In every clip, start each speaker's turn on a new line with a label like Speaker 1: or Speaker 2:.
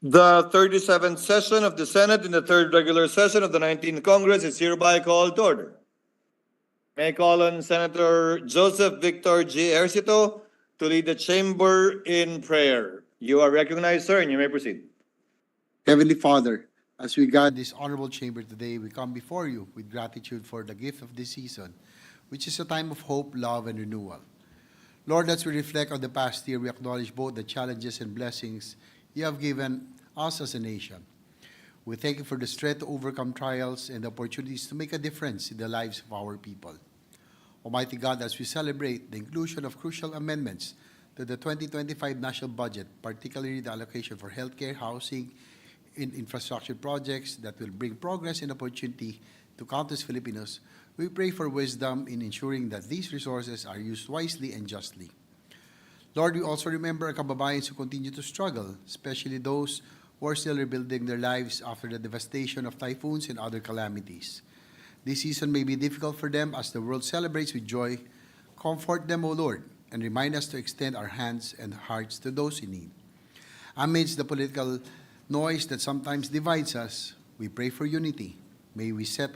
Speaker 1: The 37th session of the Senate in the third regular session of the 19th Congress is hereby called to order. May I call on Senator Joseph Victor G. Ercito to lead the chamber in prayer. You are recognized, sir, and you may proceed.
Speaker 2: Heavenly Father, as we gather this honorable chamber today, we come before you with gratitude for the gift of this season, which is a time of hope, love, and renewal. Lord, as we reflect on the past year, we acknowledge both the challenges and blessings you have given us as a nation. We thank you for the strength to overcome trials and the opportunities to make a difference in the lives of our people. Almighty God, as we celebrate the inclusion of crucial amendments to the 2025 national budget, particularly the allocation for healthcare, housing, and infrastructure projects that will bring progress and opportunity to countless Filipinos, we pray for wisdom in ensuring that these resources are used wisely and justly. Lord, we also remember our kababayans who continue to struggle, especially those who are still rebuilding their lives after the devastation of typhoons and other calamities. This season may be difficult for them as the world celebrates with joy. Comfort them, O Lord, and remind us to extend our hands and hearts to those in need. Amidst the political noise that sometimes divides us, we pray for unity. May we set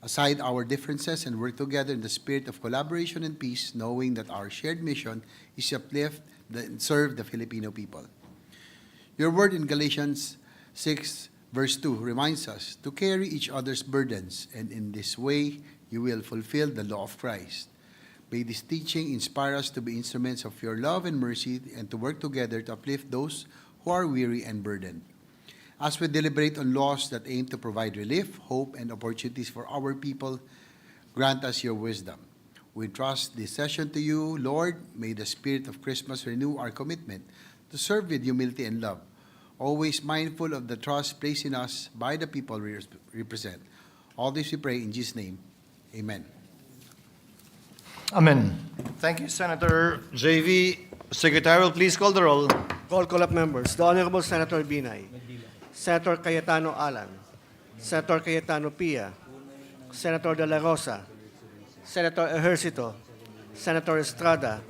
Speaker 2: aside our differences and work together in the spirit of collaboration and peace, knowing that our shared mission is to uplift and serve the Filipino people. Your word in Galatians 6, verse 2 reminds us to carry each other's burdens, and in this way you will fulfill the law of Christ. May this teaching inspire us to be instruments of your love and mercy and to work together to uplift those who are weary and burdened. As we deliberate on laws that aim to provide relief, hope, and opportunities for our people, grant us your wisdom. We trust this session to you, Lord. May the spirit of Christmas renew our commitment to serve with humility and love, always mindful of the trust placed in us by the people we represent. All this we pray in Jesus' name. Amen.
Speaker 1: Amen. Thank you, Senator JV. Secretary, will please call the roll.
Speaker 3: Call of members. The Honorable Senator Binay. Senator Cayetano Alan. Senator Cayetano Pia. Senator De La Rosa. Senator Ejercito. Senator Estrada.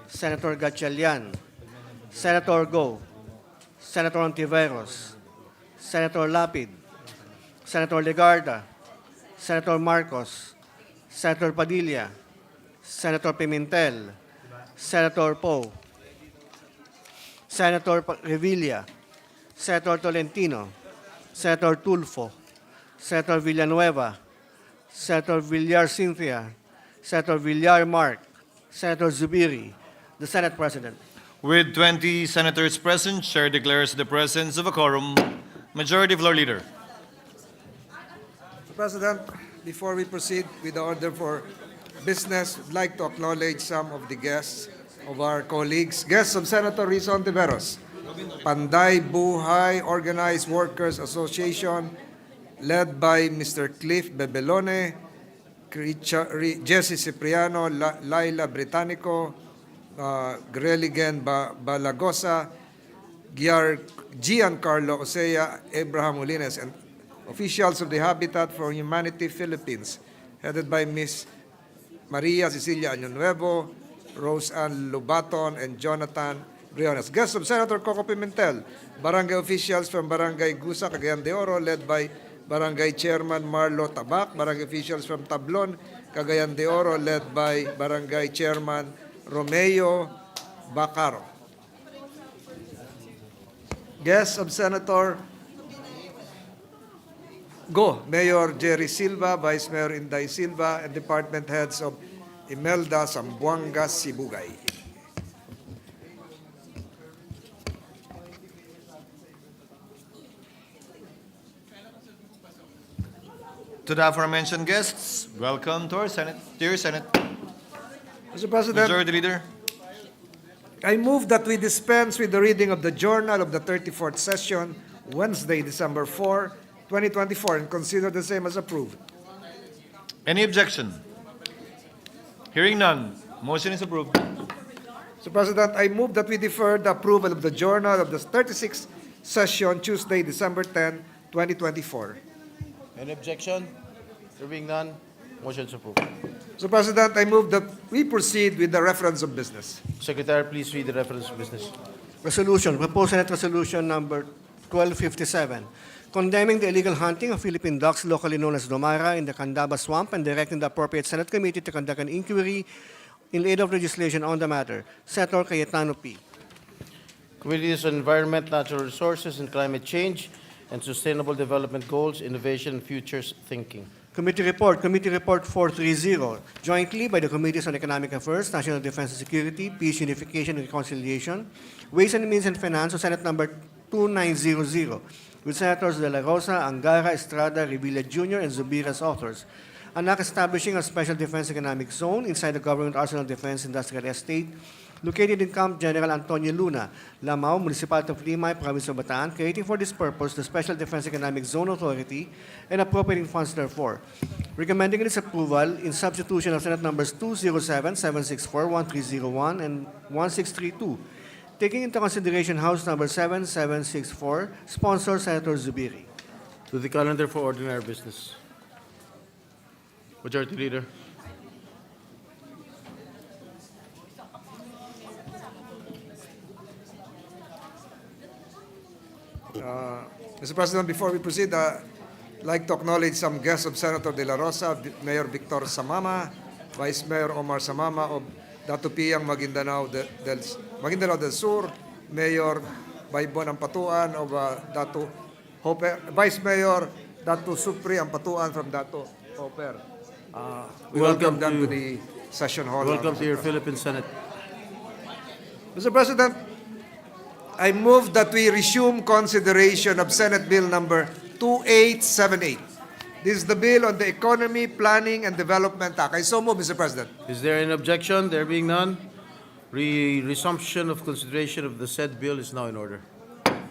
Speaker 3: Senator Gatchalian. Senator Go. Senator Ontiveros. Senator Lapid. Senator Legarda. Senator Marcos. Senator Padilla. Senator Pimentel. Senator Poe. Senator Revilla. Senator Tolentino, Senator Tulfo, Senator Villanueva, Senator Villar Cynthia, Senator Villar Mark, Senator Zubiri, the Senate President.
Speaker 1: With 20 senators present, Chair declares the presence of a quorum. Majority Floor Leader.
Speaker 4: Mr. President, before we proceed with the order for business, I'd like to acknowledge some of the guests of our colleagues. Guests of Senator Rizzo Ontiveros, Panday Buhay Organized Workers Association, led by Mr. Cliff Bebelone, Jesse Cipriano, Laila Britannico, Greligen Balagosa, Giancarlo Osea, Abraham Molines, and officials of the Habitat for Humanity Philippines, headed by Ms. Maria Cecilia Año Nuevo, Rose Ann Lubaton, and Jonathan Briones. Guests of Senator Coco Pimentel, barangay officials from Barangay Gusa, Cagayan de Oro, led by Barangay Chairman Marlo Tabak, barangay officials from Tablon, Cagayan de Oro, led by Barangay Chairman Romeo Bacaro. Guests of Senator Go, Mayor Jerry Silva, Vice Mayor Inday Silva, and department heads of Imelda Sambuanga Sibugay.
Speaker 1: To the aforementioned guests, welcome to our Senate. Dear Senate.
Speaker 4: Mr. President,
Speaker 1: Majority Leader.
Speaker 4: I move that we dispense with the reading of the Journal of the 34th Session, Wednesday, December 4, 2024, and consider the same as approved.
Speaker 1: Any objection? Hearing none, motion is approved.
Speaker 4: Mr. President, I move that we defer the approval of the Journal of the 36th Session, Tuesday, December 10, 2024.
Speaker 5: Any objection? There being none, motion is approved.
Speaker 4: Mr. President, I move that we proceed with the reference of business.
Speaker 5: Secretary, please read the reference of business.
Speaker 3: Resolution, proposed Senate Resolution number 1257, condemning the illegal hunting of Philippine ducks locally known as domara in the Candaba Swamp and directing the appropriate Senate committee to conduct an inquiry in aid of legislation on the matter. Senator Cayetano P.
Speaker 5: Committees on Environment, Natural Resources, and Climate Change, and Sustainable Development Goals, Innovation, and Futures Thinking.
Speaker 3: Committee Report 430, jointly by the Committees on Economic Affairs, National Defense and Security, Peace, Unification, and Reconciliation, Ways and Means and Finance, on Senate Number 2900, with Senators De La Rosa, Angara, Estrada, Revilla Jr., and Zubir as authors. An act establishing a special defense economic zone inside the Government Arsenal Defense Industrial Estate located in Camp General Antonio Luna, Lamao, Municipality of Limay, Province of Bataan, creating for this purpose the Special Defense Economic Zone Authority and appropriating funds therefore. Recommending its approval in substitution of Senate numbers 207, 764, 1301, and 1632. Taking into consideration House number 7764, sponsor Senator Zubiri.
Speaker 5: To the calendar for ordinary business. Majority Leader.
Speaker 4: Mr. President, before we proceed, I'd like to acknowledge some guests of Senator De La Rosa, Mayor Victor Samama, Vice Mayor Omar Samama of Datupiang Maguindanao del Sur, Mayor Baybon Ampatuan of Datu Hopper, Vice Mayor Datu Supri Ampatuan from Datu Hopper. We welcome them to the session hall.
Speaker 5: Welcome to your Philippine Senate.
Speaker 4: Mr. President, I move that we resume consideration of Senate Bill number 2878. This is the bill on the Economy, Planning, and Development Act. I so move, Mr. President.
Speaker 5: Is there an objection? There being none, resumption of consideration of the said bill is now in order.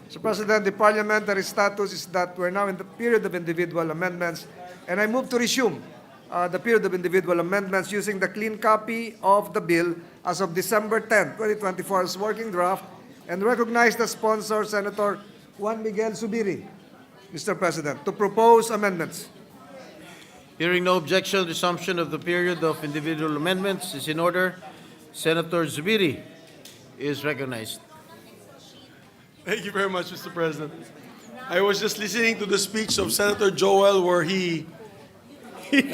Speaker 4: Mr. President, the parliamentary status is that we're now in the period of individual amendments, and I move to resume the period of individual amendments using the clean copy of the bill as of December 10, 2024 as working draft, and recognize the sponsor, Senator Juan Miguel Zubiri, Mr. President, to propose amendments.
Speaker 5: Hearing no objection, resumption of the period of individual amendments is in order. Senator Zubiri is recognized.
Speaker 6: Thank you very much, Mr. President. I was just listening to the speech of Senator Joel where he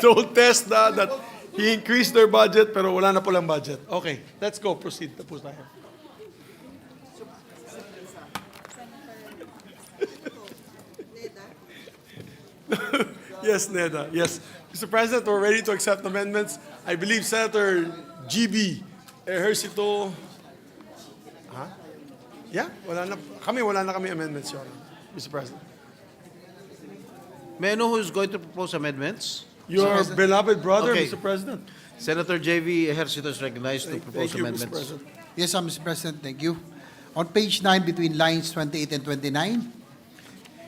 Speaker 6: told TESDA that he increased their budget pero wala na palang budget. Okay, let's go. Proceed. Tapos tayo. Yes, Neda. Yes. Mr. President, we're ready to accept amendments. I believe Senator GB Ejercito. Huh? Yeah, wala na kami amendments, Your Honor, Mr. President.
Speaker 5: May I know who's going to propose amendments?
Speaker 6: Your beloved brother,
Speaker 5: Okay.
Speaker 6: Mr. President.
Speaker 5: Senator J.V. Ejercito is recognized to propose
Speaker 6: Thank you, Mr.
Speaker 5: amendments.
Speaker 6: President.
Speaker 2: Yes, Mr. President, thank you. On page 9, between lines 28 and 29,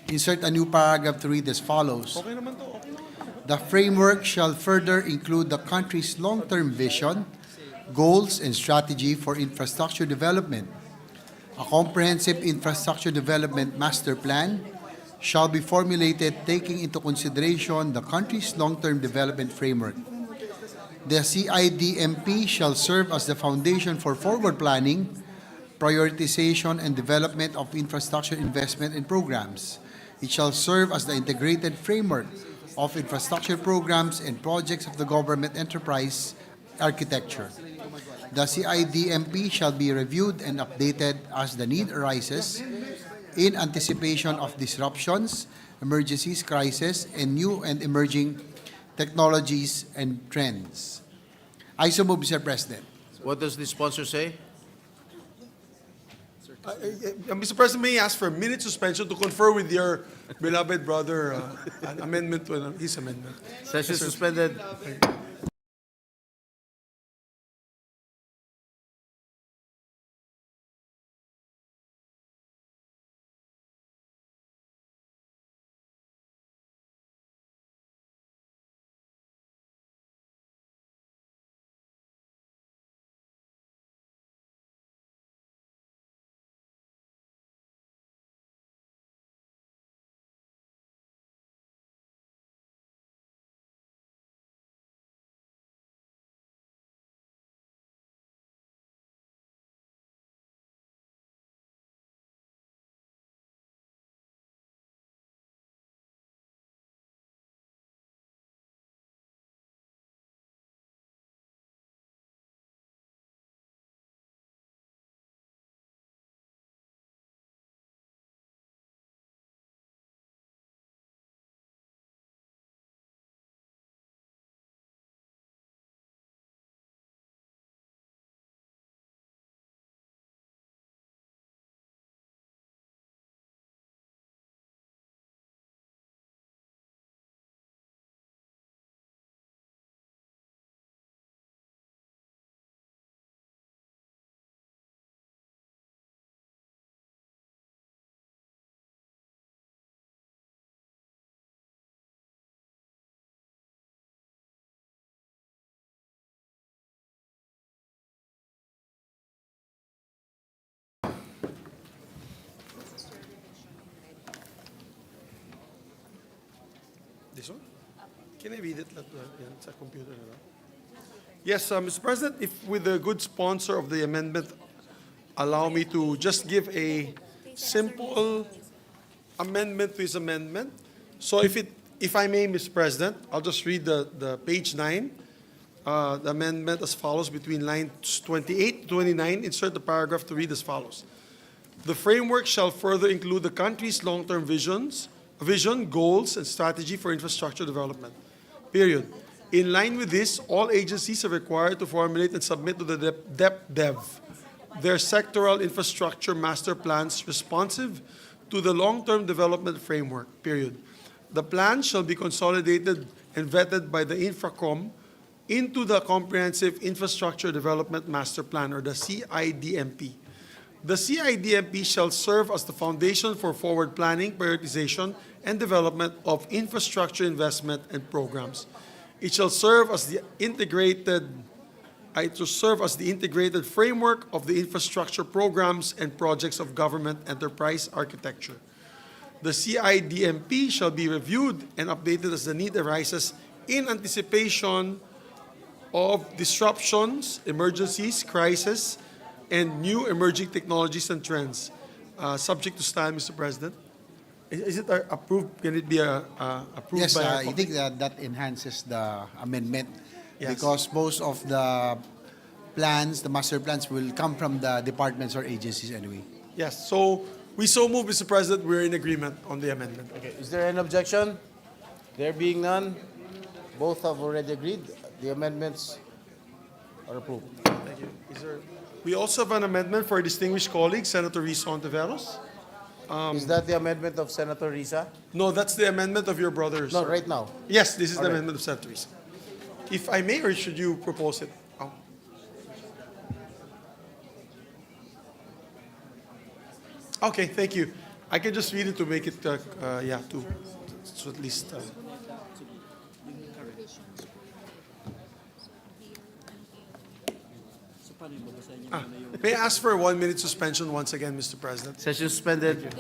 Speaker 2: insert a new paragraph to read as follows.
Speaker 6: Okay naman to, okay naman.
Speaker 2: The framework shall further include the country's long-term vision, goals, and strategy for infrastructure development. A comprehensive infrastructure development master plan shall be formulated taking into consideration the country's long-term development framework. The CIDMP shall serve as the foundation for forward planning, prioritization, and development of infrastructure investment and programs. It shall serve as the integrated framework of infrastructure programs and projects of the government enterprise architecture. The CIDMP shall be reviewed and updated as the need arises in anticipation of disruptions, emergencies, crises, and new and emerging technologies and trends. I so move, Mr. President.
Speaker 5: What does the sponsor say?
Speaker 6: Mr. President, may I ask for a minute suspension to confer with your beloved brother an amendment to his amendment?
Speaker 5: Session suspended.
Speaker 6: This one? Can I read it? Yan, sa computer na lang. Yes, Mr. President, if with the good sponsor of the amendment, allow me to just give a simple amendment to his amendment. So if I may, Mr. President, I'll just read the page 9. The amendment as follows between lines 28 to 29. Insert the paragraph to read as follows. The framework shall further include the country's long-term vision, goals, and strategy for infrastructure development. Period. In line with this, all agencies are required to formulate and submit to the DepDev their sectoral infrastructure master plans responsive to the long-term development framework. Period. The plan shall be consolidated and vetted by the Infracom into the Comprehensive Infrastructure Development Master Plan, or the CIDMP. The CIDMP shall serve as the foundation for forward planning, prioritization, and development of infrastructure investment and programs. It shall serve as the integrated framework of the infrastructure programs and projects of government enterprise architecture. The CIDMP shall be reviewed and updated as the need arises in anticipation of disruptions, emergencies, crises, and new emerging technologies and trends. Subject to style, Mr. President. Is it approved? Can it be approved
Speaker 2: Yes,
Speaker 6: by our
Speaker 2: I think that enhances the amendment.
Speaker 6: Yes.
Speaker 2: Because most of the plans, the master plans, will come from the departments or agencies anyway.
Speaker 6: Yes, so we so move, Mr. President. We're in agreement on the amendment.
Speaker 5: Okay, is there an objection? There being none, both have already agreed. The amendments are approved.
Speaker 6: Thank you. We also have an amendment for a distinguished colleague, Senator Risa Ontiveros.
Speaker 5: Is that the amendment of Senator Risa?
Speaker 6: No, that's the amendment of your brothers.
Speaker 5: No, right now.
Speaker 6: Yes, this is the
Speaker 5: All right.
Speaker 6: amendment of Senator Risa. If I may, or should you propose it? Oh. Okay, thank you. I can just read it to make it, so at least. May I ask for a 1-minute suspension once again, Mr. President?
Speaker 5: Session suspended.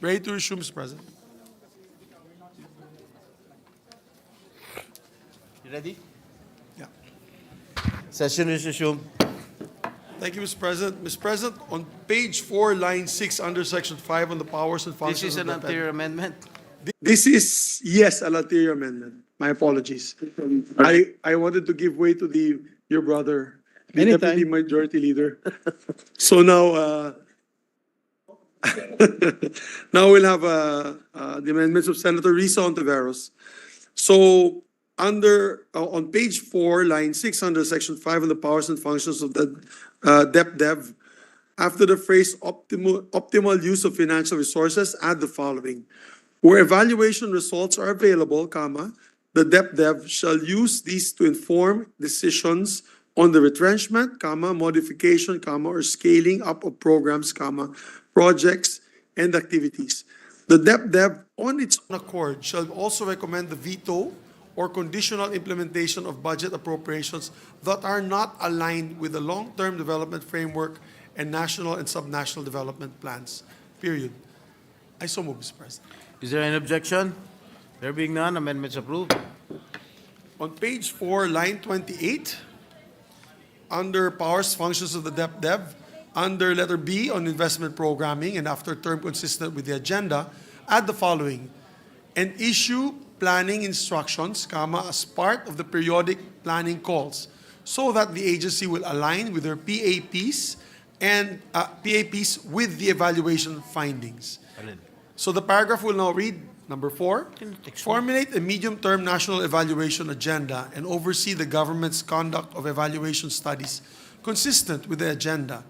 Speaker 6: Ready to resume, Mr. President?
Speaker 5: You ready?
Speaker 6: Yeah.
Speaker 5: Session is resumed.
Speaker 6: Thank you, Mr. President. Mr. President, on page 4, line 6, under section 5 on the powers and
Speaker 5: This
Speaker 6: functions
Speaker 5: is an
Speaker 6: of the
Speaker 5: anterior amendment.
Speaker 6: This is, yes, an ulterior amendment. My apologies. I wanted to give way to your brother, the Deputy Majority Leader. So now, now we'll have the amendments of Senator Risa Ontiveros. So on page 4, line 6, under section 5 on the powers and functions of the DepDev, after the phrase optimal use of financial resources, add the following. Where evaluation results are available, comma, the DepDev shall use these to inform decisions on the retrenchment, comma, modification, comma, or scaling up of programs, comma, projects, and activities. The DepDev on its own accord shall also recommend the veto or conditional implementation of budget appropriations that are not aligned with the long-term development framework and national and subnational development plans, period. I so move, Mr. President.
Speaker 5: Is there any objection? There being none, amendments approved.
Speaker 6: On page 4, line 28, under powers, functions of the DepDev, under letter B on investment programming, and after term consistent with the agenda, add the following: and issue planning instructions, comma, as part of the periodic planning calls, so that the agency will align with their PAPs and PAPs with the evaluation findings. So the paragraph will now read, number 4, formulate a medium-term national evaluation agenda and oversee the government's conduct of evaluation studies consistent with the agenda,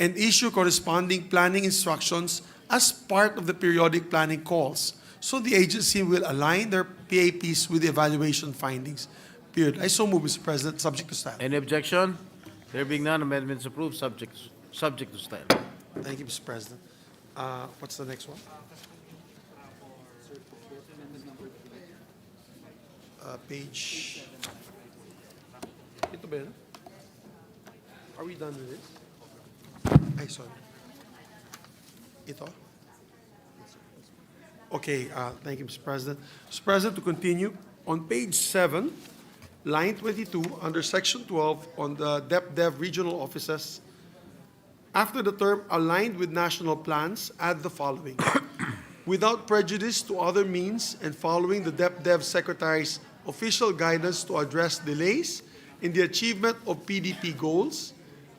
Speaker 6: and issue corresponding planning instructions as part of the periodic planning calls, so the agency will align their PAPs with the evaluation findings. Period. I so move, Mr. President, subject to style.
Speaker 5: Any objection? There being none, amendments approved, subject to style.
Speaker 6: Thank you, Mr. President. What's the next one? Page... Ito ba yun? Are we done with this? Ay, sorry. Ito? Okay, thank you, Mr. President. Mr. President, to continue, on page 7, line 22, under section 12, on the DepDev regional offices, after the term aligned with national plans, add the following: without prejudice to other means and following the DepDev Secretary's official guidance to address delays in the achievement of PDP goals,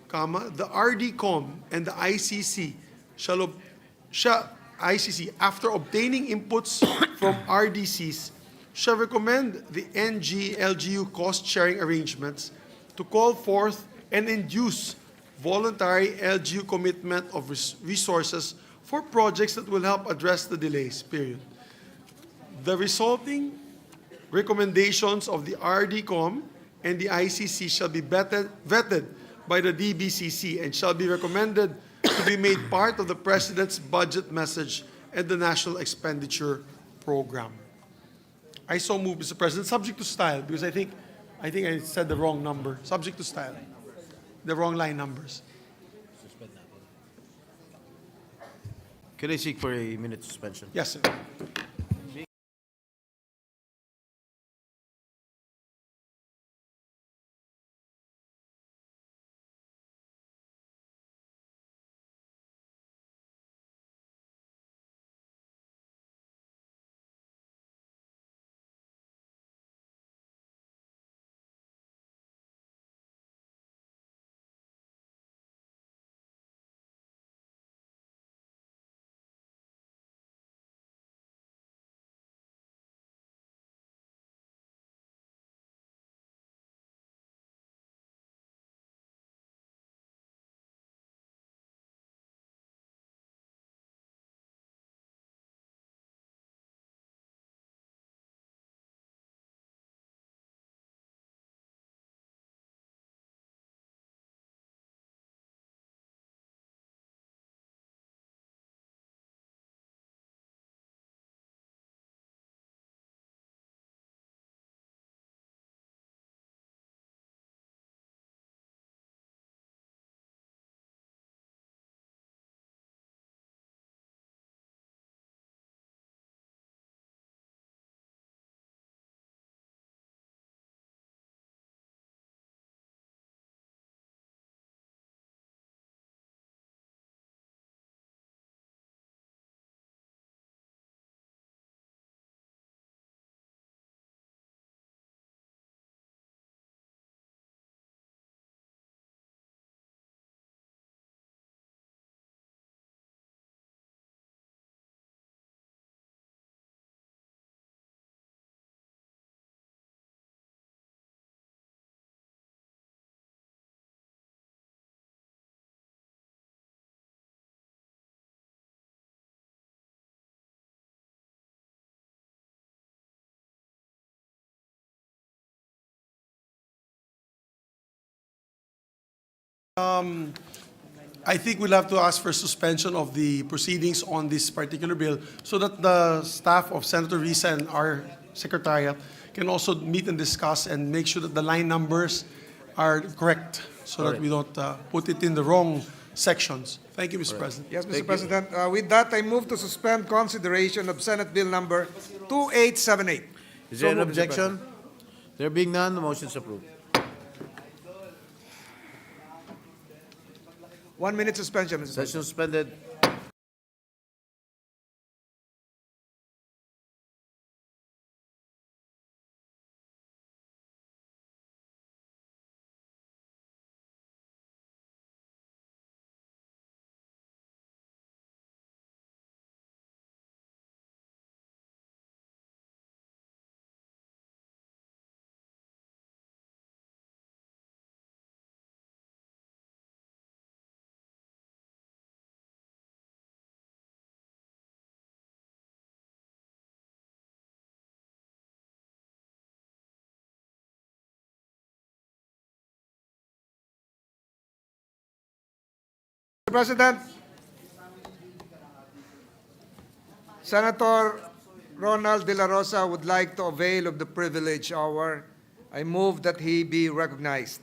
Speaker 6: comma, the RDCOM and the ICC ICC, after obtaining inputs from RDCs, shall recommend the NG-LGU cost-sharing arrangements to call forth and induce voluntary LGU commitment of resources for projects that will help address the delays, period. The resulting recommendations of the RDCOM and the ICC shall be vetted by the DBCC and shall be recommended to be made part of the President's budget message and the National Expenditure Program. I so move, Mr. President, subject to style, because I think I said the wrong number. Subject to style. The wrong line numbers.
Speaker 5: Can I seek for a minute suspension?
Speaker 6: Yes, sir. I think we'll have to ask for suspension of the proceedings on this particular bill so that the staff of Senator Risa and our secretariat can also meet and discuss and make sure that the line numbers are correct so that we don't put it in the wrong sections. Thank you, Mr. President.
Speaker 4: Yes, Mr.
Speaker 5: Thank you.
Speaker 4: President. With that, I move to suspend consideration of Senate Bill number 2878.
Speaker 5: Is there an
Speaker 4: So moved, Mr.
Speaker 5: objection? There being none, the motion is approved.
Speaker 4: 1 minute suspension, Mr. President.
Speaker 5: Session suspended.
Speaker 4: Mr. President, Senator Ronald De La Rosa would like to avail of the privilege hour. I move that he be recognized.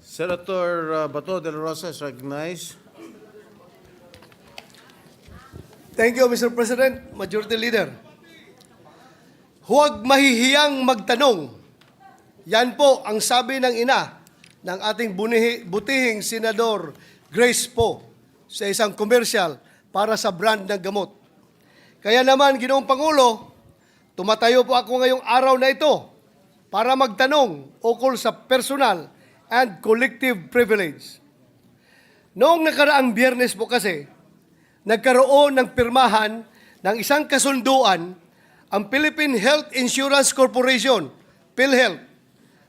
Speaker 5: Senator Bato de la Rosa is recognized.
Speaker 7: Thank you, Mr. President, Majority Leader. Huwag mahihiyang magtanong. Yan po ang sabi ng ina ng ating butihing Senador Grace po sa isang commercial para sa brand ng gamot. Kaya naman, Ginoong Pangulo, tumatayo po ako ngayong araw na ito para magtanong ukol sa personal and collective privilege. Noong nakaraang Biyernes po kasi, nagkaroon ng pirmahan ng isang kasunduan ang Philippine Health Insurance Corporation, PhilHealth,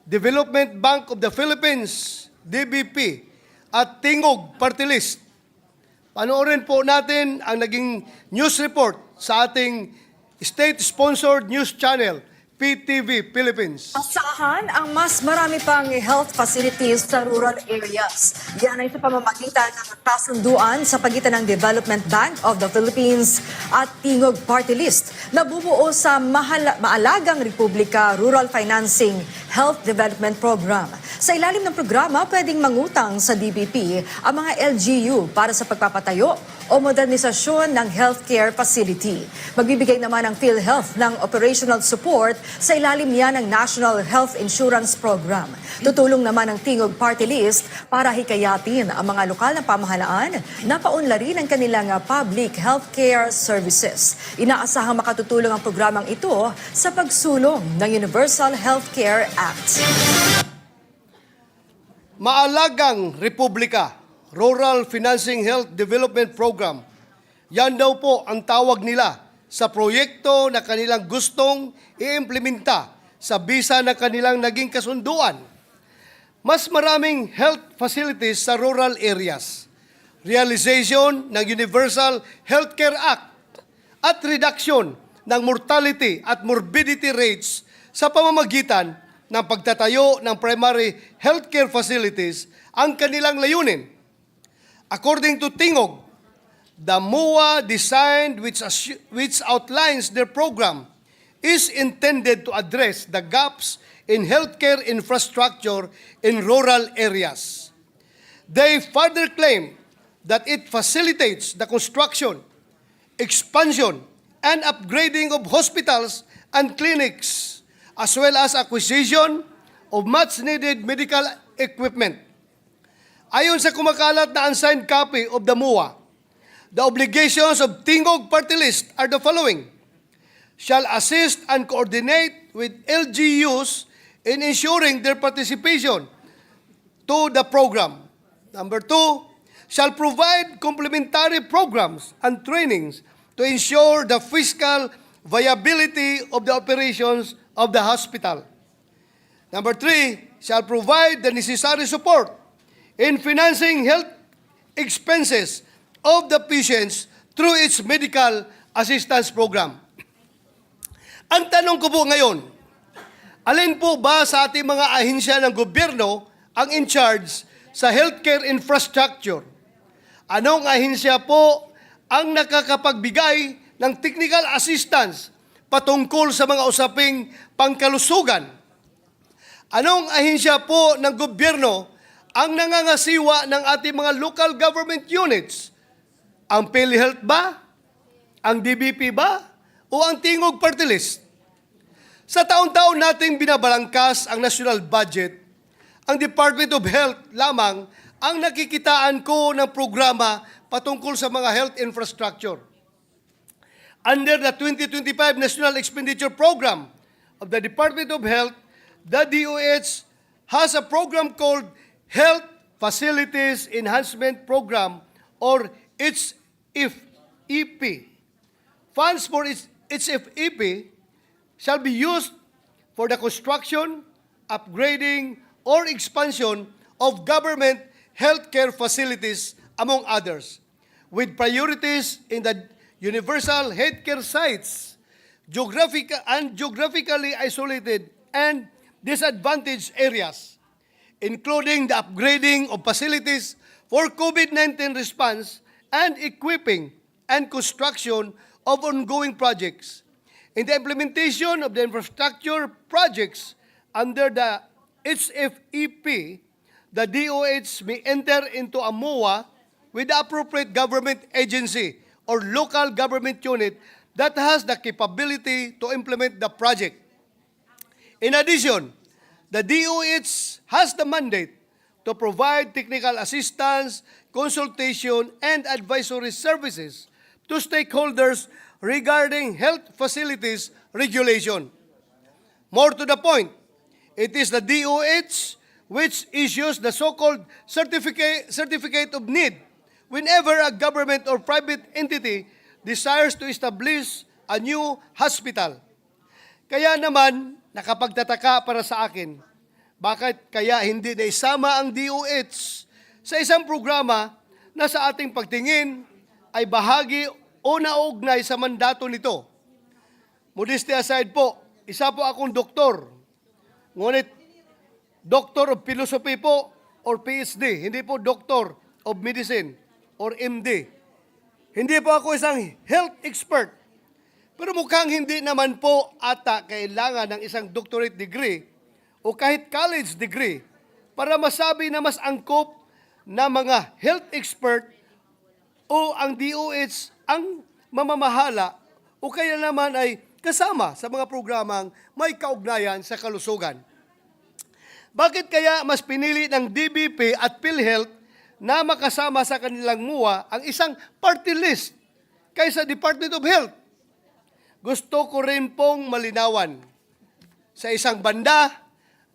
Speaker 7: Development Bank of the Philippines, DBP, at Tingog Party List. Panoorin po natin ang naging news report sa ating state-sponsored news channel, PTV Philippines.
Speaker 8: Asahan ang mas marami pang health facilities sa rural areas. Yan ay sa pamamagitan ng kasunduan sa pagitan ng Development Bank of the Philippines at Tingog Party List na bumuo sa Maalagang Republika Rural Financing Health Development Program. Sa ilalim ng programa, pwedeng mangutang sa DBP ang mga LGU para sa pagpapatayo o modernisasyon ng healthcare facility. Magbibigay naman ang PhilHealth ng operational support sa ilalim niya ng National Health Insurance Program. Tutulong naman ang Tingog Party List para hikayatin ang mga lokal na pamahalaan na paunlarin ang kanilang public healthcare services. Inaasahang makatutulong ang programang ito sa pagsulong ng Universal Healthcare Act.
Speaker 7: Maalagang Republika Rural Financing Health Development Program. Yan daw po ang tawag nila sa proyekto na kanilang gustong i-implementa sa bisa na kanilang naging kasunduan. Mas maraming health facilities sa rural areas, realization ng Universal Healthcare Act, at reduction ng mortality at morbidity rates sa pamamagitan ng pagtatayo ng primary healthcare facilities ang kanilang layunin. According to Tingog, the MOA designed which outlines their program is intended to address the gaps in healthcare infrastructure in rural areas. They further claim that it facilitates the construction, expansion, and upgrading of hospitals and clinics, as well as acquisition of much-needed medical equipment. Ayon sa kumakalat na unsigned copy of the MOA, the obligations of Tingog Party List are the following: shall assist and coordinate with LGUs in ensuring their participation to the program. Number 2, shall provide complementary programs and trainings to ensure the fiscal viability of the operations of the hospital. Number 3, shall provide the necessary support in financing health expenses of the patients through its medical assistance program. Ang tanong ko po ngayon, alin po ba sa ating mga ahensya ng gobyerno ang in charge sa healthcare infrastructure Anong ahensya po ang nakakapagbigay ng technical assistance patungkol sa mga usaping pangkalusugan? Anong ahensya po ng gobyerno ang nangangasiwa ng ating mga local government units? Ang PhilHealth ba? Ang DBP ba? O ang Tingog Party List? Sa taon-taon nating binabalangkas ang national budget, ang Department of Health lamang ang nakikitaan ko ng programa patungkol sa mga health infrastructure. Under the 2025 National Expenditure Program of the Department of Health, the DOH has a program called Health Facilities Enhancement Program or HFEP. Funds for its HFEP shall be used for the construction, upgrading, or expansion of government healthcare facilities, among others, with priorities in the universal healthcare sites, geographically isolated and disadvantaged areas, including the upgrading of facilities for COVID-19 response and equipping and construction of ongoing projects. In the implementation of the infrastructure projects under the HFEP, the DOH may enter into a MOA with the appropriate government agency or local government unit that has the capability to implement the project. In addition, the DOH has the mandate to provide technical assistance, consultation, and advisory services to stakeholders regarding health facilities regulation. More to the point, it is the DOH which issues the so-called certificate of need whenever a government or private entity desires to establish a new hospital. Kaya naman, nakapagtataka para sa akin, bakit kaya hindi na isama ang DOH sa isang programa na sa ating pagtingin ay bahagi o naugnay sa mandato nito. Modesty aside po, isa po akong doktor, ngunit Doctor of Philosophy po or PhD, hindi po Doctor of Medicine or MD. Hindi po ako isang health expert. Pero mukhang hindi naman po ata kailangan ng isang doctorate degree o kahit college degree para masabi na mas angkop na mga health expert o ang DOH ang mamamahala o kaya naman ay kasama sa mga programang may kaugnayan sa kalusugan. Bakit kaya mas pinili ng DBP at PhilHealth na makasama sa kanilang MUA ang isang party list kaysa Department of Health? Gusto ko rin pong malinawan. Sa isang banda,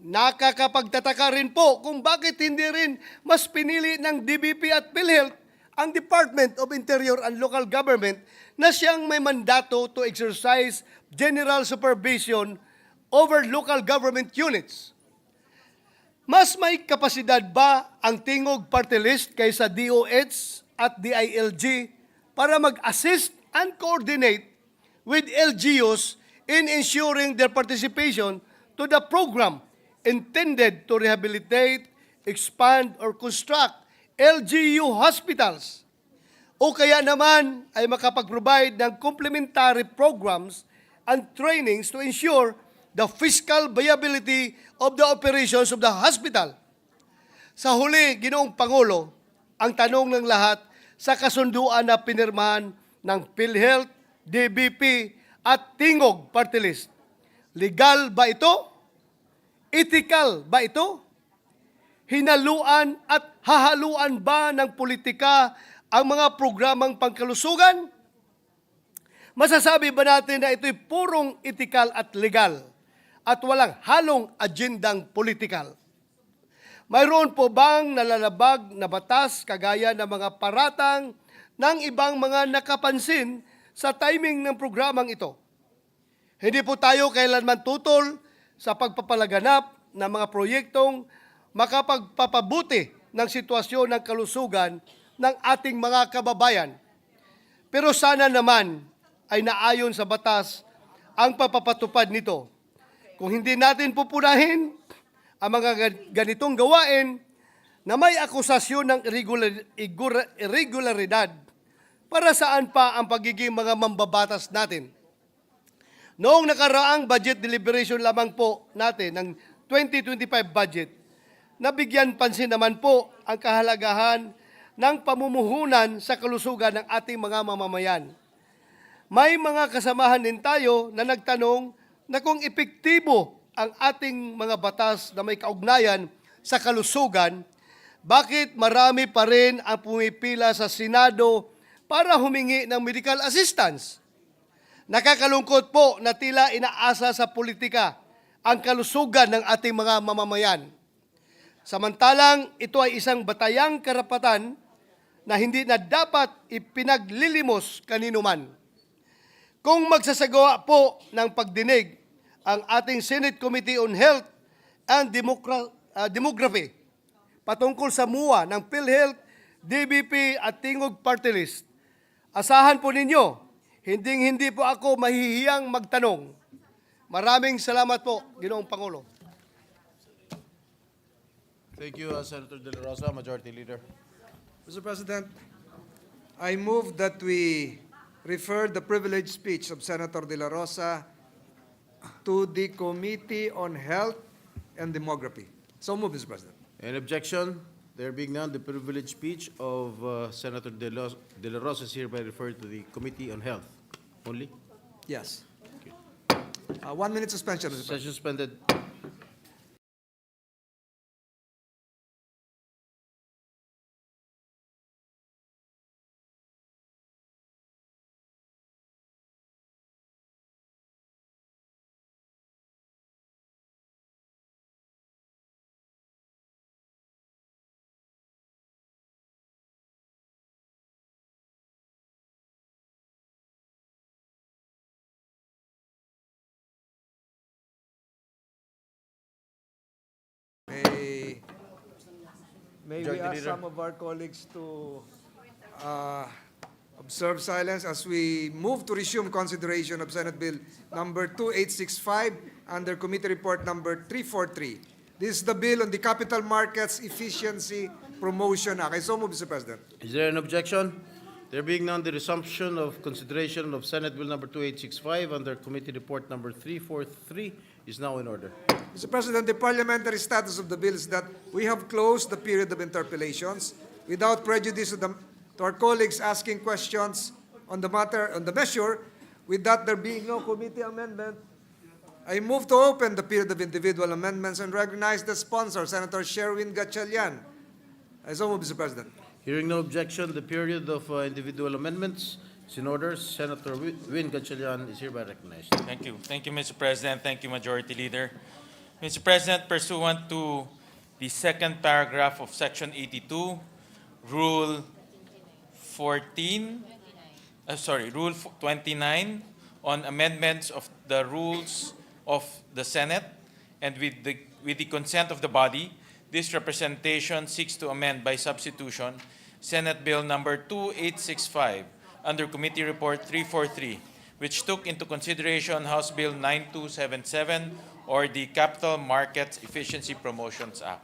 Speaker 7: nakakapagtataka rin po kung bakit hindi rin mas pinili ng DBP at PhilHealth ang Department of Interior and Local Government na siyang may mandato to exercise general supervision over local government units. Mas may kapasidad ba ang Tingog Party List kaysa DOH at DILG para mag-assist and coordinate with LGUs in ensuring their participation to the program intended to rehabilitate, expand, or construct LGU hospitals? O kaya naman ay makapag-provide ng complementary programs and trainings to ensure the fiscal viability of the operations of the hospital. Sa huli, Ginoong Pangulo, ang tanong ng lahat sa kasunduan na pinirmahan ng PhilHealth, DBP at Tingog Party List. Legal ba ito? Ethical ba ito? Hinaluan at hahaluan ba ng politika ang mga programang pangkalusugan? Masasabi ba natin na ito'y purong ethical at legal at walang halong agendang politikal? Mayroon po bang nalalabag na batas kagaya ng mga paratang ng ibang mga nakapansin sa timing ng programang ito? Hindi po tayo kailanman tutol sa pagpapalaganap ng mga proyektong makapagpapabuti ng sitwasyon ng kalusugan ng ating mga kababayan. Pero sana naman ay naayon sa batas ang papapatupad nito. Kung hindi natin pupunahin ang mga ganitong gawain, na may akusasyon ng irregularidad, para saan pa ang pagiging mga mambabatas natin? Noong nakaraang budget deliberation lamang po natin ng 2025 budget, nabigyan pansin naman po ang kahalagahan ng pamumuhunan sa kalusugan ng ating mga mamamayan. May mga kasamahan din tayo na nagtanong na kung epektibo ang ating mga batas na may kaugnayan sa kalusugan, bakit marami pa rin ang pumipila sa Senado para humingi ng medical assistance? Nakakalungkot po na tila inaasa sa politika ang kalusugan ng ating mga mamamayan. Samantalang ito ay isang batayang karapatan na hindi na dapat ipinaglilimos kaninuman. Kung magsasagawa po ng pagdinig ang ating Senate Committee on Health and Demography patungkol sa MUA ng PhilHealth, DBP at Tingog Party List, asahan po ninyo, hindi po ako mahihiyang magtanong. Maraming salamat po, Ginoong Pangulo.
Speaker 5: Thank you, Senator De La Rosa, Majority Leader.
Speaker 4: Mr. President, I move that we refer the privileged speech of Senator De La Rosa to the Committee on Health and Demography. So move, Mr. President.
Speaker 5: Any objection? There being none, the privileged speech of Senator De La Rosa is hereby referred to the Committee on Health. Only?
Speaker 4: Yes. 1 minute suspension, Mr. President.
Speaker 5: Session suspended.
Speaker 4: May we
Speaker 5: Majority
Speaker 4: ask
Speaker 5: Leader.
Speaker 4: some of our colleagues to observe silence as we move to resume consideration of Senate Bill number 2865 under Committee Report number 343. This is the bill on the Capital Markets Efficiency Promotion Act. I so move, Mr. President.
Speaker 5: Is there an objection? There being none, the resumption of consideration of Senate Bill number 2865 under Committee Report number 343 is now in order.
Speaker 4: Mr. President, the parliamentary status of the bill is that we have closed the period of interpellations without prejudice to our colleagues asking questions on the matter, on the measure. With that, there being no committee amendment, I move to open the period of individual amendments and recognize the sponsor, Senator Sherwin Gatchalian. I so move, Mr. President.
Speaker 5: Hearing no objection, the period of individual amendments is in order. Senator Win Gatchalian is hereby recognized.
Speaker 9: Thank you. Thank you, Mr. President. Thank you, Majority Leader. Mr. President, pursuant to the second paragraph of Section 82, Rule 29 on amendments of the rules of the Senate, and with the consent of the body, this representation seeks to amend by substitution Senate Bill number 2865 under Committee Report 343, which took into consideration House Bill 9277 or the Capital Markets Efficiency Promotions Act.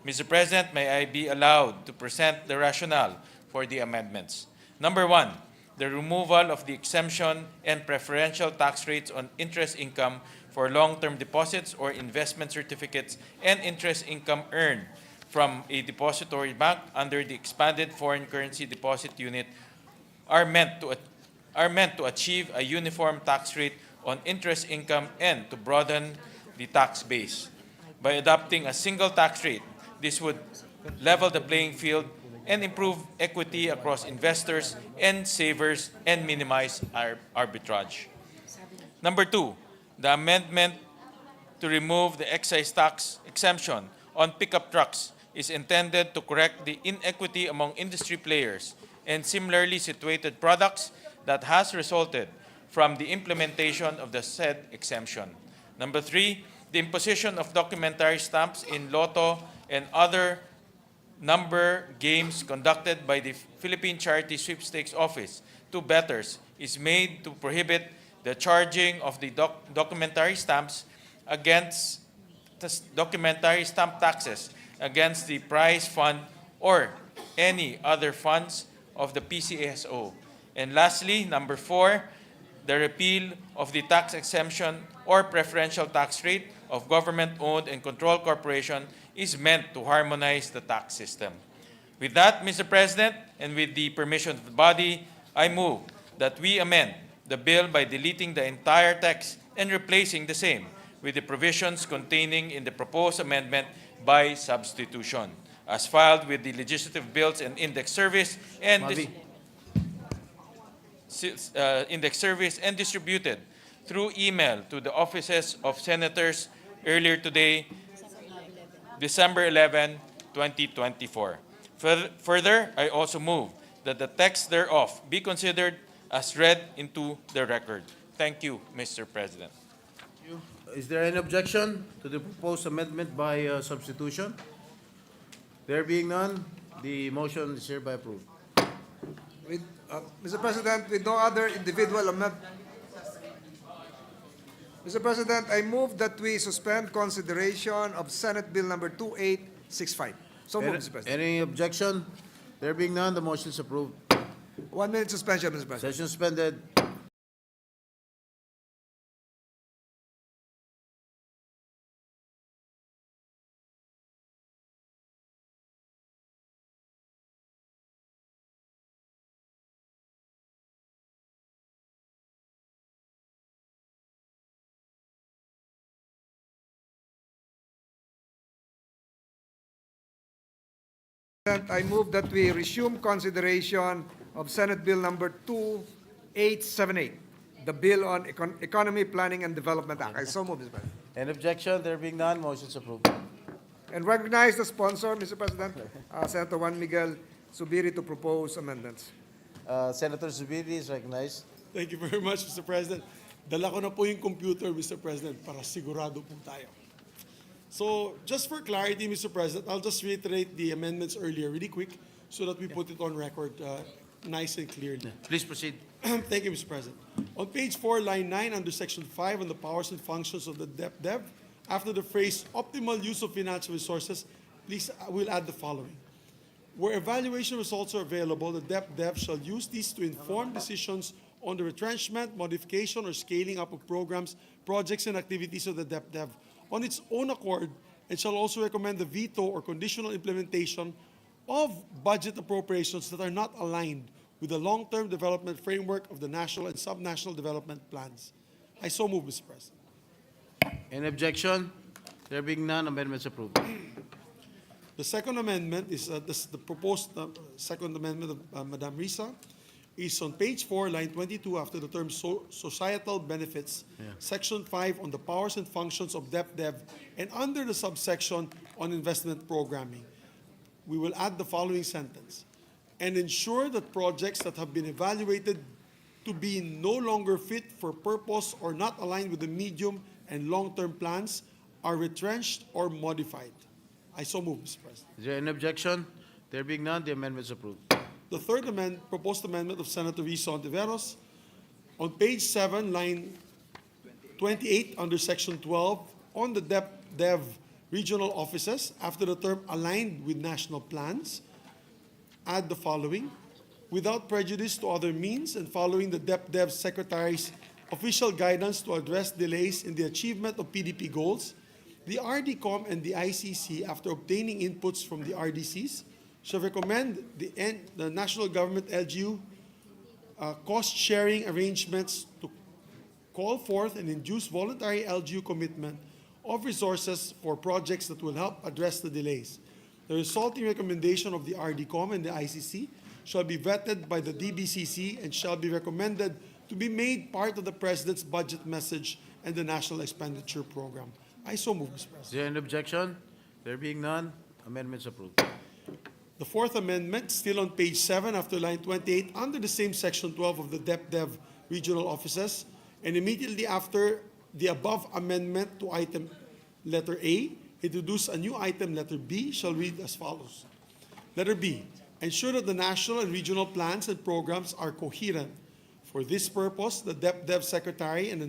Speaker 9: Mr. President, may I be allowed to present the rationale for the amendments? Number one, the removal of the exemption and preferential tax rates on interest income for long-term deposits or investment certificates and interest income earned from a depository bank under the expanded foreign currency deposit unit are meant to achieve a uniform tax rate on interest income and to broaden the tax base. By adopting a single tax rate, this would level the playing field and improve equity across investors and savers and minimize arbitrage. Number two, the amendment to remove the excise tax exemption on pickup trucks is intended to correct the inequity among industry players and similarly situated products that has resulted from the implementation of the said exemption. Number three, the imposition of documentary stamps in lotto and other number games conducted by the Philippine Charity Sweepstakes Office to bettors is made to prohibit the charging of the documentary stamps against documentary stamp taxes against the prize fund or any other funds of the PCSO. And lastly, number 4, the repeal of the tax exemption or preferential tax rate of government-owned and controlled corporation is meant to harmonize the tax system. With that, Mr. President, and with the permission of the body, I move that we amend the bill by deleting the entire text and replacing the same with the provisions containing in the proposed amendment by substitution, as filed with the Legislative Bills and Index Service and distributed through email to the offices of senators earlier today, December 11, 2024. Further, I also move that the text thereof be considered as read into the record. Thank you, Mr. President.
Speaker 5: Is there any objection to the proposed amendment by substitution? There being none, the motion is hereby approved.
Speaker 4: With, Mr. President, with no other individual amendment. Mr. President, I move that we suspend consideration of Senate Bill number 2865. So moved, Mr. President.
Speaker 5: Any objection? There being none, the motion is approved.
Speaker 4: 1 minute suspension, Mr. President.
Speaker 5: Session suspended.
Speaker 4: I move that we resume consideration of Senate Bill number 2878, the Bill on Economy Planning and Development Act. I so move, Mr. President.
Speaker 5: Any objection? There being none, motion is approved.
Speaker 4: And recognize the sponsor, Mr. President, Senator Juan Miguel Zubiri, to propose amendments.
Speaker 5: Senator Zubiri is recognized.
Speaker 6: Thank you very much, Mr. President. Dala ko na po yung computer, Mr. President, para sigurado po tayo. So, just for clarity, Mr. President, I'll just reiterate the amendments earlier really quick so that we put it on record nice and clearly.
Speaker 5: Please proceed.
Speaker 6: Thank you, Mr. President. On page 4, line 9, under section 5, on the powers and functions of the DepDev, after the phrase optimal use of financial resources, please, we'll add the following. Where evaluation results are available, the DepDev shall use these to inform decisions on the retrenchment, modification, or scaling up of programs, projects, and activities of the DepDev on its own accord, and shall also recommend the veto or conditional implementation of budget appropriations that are not aligned with the long-term development framework of the national and subnational development plans. I so move, Mr. President.
Speaker 5: Any objection? There being none, amendments approved.
Speaker 6: The second amendment is the proposed second amendment of Madam Risa is on page 4, line 22, after the term societal benefits, section 5 on the powers and functions of DepDev, and under the subsection on investment programming. We will add the following sentence: and ensure that projects that have been evaluated to be no longer fit for purpose or not aligned with the medium and long-term plans are retrenched or modified. I so move, Mr. President.
Speaker 5: Is there any objection? There being none, the amendment is approved.
Speaker 6: The third proposed amendment of Senator Risa Ontiveros, on page 7, line 28, under section 12, on the DepDev regional offices, after the term aligned with national plans, add the following: without prejudice to other means and following the DepDev Secretary's official guidance to address delays in the achievement of PDP goals, the RDCOM and the ICC, after obtaining inputs from the RDCs, shall recommend the national government LGU cost-sharing arrangements to call forth and induce voluntary LGU commitment of resources for projects that will help address the delays. The resulting recommendation of the RDCOM and the ICC shall be vetted by the DBCC and shall be recommended to be made part of the President's budget message and the National Expenditure Program. I so move, Mr. President.
Speaker 5: Is there any objection? There being none, amendments approved.
Speaker 6: The fourth amendment, still on page 7, after line 28, under the same section 12 of the DepDev regional offices, and immediately after the above amendment to item letter A, introduce a new item letter B, shall read as follows. Letter B, ensure that the national and regional plans and programs are coherent. For this purpose, the DepDev Secretary and the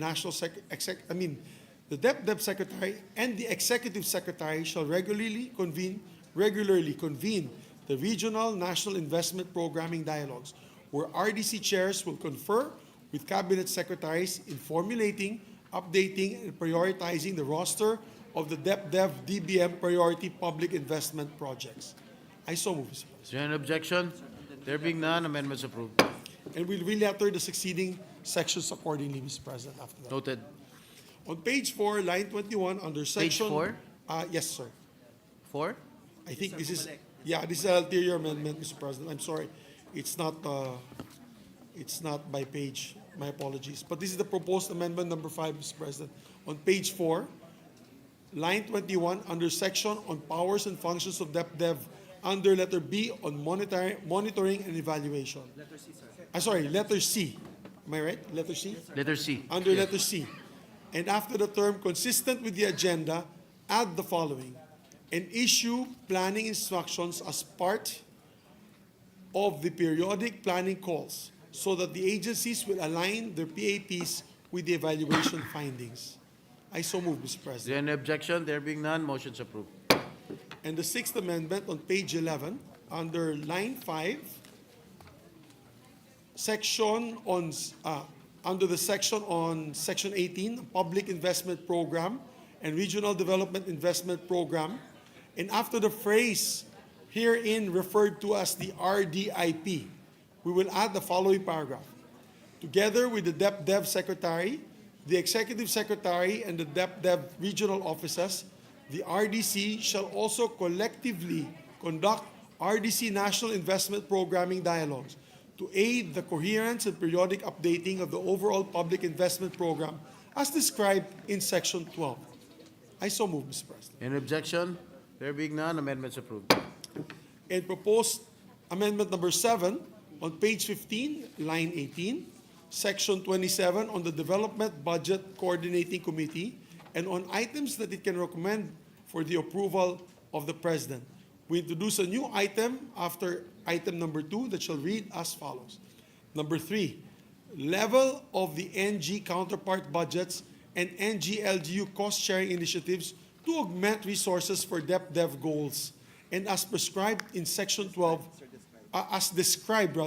Speaker 6: the DepDev Secretary and the Executive Secretary shall regularly convene regularly convene the Regional National Investment Programming Dialogues, where RDC chairs will confer with cabinet secretaries in formulating, updating, and prioritizing the roster of the DepDev DBM priority public investment projects. I so move, Mr. President.
Speaker 5: Is there an objection? There being none, amendments approved.
Speaker 6: And we'll re-letter the succeeding sections accordingly, Mr. President, after that.
Speaker 5: Noted.
Speaker 6: On page 4, line 21, under section...
Speaker 5: 4?
Speaker 6: Yes, sir.
Speaker 5: 4?
Speaker 6: I think this is, yeah, this is an ulterior amendment, Mr. President. I'm sorry. It's not by page. My apologies. But this is the proposed amendment number 5, Mr. President. On page 4, line 21, under section on powers and functions of DepDev, under letter B on monitoring and evaluation. Letter C, sir. Sorry, letter C. Am I right? Letter C?
Speaker 5: Letter C.
Speaker 6: Under letter C. And after the term consistent with the agenda, add the following: and issue planning instructions as part of the periodic planning calls so that the agencies will align their PAPs with the evaluation findings. I so move, Mr.
Speaker 5: Is
Speaker 6: President.
Speaker 5: there any objection? There being none, motion's approved.
Speaker 6: And the sixth amendment on page 11, under line 5, section on, under the section on section 18, Public Investment Program and Regional Development Investment Program, and after the phrase herein referred to as the RDIP, we will add the following paragraph. Together with the DepDev Secretary, the Executive Secretary, and the DepDev Regional Offices, the RDC shall also collectively conduct RDC National Investment Programming Dialogues to aid the coherence and periodic updating of the overall public investment program as described in Section 12. I so move, Mr. President.
Speaker 5: Any objection? There being none, amendments approved.
Speaker 6: And proposed amendment number 7 on page 15, line 18, Section 27 on the Development Budget Coordinating Committee, and on items that it can recommend for the approval of the President. We introduce a new item after item number 2 that shall read as follows. Number 3, level of the NG counterpart budgets and NG-LGU cost-sharing initiatives to augment resources for DepDev goals, and as prescribed in Section 12, as described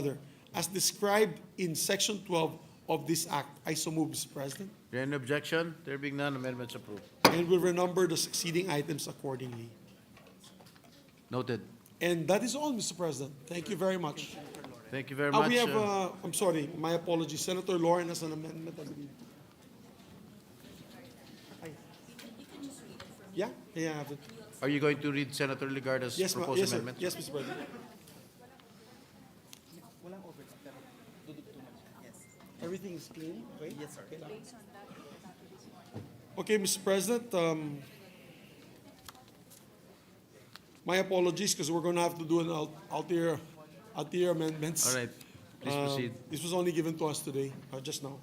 Speaker 6: in Section 12 of this Act. I so move, Mr. President.
Speaker 5: Is there any objection? There being none, amendments approved.
Speaker 6: And will renumber the succeeding items accordingly.
Speaker 5: Noted.
Speaker 6: And that is all, Mr. President. Thank you very much.
Speaker 5: Thank you very much.
Speaker 6: We have, I'm sorry, my apologies. Senator Lauren has an amendment, I believe. Yeah, I have it.
Speaker 5: Are you going to read Senator Ligarda's
Speaker 6: Yes,
Speaker 5: proposed
Speaker 6: yes, sir.
Speaker 5: amendment?
Speaker 6: Yes, Mr. President. Everything is clean, right? Yes, sir. Okay, Mr. President, my apologies because we're going to have to do an ulterior amendments.
Speaker 5: All right, please proceed.
Speaker 6: This was only given to us today, just now.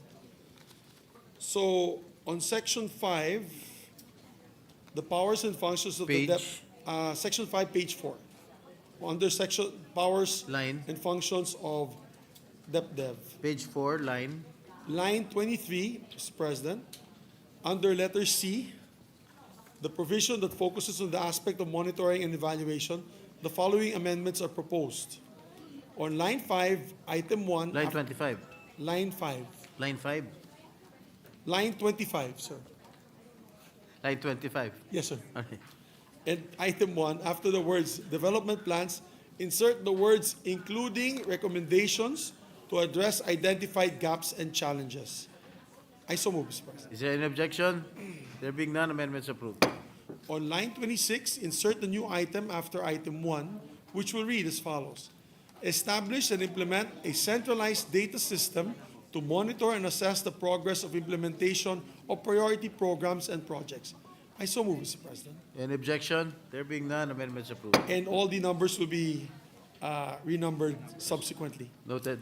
Speaker 6: So, on Section 5, the powers and functions of
Speaker 5: Page?
Speaker 6: Section 5, page 4. Under Section Powers
Speaker 5: Line.
Speaker 6: and Functions of DepDev.
Speaker 5: Page 4, line.
Speaker 6: Line 23, Mr. President, under letter C, the provision that focuses on the aspect of monitoring and evaluation, the following amendments are proposed. On line 5, item 1.
Speaker 5: Line 25.
Speaker 6: Line 5.
Speaker 5: Line 5.
Speaker 6: Line 25, sir.
Speaker 5: Line 25.
Speaker 6: Yes, sir.
Speaker 5: Okay.
Speaker 6: And item 1, after the words development plans, insert the words including recommendations to address identified gaps and challenges. I so move, Mr. President.
Speaker 5: Is there any objection? There being none, amendments approved.
Speaker 6: On line 26, insert the new item after item 1, which will read as follows. Establish and implement a centralized data system to monitor and assess the progress of implementation of priority programs and projects. I so move, Mr. President.
Speaker 5: Any objection? There being none, amendments approved.
Speaker 6: And all the numbers will be renumbered subsequently.
Speaker 5: Noted.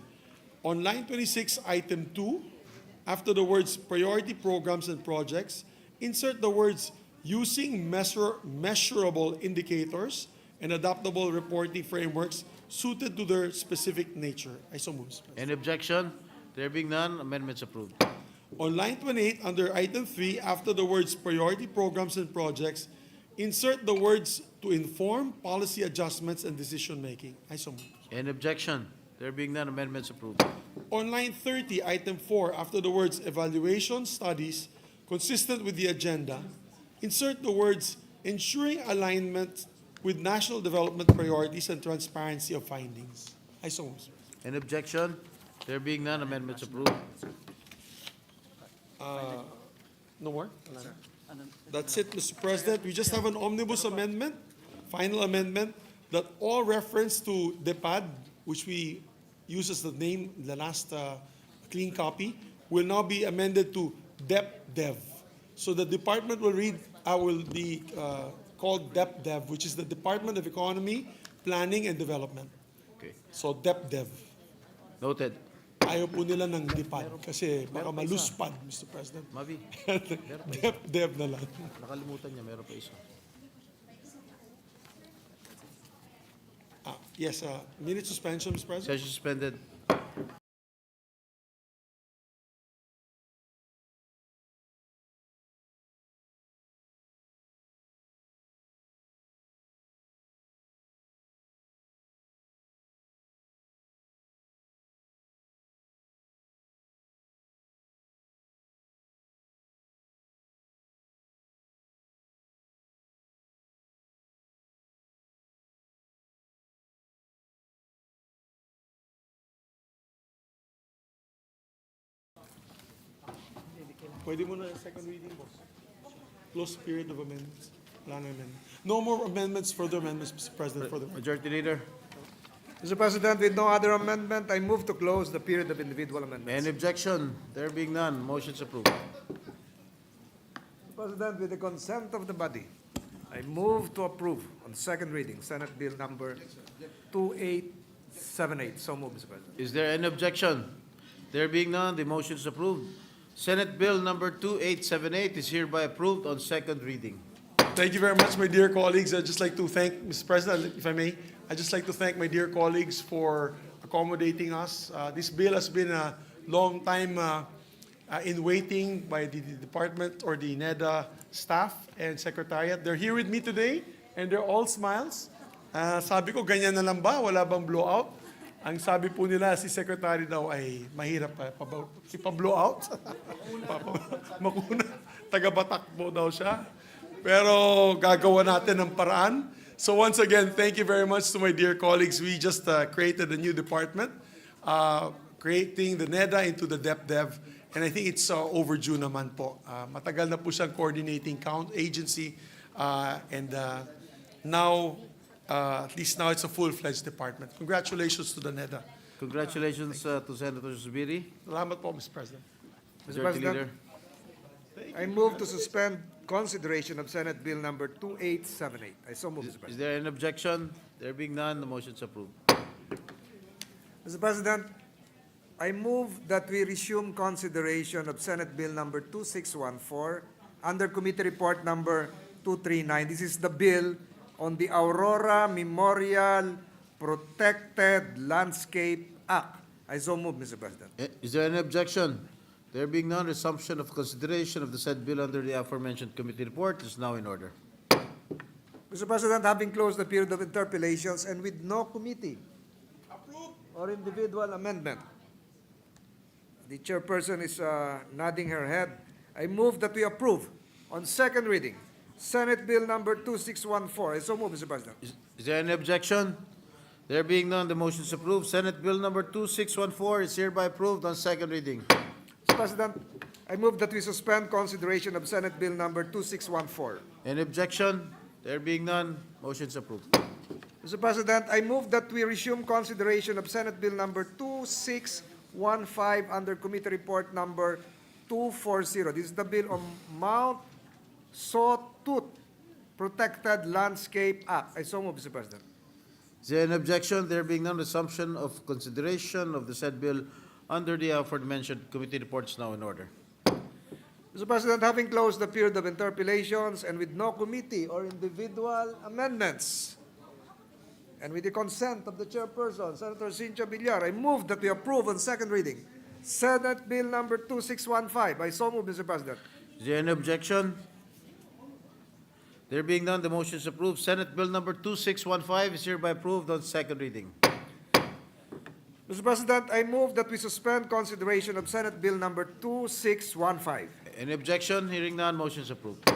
Speaker 6: On line 26, item 2, after the words priority programs and projects, insert the words using measurable indicators and adaptable reporting frameworks suited to their specific nature. I so move, Mr. President.
Speaker 5: Any objection? There being none, amendments approved.
Speaker 6: On line 28, under item 3, after the words priority programs and projects, insert the words to inform policy adjustments and decision-making. I so move.
Speaker 5: Any objection? There being none, amendments approved.
Speaker 6: On line 30, item 4, after the words evaluation studies consistent with the agenda, insert the words ensuring alignment with national development priorities and transparency of findings. I so move.
Speaker 5: Any objection? There being none, amendments approved.
Speaker 6: No more? That's it, Mr. President. We just have an omnibus amendment, final amendment, that all reference to DEPAD, which we use as the name, the last clean copy, will now be amended to DEPDEV. So the department will be called DEPDEV, which is the Department of Economy, Planning and Development.
Speaker 5: Okay.
Speaker 6: So DEPDEV.
Speaker 5: Noted.
Speaker 6: Ayaw po nila ng DEPAD kasi baka maluspad, Mr. President.
Speaker 5: Mavi,
Speaker 6: DEPDEV na lang.
Speaker 5: nakalimutan niya, meron pa isa.
Speaker 6: Yes, minute suspension, Mr. President.
Speaker 5: Session suspended.
Speaker 6: Pwede mo na second reading, boss. Close period of amendments. Wala na amendment. No more amendments, further amendments, Mr. President, further.
Speaker 5: Majority Leader.
Speaker 4: Mr. President, with no other amendment, I move to close the period of individual amendments.
Speaker 5: Any objection? There being none, motion's approved.
Speaker 4: Mr. President, with the consent of the body, I move to approve on second reading Senate Bill number 2878. So move, Mr. President.
Speaker 5: Is there any objection? There being none, the motion is approved. Senate Bill number 2878 is hereby approved on second reading.
Speaker 6: Thank you very much, my dear colleagues. I'd just like to thank, Mr. President, if I may, I'd just like to thank my dear colleagues for accommodating us. This bill has been a long time in waiting by the department or the NEDA staff and secretariat. They're here with me today and they're all smiles. Sabi ko, ganyan na lang ba? Wala bang blowout? Ang sabi po nila, si secretary daw ay mahirap ipa-blowout. Makuna, taga-Batak po daw siya. Pero gagawa natin ng paraan. So once again, thank you very much to my dear colleagues. We just created a new department, creating the NEDA into the DepDev. And I think it's overdue naman po. Matagal na po siyang coordinating agency. And now, at least now it's a full-fledged department. Congratulations to the NEDA.
Speaker 5: Congratulations to Senator Zubiri.
Speaker 6: Salamat po, Mr. President.
Speaker 5: Majority Leader.
Speaker 4: I move to suspend consideration of Senate Bill number 2878. I so move, Mr.
Speaker 5: Is
Speaker 4: President.
Speaker 5: there an objection? There being none, the motion is approved.
Speaker 4: Mr. President, I move that we resume consideration of Senate Bill number 2614 under Committee Report number 239. This is the bill on the Aurora Memorial Protected Landscape Act. I so move, Mr. President.
Speaker 5: Is there any objection? There being none, resumption of consideration of the said bill under the aforementioned committee report is now in order.
Speaker 4: Mr. President, having closed the period of interpellations and with no committee or individual amendment, the chairperson is nodding her head. I move that we approve on second reading Senate Bill number 2614. I so move, Mr. President.
Speaker 5: Is there any objection? There being none, the motion is approved. Senate Bill number 2614 is hereby approved on second reading.
Speaker 4: Mr. President, I move that we suspend consideration of Senate Bill number 2614.
Speaker 5: Any objection? There being none, motion is approved.
Speaker 4: Mr. President, I move that we resume consideration of Senate Bill number 2615 under Committee Report number 240. This is the bill on Mount Sawtooth Protected Landscape Act. I so move, Mr. President.
Speaker 5: Is there an objection? There being none, resumption of consideration of the said bill under the aforementioned committee report is now in order.
Speaker 4: Mr. President, having closed the period of interpellations and with no committee or individual amendments, and with the consent of the chairperson, Senator Cynthia Villar, I move that we approve on second reading Senate Bill number 2615. I so move, Mr. President.
Speaker 5: Is there any objection? There being none, the motion is approved. Senate Bill number 2615 is hereby approved on second reading.
Speaker 4: Mr. President, I move that we suspend consideration of Senate Bill number 2615.
Speaker 5: Any objection? Hearing none, motion is approved.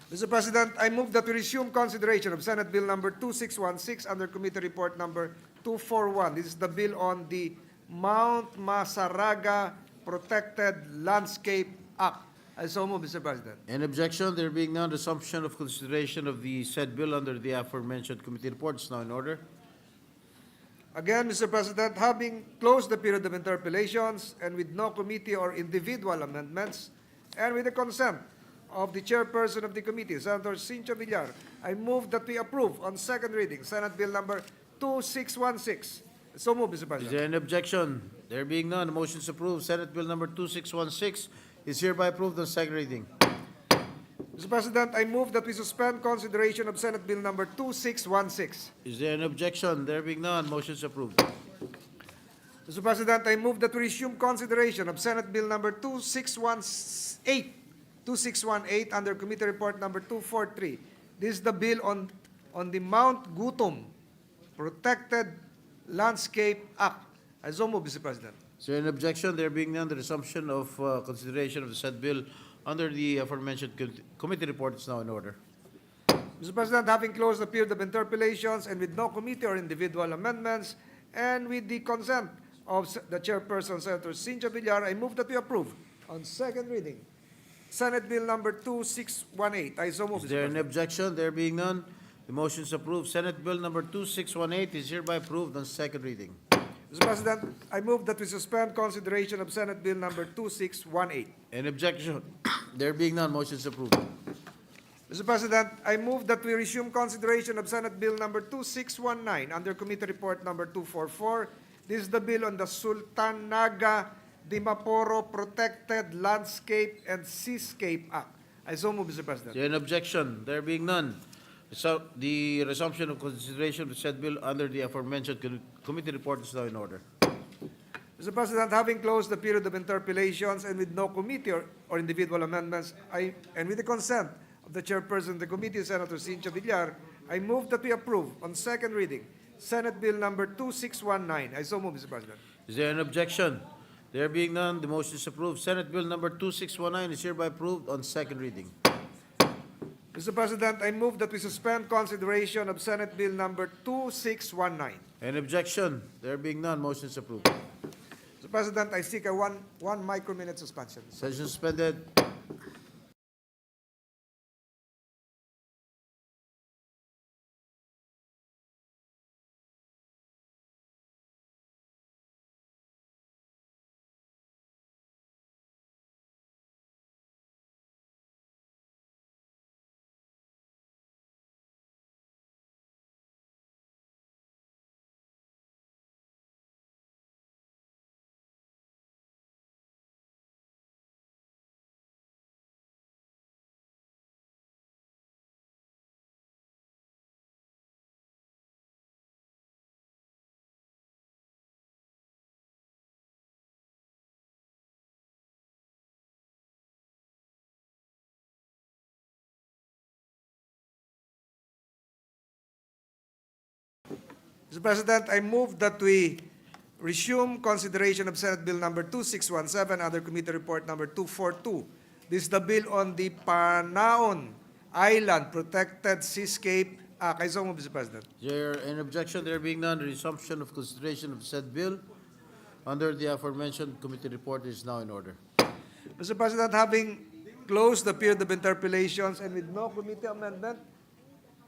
Speaker 4: Mr. President, I move that we resume consideration of Senate Bill number 2616 under Committee Report number 241. This is the bill on the Mount Masaraga Protected Landscape Act. I so move, Mr. President.
Speaker 5: Any objection? There being none, resumption of consideration of the said bill under the aforementioned committee report is now in order.
Speaker 4: Again, Mr. President, having closed the period of interpellations and with no committee or individual amendments, and with the consent of the chairperson of the committee, Senator Cynthia Villar, I move that we approve on second reading Senate Bill number 2616. So move, Mr.
Speaker 5: Is
Speaker 4: President.
Speaker 5: there any objection? There being none, the motion is approved. Senate Bill number 2616 is hereby approved on second reading.
Speaker 4: Mr. President, I move that we suspend consideration of Senate Bill number 2616.
Speaker 5: Is there an objection? There being none, motion is approved.
Speaker 4: Mr. President, I move that we resume consideration of Senate Bill number 2618 under Committee Report number 243. This is the bill on the Mount Gutom Protected Landscape Act. I so move, Mr. President.
Speaker 5: Is there an objection? There being none, the resumption of consideration of the said bill under the aforementioned committee report is now in order.
Speaker 4: Mr. President, having closed the period of interpellations and with no committee or individual amendments, and with the consent of the chairperson, Senator Cynthia Villar, I move that we approve on second reading Senate Bill number 2618. I so move,
Speaker 5: Is
Speaker 4: Mr.
Speaker 5: there an
Speaker 4: President.
Speaker 5: objection? There being none, the motion is approved. Senate Bill number 2618 is hereby approved on second reading.
Speaker 4: Mr. President, I move that we suspend consideration of Senate Bill number 2618.
Speaker 5: Any objection? There being none, motion is approved.
Speaker 4: Mr. President, I move that we resume consideration of Senate Bill number 2619 under Committee Report number 244. This is the bill on the Sultan Naga Dimaporo Protected Landscape and Seascape Act. I so move, Mr.
Speaker 5: Is
Speaker 4: President.
Speaker 5: there an objection? There being none, so the resumption of consideration of the said bill under the aforementioned committee report is now in order.
Speaker 4: Mr. President, having closed the period of interpellations and with no committee or individual amendments, and with the consent of the chairperson of the committee, Senator Cynthia Villar, I move that we approve on second reading Senate Bill number 2619. I so move, Mr. President.
Speaker 5: Is there an objection? There being none, the motion is approved. Senate Bill number 2619 is hereby approved on second reading.
Speaker 4: Mr. President, I move that we suspend consideration of Senate Bill number 2619.
Speaker 5: Any objection? There being none, motion is approved.
Speaker 4: Mr. President, I seek a one microminute suspension.
Speaker 5: Session suspended.
Speaker 4: Mr. President, I move that we resume consideration of Senate Bill number 2617 under Committee Report number 242. This is the bill on the Panaon Island Protected Seascape Act. I so move, Mr. President.
Speaker 5: Is there an objection? There being none, the resumption of consideration of said bill under the aforementioned committee report is now in order.
Speaker 4: Mr. President, having closed the period of interpellations and with no committee amendment,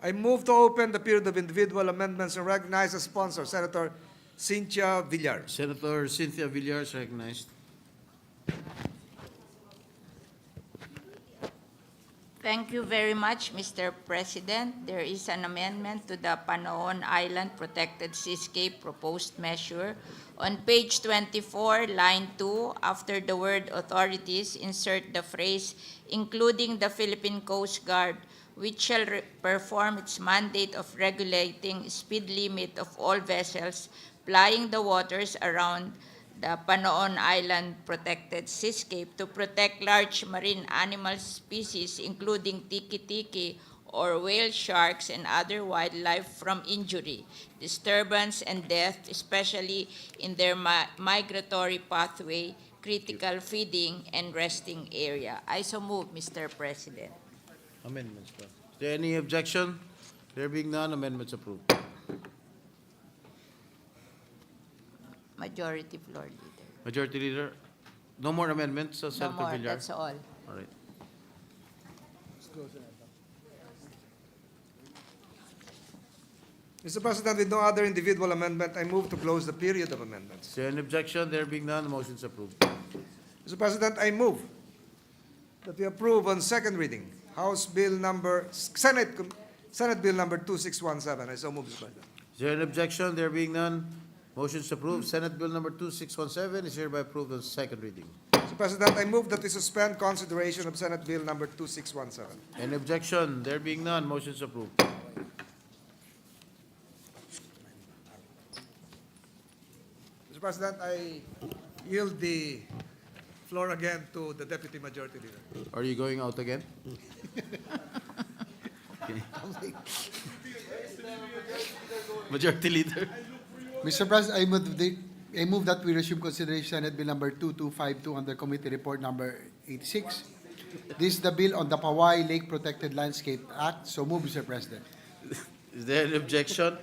Speaker 4: I move to open the period of individual amendments and recognize as sponsor Senator Cynthia Villar.
Speaker 5: Senator Cynthia Villar is recognized.
Speaker 10: Thank you very much, Mr. President. There is an amendment to the Panaon Island Protected Seascape proposed measure. On page 24, line 2, after the word authorities, insert the phrase, including the Philippine Coast Guard, which shall perform its mandate of regulating speed limit of all vessels plying the waters around the Panaon Island Protected Seascape to protect large marine animal species, including tiki-tiki or whale sharks and other wildlife from injury, disturbance, and death, especially in their migratory pathway, critical feeding, and resting area. I so move, Mr. President.
Speaker 5: Amendments pa. Is there any objection? There being none, amendments approved.
Speaker 10: Majority Floor Leader.
Speaker 5: Majority Leader, no more amendments,
Speaker 10: No
Speaker 5: Senator
Speaker 10: more,
Speaker 5: Villar?
Speaker 10: that's all.
Speaker 5: All right.
Speaker 4: Mr. President, with no other individual amendment, I move to close the period of amendments.
Speaker 5: Is there any objection? There being none, the motion is approved.
Speaker 4: Mr. President, I move that we approve on second reading Senate Bill number 2617. I so move, Mr. President.
Speaker 5: Is there an objection? There being none, motion is approved. Senate Bill number 2617 is hereby approved on second reading.
Speaker 4: Mr. President, I move that we suspend consideration of Senate Bill number 2617.
Speaker 5: Any objection? There being none, motion is approved.
Speaker 4: Mr. President, I yield the floor again to the Deputy Majority Leader.
Speaker 5: Are you going out again? Okay. Majority Leader.
Speaker 2: Mr. President, I move that we resume consideration Senate Bill number 2252 under Committee Report number 86. This is the bill on the Poway Lake Protected Landscape Act. So move, Mr. President.
Speaker 5: Is there an objection?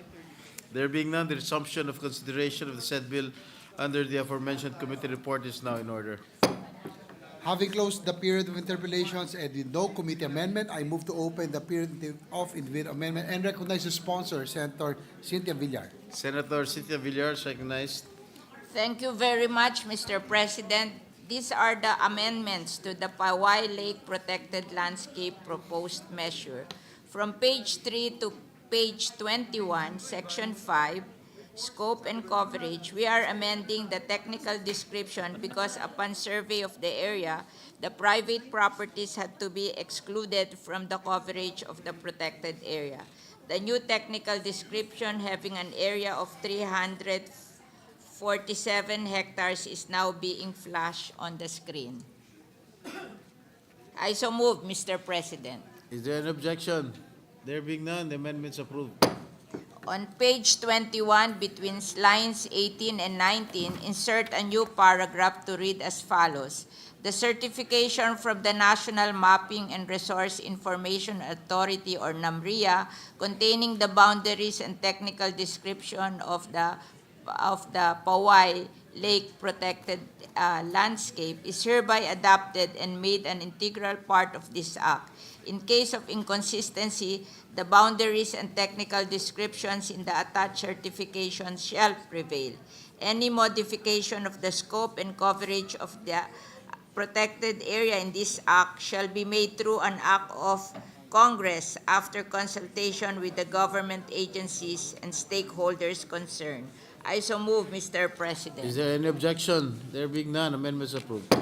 Speaker 5: There being none, the resumption of consideration of the said bill under the aforementioned committee report is now in order.
Speaker 2: Having closed the period of interpellations and with no committee amendment, I move to open the period of individual amendment and recognize the sponsor, Senator Cynthia Villar.
Speaker 5: Senator Cynthia Villar is recognized.
Speaker 10: Thank you very much, Mr. President. These are the amendments to the Poway Lake Protected Landscape Proposed Measure. From page 3 to page 21, section 5, scope and coverage, we are amending the technical description because upon survey of the area, the private properties had to be excluded from the coverage of the protected area. The new technical description, having an area of 347 hectares, is now being flashed on the screen. I so move, Mr. President.
Speaker 5: Is there an objection? There being none, the amendment is approved.
Speaker 10: On page 21, between lines 18 and 19, insert a new paragraph to read as follows. The certification from the National Mapping and Resource Information Authority, or NAMRIA, containing the boundaries and technical description of the Poway Lake Protected Landscape is hereby adopted and made an integral part of this act. In case of inconsistency, the boundaries and technical descriptions in the attached certification shall prevail. Any modification of the scope and coverage of the protected area in this act shall be made through an act of Congress after consultation with the government agencies and stakeholders concerned. I so move, Mr. President.
Speaker 5: Is there any objection? There being none, amendment is approved.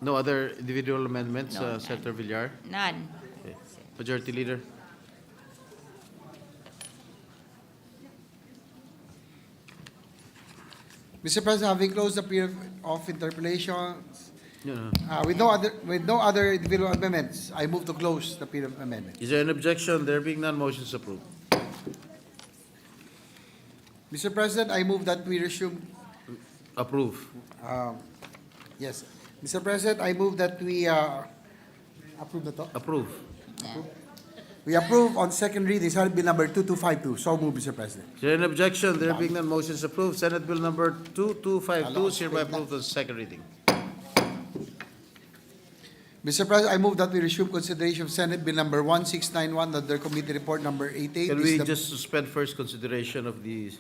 Speaker 5: No other individual amendments,
Speaker 10: No,
Speaker 5: Senator Villar?
Speaker 10: None.
Speaker 5: Okay. Majority Leader.
Speaker 2: Mr. President, having closed the period of interpellations,
Speaker 5: No.
Speaker 2: with no other individual amendments, I move to close the period of amendment.
Speaker 5: Is there an objection? There being none, motion is approved.
Speaker 2: Mr. President, I move that we resume.
Speaker 5: Approve.
Speaker 2: Yes. Mr. President, I move that we approve the talk.
Speaker 5: Approve.
Speaker 10: Yeah.
Speaker 2: We approve on second reading Senate Bill number 2252. So move, Mr. President.
Speaker 5: Is there an objection? There being none, motion is approved. Senate Bill number 2252 is hereby approved on second reading.
Speaker 2: Mr. President, I move that we resume consideration of Senate Bill number 1691 under Committee Report number 88.
Speaker 5: Can
Speaker 2: This is
Speaker 5: we
Speaker 2: the-
Speaker 5: just suspend first consideration of the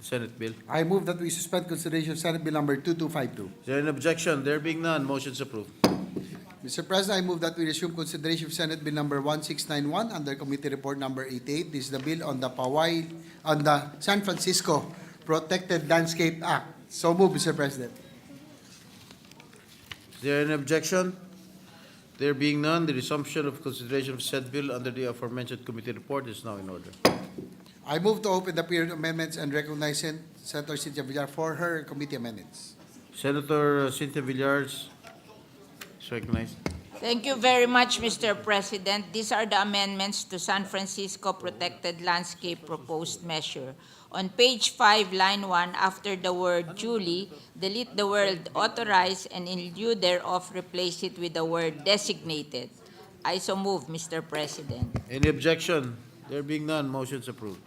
Speaker 5: Senate bill?
Speaker 2: I move that we suspend consideration of Senate Bill number 2252.
Speaker 5: Is there an objection? There being none, motion is approved.
Speaker 2: Mr. President, I move that we resume consideration of Senate Bill number 1691 under Committee Report number 88. This is the bill on the San Francisco Protected Landscape Act. So move, Mr. President.
Speaker 5: Is there an objection? There being none, the resumption of consideration of said bill under the aforementioned committee report is now in order.
Speaker 2: I move to open the period of amendments and recognize Senator Cynthia Villar for her committee amendments.
Speaker 5: Senator Cynthia Villar is recognized.
Speaker 10: Thank you very much, Mr. President. These are the amendments to San Francisco Protected Landscape Proposed Measure. On page 5, line 1, after the word duly, delete the word authorized and in lieu thereof replace it with the word designated. I so move, Mr. President.
Speaker 5: Any objection? There being none, motion's approved.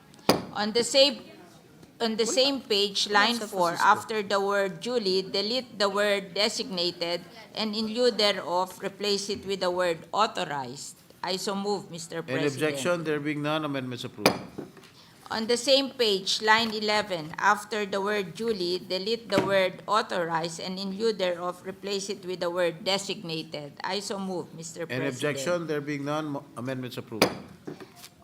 Speaker 10: On the same page, line 4, after the word duly, delete the word designated and in lieu thereof replace it with the word authorized. I so move, Mr. President.
Speaker 5: Any objection? There being none, amendments approved.
Speaker 10: On the same page, line 11, after the word duly, delete the word authorized and in lieu thereof replace it with the word designated. I so move, Mr. President.
Speaker 5: Any objection? There being none, amendments approved.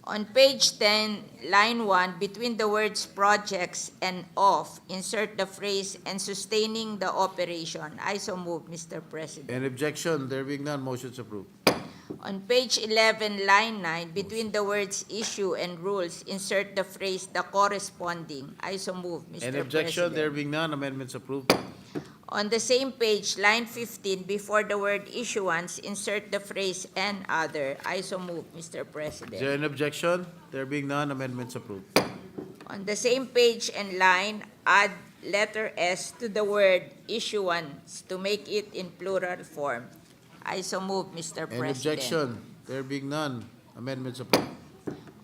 Speaker 10: On page 10, line 1, between the words projects and of, insert the phrase and sustaining the operation. I so move, Mr. President.
Speaker 5: Any objection? There being none, motion's approved.
Speaker 10: On page 11, line 9, between the words issue and rules, insert the phrase the corresponding. I so move, Mr.
Speaker 5: Any objection? There
Speaker 10: President.
Speaker 5: being none, amendments approved.
Speaker 10: On the same page, line 15, before the word issuance, insert the phrase and other. I so move, Mr.
Speaker 5: Is
Speaker 10: President.
Speaker 5: there an objection? There being none, amendments approved.
Speaker 10: On the same page and line, add letter S to the word issuance to make it in plural form. I so move, Mr.
Speaker 5: Any
Speaker 10: President.
Speaker 5: objection? There being none, amendments approved.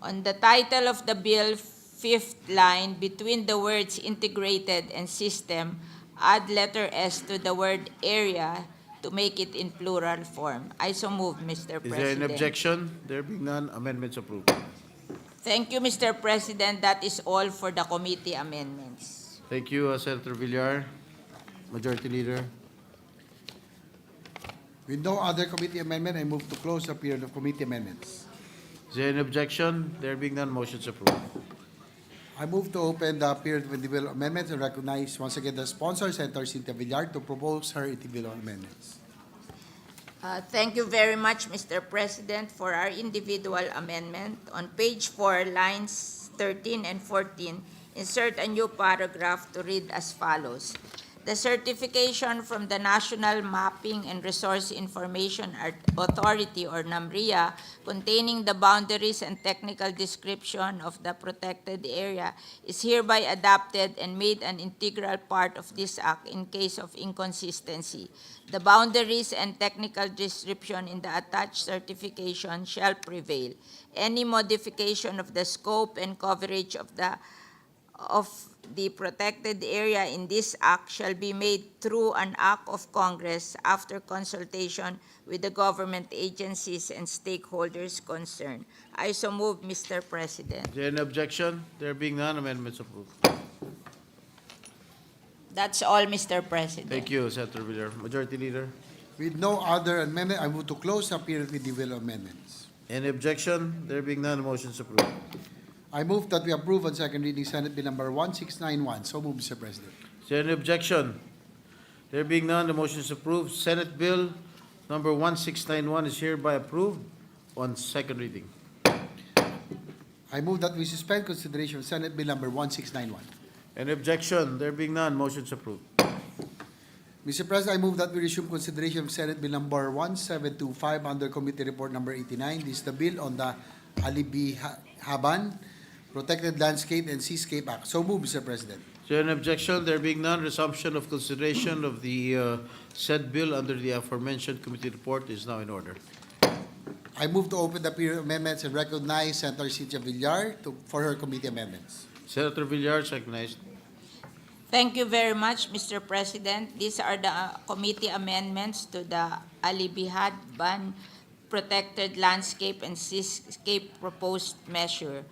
Speaker 10: On the title of the bill, fifth line, between the words integrated and system, add letter S to the word area to make it in plural form. I so move, Mr.
Speaker 5: Is
Speaker 10: President.
Speaker 5: there an objection? There being none, amendments approved.
Speaker 10: Thank you, Mr. President. That is all for the committee amendments.
Speaker 5: Thank you, Senator Villar. Majority Leader.
Speaker 2: With no other committee amendment, I move to close the period of committee amendments.
Speaker 5: Is there an objection? There being none, motion's approved.
Speaker 2: I move to open the period of individual amendments and recognize once again the sponsor, Senator Cynthia Villar, to propose her individual amendments.
Speaker 10: Thank you very much, Mr. President, for our individual amendment. On page 4, lines 13 and 14, insert a new paragraph to read as follows. The certification from the National Mapping and Resource Information Authority, or NAMRIA, containing the boundaries and technical description of the protected area is hereby adopted and made an integral part of this act in case of inconsistency. The boundaries and technical description in the attached certification shall prevail. Any modification of the scope and coverage of the protected area in this act shall be made through an act of Congress after consultation with the government agencies and stakeholders concerned. I so move, Mr. President.
Speaker 5: Is there an objection? There being none, amendments approved.
Speaker 10: That's all, Mr. President.
Speaker 5: Thank you, Senator Villar. Majority Leader.
Speaker 2: With no other amendment, I move to close the period of individual amendments.
Speaker 5: Any objection? There being none, motion's approved.
Speaker 2: I move that we approve on second reading Senate Bill number 1691. So move, Mr. President.
Speaker 5: Is there any objection? There being none, the motion is approved. Senate Bill number 1691 is hereby approved on second reading.
Speaker 2: I move that we suspend consideration of Senate Bill number 1691.
Speaker 5: Any objection? There being none, motion is approved.
Speaker 2: Mr. President, I move that we resume consideration of Senate Bill number 1725 under Committee Report number 89. This is the bill on the Alibihaban Protected Landscape and Seascape Act. So move, Mr. President.
Speaker 5: Is there an objection? There being none, resumption of consideration of the said bill under the aforementioned committee report is now in order.
Speaker 2: I move to open the period of amendments and recognize Senator Cynthia Villar for her committee amendments.
Speaker 5: Senator Villar is recognized.
Speaker 10: Thank you very much, Mr. President. These are the committee amendments to the Alibihaban Protected Landscape and Seascape Proposed Measure.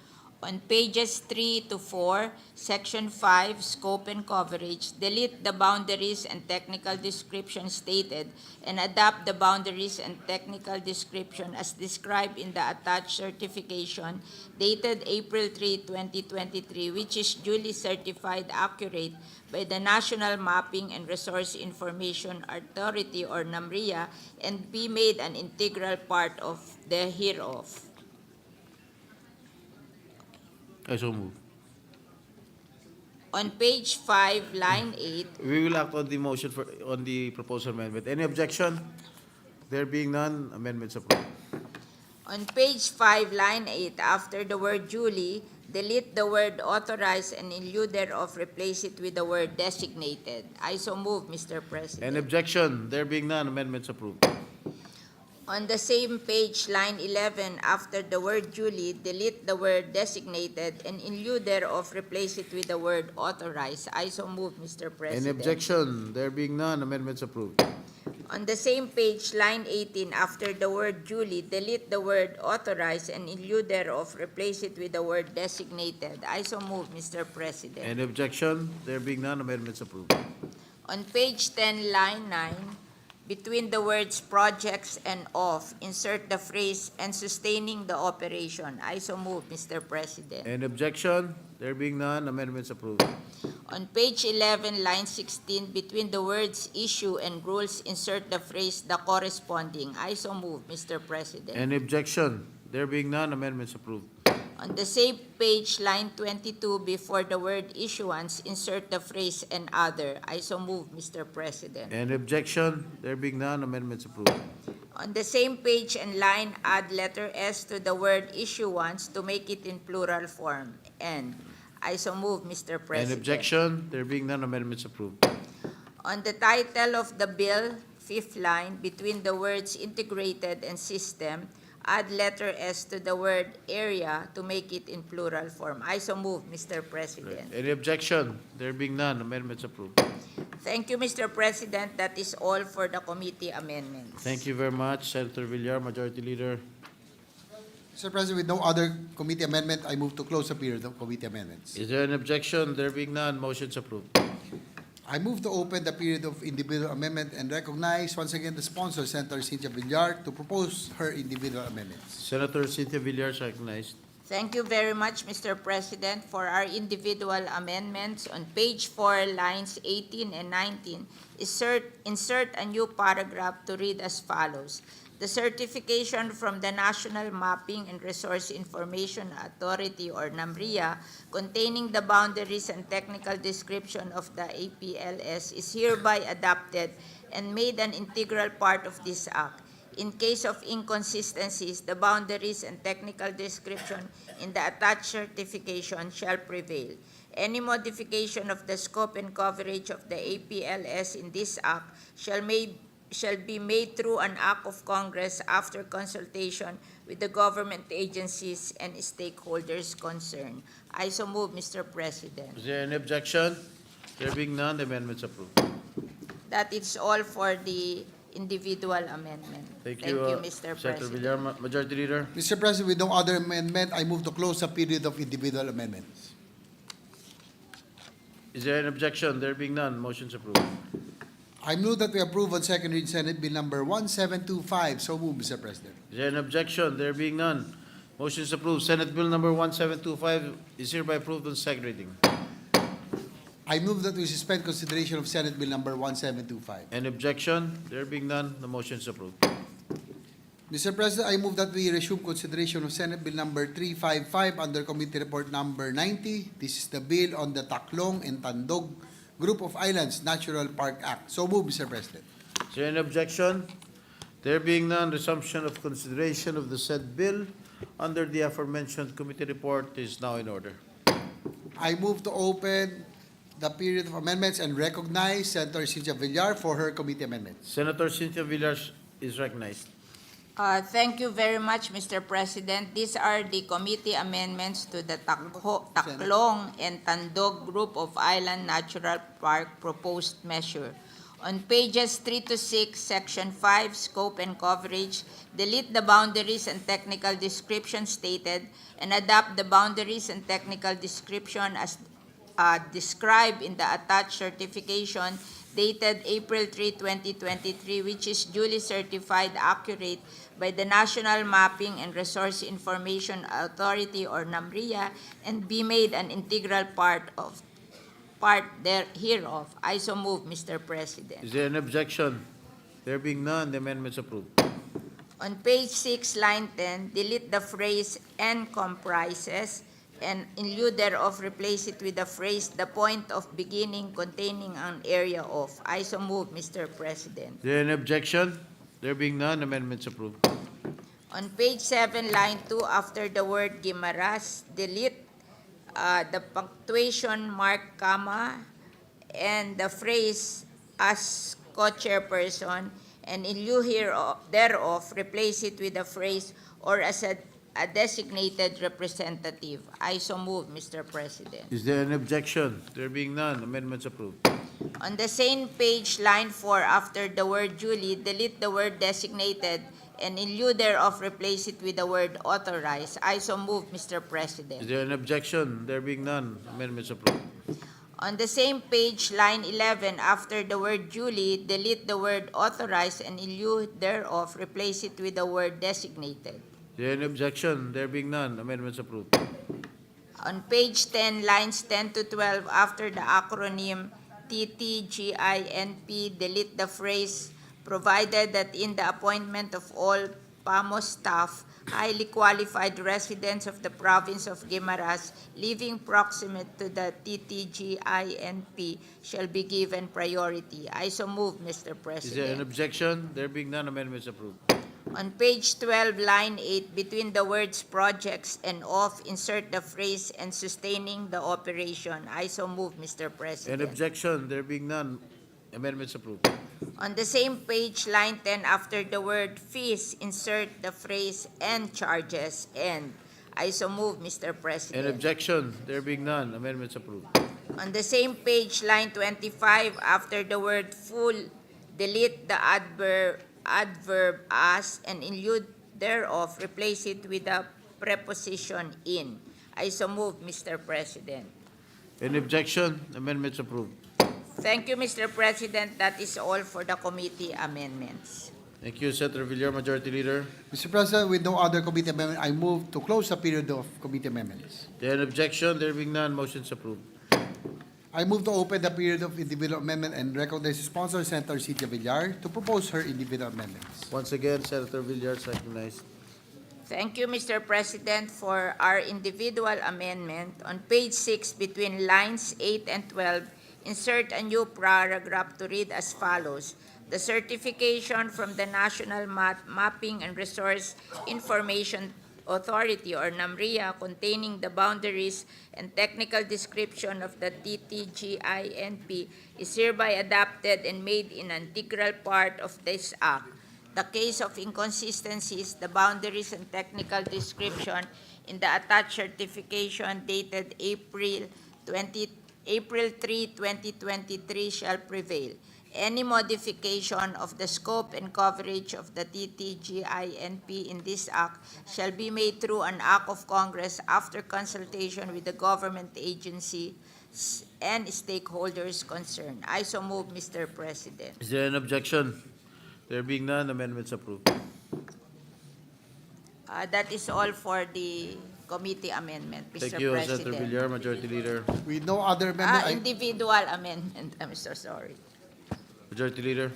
Speaker 10: On pages 3 to 4, Section 5, Scope and Coverage, delete the boundaries and technical description stated and adopt the boundaries and technical description as described in the attached certification dated April 3, 2023, which is duly certified accurate by the National Mapping and Resource Information Authority, or NAMRIA, and be made an integral part of the hereof.
Speaker 5: I so move.
Speaker 10: On page 5, line 8,
Speaker 5: We will act on the motion on the proposed amendment. Any objection? There being none, amendments approved.
Speaker 10: On page 5, line 8, after the word duly, delete the word authorized and in lieu thereof replace it with the word designated. I so move, Mr. President.
Speaker 5: Any objection? There being none, amendments approved.
Speaker 10: On the same page, line 11, after the word duly, delete the word designated and in lieu thereof replace it with the word authorized. I so move, Mr. President.
Speaker 5: Any objection? There being none, amendments approved.
Speaker 10: On the same page, line 18, after the word duly, delete the word authorized and in lieu thereof replace it with the word designated. I so move, Mr. President.
Speaker 5: Any objection? There being none, amendments approved.
Speaker 10: On page 10, line 9, between the words projects and of, insert the phrase and sustaining the operation. I so move, Mr. President.
Speaker 5: Any objection? There being none, amendments approved.
Speaker 10: On page 11, line 16, between the words issue and rules, insert the phrase the corresponding. I so move, Mr. President.
Speaker 5: Any objection? There being none, amendments approved.
Speaker 10: On the same page, line 22, before the word issuance, insert the phrase and other. I so move, Mr. President.
Speaker 5: Any objection? There being none, amendments approved.
Speaker 10: On the same page and line, add letter S to the word issuance to make it in plural form. And I so move, Mr. President.
Speaker 5: Any objection? There being none, amendments approved.
Speaker 10: On the title of the bill, fifth line, between the words integrated and system, add letter S to the word area to make it in plural form. I so move, Mr. President.
Speaker 5: Any objection? There being none, amendments approved.
Speaker 10: Thank you, Mr. President. That is all for the committee amendments.
Speaker 5: Thank you very much, Senator Villar, Majority Leader.
Speaker 2: Mr. President, with no other committee amendment, I move to close the period of committee amendments.
Speaker 5: Is there an objection? There being none, motion's approved.
Speaker 2: I move to open the period of individual amendment and recognize once again the sponsor, Senator Cynthia Villar, to propose her individual amendments.
Speaker 5: Senator Cynthia Villar is recognized.
Speaker 10: Thank you very much, Mr. President. For our individual amendments, on page 4, lines 18 and 19, insert a new paragraph to read as follows. The certification from the National Mapping and Resource Information Authority, or NAMRIA, containing the boundaries and technical description of the APLS is hereby adopted and made an integral part of this act. In case of inconsistencies, the boundaries and technical description in the attached certification shall prevail. Any modification of the scope and coverage of the APLS in this act shall be made through an act of Congress after consultation with the government agencies and stakeholders concerned. I so move, Mr. President.
Speaker 5: Is there any objection? There being none, the amendment's approved.
Speaker 10: That is all for the individual amendment.
Speaker 5: Thank you,
Speaker 10: Mr.
Speaker 5: Senator
Speaker 10: President.
Speaker 5: Villar, Majority Leader.
Speaker 2: Mr. President, with no other amendment, I move to close the period of individual amendments.
Speaker 5: Is there an objection? There being none, motion's approved.
Speaker 2: I move that we approve on second reading Senate Bill number 1725. So move, Mr. President.
Speaker 5: Is there an objection? There being none, motion is approved. Senate Bill number 1725 is hereby approved on second reading.
Speaker 2: I move that we suspend consideration of Senate Bill number 1725.
Speaker 5: Any objection? There being none, the motion is approved.
Speaker 2: Mr. President, I move that we resume consideration of Senate Bill number 355 under Committee Report number 90. This is the bill on the Taklong and Tandog Group of Islands Natural Park Act. So move, Mr. President.
Speaker 5: Is there an objection? There being none, resumption of consideration of the said bill under the aforementioned committee report is now in order.
Speaker 2: I move to open the period of amendments and recognize Senator Cynthia Villar for her committee amendments.
Speaker 5: Senator Cynthia Villar is recognized.
Speaker 10: Thank you very much, Mr. President. These are the committee amendments to the Taklong and Tandog Group of Island Natural Park proposed measure. On pages 3 to 6, Section 5, Scope and Coverage, delete the boundaries and technical description stated and adopt the boundaries and technical description as described in the attached certification dated April 3, 2023, which is duly certified accurate by the National Mapping and Resource Information Authority, or NAMRIA, and be made an integral part hereof. I so move, Mr. President.
Speaker 5: Is there an objection? There being none, the amendment is approved.
Speaker 10: On page 6, line 10, delete the phrase "and comprises," and in lieu thereof replace it with the phrase "the point of beginning containing an area of." I so move, Mr. President.
Speaker 5: Is there an objection? There being none, amendments approved.
Speaker 10: On page 7, line 2, after the word Guimaras, delete the punctuation mark, comma, and the phrase as co-chairperson, and in lieu thereof, replace it with the phrase or as a designated representative. I so move, Mr. President.
Speaker 5: Is there an objection? There being none, amendments approved.
Speaker 10: On the same page, line 4, after the word duly, delete the word designated, and in lieu thereof, replace it with the word authorized. I so move, Mr. President.
Speaker 5: Is there an objection? There being none, amendments approved.
Speaker 10: On the same page, line 11, after the word duly, delete the word authorized, and in lieu thereof, replace it with the word designated.
Speaker 5: Is there an objection? There being none, amendments approved.
Speaker 10: On page 10, lines 10 to 12, after the acronym TTGINP, delete the phrase, provided that in the appointment of all PAMO staff, highly qualified residents of the province of Guimaras living proximate to the TTGINP shall be given priority. I so move, Mr.
Speaker 5: Is there an
Speaker 10: President.
Speaker 5: objection? There being none, amendments approved.
Speaker 10: On page 12, line 8, between the words projects and of, insert the phrase and sustaining the operation. I so move, Mr.
Speaker 5: An
Speaker 10: President.
Speaker 5: objection? There being none, amendments approved.
Speaker 10: On the same page, line 10, after the word fees, insert the phrase and charges. And I so move, Mr.
Speaker 5: An
Speaker 10: President.
Speaker 5: objection? There being none, amendments approved.
Speaker 10: On the same page, line 25, after the word full, delete the adverb as, and in lieu thereof, replace it with the preposition in. I so move, Mr. President.
Speaker 5: An objection? Amendments approved.
Speaker 10: Thank you, Mr. President. That is all for the committee amendments.
Speaker 5: Thank you, Senator Villar, Majority Leader.
Speaker 2: Mr. President, with no other committee amendment, I move to close the period of committee amendments.
Speaker 5: There an objection? There being none, motion's approved.
Speaker 2: I move to open the period of individual amendment and recognize the sponsor, Senator Cynthia Villar, to propose her individual amendments.
Speaker 5: Once again, Senator Villar is recognized.
Speaker 10: Thank you, Mr. President, for our individual amendment. On page 6, between lines 8 and 12, insert a new paragraph to read as follows. The certification from the National Mapping and Resource Information Authority, or NAMRIA, containing the boundaries and technical description of the TTGINP is hereby adopted and made an integral part of this Act. The case of inconsistencies, the boundaries and technical description in the attached certification dated April 3, 2023 shall prevail. Any modification of the scope and coverage of the TTGINP in this Act shall be made through an Act of Congress after consultation with the government agencies and stakeholders concerned. I so move, Mr. President.
Speaker 5: Is there an objection? There being none, amendments approved.
Speaker 10: That is all for the committee amendment, Mr.
Speaker 5: Thank you,
Speaker 10: President.
Speaker 5: Senator Villar, Majority Leader.
Speaker 2: With no other amendment,
Speaker 10: Individual amendment. I'm so sorry.
Speaker 5: Majority Leader.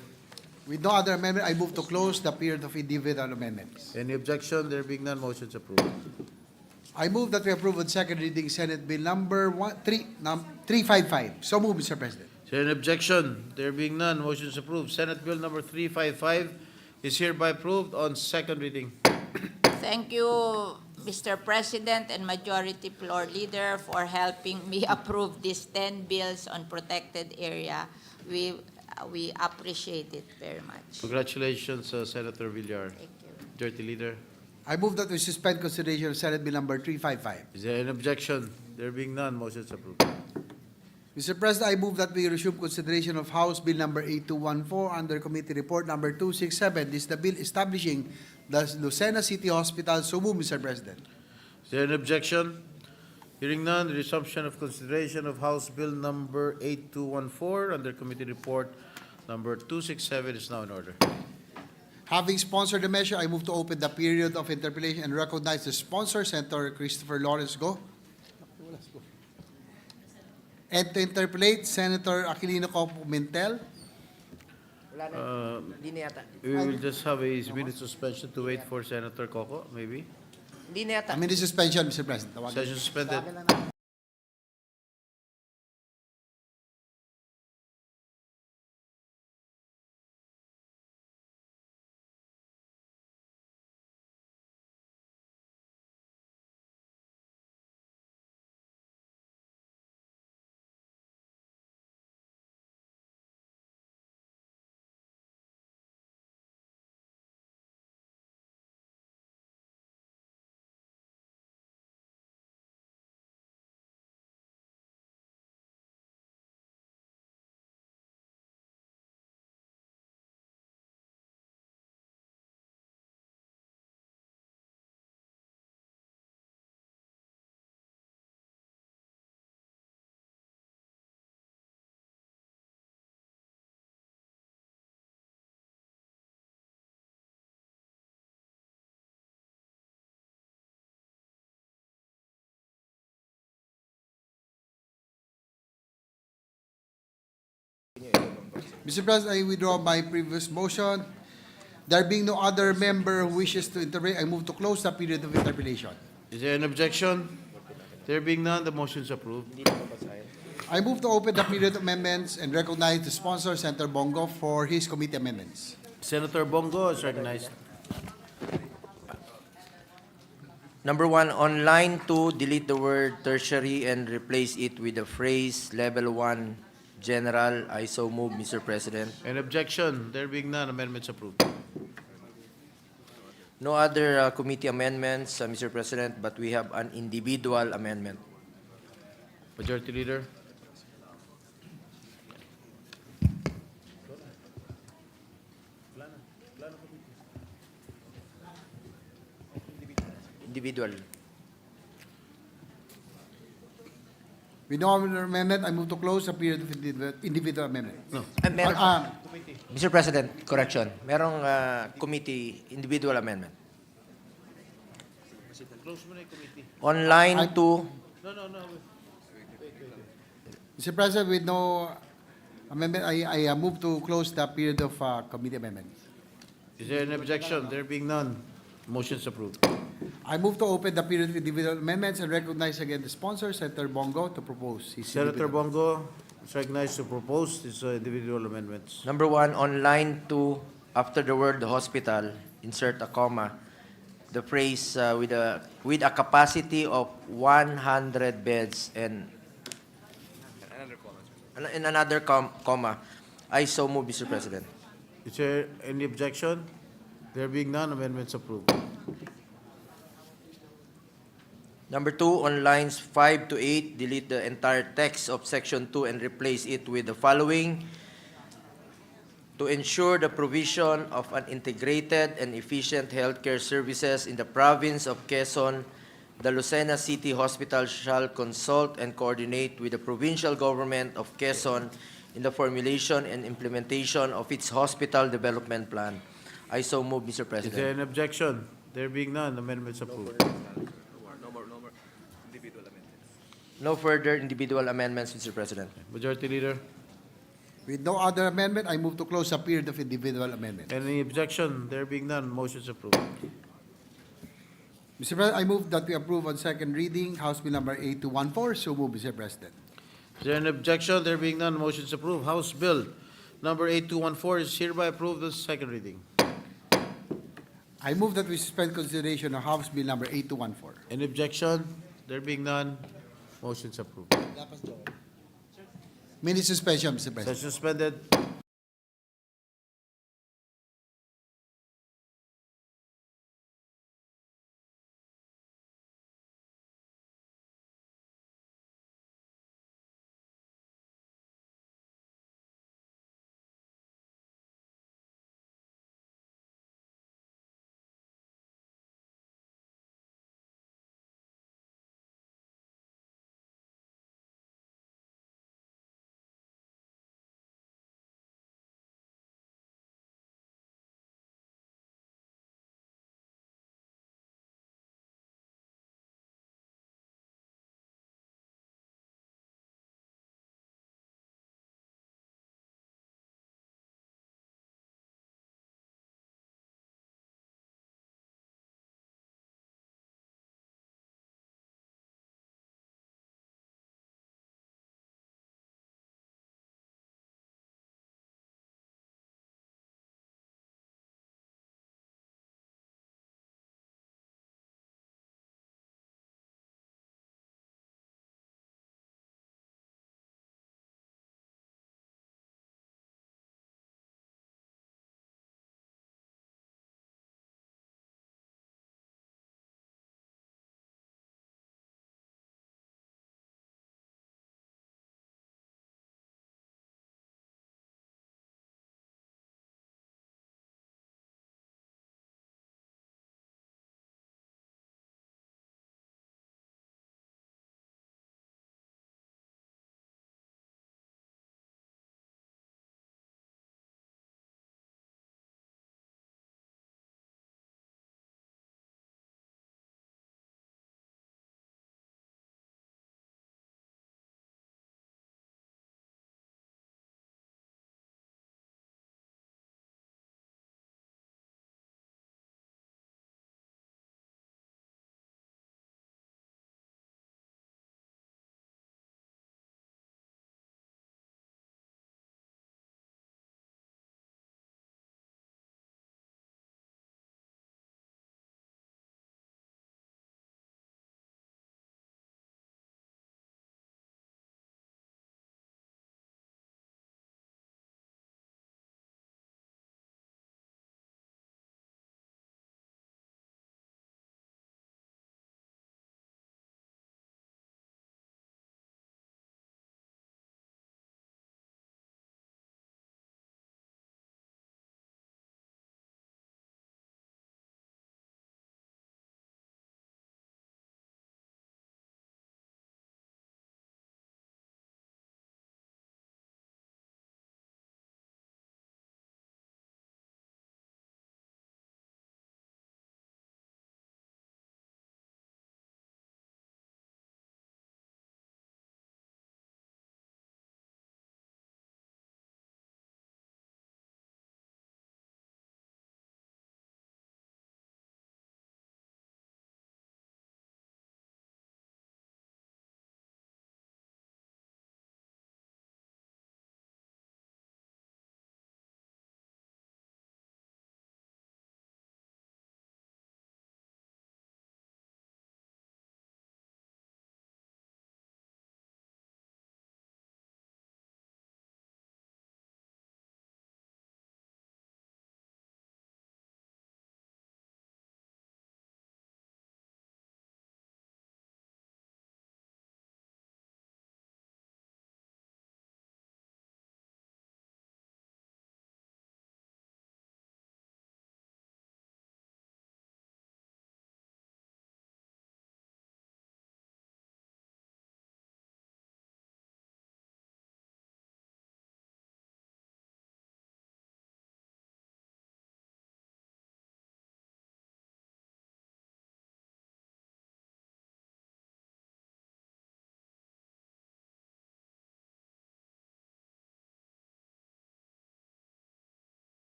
Speaker 2: with no other amendment, I move to close the period of individual amendments.
Speaker 5: Any objection? There being none, motion's approved.
Speaker 2: I move that we approve on second reading Senate Bill number 355. So move, Mr. President.
Speaker 5: Is there an objection? There being none, motion is approved. Senate Bill number 355 is hereby approved on second reading.
Speaker 10: Thank you, Mr. President and Majority Floor Leader, for helping me approve these 10 bills on protected area. We appreciate it very much.
Speaker 5: Congratulations, Senator Villar.
Speaker 10: Thank you.
Speaker 5: Majority Leader.
Speaker 2: I move that we suspend consideration of Senate Bill number 355.
Speaker 5: Is there an objection? There being none, motion is approved.
Speaker 2: Mr. President, I move that we resume consideration of House Bill number 8214 under Committee Report number 267. This is the bill establishing the Lucena City Hospital. So move, Mr. President.
Speaker 5: Is there an objection? Hearing none, the resumption of consideration of House Bill number 8214 under Committee Report number 267 is now in order.
Speaker 2: Having sponsored the measure, I move to open the period of interpellation and recognize the sponsor, Senator Christopher Lawrence. Go. And to interpellate, Senator Aquilino Pimentel.
Speaker 5: We will just have a minute suspension to wait for Senator Coco, maybe.
Speaker 2: I mean, the suspension, Mr. President. Tawagan.
Speaker 5: Session suspended.
Speaker 2: Mr. President, I withdraw my previous motion. There being no other member who wishes to intervene, I move to close the period of interpellation.
Speaker 5: Is there an objection? There being none, the motion is approved.
Speaker 2: I move to open the period of amendments and recognize the sponsor, Senator Bongo, for his committee amendments.
Speaker 5: Senator Bongo is recognized.
Speaker 11: Number 1, on line 2, delete the word tertiary and replace it with the phrase level 1 general. I so move, Mr. President.
Speaker 5: An objection? There being none, amendments approved.
Speaker 11: No other committee amendments, Mr. President, but we have an individual amendment.
Speaker 5: Majority Leader.
Speaker 11: Individual.
Speaker 2: With no other amendment, I move to close the period of individual amendment.
Speaker 11: Mr. President, correction. Merong committee individual amendment. On line 2,
Speaker 2: Mr. President, with no amendment, I move to close the period of committee amendments.
Speaker 5: Is there an objection? There being none, motion is approved.
Speaker 2: I move to open the period of individual amendments and recognize again the sponsor, Senator Bongo, to propose his
Speaker 5: Senator
Speaker 2: individual.
Speaker 5: Bongo is recognized to propose these individual amendments.
Speaker 11: number 1, on line 2, after the word hospital, insert a comma. The phrase with a capacity of 100 beds and in another comma. I so move, Mr. President.
Speaker 5: Is there any objection? There being none, amendments approved.
Speaker 11: Number 2, on lines 5 to 8, delete the entire text of Section 2 and replace it with the following. To ensure the provision of an integrated and efficient healthcare services in the province of Quezon, the Lucena City Hospital shall consult and coordinate with the provincial government of Quezon in the formulation and implementation of its hospital development plan. I so move, Mr.
Speaker 5: Is there
Speaker 11: President.
Speaker 5: an objection? There being none, amendments approved.
Speaker 11: No further individual amendments, Mr. President.
Speaker 5: Majority Leader.
Speaker 2: With no other amendment, I move to close the period of individual amendment.
Speaker 5: Any objection? There being none, motion is approved.
Speaker 2: Mr. President, I move that we approve on second reading House Bill number 8214. So move, Mr. President.
Speaker 5: Is there an objection? There being none, motion is approved. House Bill number 8214 is hereby approved as second reading.
Speaker 2: I move that we suspend consideration of House Bill number 8214.
Speaker 5: Any objection? There being none, motion is approved.
Speaker 2: Minute suspension, Mr. President.
Speaker 5: Session suspended.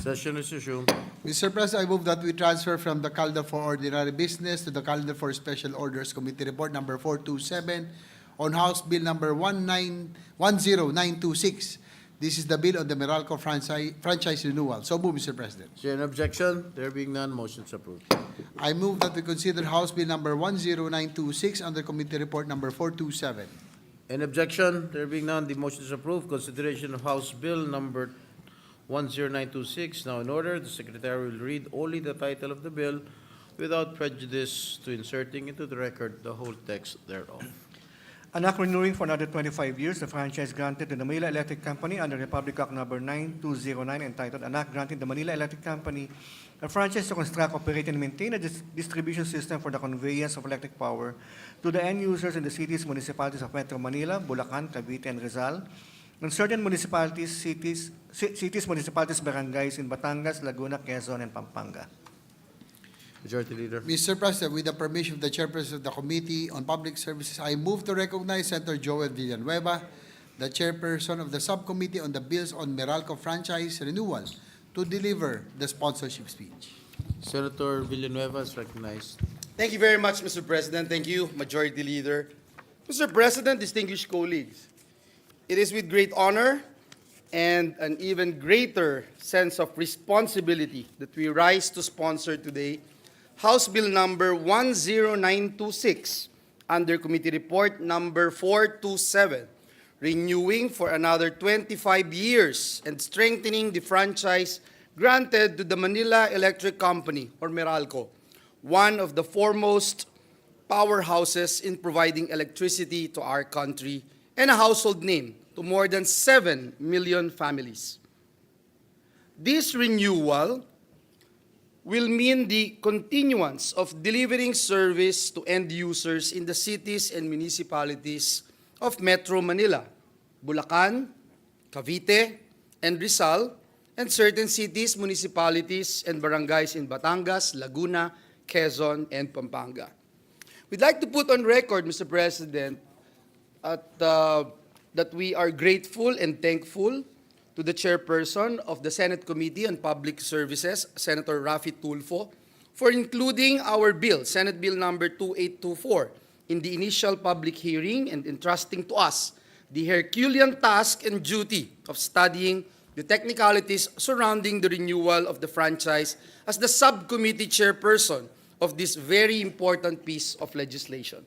Speaker 5: Session is resumed.
Speaker 2: Mr. President, I move that we transfer from the calendar for ordinary business to the calendar for special orders committee report number 427 on House Bill number 10926. This is the bill on the Meralco franchise renewal. So move, Mr. President.
Speaker 5: Is there an objection? There being none, motion is approved.
Speaker 2: I move that we consider House Bill number 10926 under committee report number 427.
Speaker 5: Any objection? There being none, the motion is approved. Consideration of House Bill number 10926 now in order. The Secretary will read only the title of the bill without prejudice to inserting into the record the whole text thereof.
Speaker 3: An act renewing for another 25 years the franchise granted to the Manila Electric Company under Republic Act number 9209 entitled An Act Granting the Manila Electric Company a franchise to construct, operate, and maintain a distribution system for the conveyance of electric power to the end users in the cities, municipalities of Metro Manila, Bulacan, Cavite, and Rizal, and certain municipalities, cities, municipalities, barangays in Batangas, Laguna, Quezon, and Pampanga.
Speaker 5: Majority Leader.
Speaker 2: Mr. President, with the permission of the Chairperson of the Committee on Public Services, I move to recognize Senator Joel Villanueva, the Chairperson of the Subcommittee on the Bills on Meralco Franchise Renewal, to deliver the sponsorship speech.
Speaker 5: Senator Villanueva is recognized.
Speaker 12: Thank you very much, Mr. President. Thank you, Majority Leader. Mr. President, distinguished colleagues, it is with great honor and an even greater sense of responsibility that we rise to sponsor today House Bill number 10926 under Committee Report number 427, renewing for another 25 years and strengthening the franchise granted to the Manila Electric Company, or Meralco, one of the foremost powerhouses in providing electricity to our country and a household name to more than 7 million families. This renewal will mean the continuance of delivering service to end users in the cities and municipalities of Metro Manila, Bulacan, Cavite, and Rizal, and certain cities, municipalities, and barangays in Batangas, Laguna, Quezon, and Pampanga. We'd like to put on record, Mr. President, that we are grateful and thankful to the Chairperson of the Senate Committee on Public Services, Senator Raffy Tulfo, for including our bill, Senate Bill number 2824, in the initial public hearing and entrusting to us the Herculean task and duty of studying the technicalities surrounding the renewal of the franchise as the subcommittee chairperson of this very important piece of legislation.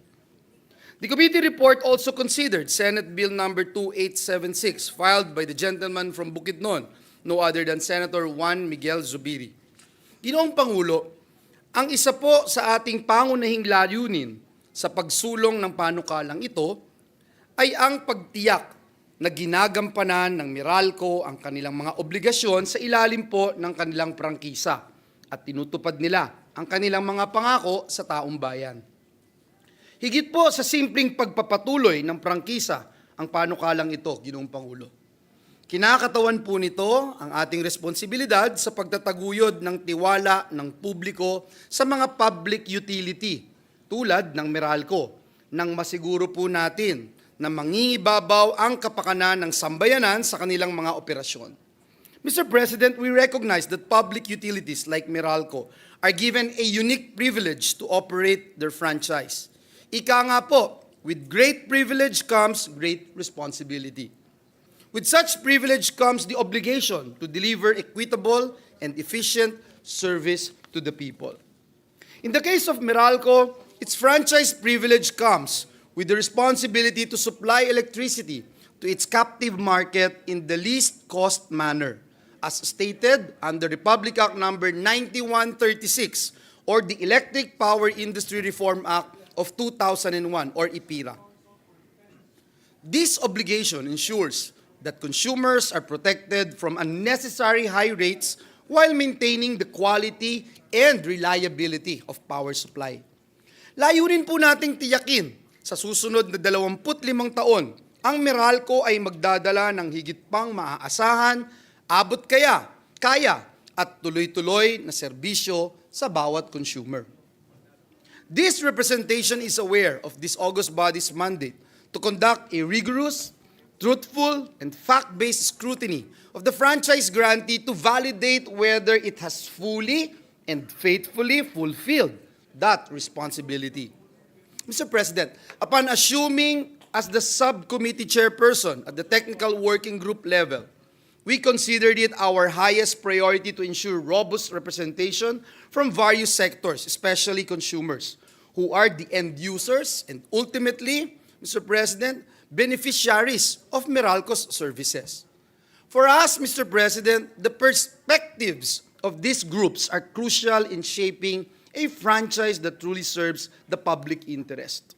Speaker 12: The committee report also considered Senate Bill number 2876, filed by the gentleman from Bukidnon, no other than Senator Juan Miguel Zubiri. Ginoong Pangulo, ang isa po sa ating pangunahing layunin sa pagsulong ng panukalang ito ay ang pagtiyak na ginagampanan ng Meralco ang kanilang mga obligasyon sa ilalim po ng kanilang prangkisa at tinutupad nila ang kanilang mga pangako sa taong bayan. Higit po sa simpleng pagpapatuloy ng prangkisa ang panukalang ito, Ginoong Pangulo. Kinakatawan po nito ang ating responsibilidad sa pagtataguyod ng tiwala ng publiko sa mga public utility tulad ng Meralco nang masiguro po natin na mangingibabaw ang kapakanan ng sambayanan sa kanilang mga operasyon. Mr. President, we recognize that public utilities like Meralco are given a unique privilege to operate their franchise. Ika nga po, with great privilege comes great responsibility. With such privilege comes the obligation to deliver equitable and efficient service to the people. In the case of Meralco, its franchise privilege comes with the responsibility to supply electricity to its captive market in the least cost manner, as stated under Republic Act number 9136 or the Electric Power Industry Reform Act of 2001 or IPIRA. This obligation ensures that consumers are protected from unnecessary high rates while maintaining the quality and reliability of power supply. Layunin po nating tiyakin sa susunod na 25 taon, ang Meralco ay magdadala ng higit pang maaasahan, abot kaya at tuloy-tuloy na serbisyo sa bawat consumer. This representation is aware of this august body's mandate to conduct a rigorous, truthful and fact-based scrutiny of the franchise grantee to validate whether it has fully and faithfully fulfilled that responsibility. Mr. President, upon assuming as the subcommittee chairperson at the technical working group level, we considered it our highest priority to ensure robust representation from various sectors, especially consumers, who are the end users and ultimately, Mr. President, beneficiaries of Meralco's services. For us, Mr. President, the perspectives of these groups are crucial in shaping a franchise that truly serves the public interest.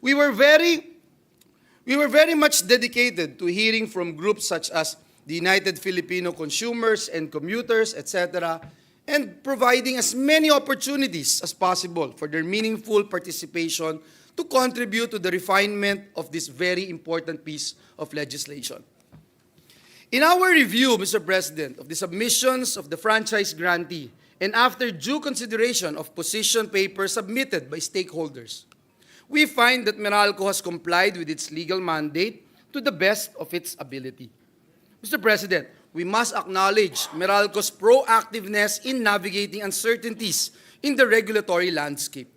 Speaker 12: We were very much dedicated to hearing from groups such as the United Filipino Consumers and Commuters, etc., and providing as many opportunities as possible for their meaningful participation to contribute to the refinement of this very important piece of legislation. In our review, Mr. President, of the submissions of the franchise grantee, and after due consideration of position papers submitted by stakeholders, we find that Meralco has complied with its legal mandate to the best of its ability. Mr. President, we must acknowledge Meralco's proactiveness in navigating uncertainties in the regulatory landscape,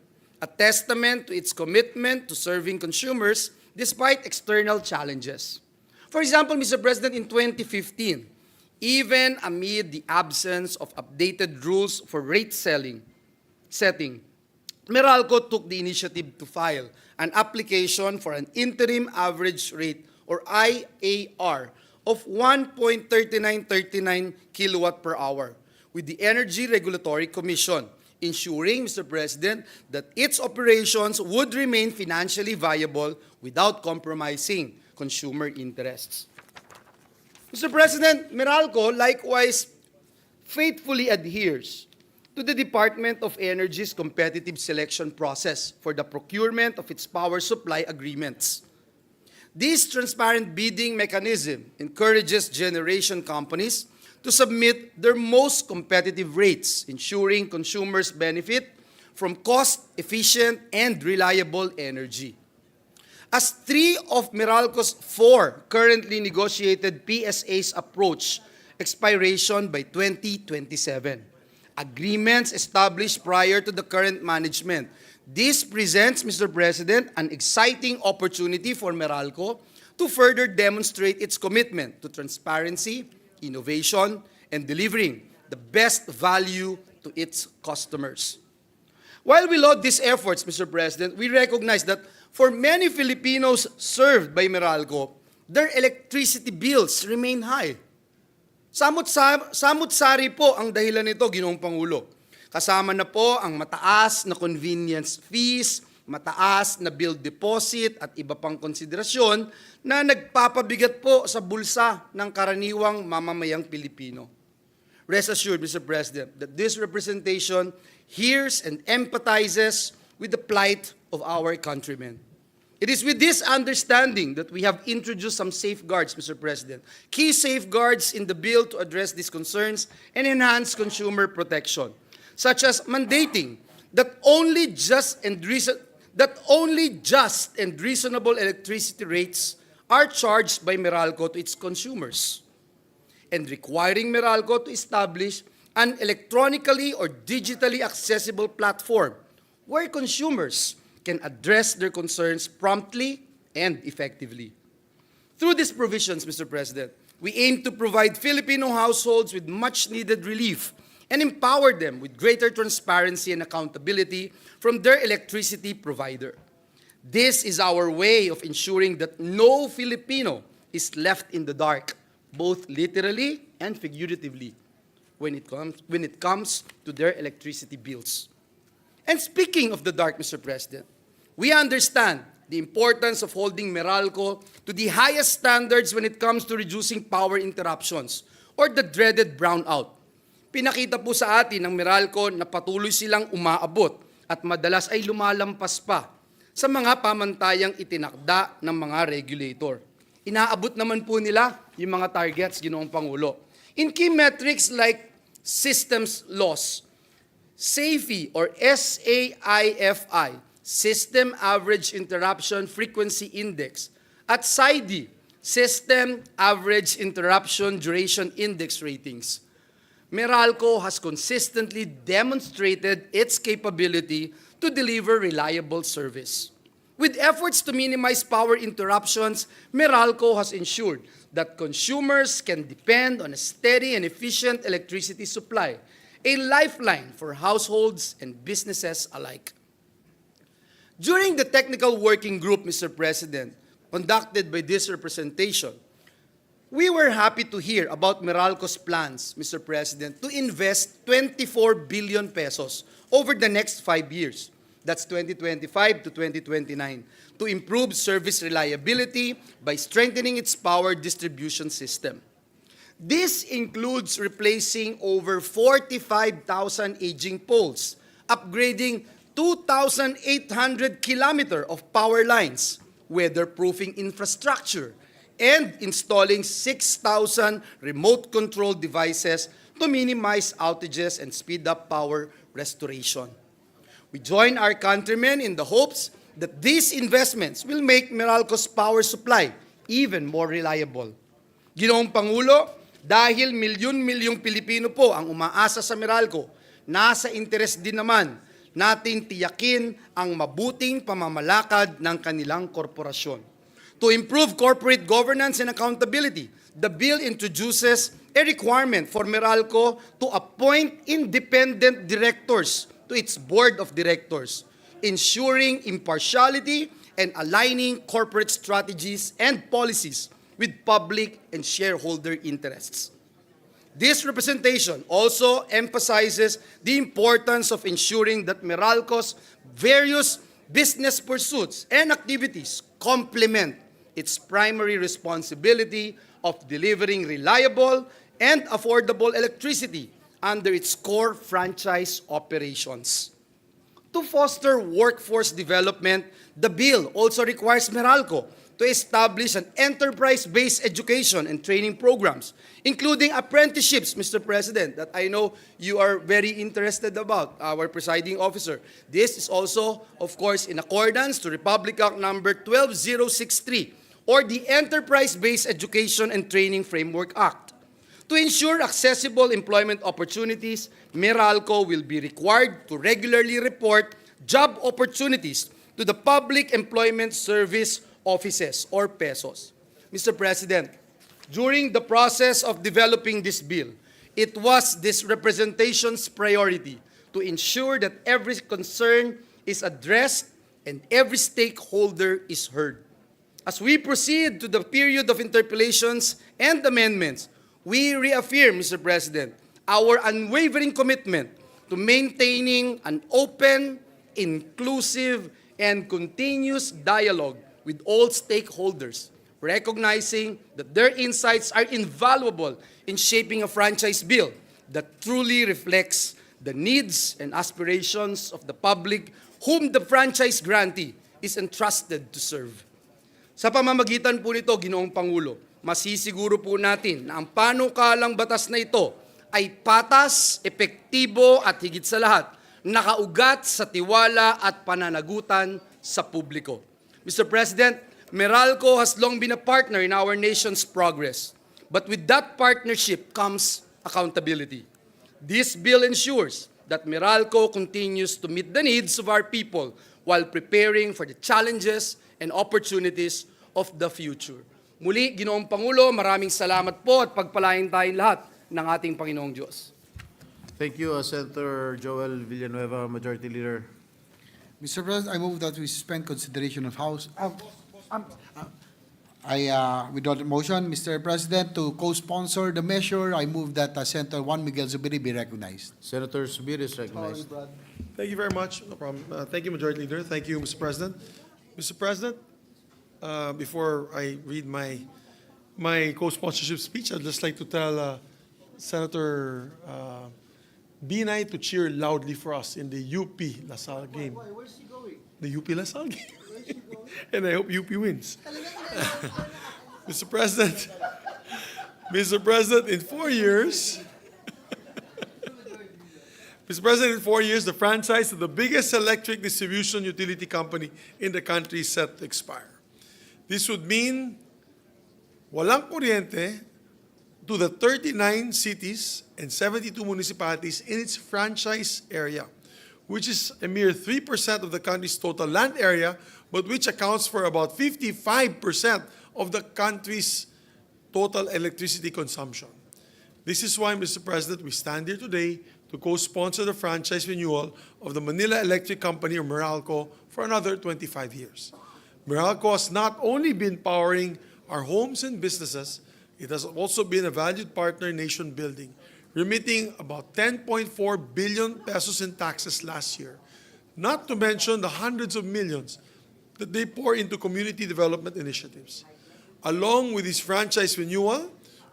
Speaker 12: a testament to its commitment to serving consumers despite external challenges. For example, Mr. President, in 2015, even amid the absence of updated rules for rate setting, Meralco took the initiative to file an application for an interim average rate, or IAR, of 1.3939 kilowatt per hour with the Energy Regulatory Commission, ensuring, Mr. President, that its operations would remain financially viable without compromising consumer interests. Mr. President, Meralco likewise faithfully adheres to the Department of Energy's competitive selection process for the procurement of its power supply agreements. This transparent bidding mechanism encourages generation companies to submit their most competitive rates, ensuring consumers benefit from cost-efficient and reliable energy. As 3 of Meralco's 4 currently negotiated PSAs approach expiration by 2027, agreements established prior to the current management, this presents, Mr. President, an exciting opportunity for Meralco to further demonstrate its commitment to transparency, innovation, and delivering the best value to its customers. While we laud these efforts, Mr. President, we recognize that for many Filipinos served by Meralco, their electricity bills remain high. Samut-sari po ang dahilan nito, Ginoong Pangulo. Kasama na po ang mataas na convenience fees, mataas na bill deposit at iba pang konsiderasyon na nagpapabigat po sa bulsa ng karaniwang mamamayang Pilipino. Rest assured, Mr. President, that this representation hears and empathizes with the plight of our countrymen. It is with this understanding that we have introduced some safeguards, Mr. President, key safeguards in the bill to address these concerns and enhance consumer protection, such as mandating that only just and reasonable electricity rates are charged by Meralco to its consumers, and requiring Meralco to establish an electronically or digitally accessible platform where consumers can address their concerns promptly and effectively. Through these provisions, Mr. President, we aim to provide Filipino households with much-needed relief and empower them with greater transparency and accountability from their electricity provider. This is our way of ensuring that no Filipino is left in the dark, both literally and figuratively, when it comes to their electricity bills. And speaking of the dark, Mr. President, we understand the importance of holding Meralco to the highest standards when it comes to reducing power interruptions or the dreaded brownout. Pinakita po sa atin ng Meralco na patuloy silang umaabot at madalas ay lumalampas pa sa mga pamantayang itinakda ng mga regulator. Inaabot naman po nila yung mga targets, Ginoong Pangulo. In key metrics like systems loss, SAIFI or SAIFI, System Average Interruption Frequency Index, at SAIDI, System Average Interruption Duration Index ratings. Meralco has consistently demonstrated its capability to deliver reliable service. With efforts to minimize power interruptions, Meralco has ensured that consumers can depend on a steady and efficient electricity supply, a lifeline for households and businesses alike. During the technical working group, Mr. President, conducted by this representation, we were happy to hear about Meralco's plans, Mr. President, to invest 24 billion pesos over the next 5 years. That's 2025 to 2029, to improve service reliability by strengthening its power distribution system. This includes replacing over 45,000 aging poles, upgrading 2,800 kilometers of power lines, weatherproofing infrastructure, and installing 6,000 remote control devices to minimize outages and speed up power restoration. We join our countrymen in the hopes that these investments will make Meralco's power supply even more reliable. Ginoong Pangulo, dahil milyon-milyong Pilipino po ang umaasa sa Meralco, nasa interes din naman nating tiyakin ang mabuting pamamalakad ng kanilang korporasyon. To improve corporate governance and accountability, the bill introduces a requirement for Meralco to appoint independent directors to its board of directors, ensuring impartiality and aligning corporate strategies and policies with public and shareholder interests. This representation also emphasizes the importance of ensuring that Meralco's various business pursuits and activities complement its primary responsibility of delivering reliable and affordable electricity under its core franchise operations. To foster workforce development, the bill also requires Meralco to establish an enterprise-based education and training programs, including apprenticeships, Mr. President, that I know you are very interested about, our presiding officer. This is also, of course, in accordance to Republic Act number 12063, or the Enterprise-Based Education and Training Framework Act. To ensure accessible employment opportunities, Meralco will be required to regularly report job opportunities to the Public Employment Service Offices, or PESOs. Mr. President, during the process of developing this bill, it was this representation's priority to ensure that every concern is addressed and every stakeholder is heard. As we proceed to the period of interpellations and amendments, we reaffirm, Mr. President, our unwavering commitment to maintaining an open, inclusive, and continuous dialogue with all stakeholders, recognizing that their insights are invaluable in shaping a franchise bill that truly reflects the needs and aspirations of the public whom the franchise grantee is entrusted to serve. Sa pamamagitan po nito, Ginoong Pangulo, masisiguro po natin na ang panukalang batas na ito ay patas, epektibo at higit sa lahat, nakaugat sa tiwala at pananagutan sa publiko. Mr. President, Meralco has long been a partner in our nation's progress. But with that partnership comes accountability. This bill ensures that Meralco continues to meet the needs of our people while preparing for the challenges and opportunities of the future. Muli, Ginoong Pangulo, maraming salamat po at pagpalain tayong lahat ng ating Panginoong Diyos.
Speaker 5: Thank you, Senator Joel Villanueva, Majority Leader.
Speaker 2: Mr. President, I move that we suspend consideration of House. I withdraw the motion, Mr. President, to co-sponsor the measure. I move that Senator Juan Miguel Zubiri be recognized.
Speaker 5: Senator Subir is recognized.
Speaker 6: Thank you very much. No problem. Thank you, Majority Leader. Thank you, Mr. President. Mr. President, before I read my co-sponsorship speech, I'd just like to tell Senator Binay to cheer loudly for us in the UP LaSalle game.
Speaker 7: Where's he going?
Speaker 6: The UP LaSalle game. And I hope UP wins. Mr. President, in 4 years, Mr. President, in 4 years, the franchise of the biggest electric distribution utility company in the country is set to expire. This would mean walang kuryente to the 39 cities and 72 municipalities in its franchise area, which is a mere 3% of the country's total land area, but which accounts for about 55% of the country's total electricity consumption. This is why, Mr. President, we stand here today to co-sponsor the franchise renewal of the Manila Electric Company, or Meralco, for another 25 years. Meralco has not only been powering our homes and businesses, it has also been a valued partner in nation building, remitting about 10.4 billion pesos in taxes last year, not to mention the hundreds of millions that they pour into community development initiatives. Along with this franchise renewal,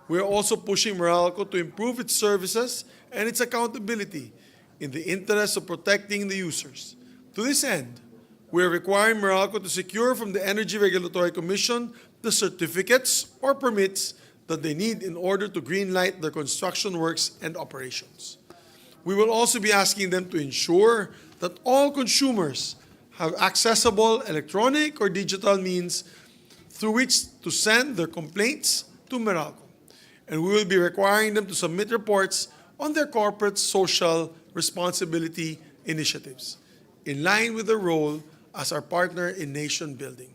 Speaker 6: we are also pushing Meralco to improve its services and its accountability in the interest of protecting the users. To this end, we are requiring Meralco to secure from the Energy Regulatory Commission the certificates or permits that they need in order to greenlight their construction works and operations. We will also be asking them to ensure that all consumers have accessible electronic or digital means through which to send their complaints to Meralco. And we will be requiring them to submit reports on their corporate social responsibility initiatives, in line with their role as our partner in nation building.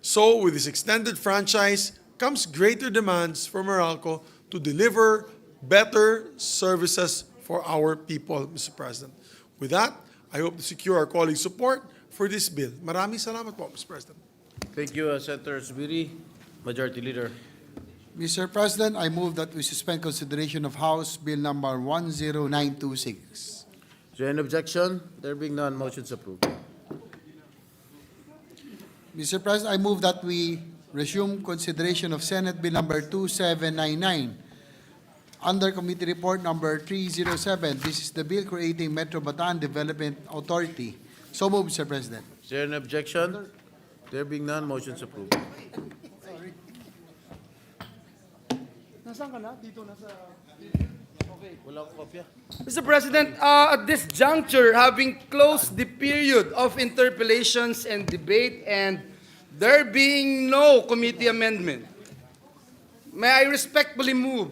Speaker 6: So, with this extended franchise comes greater demands for Meralco to deliver better services for our people, Mr. President. With that, I hope to secure our colleagues' support for this bill. Maraming salamat po, Mr. President.
Speaker 5: Thank you, Senator Zubiri. Majority Leader.
Speaker 2: Mr. President, I move that we suspend consideration of House Bill number 10926.
Speaker 5: Is there any objection? There being none, motion is approved.
Speaker 2: Mr. President, I move that we resume consideration of Senate Bill number 2799 under Committee Report number 307. This is the bill creating Metro Bataan Development Authority. So moved, Mr. President.
Speaker 5: Is there an objection? There being none, motion is approved. Wala akong kopya.
Speaker 12: Mr. President, at this juncture, having closed the period of interpellations and debate and there being no committee amendment, may I respectfully move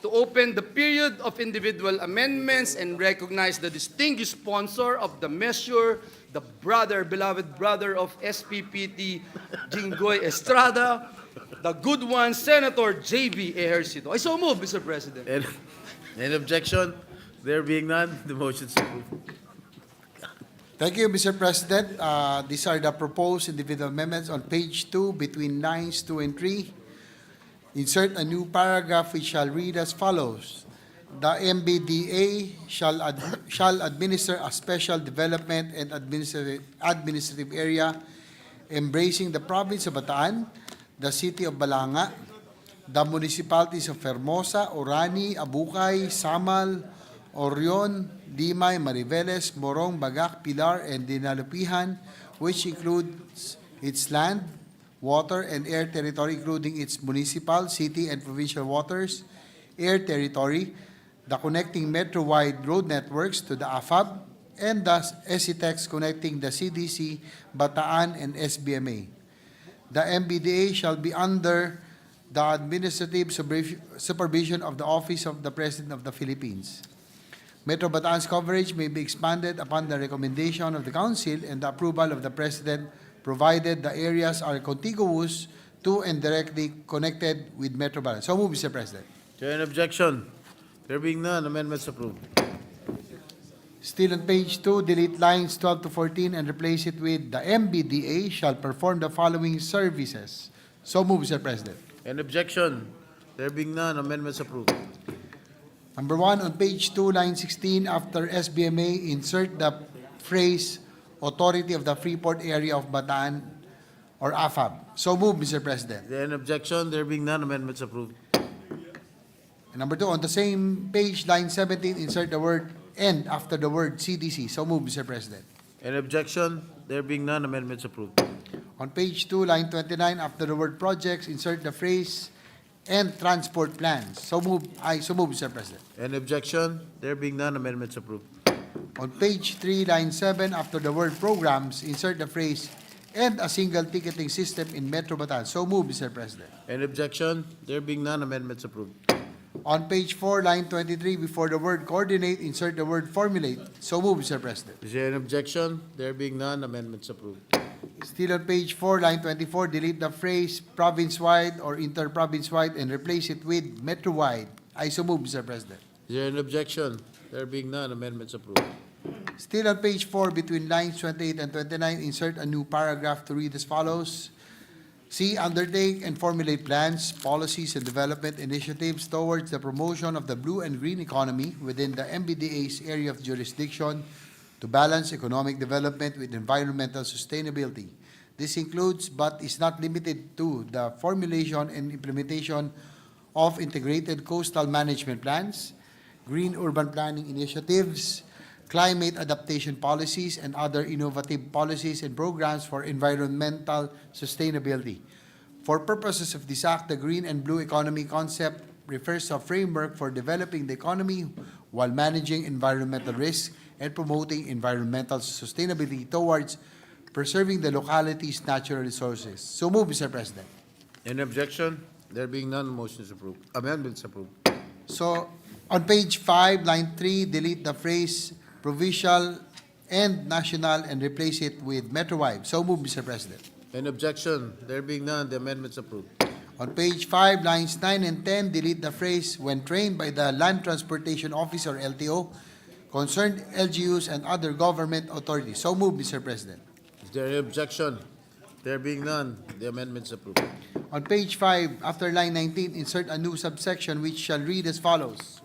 Speaker 12: to open the period of individual amendments and recognize the distinguished sponsor of the measure, the beloved brother of SPPT, Jinggoy Estrada, the good one, Senator J.B. Ejercito. I so move, Mr. President.
Speaker 5: Any objection? There being none, the motion is approved.
Speaker 2: Thank you, Mr. President. These are the proposed individual amendments on page 2 between lines 2 and 3. Insert a new paragraph which shall read as follows. The MBDA shall administer a special development and administrative area embracing the province of Bataan, the city of Balanga, the municipalities of Hermosa, Orani, Abukay, Samal, Orion, Limay, Mariveles, Morong, Bagak, Pilar, and Dinalupihan, which includes its land, water, and air territory, including its municipal, city, and provincial waters, air territory, the connecting metro-wide road networks to the AFAB, and the SCTEX connecting the CDC, Bataan, and SBMA. The MBDA shall be under the administrative supervision of the Office of the President of the Philippines. Metro Bataan's coverage may be expanded upon the recommendation of the Council and the approval of the President, provided the areas are contiguous to and directly connected with Metro Bataan. So move, Mr. President.
Speaker 5: Is there an objection? There being none, amendments approved.
Speaker 2: Still on page 2, delete lines 12 to 14 and replace it with the MBDA shall perform the following services. So move, Mr. President.
Speaker 5: Any objection? There being none, amendments approved.
Speaker 2: Number 1, on page 2, line 16, after SBMA, insert the phrase Authority of the Freeport Area of Bataan or AFAB. So move, Mr. President.
Speaker 5: Is there an objection? There being none, amendments approved.
Speaker 2: And number 2, on the same page, line 17, insert the word and after the word CDC. So move, Mr. President.
Speaker 5: Any objection? There being none, amendments approved.
Speaker 2: On page 2, line 29, after the word projects, insert the phrase and transport plans. So move, Mr. President.
Speaker 5: Any objection? There being none, amendments approved.
Speaker 2: On page 3, line 7, after the word programs, insert the phrase and a single ticketing system in Metro Bataan. So moved, Mr. President.
Speaker 5: Any objection? There being none, amendments approved.
Speaker 2: On page 4, line 23, before the word coordinate, insert the word formulate. So moved, Mr. President.
Speaker 5: Is there an objection? There being none, amendments approved.
Speaker 2: Still on page 4, line 24, delete the phrase province-wide or inter-province-wide and replace it with metro-wide. I so move, Mr. President.
Speaker 5: Is there an objection? There being none, amendments approved.
Speaker 2: Still on page 4, between lines 28 and 29, insert a new paragraph to read as follows. C. Undertake and formulate plans, policies, and development initiatives towards the promotion of the blue and green economy within the MBDA's area of jurisdiction to balance economic development with environmental sustainability. This includes, but is not limited to, the formulation and implementation of integrated coastal management plans, green urban planning initiatives, climate adaptation policies, and other innovative policies and programs for environmental sustainability. For purposes of this act, the green and blue economy concept refers to a framework for developing the economy while managing environmental risks and promoting environmental sustainability towards preserving the locality's natural resources. So move, Mr. President.
Speaker 5: Any objection? There being none, motion is approved. Amendments approved.
Speaker 2: So, on page 5, line 3, delete the phrase provincial and national and replace it with metro-wide. So move, Mr. President.
Speaker 5: Any objection? There being none, the amendments approved.
Speaker 2: On page 5, lines 9 and 10, delete the phrase when trained by the Land Transportation Office or LTO, concerned LGUs and other government authorities. So move, Mr. President.
Speaker 5: Is there any objection? There being none, the amendments approved.
Speaker 2: On page 5, after line 19, insert a new subsection which shall read as follows.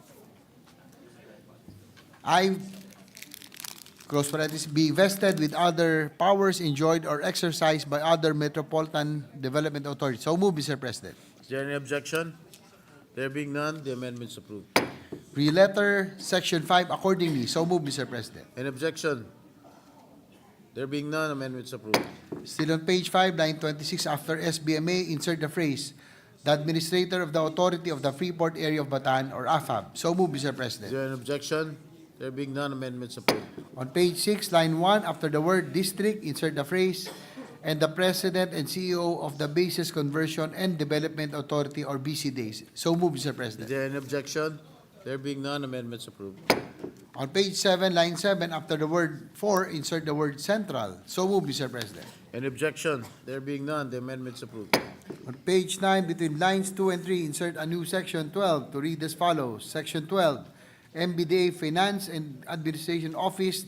Speaker 2: I, close parenthesis, be vested with other powers enjoyed or exercised by other metropolitan development authorities. So move, Mr. President.
Speaker 5: Is there any objection? There being none, the amendments approved.
Speaker 2: Re-letter Section 5 accordingly. So move, Mr. President.
Speaker 5: Any objection? There being none, amendments approved.
Speaker 2: Still on page 5, line 26, after SBMA, insert the phrase, the Administrator of the Authority of the Freeport Area of Bataan or AFAB. So move, Mr.
Speaker 5: Is
Speaker 2: President.
Speaker 5: there an objection? There being none, amendments approved.
Speaker 2: On page 6, line 1, after the word district, insert the phrase, and the President and CEO of the Basis Conversion and Development Authority or BCDAs. So move, Mr.
Speaker 5: Is
Speaker 2: President.
Speaker 5: there any objection? There being none, amendments approved.
Speaker 2: On page 7, line 7, after the word for, insert the word central. So move, Mr. President.
Speaker 5: Any objection? There being none, the amendments approved.
Speaker 2: On page 9, between lines 2 and 3, insert a new section 12 to read as follows. Section 12, MBDA Finance and Administration Office.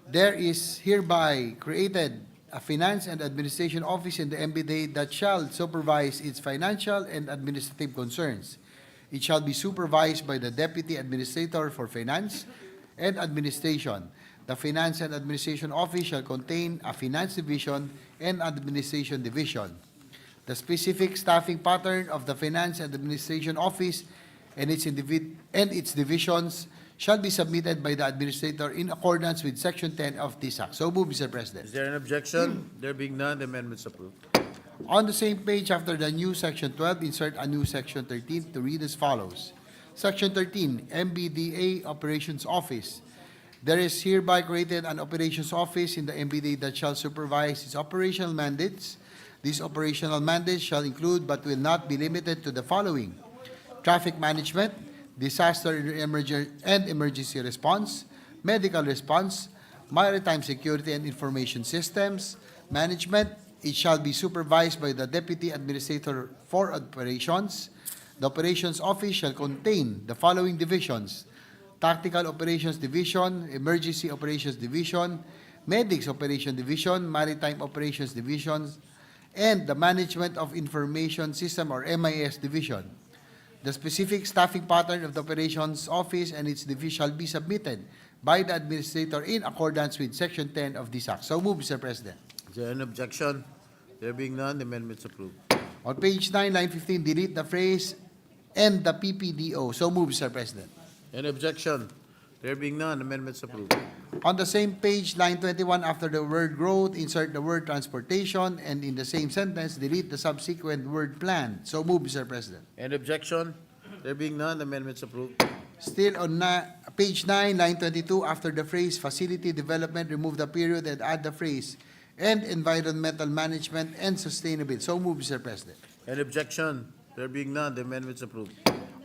Speaker 2: There is hereby created a Finance and Administration Office in the MBDA that shall supervise its financial and administrative concerns. It shall be supervised by the Deputy Administrator for Finance and Administration. The Finance and Administration Office shall contain a Finance Division and Administration Division. The specific staffing pattern of the Finance and Administration Office and its divisions shall be submitted by the Administrator in accordance with Section 10 of this Act. So move, Mr. President.
Speaker 5: Is there an objection? There being none, the amendments approved.
Speaker 2: On the same page, after the new Section 12, insert a new Section 13 to read as follows. Section 13, MBDA Operations Office. There is hereby created an Operations Office in the MBDA that shall supervise its operational mandates. These operational mandates shall include but will not be limited to the following: traffic management, disaster and emergency response, medical response, maritime security and information systems, management. It shall be supervised by the Deputy Administrator for Operations. The Operations Office shall contain the following divisions: Tactical Operations Division, Emergency Operations Division, Medics Operation Division, Maritime Operations Division, and the Management of Information System or MIS Division. The specific staffing pattern of the Operations Office and its division shall be submitted by the Administrator in accordance with Section 10 of this Act. So move, Mr. President.
Speaker 5: Is there an objection? There being none, the amendments approved.
Speaker 2: On page 9, line 15, delete the phrase and the PPDO. So move, Mr. President.
Speaker 5: Any objection? There being none, amendments approved.
Speaker 2: On the same page, line 21, after the word growth, insert the word transportation, and in the same sentence, delete the subsequent word plan. So move, Mr. President.
Speaker 5: Any objection? There being none, amendments approved.
Speaker 2: Still on page 9, line 22, after the phrase facility development, remove the period and add the phrase and Environmental Management and Sustainability. So moved, Mr. President.
Speaker 5: Any objection? There being none, the amendment is approved.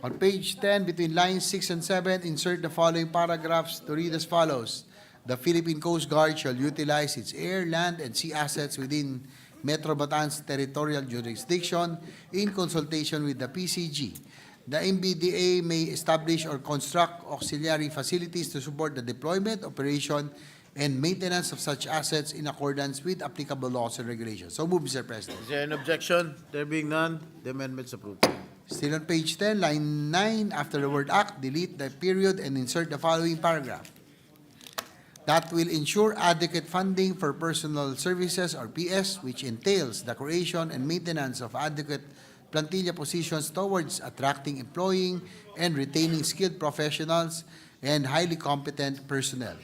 Speaker 2: On page 10, between lines 6 and 7, insert the following paragraphs to read as follows. The Philippine Coast Guard shall utilize its air, land, and sea assets within Metro Bataan's territorial jurisdiction in consultation with the PCG. The MBDA may establish or construct auxiliary facilities to support the deployment, operation, and maintenance of such assets in accordance with applicable laws and regulations. So move, Mr. President.
Speaker 5: Is there an objection? There being none, the amendment is approved.
Speaker 2: Still on page 10, line 9, after the word act, delete the period and insert the following paragraph. That will ensure adequate funding for personal services or PS, which entails the creation and maintenance of adequate plantilla positions towards attracting, employing, and retaining skilled professionals and highly competent personnel.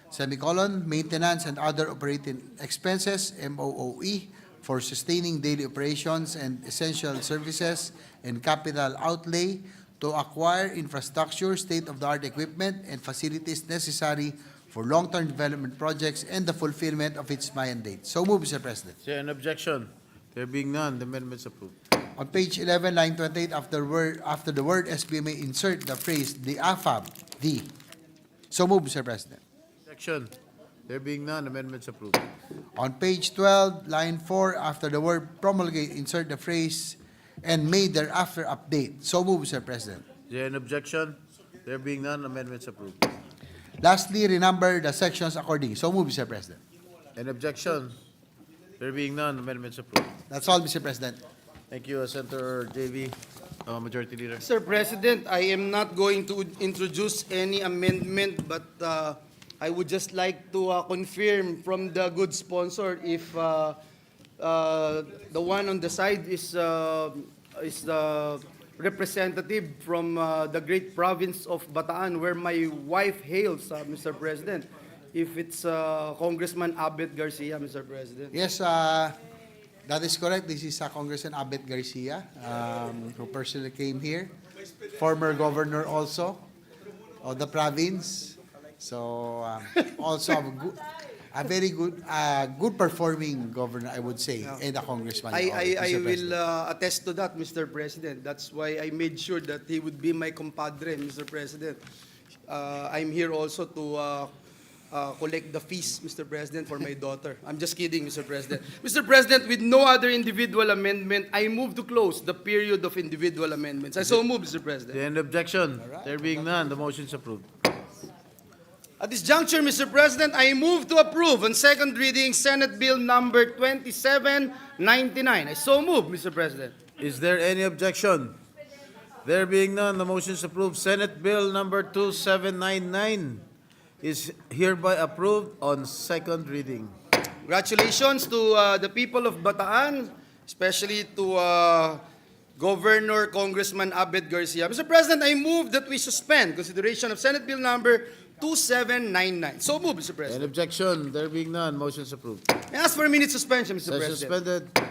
Speaker 2: Semicolon, maintenance and other operating expenses, MOOE, for sustaining daily operations and essential services and capital outlay to acquire infrastructure, state-of-the-art equipment, and facilities necessary for long-term development projects and the fulfillment of its mandate. So move, Mr. President.
Speaker 5: Is there an objection? There being none, the amendment is approved.
Speaker 2: On page 11, line 28, after the word SBMA, insert the phrase the AFAB, the. So move, Mr. President.
Speaker 5: Objection? There being none, amendment is approved.
Speaker 2: On page 12, line 4, after the word promulgate, insert the phrase and may thereafter update. So move, Mr. President.
Speaker 5: Is there an objection? There being none, amendment is approved.
Speaker 2: Lastly, renumber the sections accordingly. So move, Mr. President.
Speaker 5: An objection? There being none, amendment is approved.
Speaker 2: That's all, Mr. President.
Speaker 5: Thank you, Senator JV, Majority Leader.
Speaker 12: Mr. President, I am not going to introduce any amendment, but I would just like to confirm from the good sponsor if the one on the side is the representative from the great province of Bataan, where my wife hails, Mr. President. If it's Congressman Abet Garcia, Mr. President.
Speaker 2: Yes, that is correct. This is Congressman Abet Garcia, who personally came here. Former governor also of the province. So also a very good performing governor, I would say, and a congressman.
Speaker 12: I will attest to that, Mr. President. That's why I made sure that he would be my compadre, Mr. President. I'm here also to collect the fees, Mr. President, for my daughter. I'm just kidding, Mr. President. Mr. President, with no other individual amendment, I move to close the period of individual amendments. I so move, Mr. President.
Speaker 5: The end objection? There being none, the motion is approved.
Speaker 12: At this juncture, Mr. President, I move to approve on second reading Senate Bill number 2799. I so move, Mr. President.
Speaker 5: Is there any objection? There being none, the motion is approved. Senate Bill number 2799 is hereby approved on second reading.
Speaker 12: Congratulations to the people of Bataan, especially to Governor Congressman Abet Garcia. Mr. President, I move that we suspend consideration of Senate Bill number 2799. So move, Mr. President.
Speaker 5: Any objection? There being none, motion is approved.
Speaker 12: I ask for a minute suspension, Mr.
Speaker 5: Session
Speaker 12: President.
Speaker 5: suspended.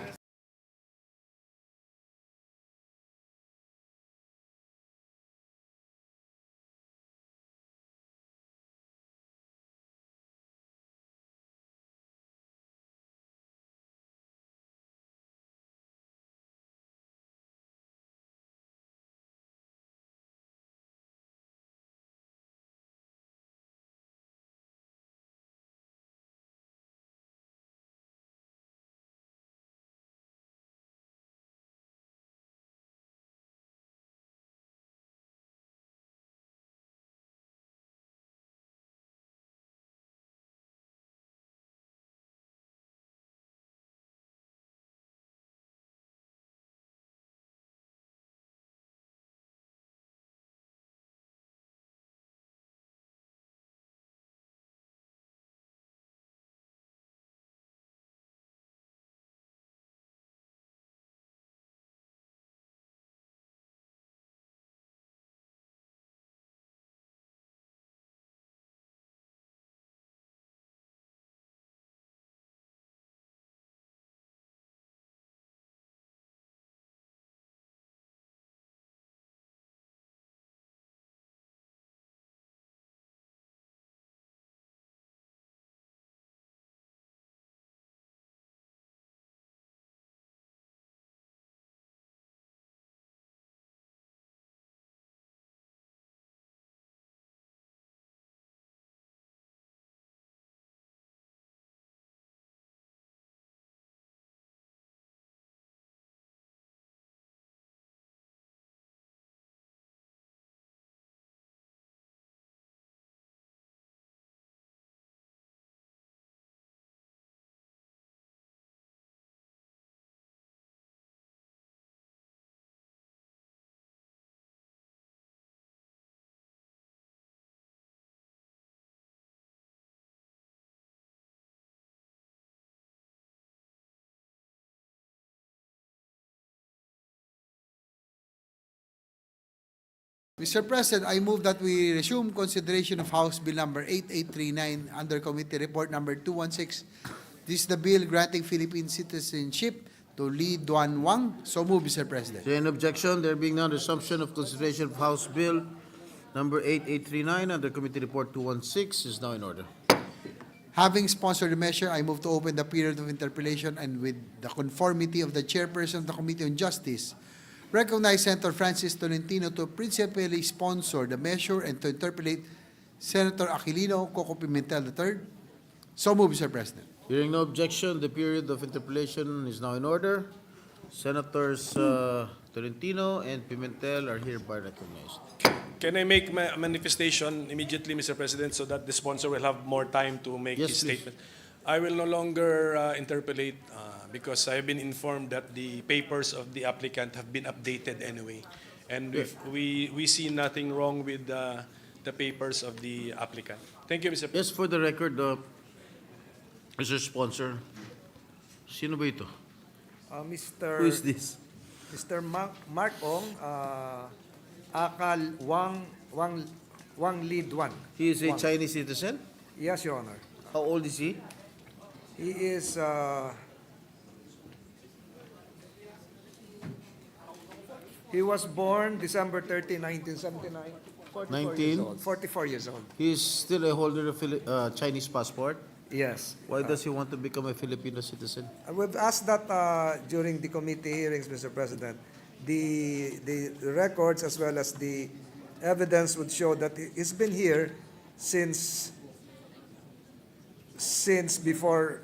Speaker 2: Mr. President, I move that we resume consideration of House Bill number 8839 under Committee Report number 216. This is the bill granting Philippine citizenship to Lee Duan Wang. So move, Mr. President.
Speaker 5: Is there an objection? There being none, resumption of consideration of House Bill number 8839 under Committee Report 216 is now in order.
Speaker 2: Having sponsored the measure, I move to open the period of interpellation and with the conformity of the chairperson of the Committee on Justice, recognize Senator Francis Tolentino to principally sponsor the measure and to interpellate Senator Aquilino Coco Pimentel III. So move, Mr. President.
Speaker 5: Hearing no objection, the period of interpellation is now in order. Senators Tolentino and Pimentel are hereby recognized.
Speaker 6: Can I make my manifestation immediately, Mr. President, so that the sponsor will have more time to make
Speaker 5: Yes,
Speaker 6: his
Speaker 5: please.
Speaker 6: statement? I will no longer interpolate because I have been informed that the papers of the applicant have been updated anyway. And if we see nothing wrong with the papers of the applicant. Thank you, Mr. President.
Speaker 5: Yes, for the record, Mr. Sponsor, sino ba ito? Who is this?
Speaker 4: Mr. Mark Ong, Akal Wang Li Duan.
Speaker 5: He is a
Speaker 4: Wang.
Speaker 5: Chinese citizen?
Speaker 4: Yes, Your Honor.
Speaker 5: How old is he?
Speaker 4: He is he was born December 30, 1979. 44 years old.
Speaker 5: He is still a holder of Chinese passport?
Speaker 4: Yes.
Speaker 5: Why does he want to become a Filipino citizen?
Speaker 4: We've asked that during the committee hearings, Mr. President. The records as well as the evidence would show that he's been here since before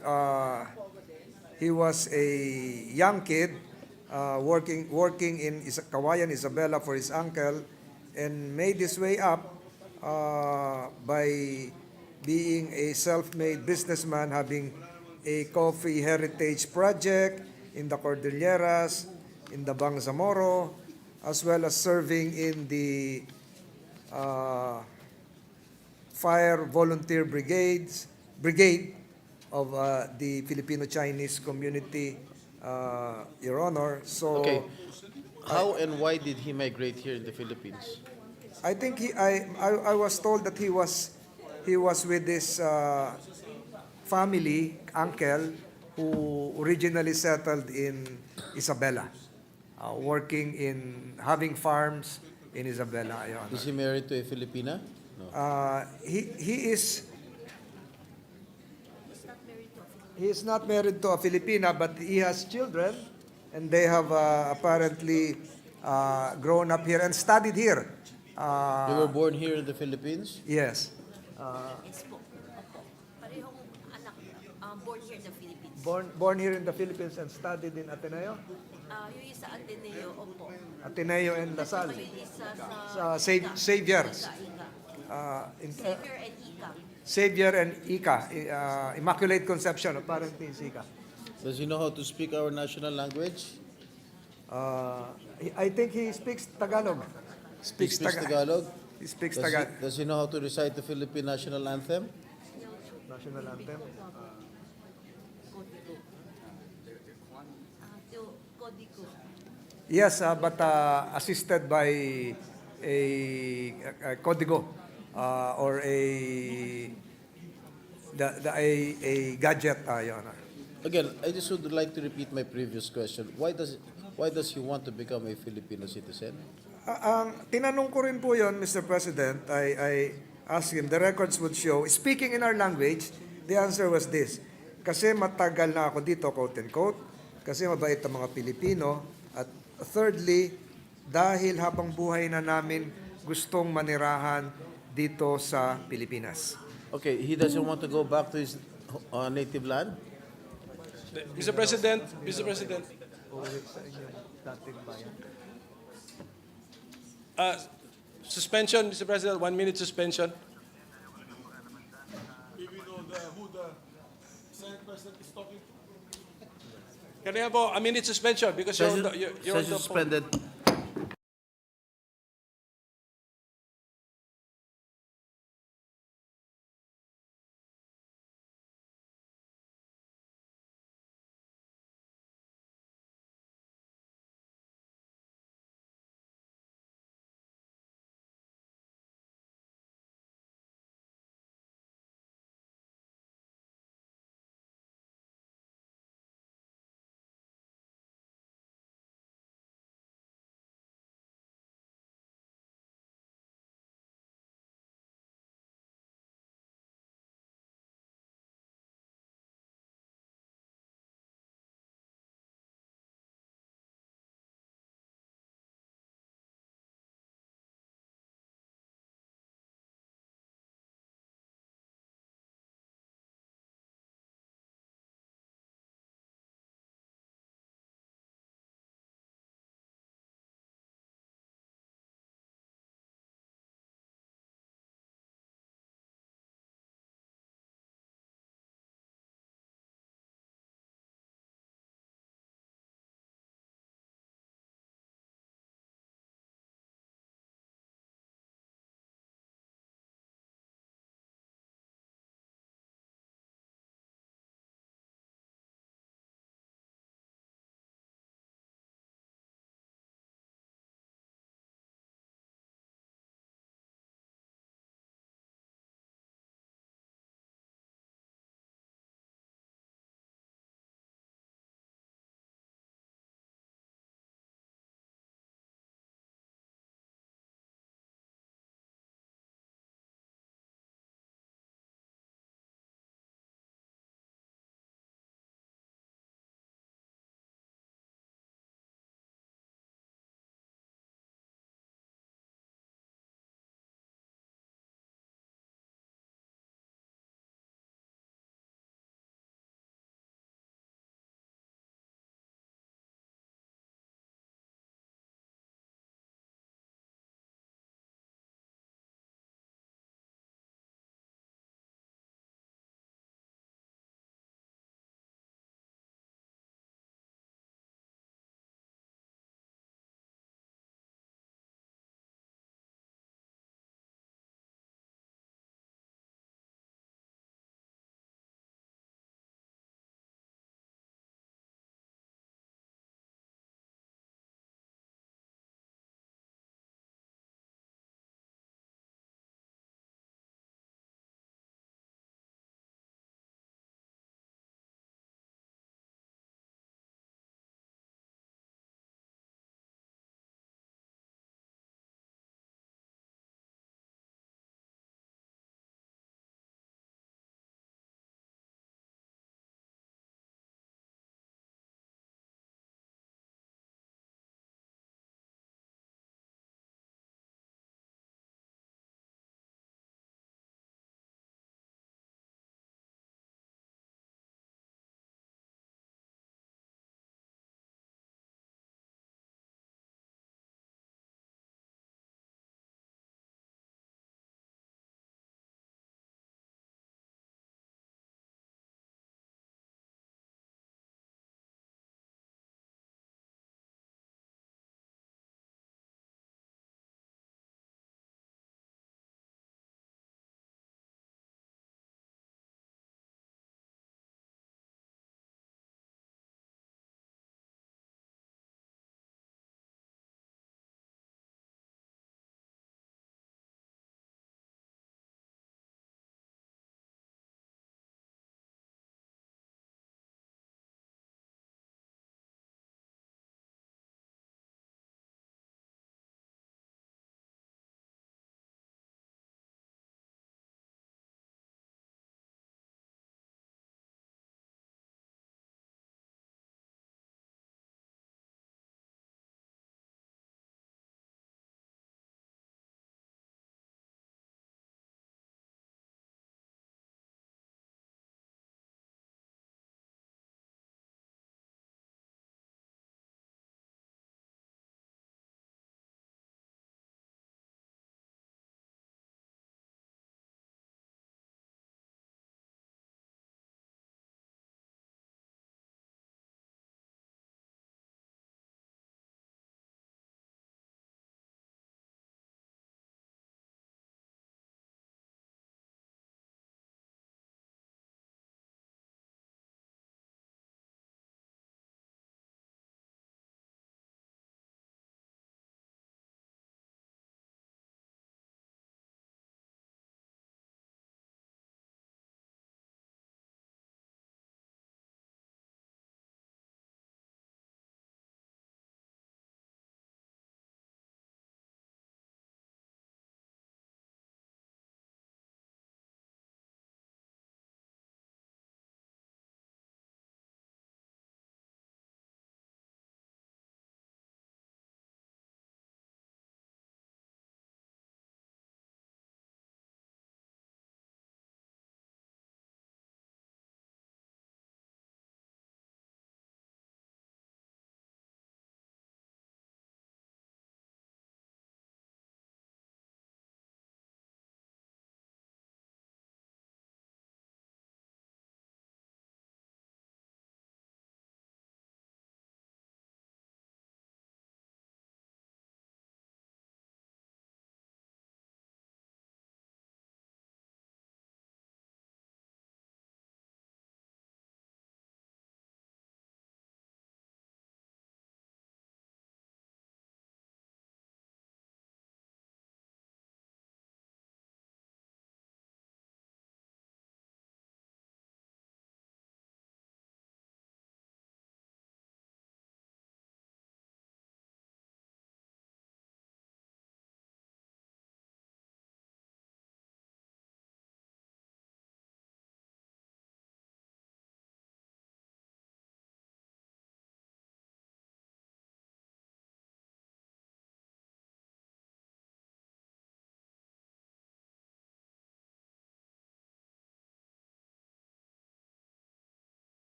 Speaker 4: he was a young kid, working in Kawayan, Isabela for his uncle, and made his way up by being a self-made businessman, having a coffee heritage project in the Cordilleras, in the Bangsamoro, as well as serving in the fire volunteer brigade of the Filipino-Chinese community, Your Honor. So,
Speaker 5: Okay. How and why did he migrate here in the Philippines?
Speaker 4: I think I was told that he was with his family, uncle, who originally settled in Isabela, having farms in Isabela, Your Honor.
Speaker 5: Is he married to a Filipina? No.
Speaker 4: He is not married to a Filipina, but he has children, and they have apparently grown up here and studied here.
Speaker 5: They were born here in the Philippines?
Speaker 4: Yes.
Speaker 13: Parehong anak, born here in the Philippines.
Speaker 4: Born here in the Philippines and studied in Ateneo?
Speaker 13: Yung isa Ateneo, opo.
Speaker 4: Ateneo and Lasal.
Speaker 13: Yung isa
Speaker 4: Sa Saviors.
Speaker 13: Xavier and Ika.
Speaker 4: Xavier and Ika. Immaculate Conception, apparently is Ika.
Speaker 5: Does he know how to speak our national language?
Speaker 4: I think he speaks Tagalog.
Speaker 5: He speaks Tagalog?
Speaker 4: He speaks
Speaker 5: Does
Speaker 4: Tagalog.
Speaker 5: does he know how to recite the Philippine national anthem?
Speaker 4: National anthem.
Speaker 13: Codigo.
Speaker 4: Yes, but assisted by a Codigo or a gadget, Your Honor.
Speaker 5: Again, I just would like to repeat my previous question. Why does he want to become a Filipino citizen?
Speaker 4: Tinanong ko rin po yon, Mr. President. I asked him, the records would show, speaking in our language, the answer was this. Kasi matagal na ako dito, quote and quote, kasi mabait ang mga Pilipino. At thirdly, dahil habang buhay na namin gustong manirahan dito sa Pilipinas.
Speaker 5: Okay, he doesn't want to go back to his native land?
Speaker 6: Mr. President, suspension, Mr. President, 1 minute suspension. Maybe know who the Senate President is talking to. Can I have a minute suspension because you're on the phone.
Speaker 5: Suspended.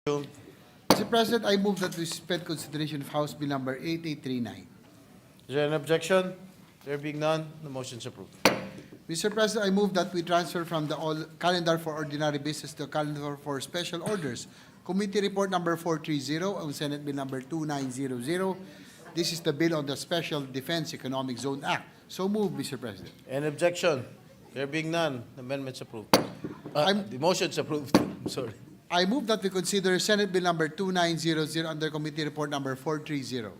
Speaker 2: Mr. President, I move that we suspend consideration of House Bill number 8839.
Speaker 5: Is there an objection? There being none, the motion is approved.
Speaker 2: Mr. President, I move that we transfer from the calendar for ordinary business to calendar for special orders. Committee Report number 430 on Senate Bill number 2900. This is the bill on the Special Defense Economic Zone Act. So move, Mr. President.
Speaker 5: Any objection? There being none, the amendment's approved. The motion's approved. I'm sorry.
Speaker 2: I move that we consider Senate Bill number 2900 under Committee Report number 430.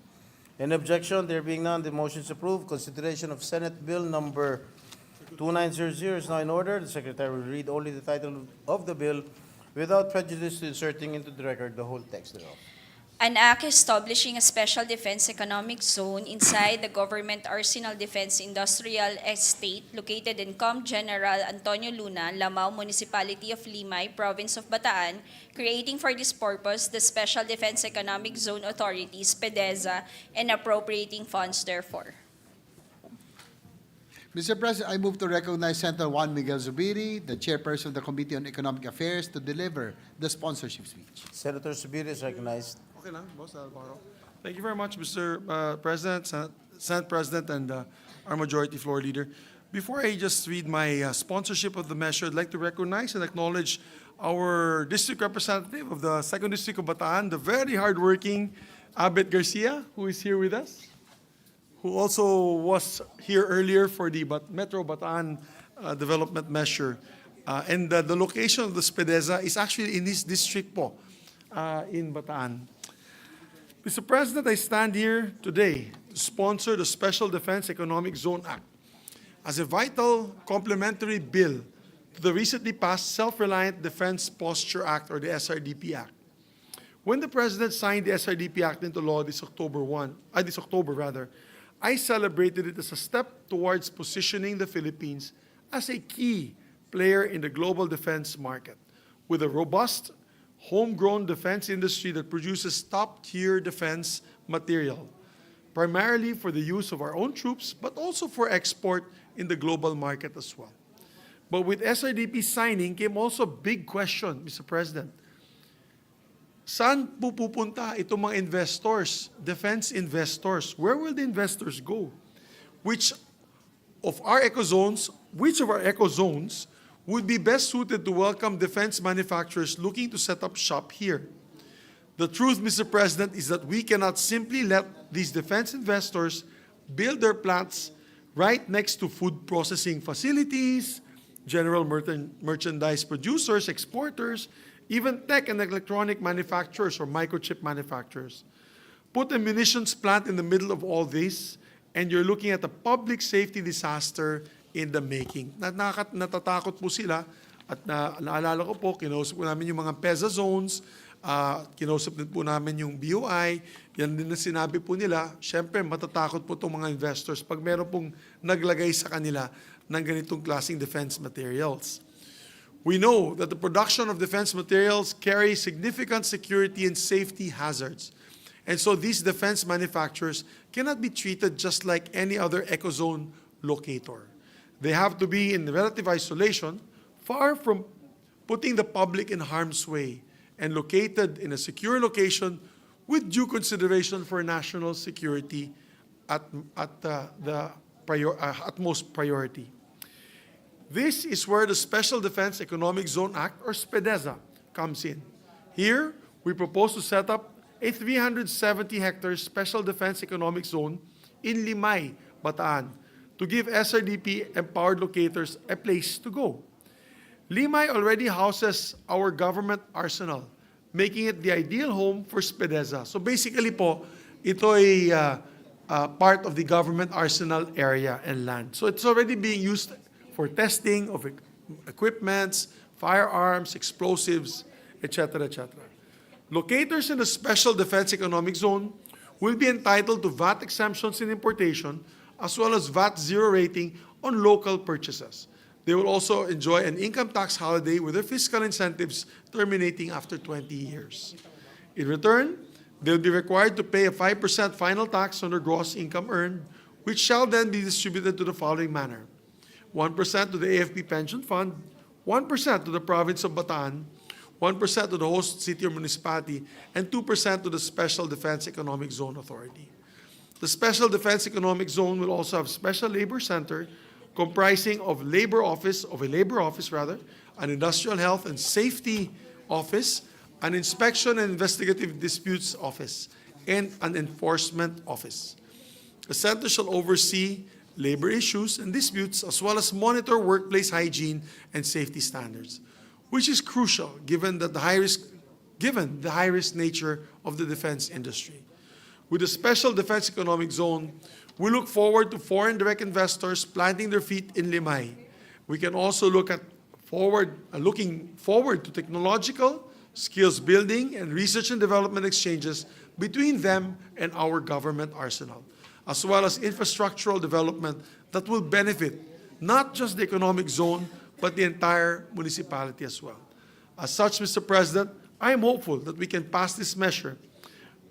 Speaker 5: Any objection? There being none, the motion is approved. Consideration of Senate Bill number 2900 is now in order. The Secretary will read only the title of the bill without prejudice to inserting into the record the whole text thereof.
Speaker 13: An act establishing a special defense economic zone inside the Government Arsenal Defense Industrial Estate located in Com General Antonio Luna, Lamao Municipality of Limay, Province of Bataan, creating for this purpose the Special Defense Economic Zone Authority, SPEDEZA, and appropriating funds therefor.
Speaker 2: Mr. President, I move to recognize Senator Juan Miguel Zubiri, the chairperson of the Committee on Economic Affairs, to deliver the sponsorship speech.
Speaker 5: Senator Subiri is recognized.
Speaker 6: Okay lang, Boss Alvaro. Thank you very much, Mr. President, Senate President, and our Majority Floor Leader. Before I just read my sponsorship of the measure, I'd like to recognize and acknowledge our district representative of the 2nd District of Bataan, the very hardworking Abet Garcia, who is here with us, who also was here earlier for the Metro Bataan development measure. And the location of the SPEDEZA is actually in this district po, in Bataan. Mr. President, I stand here today to sponsor the Special Defense Economic Zone Act as a vital complementary bill to the recently passed Self-Reliant Defense Posture Act, or the SRDP Act. When the President signed the SRDP Act into law this October, I celebrated it as a step towards positioning the Philippines as a key player in the global defense market, with a robust, homegrown defense industry that produces top-tier defense material, primarily for the use of our own troops, but also for export in the global market as well. But with SRDP signing came also a big question, Mr. President. Saan pupunta itong mga investors, defense investors? Where will the investors go? Which of our eco zones would be best suited to welcome defense manufacturers looking to set up shop here? The truth, Mr. President, is that we cannot simply let these defense investors build their plants right next to food processing facilities, general merchandise producers, exporters, even tech and electronic manufacturers or microchip manufacturers. Put a munitions plant in the middle of all this, and you're looking at a public safety disaster in the making. Natatakot po sila, at naalala ko po, kinausap po namin yung mga PEZA zones, kinausap din po namin yung BOI, yan din na sinabi po nila, syempre matatakot po itong mga investors pag meron pong naglagay sa kanila ng ganitong klaseng defense materials. We know that the production of defense materials carry significant security and safety hazards. And so these defense manufacturers cannot be treated just like any other ecozone locator. They have to be in relative isolation, far from putting the public in harm's way, and located in a secure location with due consideration for national security at the utmost priority. This is where the Special Defense Economic Zone Act, or SPEDEZA, comes in. Here, we propose to set up a 370-hectare Special Defense Economic Zone in Limay, Bataan, to give SRDP-empowered locators a place to go. Limay already houses our government arsenal, making it the ideal home for SPEDEZA. So basically po, ito ay part of the government arsenal area and land. So it's already being used for testing of equipments, firearms, explosives, etc., etc. Locators in the Special Defense Economic Zone will be entitled to VAT exemptions in importation, as well as VAT zero rating on local purchases. They will also enjoy an income tax holiday with their fiscal incentives terminating after 20 years. In return, they'll be required to pay a 5% final tax on their gross income earned, which shall then be distributed to the following manner: 1% to the AFP Pension Fund, 1% to the province of Bataan, 1% to the host city or municipality, and 2% to the Special Defense Economic Zone Authority. The Special Defense Economic Zone will also have special labor center comprising of a labor office, an industrial health and safety office, an inspection and investigative disputes office, and an enforcement office. The center shall oversee labor issues and disputes as well as monitor workplace hygiene and safety standards, which is crucial given the high risk nature of the defense industry. With the Special Defense Economic Zone, we look forward to foreign direct investors planting their feet in Limay. We can also looking forward to technological, skills building, and research and development exchanges between them and our government arsenal, as well as infrastructural development that will benefit not just the economic zone, but the entire municipality as well. As such, Mr. President, I am hopeful that we can pass this measure,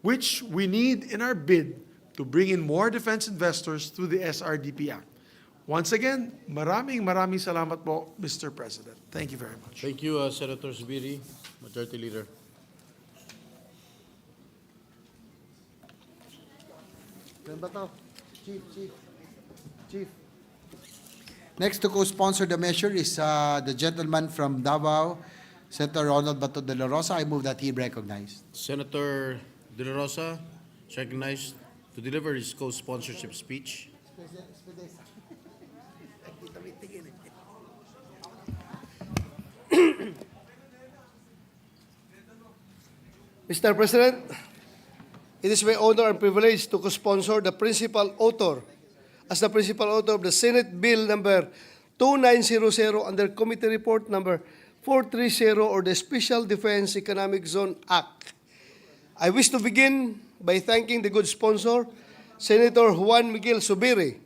Speaker 6: which we need in our bid to bring in more defense investors through the SRDP Act. Once again, maraming salamat po, Mr. President. Thank you very much.
Speaker 5: Thank you, Senator Zubiri, Majority Leader.
Speaker 2: Chief. Next to co-sponsor the measure is the gentleman from Davao, Senator Ronald Bato de la Rosa. I move that he recognized.
Speaker 5: Senator De La Rosa is recognized to deliver his co-sponsorship speech.
Speaker 7: Mr. President, it is my honor and privilege to co-sponsor the principal author of the Senate Bill number 2900 under Committee Report number 430 or the Special Defense Economic Zone Act. I wish to begin by thanking the good sponsor, Senator Juan Miguel Zubiri,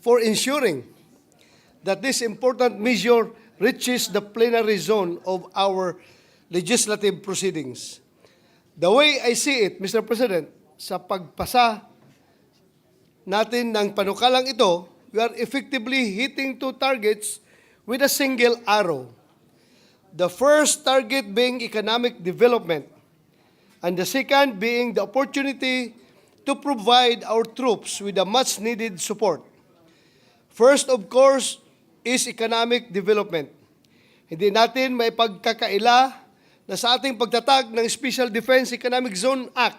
Speaker 7: for ensuring that this important measure reaches the plenary zone of our legislative proceedings. The way I see it, Mr. President, sa pagpasa natin ng panukalang ito, we are effectively hitting two targets with a single arrow. The first target being economic development, and the second being the opportunity to provide our troops with the much-needed support. First, of course, is economic development. Hindi natin may pagkakaila na sa ating pagtatag ng Special Defense Economic Zone Act,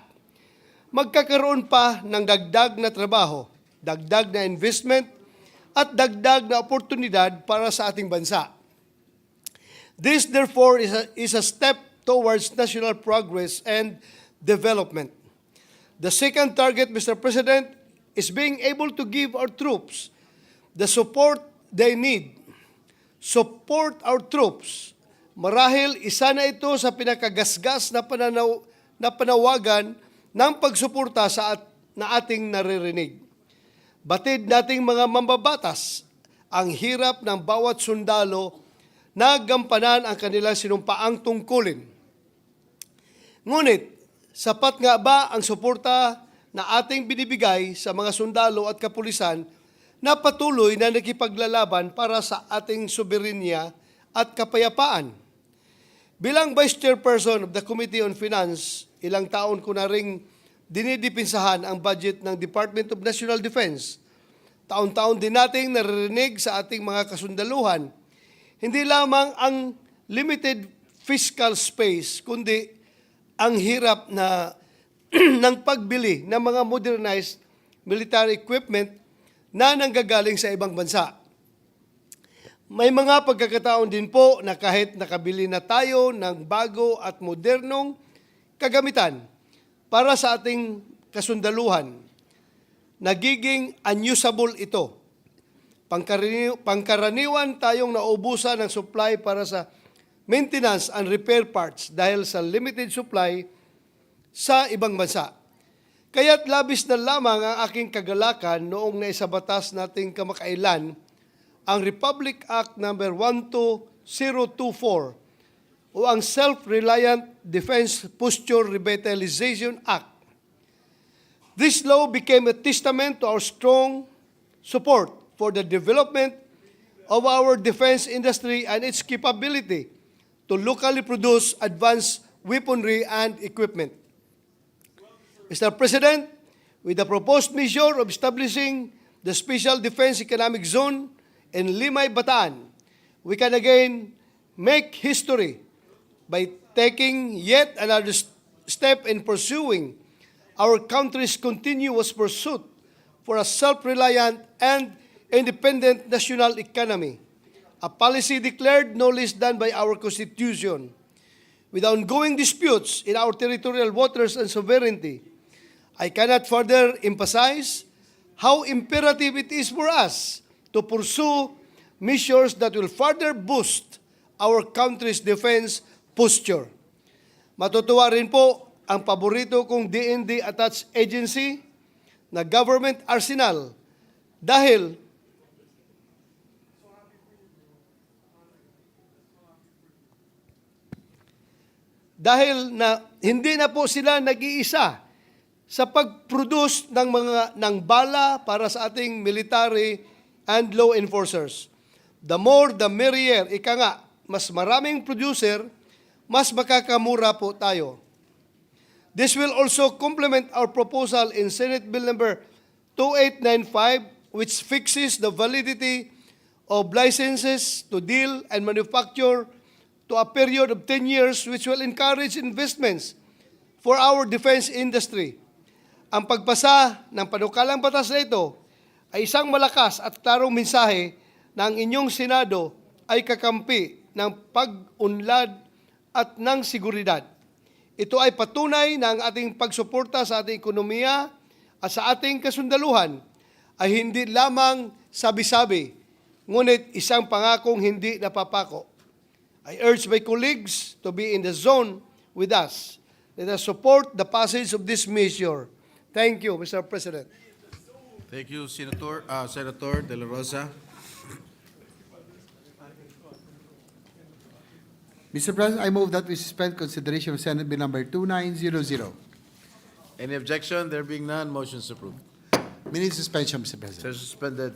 Speaker 7: magkakaroon pa ng dagdag na trabaho, dagdag na investment, at dagdag na oportunidad para sa ating bansa. This, therefore, is a step towards national progress and development. The second target, Mr. President, is being able to give our troops the support they need. Support our troops. Marahil isa na ito sa pinakagasgas na panawagan ng pagsuporta na ating naririnig. Batid nating mga mambabatas ang hirap ng bawat sundalo na gampanan ang kanilang sinumpaang tungkulin. Ngunit, sapat nga ba ang suporta na ating binibigay sa mga sundalo at kapulisan na patuloy na nakipaglalaban para sa ating soberenya at kapayapaan? Bilang Vice Chairperson of the Committee on Finance, ilang taon ko na ring dinidipinsahan ang budget ng Department of National Defense. Taon-taon din nating naririnig sa ating mga kasundaluhan, hindi lamang ang limited fiscal space, kundi ang hirap na ng pagbili ng mga modernized military equipment na nanggagaling sa ibang bansa. May mga pagkakataon din po na kahit nakabili na tayo ng bago at modernong kagamitan para sa ating kasundaluhan, nagiging unusable ito. Pangkaraniwan tayong naubusan ng supply para sa maintenance and repair parts dahil sa limited supply sa ibang bansa. Kaya't labis na lamang ang aking kagalakan noong naisabatas nating kamakailan ang Republic Act No. 12024 o ang Self-Reliant Defense Posture Revitalization Act. This law became a testament to our strong support for the development of our defense industry and its capability to locally produce advanced weaponry and equipment. Mr. President, with the proposed measure of establishing the Special Defense Economic Zone in Limay, Bataan, we can again make history by taking yet another step in pursuing our country's continuous pursuit for a self-reliant and independent national economy, a policy declared no less than by our Constitution. With ongoing disputes in our territorial waters and sovereignty, I cannot further emphasize how imperative it is for us to pursue measures that will further boost our country's defense posture. Matutuwa rin po ang paborito kong DND-attached agency na government arsenal dahil na hindi na po sila nag-iisa sa pag-produce ng bala para sa ating military and law enforcers. The more the merrier. Ika nga, mas maraming producer, mas makakamura po tayo. This will also complement our proposal in Senate Bill number 2895, which fixes the validity of licenses to deal and manufacture to a period of 10 years, which will encourage investments for our defense industry. Ang pagpasa ng panukalang batas na ito ay isang malakas at klarong mensahe na ang inyong Senado ay kakampi ng pag-unlad at ng seguridad. Ito ay patunay na ang ating pagsuporta sa ating ekonomiya at sa ating kasundaluhan ay hindi lamang sabi-sabi, ngunit isang pangakong hindi napapako. I urge my colleagues to be in the zone with us. Let us support the passage of this measure. Thank you, Mr. President.
Speaker 5: Thank you, Senator De La Rosa.
Speaker 2: Mr. President, I move that we suspend consideration of Senate Bill number 2900.
Speaker 5: Any objection? There being none, motion is approved.
Speaker 2: Minute suspension, Mr. President.
Speaker 5: Suspended.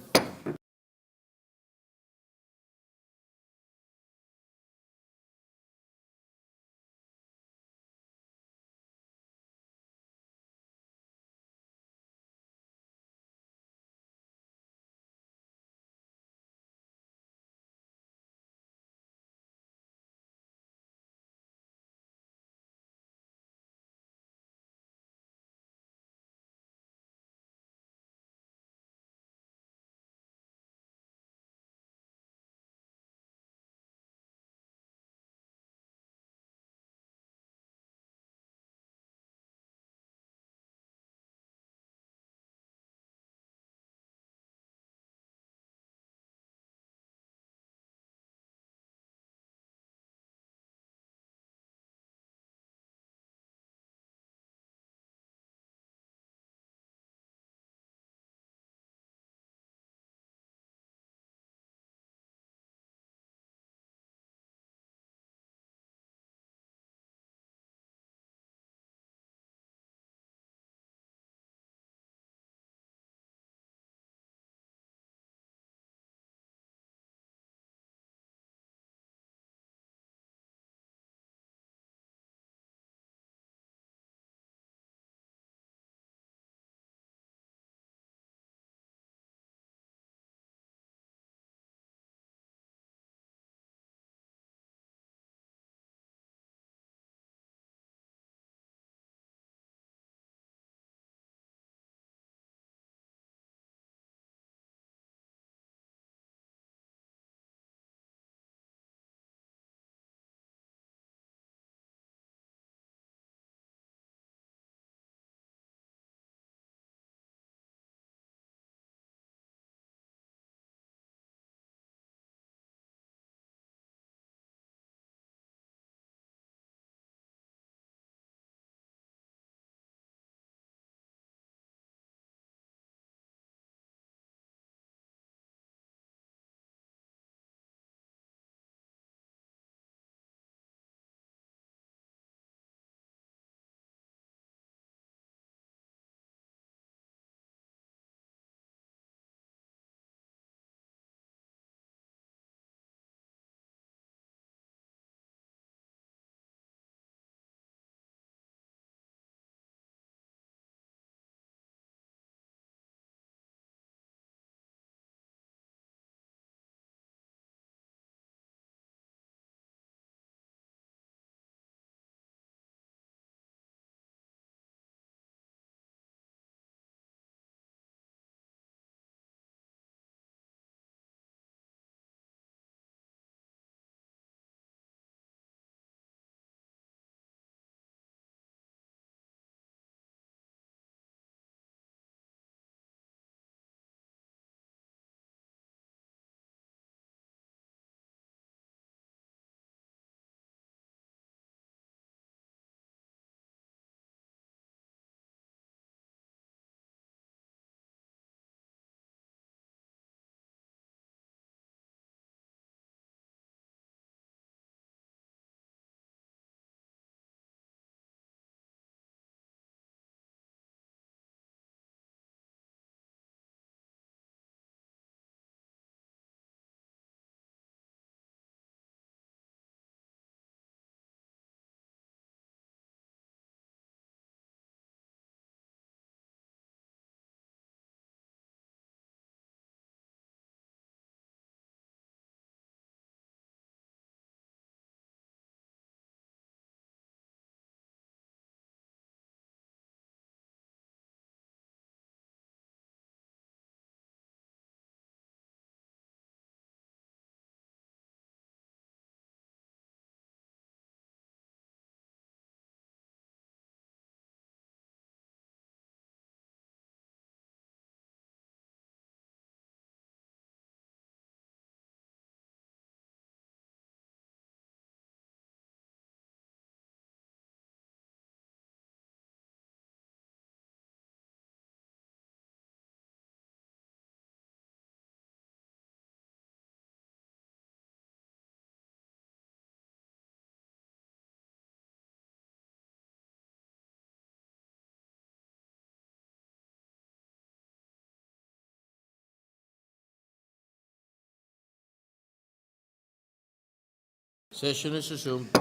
Speaker 5: Session is resumed.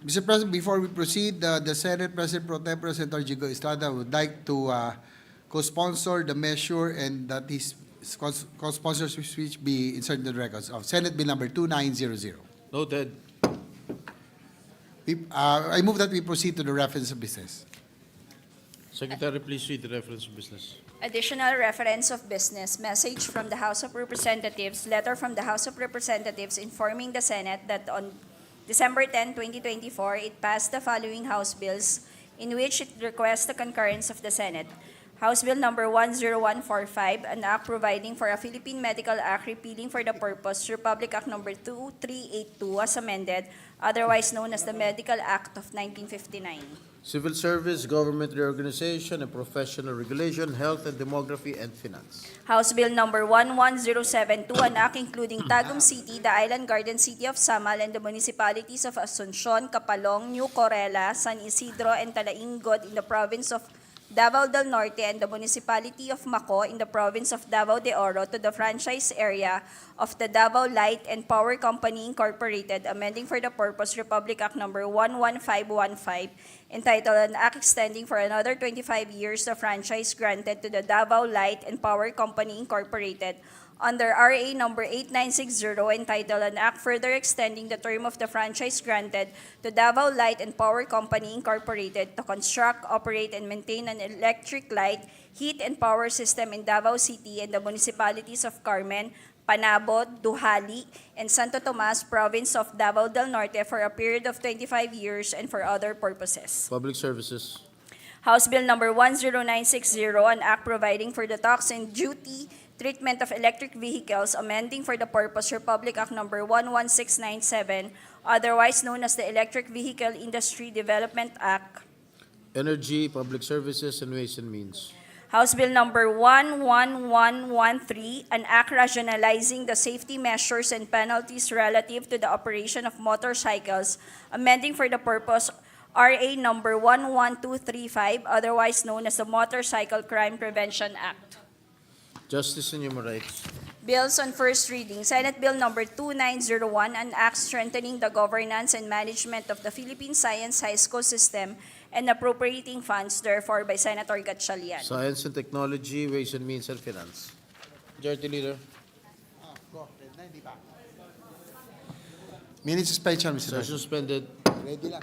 Speaker 2: Mr. President, before we proceed, the Senate President Pro Tempore Senator Jigo Estrada would like to co-sponsor the measure and that his co-sponsors which be inserted in the records of Senate Bill number 2900.
Speaker 5: Noted.
Speaker 2: I move that we proceed to the reference of business.
Speaker 5: Secretary, please read the reference of business.
Speaker 13: Additional reference of business, message from the House of Representatives, letter from the House of Representatives informing the Senate that on December 10, 2024, it passed the following House bills in which it requests the concurrence of the Senate. House Bill number 10145, an act providing for a Philippine Medical Act repealing for the purpose Republic Act number 2382 as amended, otherwise known as the Medical Act of 1959.
Speaker 5: Civil Service, Government Reorganization and Professional Regulation, Health and Demography and Finance.
Speaker 13: House Bill number 11072, an act including Tagum City, the Island Garden City of Samal, and the municipalities of Asuncion, Capalong, New Corella, San Isidro, and Talaingod in the province of Davao del Norte and the municipality of Maco in the province of Davao de Oro to the franchise area of the Davao Light and Power Company Incorporated, amending for the purpose Republic Act number 11515, entitled An Act Extending for Another 25 Years the Franchise Granted to the Davao Light and Power Company Incorporated, under RA number 8960, entitled An Act Further Extending the Term of the Franchise Granted to Davao Light and Power Company Incorporated to construct, operate, and maintain an electric light, heat, and power system in Davao City and the municipalities of Carmen, Panabot, Duhali, and Santo Tomas, province of Davao del Norte for a period of 25 years and for other purposes.
Speaker 5: Public Services.
Speaker 13: House Bill number 10960, an act providing for the tax and duty treatment of electric vehicles, amending for the purpose Republic Act number 11697, otherwise known as the Electric Vehicle Industry Development Act.
Speaker 5: Energy, Public Services and Ways and Means.
Speaker 13: House Bill number 11113, an act rationalizing the safety measures and penalties relative to the operation of motorcycles, amending for the purpose RA number 11235, otherwise known as the Motorcycle Crime Prevention Act.
Speaker 5: Justice and Human Rights.
Speaker 13: Bills on first reading. Senate Bill number 2901, an act strengthening the governance and management of the Philippine Science High School System and appropriating funds, therefore, by Senator Gatchalian.
Speaker 5: Science and Technology, Ways and Means and Finance. Majority Leader.
Speaker 2: Minute suspension, Mr.
Speaker 5: Session
Speaker 2: President.
Speaker 5: suspended.
Speaker 2: Ready lang.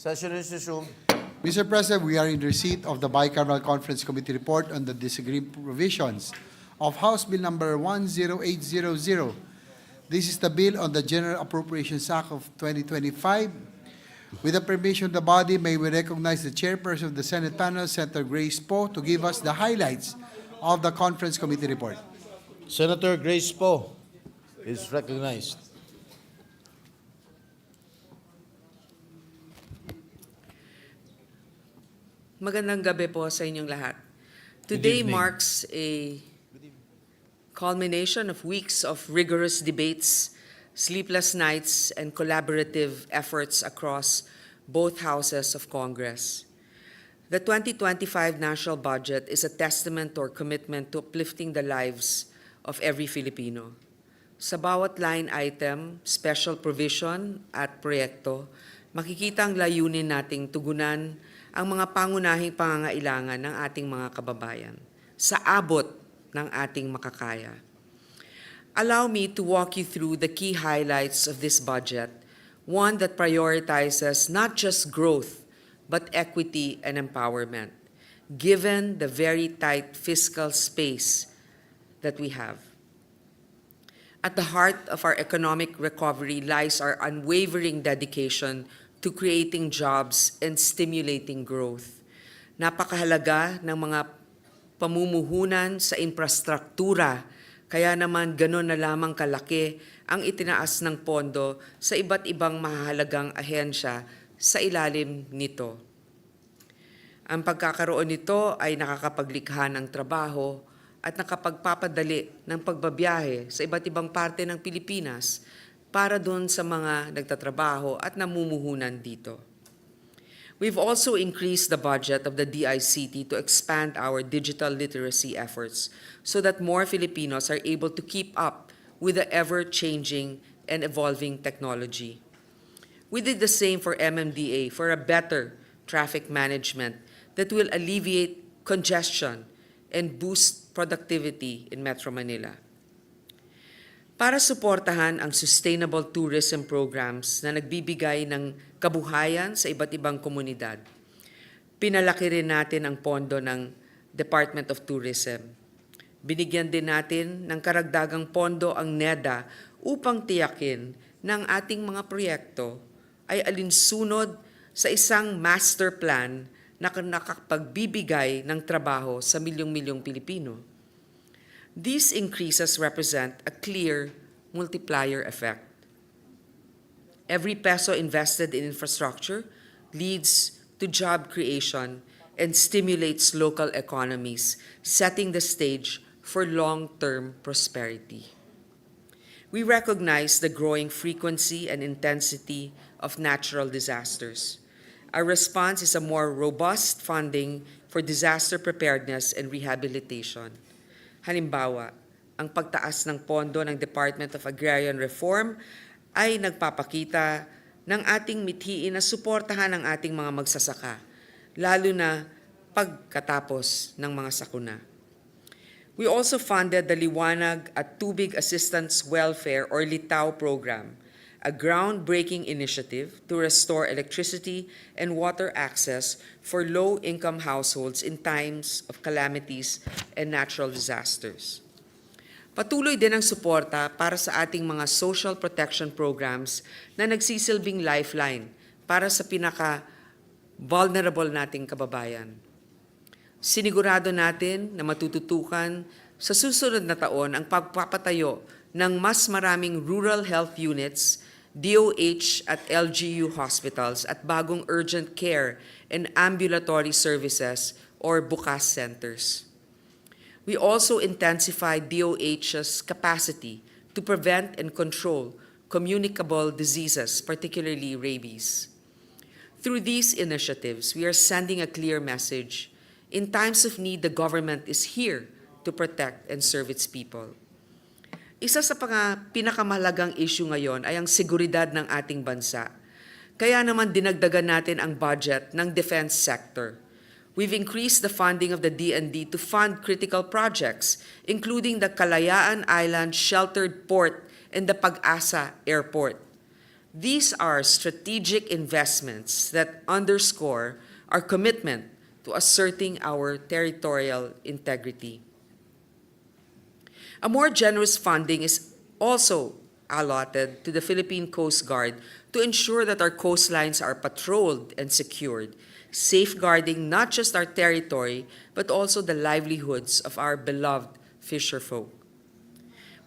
Speaker 5: Session is resumed.
Speaker 2: Mr. President, we are in receipt of the Bicameral Conference Committee report on the disagreed provisions of House Bill number 10800. This is the bill on the General Appropriations Act of 2025. With the permission of the body, may we recognize the chairperson of the Senate panel, Senator Grace Poe, to give us the highlights of the Conference Committee report.
Speaker 5: Senator Grace Poe is recognized.
Speaker 14: Magandang gabi po sa inyong lahat. Today
Speaker 5: evening.
Speaker 14: marks a culmination of weeks of rigorous debates, sleepless nights, and collaborative efforts across both houses of Congress. The 2025 national budget is a testament to our commitment to uplifting the lives of every Filipino. Sa bawat line item, special provision at proyekto, makikita ang layunin nating tugunan ang mga pangunahing pangangailangan ng ating mga kababayan sa abot ng ating makakaya. Allow me to walk you through the key highlights of this budget, one that prioritizes not just growth, but equity and empowerment, given the very tight fiscal space that we have. At the heart of our economic recovery lies our unwavering dedication to creating jobs and stimulating growth. Napakahalaga ng mga pamumuhunan sa infrastruktura, kaya naman gano'n na lamang kalaki ang itinaas ng pondo sa iba't ibang mahalagang ahensya sa ilalim nito. Ang pagkakaroon nito ay nakakapaglikha ng trabaho at nakapagpapadali ng pagbabiyahe sa iba't ibang parte ng Pilipinas para doon sa mga nagtatrabaho at namumuhunan dito. We've also increased the budget of the DICT to expand our digital literacy efforts so that more Filipinos are able to keep up with the ever-changing and evolving technology. We did the same for MMDA for a better traffic management that will alleviate congestion and boost productivity in Metro Manila. Para suportahan ang sustainable tourism programs na nagbibigay ng kabuhayan sa iba't ibang komunidad, pinalaki rin natin ang pondo ng Department of Tourism. Binigyan din natin ng karagdagang pondo ang NEDA upang tiyakin na ang ating mga proyekto ay alinsunod sa isang master plan na nakapagbibigay ng trabaho sa milyong-milyong Pilipino. These increases represent a clear multiplier effect. Every peso invested in infrastructure leads to job creation and stimulates local economies, setting the stage for long-term prosperity. We recognize the growing frequency and intensity of natural disasters. Our response is a more robust funding for disaster preparedness and rehabilitation. Halimbawa, ang pagtaas ng pondo ng Department of Agrarian Reform ay nagpapakita ng ating mithiin na suportahan ang ating mga magsasaka, lalo na pagkatapos ng mga sakuna. We also funded the Liwanag at Tubig Assistance Welfare or LTO program, a groundbreaking initiative to restore electricity and water access for low-income households in times of calamities and natural disasters. Patuloy din ang suporta para sa ating mga social protection programs na nagsisilbing lifeline para sa pinaka-vulnerable nating kababayan. Sinigurado natin na matututukan sa susunod na taon ang pagpapatayo ng mas maraming rural health units, DOH at LGU hospitals at bagong urgent care and ambulatory services or bukas centers. We also intensified DOH's capacity to prevent and control communicable diseases, particularly rabies. Through these initiatives, we are sending a clear message. In times of need, the government is here to protect and serve its people. Isa sa pinakamahalagang issue ngayon ay ang seguridad ng ating bansa. Kaya naman dinagdagan natin ang budget ng defense sector. We've increased the funding of the D&D to fund critical projects, including the Kalayaan Island Sheltered Port and the Pag-asa Airport. These are strategic investments that underscore our commitment to asserting our territorial integrity. A more generous funding is also allotted to the Philippine Coast Guard to ensure that our coastlines are patrolled and secured, safeguarding not just our territory, but also the livelihoods of our beloved fisherfolk.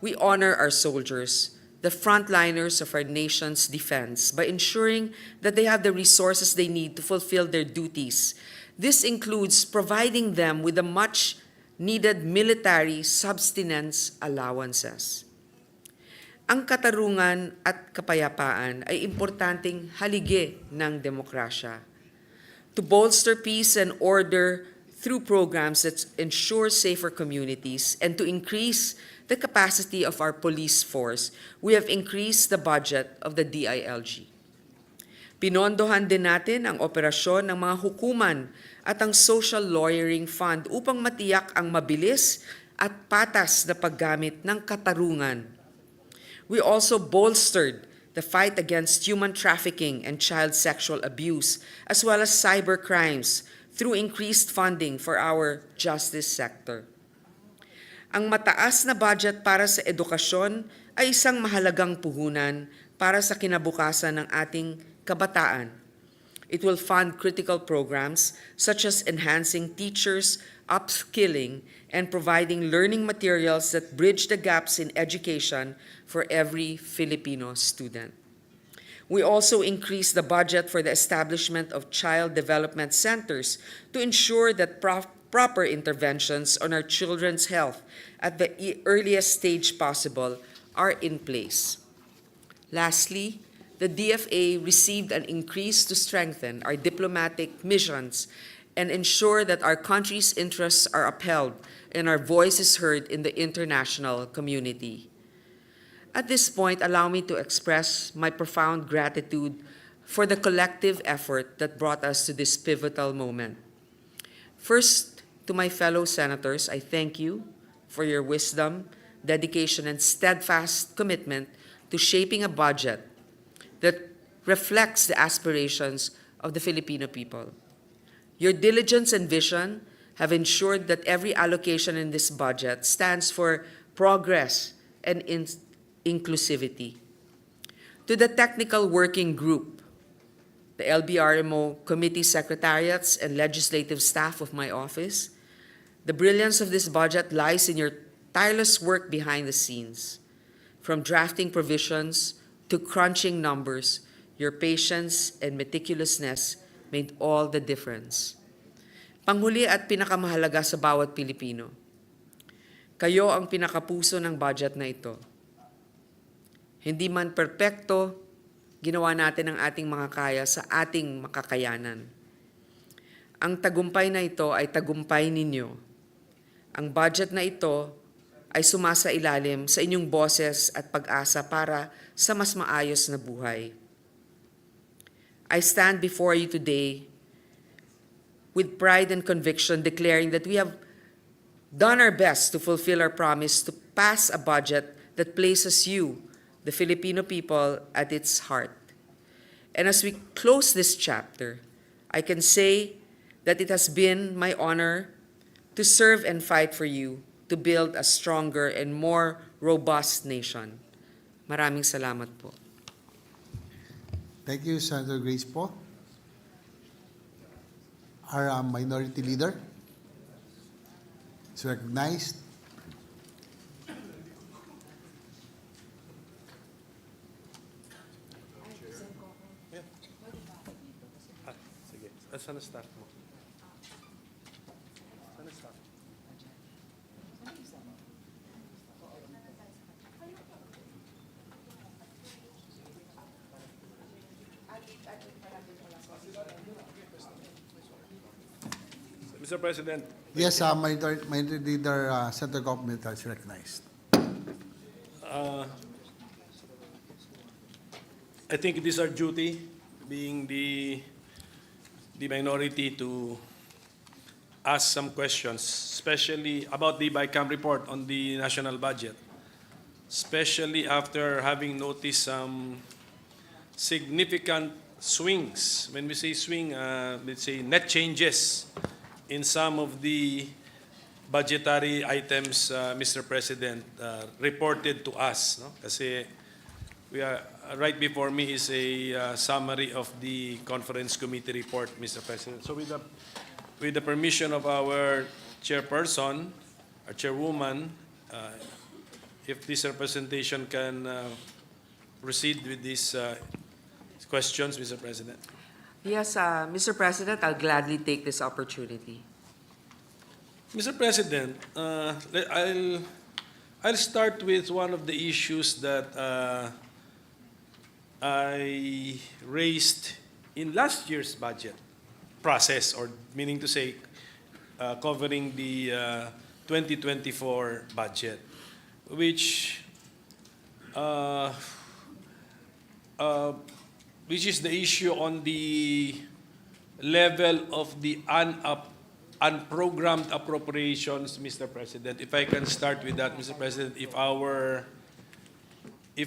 Speaker 14: We honor our soldiers, the frontliners of our nation's defense, by ensuring that they have the resources they need to fulfill their duties. This includes providing them with the much-needed military subsistence allowances. Ang katarungan at kapayapaan ay importanteng haligi ng demokrasya. To bolster peace and order through programs that ensure safer communities and to increase the capacity of our police force, we have increased the budget of the DILG. Pinondohan din natin ang operasyon ng mga hukuman at ang social lawyering fund upang matiyak ang mabilis at patas na paggamit ng katarungan. We also bolstered the fight against human trafficking and child sexual abuse, as well as cyber crimes, through increased funding for our justice sector. Ang mataas na budget para sa edukasyon ay isang mahalagang puhunan para sa kinabukasan ng ating kabataan. It will fund critical programs such as enhancing teachers, upskilling, and providing learning materials that bridge the gaps in education for every Filipino student. We also increased the budget for the establishment of child development centers to ensure that proper interventions on our children's health at the earliest stage possible are in place. Lastly, the DFA received an increase to strengthen our diplomatic missions and ensure that our country's interests are upheld and our voice is heard in the international community. At this point, allow me to express my profound gratitude for the collective effort that brought us to this pivotal moment. First, to my fellow senators, I thank you for your wisdom, dedication, and steadfast commitment to shaping a budget that reflects the aspirations of the Filipino people. Your diligence and vision have ensured that every allocation in this budget stands for progress and inclusivity. To the technical working group, the LBRMO committee secretariats and legislative staff of my office, the brilliance of this budget lies in your tireless work behind the scenes. From drafting provisions to crunching numbers, your patience and meticulousness made all the difference. Panghuli at pinakamahalaga sa bawat Pilipino, kayo ang pinakapuso ng budget na ito. Hindi man perpekto, ginawa natin ang ating mga kaya sa ating makakayanan. Ang tagumpay na ito ay tagumpay ninyo. Ang budget na ito ay sumasailalim sa inyong boses at pag-asa para sa mas maayos na buhay. I stand before you today with pride and conviction, declaring that we have done our best to fulfill our promise to pass a budget that places you, the Filipino people, at its heart. And as we close this chapter, I can say that it has been my honor to serve and fight for you to build a stronger and more robust nation. Maraming salamat po.
Speaker 2: Thank you, Senator Grace po. Our minority leader is recognized.
Speaker 6: Sige, saan na staff mo? Saan na staff? Mr. President.
Speaker 2: Yes, minority leader, Senator Gop Milita is recognized.
Speaker 6: I think it is our duty, being the minority, to ask some questions, especially about the BICAM report on the national budget, especially after having noticed some significant swings. When we say swing, let's say net changes in some of the budgetary items, Mr. President, reported to us. No? Kasi we are, right before me is a summary of the conference committee report, Mr. President. So with the permission of our chairperson, our chairwoman, if this representation can proceed with these questions, Mr. President.
Speaker 14: Yes, Mr. President, I'll gladly take this opportunity.
Speaker 6: Mr. President, I'll start with one of the issues that I raised in last year's budget process, or meaning to say, covering the 2024 budget, which is the issue on the level of the unprogrammed appropriations, Mr. President. If I can start with that, Mr. President, if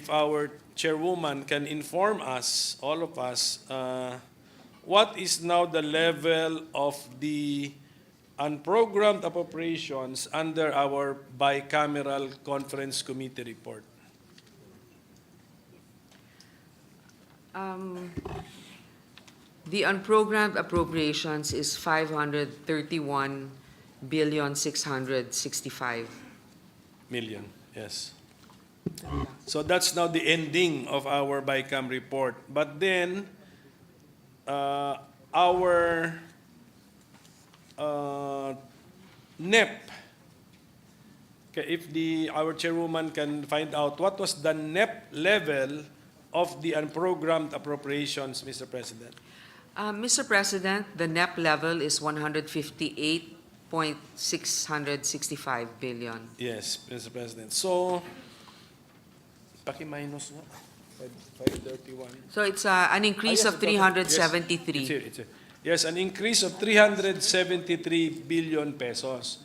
Speaker 6: our chairwoman can inform us, all of us, what is now the level of the unprogrammed appropriations under our bicameral conference committee report?
Speaker 14: The unprogrammed appropriations is 531,665
Speaker 6: million, yes. So that's now the ending of our BICAM report. But then, our NEP, okay, if our chairwoman can find out what was the NEP level of the unprogrammed appropriations, Mr. President.
Speaker 14: Mr. President, the NEP level is 158.665 billion.
Speaker 6: Yes, Mr. President. So, paki-minus nga. 531.
Speaker 14: So it's an increase of 373.
Speaker 6: It's here. Yes, an increase of 373 billion pesos.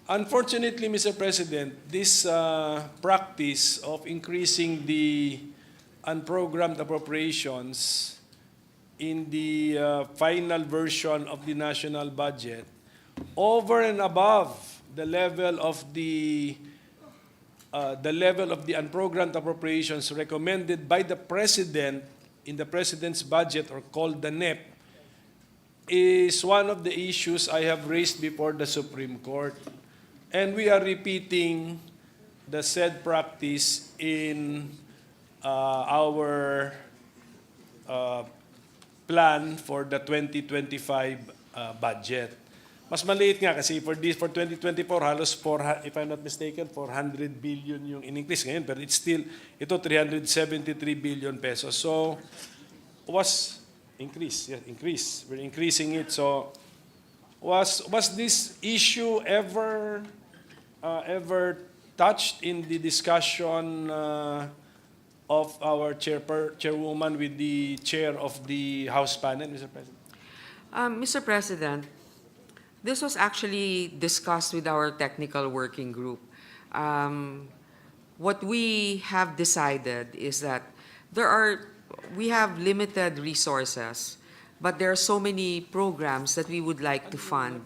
Speaker 6: Unfortunately, Mr. President, this practice of increasing the unprogrammed appropriations in the final version of the national budget over and above the level of the unprogrammed appropriations recommended by the President in the President's budget, or called the NEP, is one of the issues I have raised before the Supreme Court. And we are repeating the said practice in our plan for the 2025 budget. Mas maliit nga kasi for 2024 halos if I'm not mistaken 400 billion yung in-increase ngayon, pero it's still ito 373 billion pesos. So was increase. We're increasing it. So was this issue ever touched in the discussion of our chairwoman with the chair of the House panel, Mr. President?
Speaker 14: Mr. President, this was actually discussed with our technical working group. What we have decided is that we have limited resources, but there are so many programs that we would like to fund.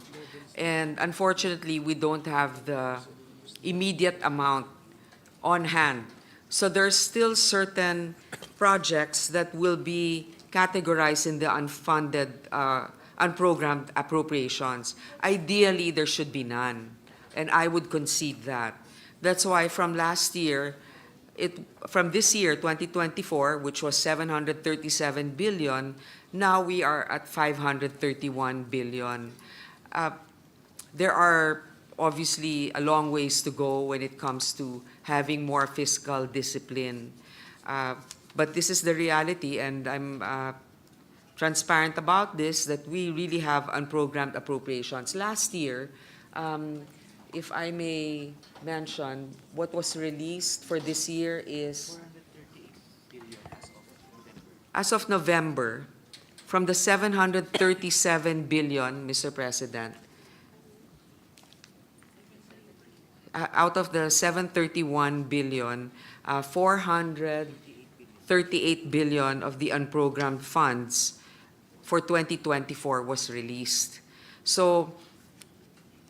Speaker 14: And unfortunately, we don't have the immediate amount on hand. So there's still certain projects that will be categorized in the unfunded, unprogrammed appropriations. Ideally, there should be none, and I would concede that. That's why from last year, from this year, 2024, which was 737 billion, now we are at 531 billion. There are obviously a long ways to go when it comes to having more fiscal discipline. But this is the reality, and I'm transparent about this, that we really have unprogrammed appropriations. Last year, if I may mention, what was released for this year is, as of November, from the 737 billion, Mr. President, out of the 731 billion, 38 billion of the unprogrammed funds for 2024 was released. So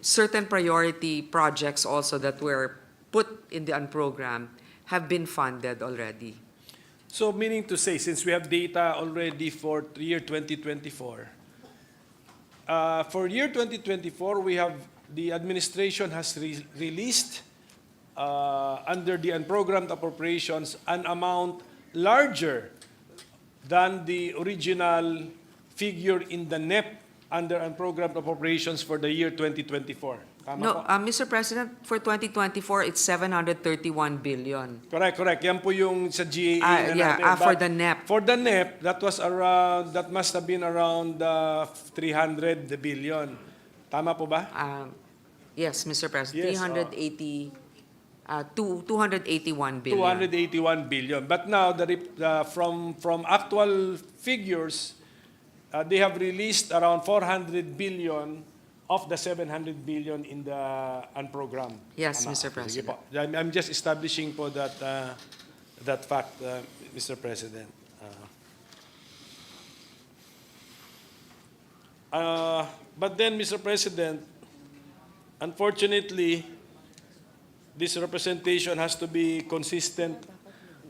Speaker 14: certain priority projects also that were put in the unprogrammed have been funded already.
Speaker 6: So meaning to say, since we have data already for year 2024, for year 2024, we have, the administration has released under the unprogrammed appropriations an amount larger than the original figure in the NEP under unprogrammed appropriations for the year 2024. Tama
Speaker 14: No,
Speaker 6: po?
Speaker 14: Mr. President, for 2024, it's 731 billion.
Speaker 6: Correct, correct. Yan po yung sa GAA na natin.
Speaker 14: For
Speaker 6: But
Speaker 14: the NEP.
Speaker 6: For the NEP, that was around, that must have been around 300 billion. Tama po ba?
Speaker 14: Yes, Mr. President,
Speaker 6: Yes,
Speaker 14: 281 billion.
Speaker 6: 281 billion. But now, from actual figures, they have released around 400 billion of the 700 billion in the unprogrammed.
Speaker 14: Yes,
Speaker 6: Tama.
Speaker 14: Mr.
Speaker 6: Sige
Speaker 14: President.
Speaker 6: po. I'm just establishing po that that fact, Mr. President. But then, Mr. President, unfortunately, this representation has to be consistent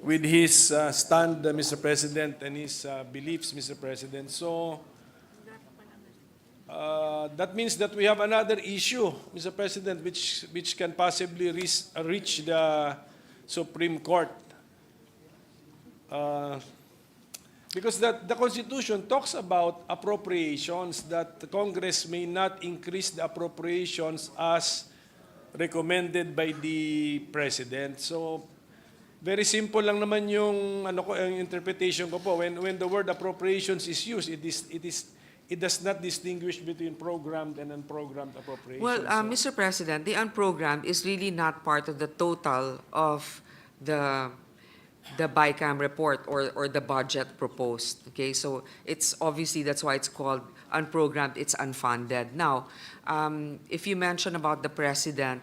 Speaker 6: with his stand, Mr. President, and his beliefs, Mr. President. So, that means that we have another issue, Mr. President, which can possibly reach the Supreme Court. Because the Constitution talks about appropriations, that the Congress may not increase the appropriations as recommended by the President. So, very simple lang naman yung yung interpretation ko po. When the word appropriations is used, it does not distinguish between programmed and unprogrammed appropriations.
Speaker 14: Well, Mr. President, the unprogrammed is really not part of the total of the BICAM report or the budget proposed. Okay, so it's obviously, that's why it's called unprogrammed, it's unfunded. Now, if you mention about the President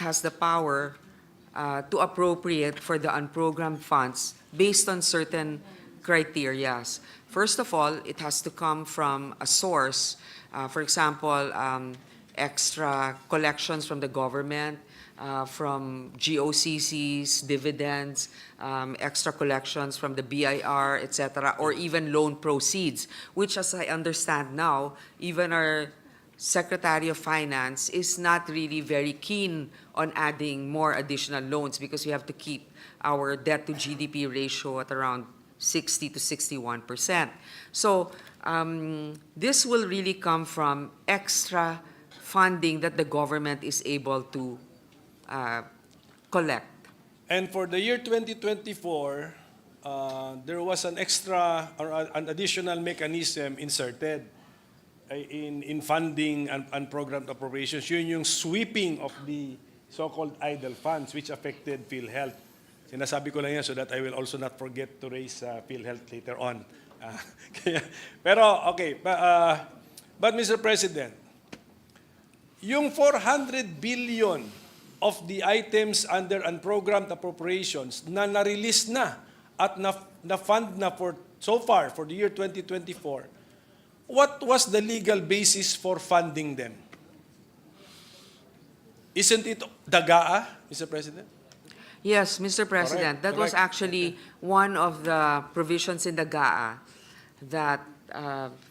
Speaker 14: has the power to appropriate for the unprogrammed funds based on certain criterias. First of all, it has to come from a source. For example, extra collections from the government, from GOCCs, dividends, extra collections from the BIR, etc., or even loan proceeds, which, as I understand now, even our Secretary of Finance is not really very keen on adding more additional loans because we have to keep our debt to GDP ratio at around 60 to 61%. So this will really come from extra funding that the government is able to collect.
Speaker 6: And for the year 2024, there was an extra or an additional mechanism inserted in funding and unprogrammed appropriations. Yun yung sweeping of the so-called idle funds which affected PhilHealth. Sinasabi ko lang yan so that I will also not forget to raise PhilHealth later on. Pero, okay. But Mr. President, yung 400 billion of the items under unprogrammed appropriations na na-release na at na-fund na for so far for the year 2024, what was the legal basis for funding them? Isn't it dagaa, Mr. President?
Speaker 14: Yes, Mr. President. That was actually one of the provisions in the GAA that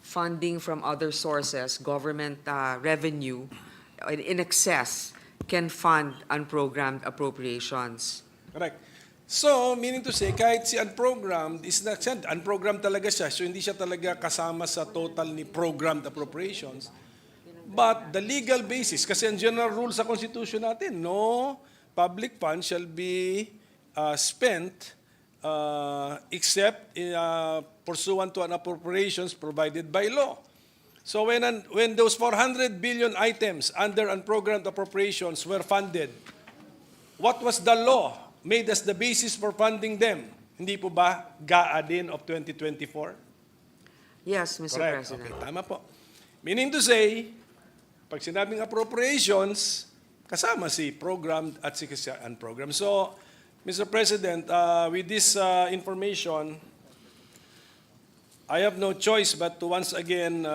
Speaker 14: funding from other sources, government revenue, in excess, can fund unprogrammed appropriations.
Speaker 6: Correct. So, meaning to say, kahit si unprogrammed, unprogrammed talaga siya, so hindi siya talaga kasama sa total ni programmed appropriations. But the legal basis, kasi ang general rule sa Constitution natin, no public funds shall be spent except pursuant to an appropriations provided by law. So when those 400 billion items under unprogrammed appropriations were funded, what was the law made as the basis for funding them? Hindi po ba GAA din of 2024?
Speaker 14: Yes, Mr.
Speaker 6: Correct.
Speaker 14: President.
Speaker 6: Okay, tama po. Meaning to say, pag sinabing appropriations, kasama si programmed at si unprogrammed. So, Mr. President, with this information, I have no choice but to once again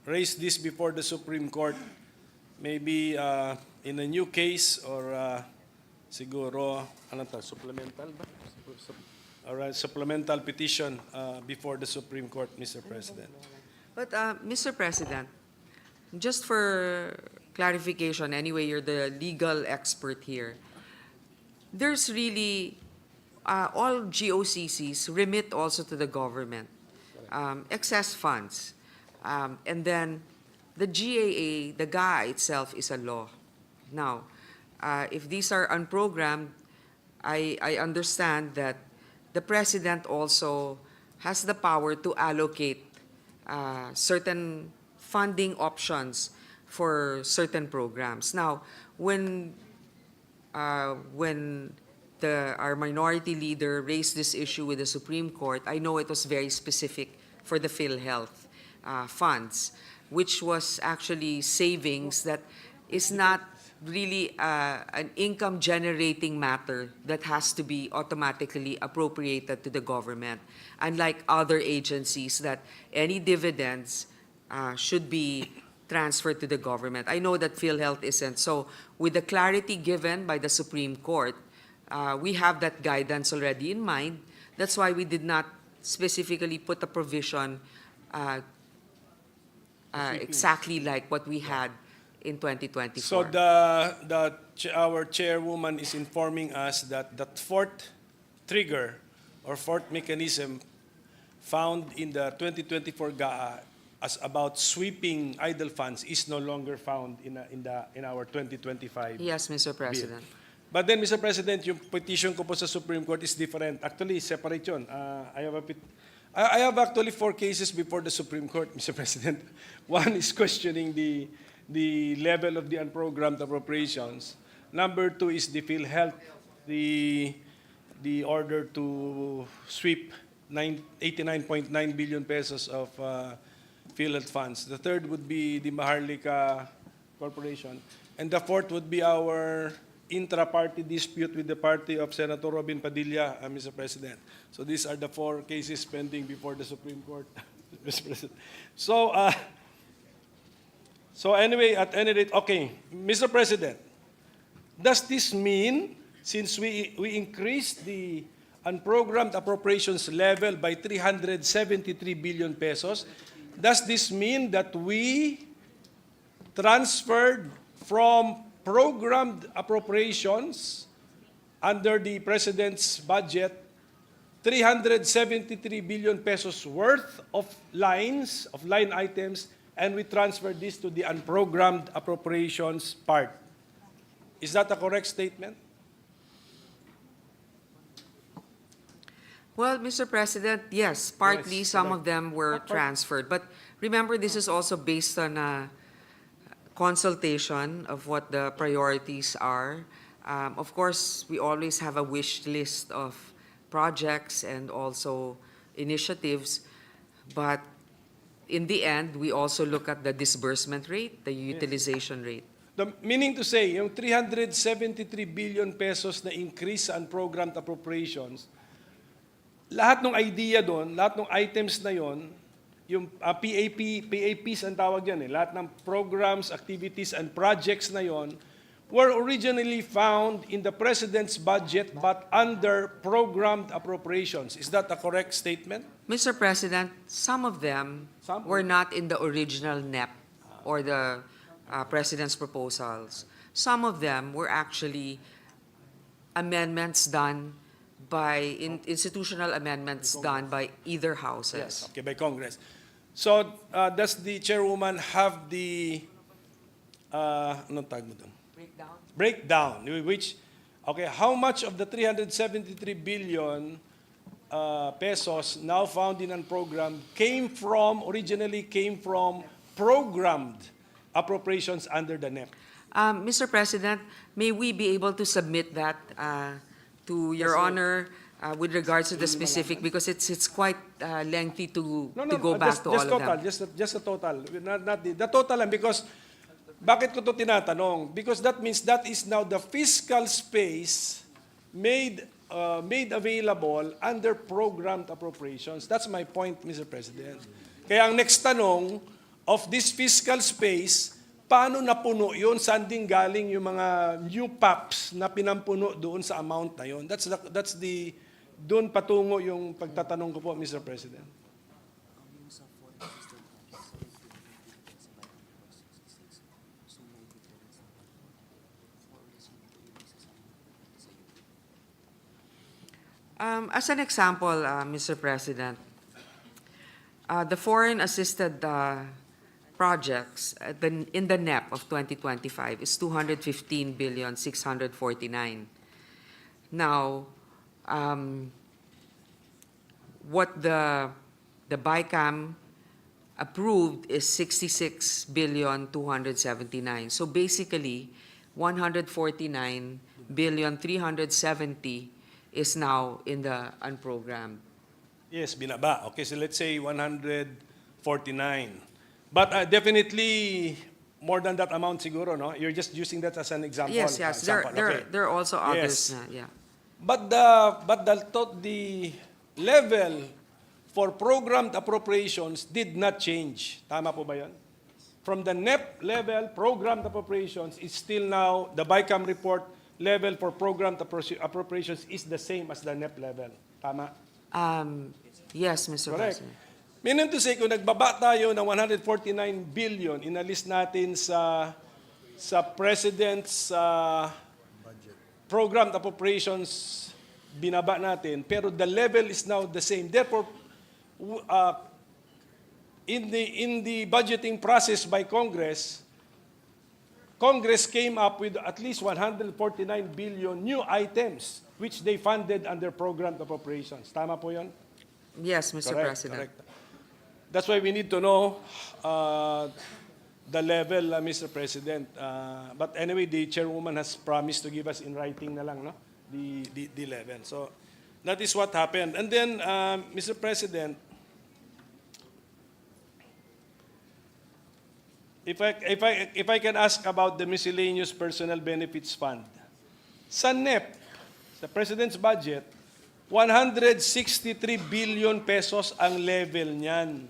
Speaker 6: raise this before the Supreme Court, maybe in a new case or siguro, ano to, supplemental ba? Or supplemental petition before the Supreme Court, Mr. President.
Speaker 14: But, Mr. President, just for clarification, anyway, you're the legal expert here. There's really, all GOCCs remit also to the government, excess funds. And then the GAA, the GAA itself is a law. Now, if these are unprogrammed, I understand that the President also has the power to allocate certain funding options for certain programs. Now, when our minority leader raised this issue with the Supreme Court, I know it was very specific for the PhilHealth funds, which was actually savings that is not really an income-generating matter that has to be automatically appropriated to the government, unlike other agencies that any dividends should be transferred to the government. I know that PhilHealth isn't. So with the clarity given by the Supreme Court, we have that guidance already in mind. That's why we did not specifically put a provision exactly like what we had in 2024.
Speaker 6: So our chairwoman is informing us that that fourth trigger or fourth mechanism found in the 2024 GAA as about sweeping idle funds is no longer found in our 2025.
Speaker 14: Yes, Mr. President.
Speaker 6: But then, Mr. President, yung petition ko po sa Supreme Court is different. Actually, separate yun. I have actually 4 cases before the Supreme Court, Mr. President. One is questioning the level of the unprogrammed appropriations. Number 2 is the PhilHealth, the order to sweep 89.9 billion pesos of PhilHealth funds. The third would be the Maharlika Corporation. And the fourth would be our intra-party dispute with the party of Senator Robin Padilla, Mr. President. So these are the 4 cases pending before the Supreme Court, Mr. President. So anyway, at any rate, okay, Mr. President, does this mean, since we increased the unprogrammed appropriations level by 373 billion pesos, does this mean that we transferred from programmed appropriations under the President's budget 373 billion pesos worth of line items, and we transferred this to the unprogrammed appropriations part? Is that a correct statement?
Speaker 14: Well, Mr. President, yes, partly
Speaker 6: Yes,
Speaker 14: some
Speaker 6: correct.
Speaker 14: of them were transferred. But remember, this is also based on a consultation of what the priorities are. Of course, we always have a wish list of projects and also initiatives, but in the end, we also look at the disbursement rate, the utilization rate.
Speaker 6: Meaning to say, yung 373 billion pesos na increase sa unprogrammed appropriations, lahat ng idea doon, lahat ng items na yon, yung PAPs ang tawag yan lahat ng programs, activities, and projects na yon were originally found in the President's budget but under programmed appropriations. Is that a correct statement?
Speaker 14: Mr. President, some of them were not in the original NEP or the President's proposals. Some of them were actually amendments done by institutional amendments done by either houses.
Speaker 6: Okay, by Congress. So, does the chairwoman have the anong tawag mo doon? Breakdown, which, okay, how much of the 373 billion pesos now found in unprogrammed originally came from programmed appropriations under the NEP?
Speaker 14: Mr. President, may we be able to submit that to Your Honor with regards to the specific, because it's quite lengthy to go back to all of them.
Speaker 6: Just the total, not the total lang, because bakit ko to tinatanong? Because that means that is now the fiscal space made available under programmed appropriations. That's my point, Mr. President. Kaya ang next tanong, of this fiscal space, paano napuno yun? Saan din galing yung mga new PAPs na pinampuno doon sa amount na yun? Doon patungo yung pagtatanong ko po, Mr. President.
Speaker 14: As an example, Mr. President, the foreign assisted projects in the NEP of 2025 is 215,649. Now, what the BICAM approved is 66,279. So basically, 149,370 is now in the unprogrammed.
Speaker 6: Yes, binaba. Okay, so let's say 149. But definitely more than that amount siguro, no? You're just using that as an example.
Speaker 14: Yes, yes. There are also others.
Speaker 6: Yes.
Speaker 14: Yeah.
Speaker 6: But the level for programmed appropriations did not change. Tama po ba yun? From the NEP level, programmed appropriations is still now, the BICAM report level for programmed appropriations is the same as the NEP level. Tama?
Speaker 14: Yes, Mr.
Speaker 6: Correct.
Speaker 14: President.
Speaker 6: Meaning to say, kung nagbaba tayo ng 149 billion, inalis natin sa President's programmed appropriations, binaba natin, pero the level is now the same. Therefore, in the budgeting process by Congress came up with at least 149 billion new items which they funded under programmed appropriations. Tama po yun?
Speaker 14: Yes, Mr.
Speaker 6: Correct,
Speaker 14: President.
Speaker 6: correct. That's why we need to know the level, Mr. President. But anyway, the chairwoman has promised to give us in writing na lang, no? The level. So that is what happened. And then, Mr. President, if I can ask about the miscellaneous personnel benefits fund, sa NEP, sa President's budget, 163 billion pesos ang level niyan.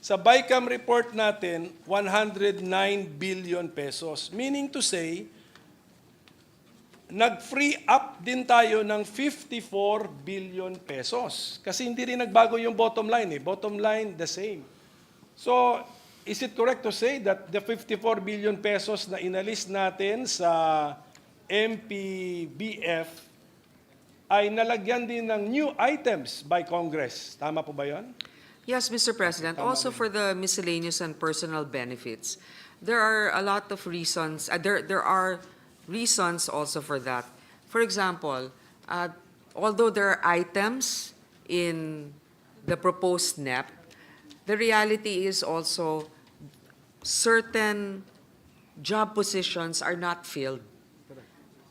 Speaker 6: Sa BICAM report natin, 109 billion pesos. Meaning to say, nag-free up din tayo ng 54 billion pesos. Kasi hindi rin nagbago yung bottom line. Bottom line, the same. So, is it correct to say that the 54 billion pesos na inalis natin sa MPBF ay nalagyan din ng new items by Congress? Tama po ba yun?
Speaker 14: Yes, Mr. President. Also for the miscellaneous and personal benefits, there are a lot of reasons. There are reasons also for that. For example, although there are items in the proposed NEP, the reality is also certain job positions are not filled.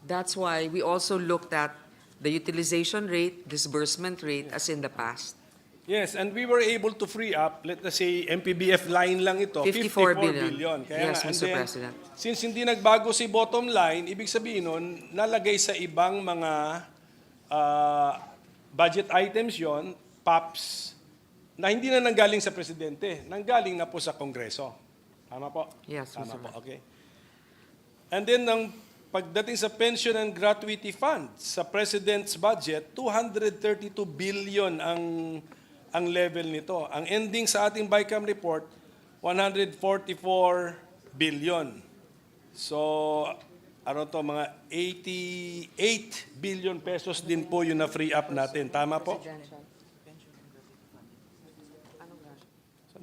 Speaker 14: That's why we also looked at the utilization rate, disbursement rate as in the past.
Speaker 6: Yes, and we were able to free up, let us say, MPBF line lang ito,
Speaker 14: 54
Speaker 6: billion. Kaya
Speaker 14: Yes,
Speaker 6: nga, and
Speaker 14: Mr.
Speaker 6: then,
Speaker 14: President.
Speaker 6: since hindi nagbago si bottom line, ibig sabihin nun, nalagay sa ibang mga budget items yon, PAPs, na hindi na nanggaling sa Presidente, nanggaling na po sa Kongreso. Tama po?
Speaker 14: Yes,
Speaker 6: Tama
Speaker 14: Mr.
Speaker 6: po,
Speaker 14: President.
Speaker 6: okay. And then, pagdating sa pension and gratuity fund, sa President's budget, 232 billion ang level nito. Ang ending sa ating BICAM report, 144 billion. So, ano to, mga 88 billion pesos din po yung na-free up natin. Tama po?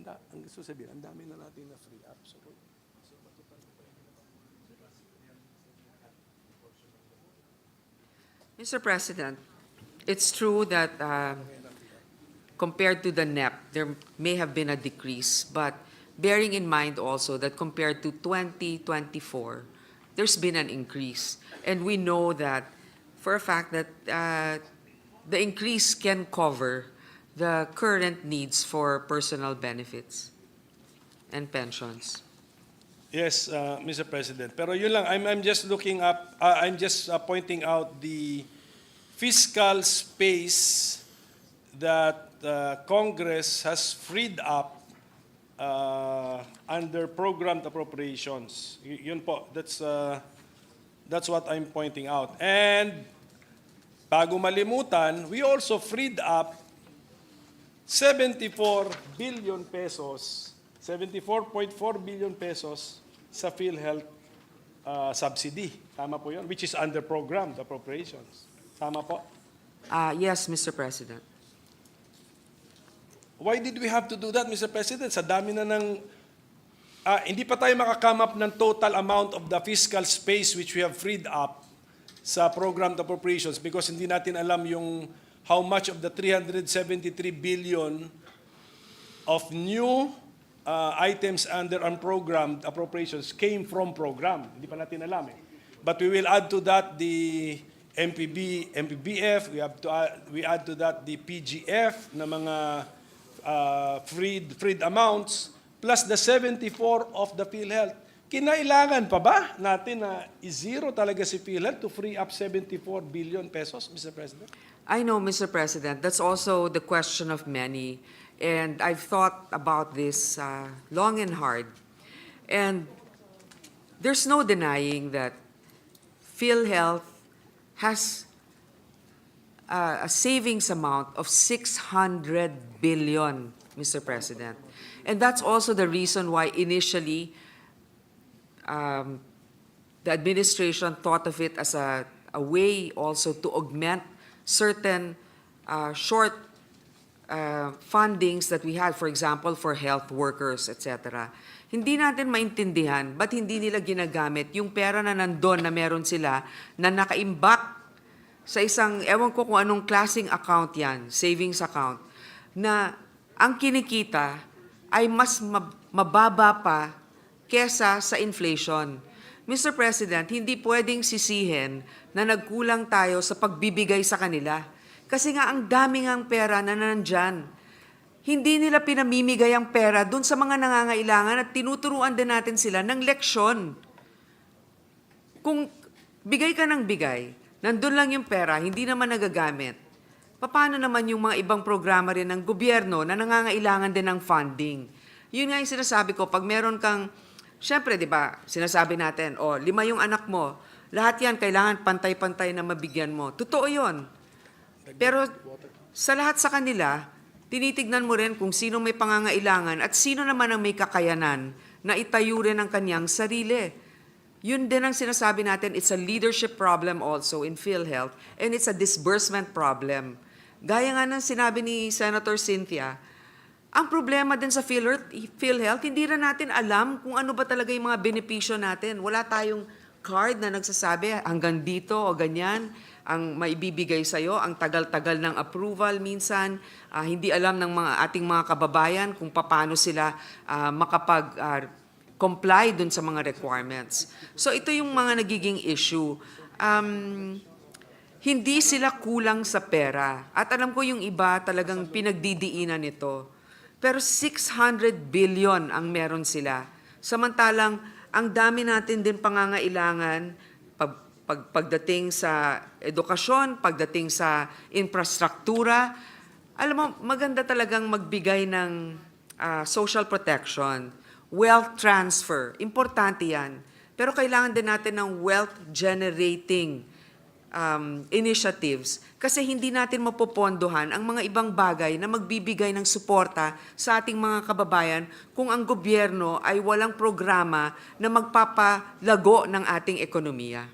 Speaker 6: Ang gusto sabihin, ang dami na natin na-free up. So,
Speaker 14: Mr. President, it's true that compared to the NEP, there may have been a decrease, but bearing in mind also that compared to 2024, there's been an increase. And we know that for a fact that the increase can cover the current needs for personal benefits and pensions.
Speaker 6: yes, Mr. President. Pero yun lang, I'm just looking up, I'm just pointing out the fiscal space that Congress has freed up under programmed appropriations. Yun po, that's what I'm pointing out. And bago malimutan, we also freed up 74 billion pesos, 74.4 billion pesos sa PhilHealth subsidy. Tama po yun? Which is under programmed appropriations. Tama po?
Speaker 14: Yes, Mr. President.
Speaker 6: Why did we have to do that, Mr. President? Sa dami na ng... hindi pa tayo makakame up ng total amount of the fiscal space which we have freed up sa programmed appropriations because hindi natin alam yung how much of the 373 billion of new items under unprogrammed appropriations came from program. Hindi pa natin alam eh. But we will add to that the MPBF, we add to that the PGF na mga freed amounts plus the 74 of the PhilHealth. Kinailangan pa ba natin na i-zero talaga si PhilHealth to free up 74 billion pesos, Mr. President?
Speaker 14: I know, Mr. President, that's also the question of many. And I've thought about this long and hard. And there's no denying that PhilHealth has a savings amount of 600 billion, Mr. President. And that's also the reason why initially the administration thought of it as a way also to augment certain short fundings that we had, for example, for health workers, etc. Hindi natin maintindihan ba't hindi nila ginagamit yung pera na nandun na meron sila na nakaimbak sa isang, ewan ko kung anong klaseng account yan, savings account, na ang kinikita ay mas mababa pa kesa sa inflation. Mr. President, hindi pwedeng sisihin na nagkulang tayo sa pagbibigay sa kanila. Kasi nga ang dami ngang pera na nandyan. Hindi nila pinamimigay ang pera dun sa mga nangangailangan at tinuturuan din natin sila ng leksyon. Kung bigay ka ng bigay, nandun lang yung pera, hindi naman nagagamit. Paano naman yung mga ibang programa rin ng gobyerno na nangangailangan din ng funding? Yun nga yung sinasabi ko, pag meron kang, syempre, di ba, sinasabi natin, 5 yung anak mo, lahat yan kailangan pantay-pantay na mabigyan mo. Totoo yun. Pero sa lahat sa kanila, tinitignan mo rin kung sino may pangangailangan at sino naman ang may kakayanan na itayo rin ang kanyang sarili. Yun din ang sinasabi natin, it's a leadership problem also in PhilHealth and it's a disbursement problem. Gaya nga ng sinabi ni Senator Cynthia, ang problema din sa PhilHealth, hindi rin natin alam kung ano ba talaga yung mga benepisyo natin. Wala tayong card na nagsasabi hanggang dito o ganyan ang maibibigay sa'yo, ang tagal-tagal ng approval minsan, hindi alam ng ating mga kababayan kung paano sila makapag-comply dun sa mga requirements. So ito yung mga nagiging issue. Hindi sila kulang sa pera. At alam ko yung iba talagang pinagdidiinan nito. Pero 600 billion ang meron sila. Samantalang ang dami natin din pangangailangan pagdating sa edukasyon, pagdating sa infrastruktura. Alam mo, maganda talagang magbigay ng social protection, wealth transfer. Importante yan. Pero kailangan din natin ng wealth-generating initiatives kasi hindi natin mapopondohan ang mga ibang bagay na magbibigay ng suporta sa ating mga kababayan kung ang gobyerno ay walang programa na magpapalago ng ating ekonomiya.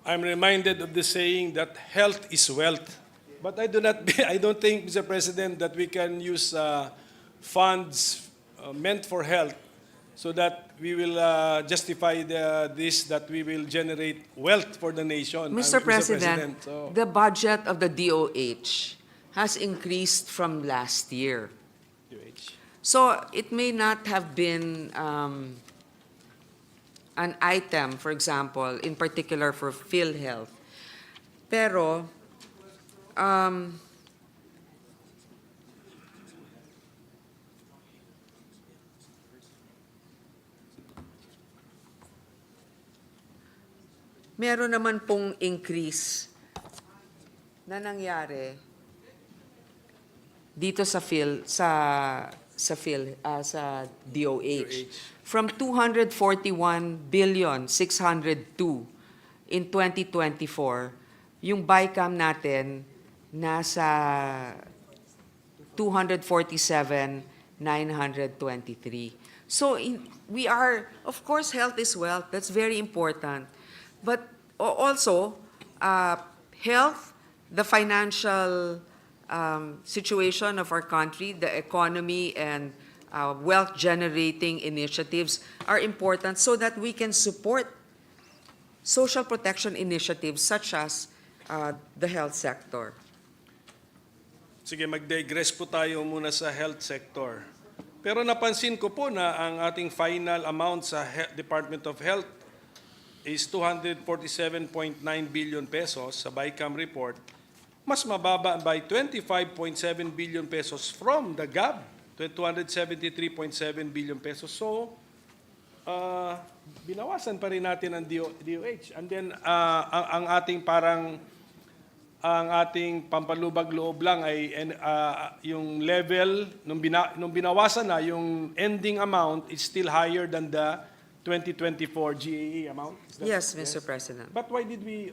Speaker 6: I'm reminded of the saying that health is wealth. But I don't think, Mr. President, that we can use funds meant for health so that we will justify this, that we will generate wealth for the nation.
Speaker 14: Mr. President,
Speaker 6: so,
Speaker 14: the budget of the DOH has increased from last year. So it may not have been an item, for example, in particular for PhilHealth. Pero, meron naman pong increase na nangyari dito sa DOH. From 241,602,000,000 in 2024, yung BICAM natin nasa 247,923. So we are, of course, health is wealth. That's very important. But also, health, the financial situation of our country, the economy, and wealth-generating initiatives are important so that we can support social protection initiatives such as the health sector.
Speaker 6: Sige, mag-digress po tayo muna sa health sector. Pero napansin ko po na ang ating final amount sa Department of Health is 247.9 billion pesos sa BICAM report. Mas mababa by 25.7 billion pesos from the GAB, 273.7 billion pesos. So, binawasan pa rin natin ang DOH. And then, ang ating ang ating pampalubag loob lang ay yung level, nung binawasan na, yung ending amount is still higher than the 2024 GAE amount?
Speaker 14: Yes, Mr. President.
Speaker 6: But why did we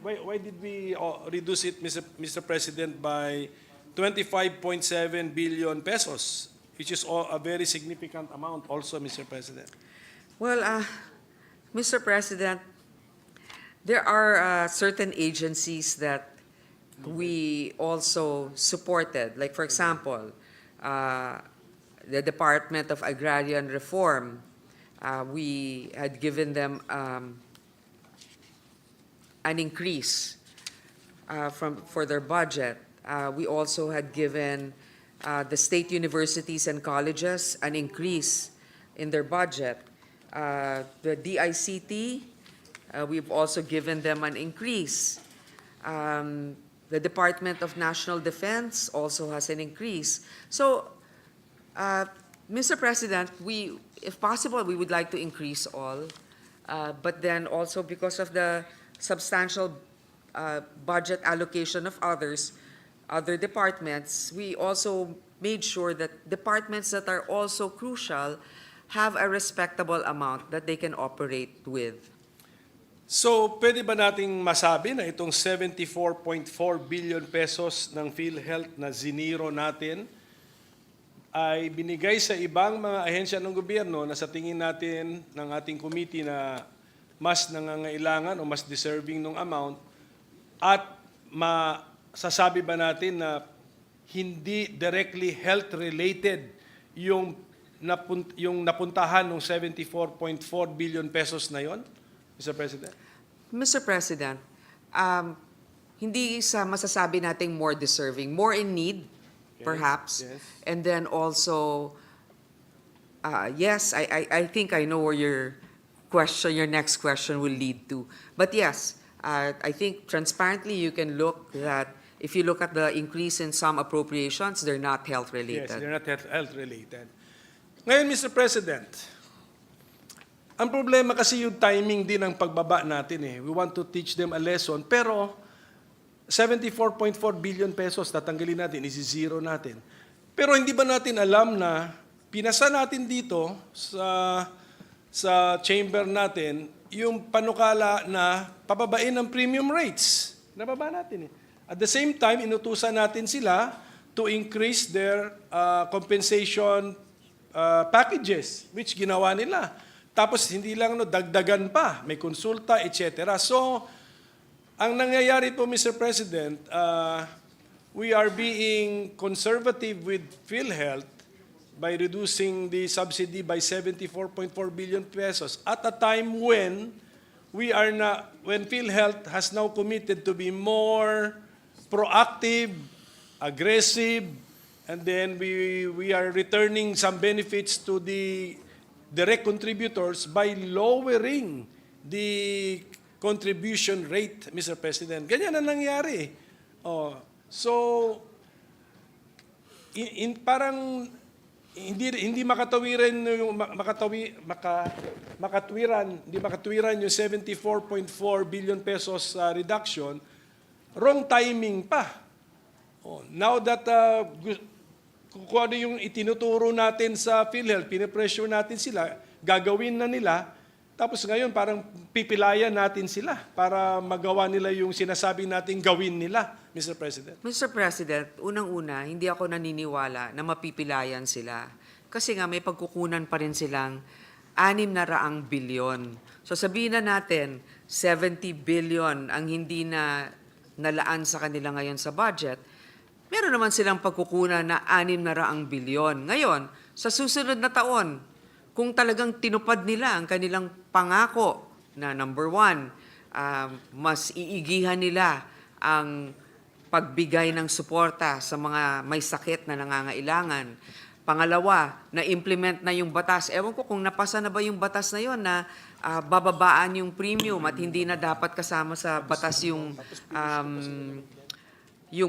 Speaker 6: reduce it, Mr. President, by 25.7 billion pesos, which is a very significant amount also, Mr. President?
Speaker 14: Well, Mr. President, there are certain agencies that we also supported. Like, for example, the Department of Agrarian Reform, we had given them an increase for their budget. We also had given the state universities and colleges an increase in their budget. The DICT, we've also given them an increase. The Department of National Defense also has an increase. So, Mr. President, if possible, we would like to increase all. But then also because of the substantial budget allocation of other departments, we also made sure that departments that are also crucial have a respectable amount that they can operate with.
Speaker 6: So, pwede ba nating masabi na itong 74.4 billion pesos ng PhilHealth na ziniro natin ay binigay sa ibang mga ahensya ng gobyerno na sa tingin natin ng ating committee na mas nangangailangan o mas deserving ng amount, at masasabi ba natin na hindi directly health-related yung napuntahan ng 74.4 billion pesos na yon, Mr. President?
Speaker 14: Mr. President, hindi sa masasabi nating more deserving, more in need, perhaps.
Speaker 6: Yes.
Speaker 14: And then also, yes, I think I know where your next question will lead to. But yes, I think transparently you can look that if you look at the increase in some appropriations, they're not health-related.
Speaker 6: Yes, they're not health-related. Ngayon, Mr. President, ang problema kasi yung timing din ng pagbaba natin eh. We want to teach them a lesson, pero 74.4 billion pesos tatanggalin natin, isi-zero natin. Pero hindi ba natin alam na pinasa natin dito sa chamber natin yung panukala na pababain ng premium rates. Nababa natin eh. At the same time, inutusan natin sila to increase their compensation packages, which ginawa nila. Tapos hindi lang dagdagan pa, may konsulta, etc. So, ang nangyayari po, Mr. President, we are being conservative with PhilHealth by reducing the subsidy by 74.4 billion pesos at a time when when PhilHealth has now committed to be more proactive, aggressive, and then we are returning some benefits to the direct contributors by lowering the contribution rate, Mr. President. Ganyan ang nangyari. So, parang hindi makatwiran yung makatwiran yung 74.4 billion pesos reduction. Wrong timing pa. Oh, now that kung ano yung itinuturo natin sa PhilHealth, pinipressure natin sila, gagawin na nila, tapos ngayon parang pipilayan natin sila para magawa nila yung sinasabi natin gawin nila, Mr. President.
Speaker 14: Mr. President, unang-una, hindi ako naniniwala na mapipilayan sila. Kasi nga may pagkukunan pa rin silang 600 bilyon. So sabihin na natin, 70 billion ang hindi na nalaan sa kanila ngayon sa budget. Meron naman silang pagkukunan na 600 bilyon. Ngayon, sa susunod na taon, kung talagang tinupad nila ang kanilang pangako na number 1, mas iigihan nila ang pagbigay ng suporta sa mga may sakit na nangangailangan. Pangalawa, na-implement na yung batas. Ewan ko kung napasa na ba yung batas na yon na bababaan yung premium at hindi na dapat kasama sa batas yung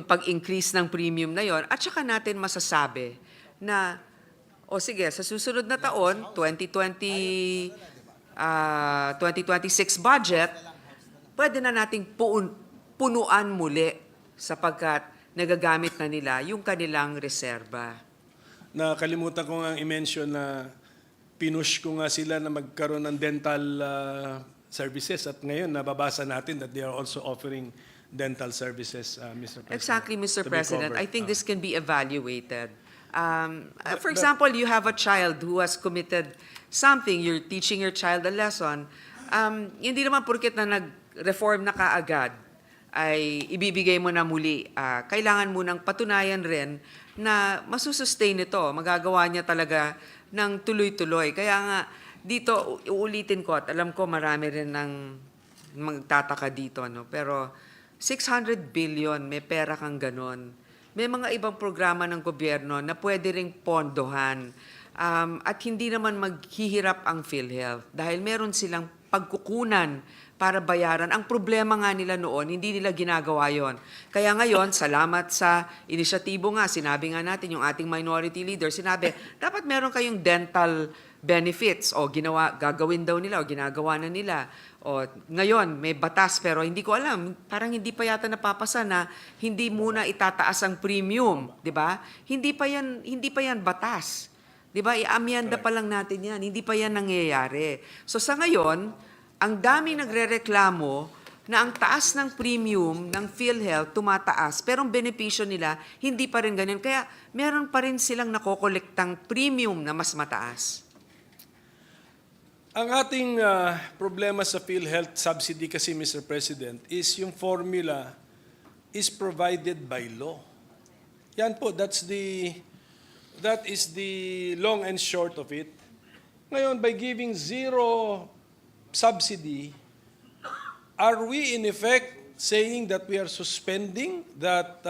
Speaker 14: pag-increase ng premium na yon. At saka natin masasabi na o sige, sa susunod na taon, 2026 budget, pwede na nating punuan muli sapagkat nagagamit na nila yung kanilang reserba.
Speaker 6: Nakalimutan ko nga i-mention na pinush ko nga sila na magkaroon ng dental services at ngayon nababasa natin that they are also offering dental services, Mr. President.
Speaker 14: Exactly, Mr.
Speaker 6: to be
Speaker 14: President.
Speaker 6: covered.
Speaker 14: I think this can be evaluated. For example, you have a child who has committed something, you're teaching your child a lesson, hindi naman porket na nag-reform na kaagad, ay ibibigay mo na muli. Kailangan mo nang patunayan rin na masusustain ito, magagawa niya talaga ng tuloy-tuloy. Kaya nga, dito, uulitin ko at alam ko marami rin ng magtataka dito, no? Pero 600 billion, may pera kang ganon. May mga ibang programa ng gobyerno na pwede ring pondohan at hindi naman maghihirap ang PhilHealth dahil meron silang pagkukunan para bayaran. Ang problema nga nila noon, hindi nila ginagawa yon. Kaya ngayon, salamat sa inisyatibo nga, sinabi nga natin, yung ating minority leader, sinabi, dapat meron kayong dental benefits o gagawin daw nila o ginagawa na nila. O ngayon may batas pero hindi ko alam, parang hindi pa yata napapasa na hindi muna itataas ang premium, 'di ba? Hindi pa yan batas. 'Di ba? Iamyenda pa lang natin 'yan. Hindi pa yan nangyayari. So sa ngayon, ang daming nagrereklamo na ang taas ng premium ng PhilHealth tumataas pero ang benepisyo nila hindi pa rin ganyan. Kaya meron pa rin silang nakokolektang premium na mas mataas.
Speaker 6: Ang ating problema sa PhilHealth subsidy kasi, Mr. President, is yung formula is provided by law. Yan po, that is the long and short of it. Ngayon, by giving zero subsidy, are we in effect saying that we are suspending that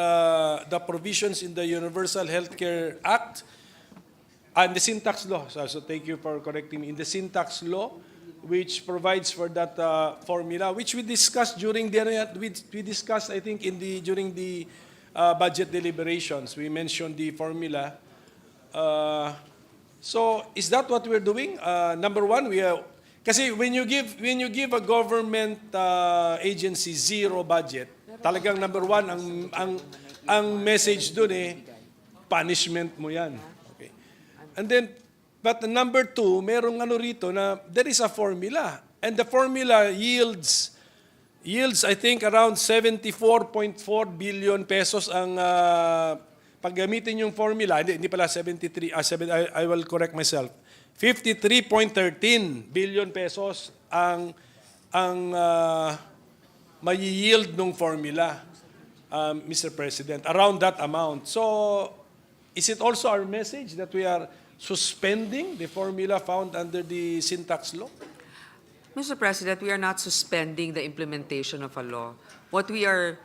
Speaker 6: the provisions in the Universal Healthcare Act and the syntax law, so thank you for correcting me, in the syntax law, which provides for that formula, which we discussed during I think during the budget deliberations. We mentioned the formula. So is that what we're doing? Number one, kasi when you give a government agency zero budget, talagang number one ang message dun punishment mo yan. And then, but number two, merong rito na there is a formula. And the formula yields I think around 74.4 billion pesos ang paggamitin yung formula. Hindi pala 73, I will correct myself. 53.13 billion pesos ang may-yield ng formula, Mr. President, around that amount. So, is it also our message that we are suspending the formula found under the syntax law?
Speaker 14: Mr. President, we are not suspending the implementation of a law. What we are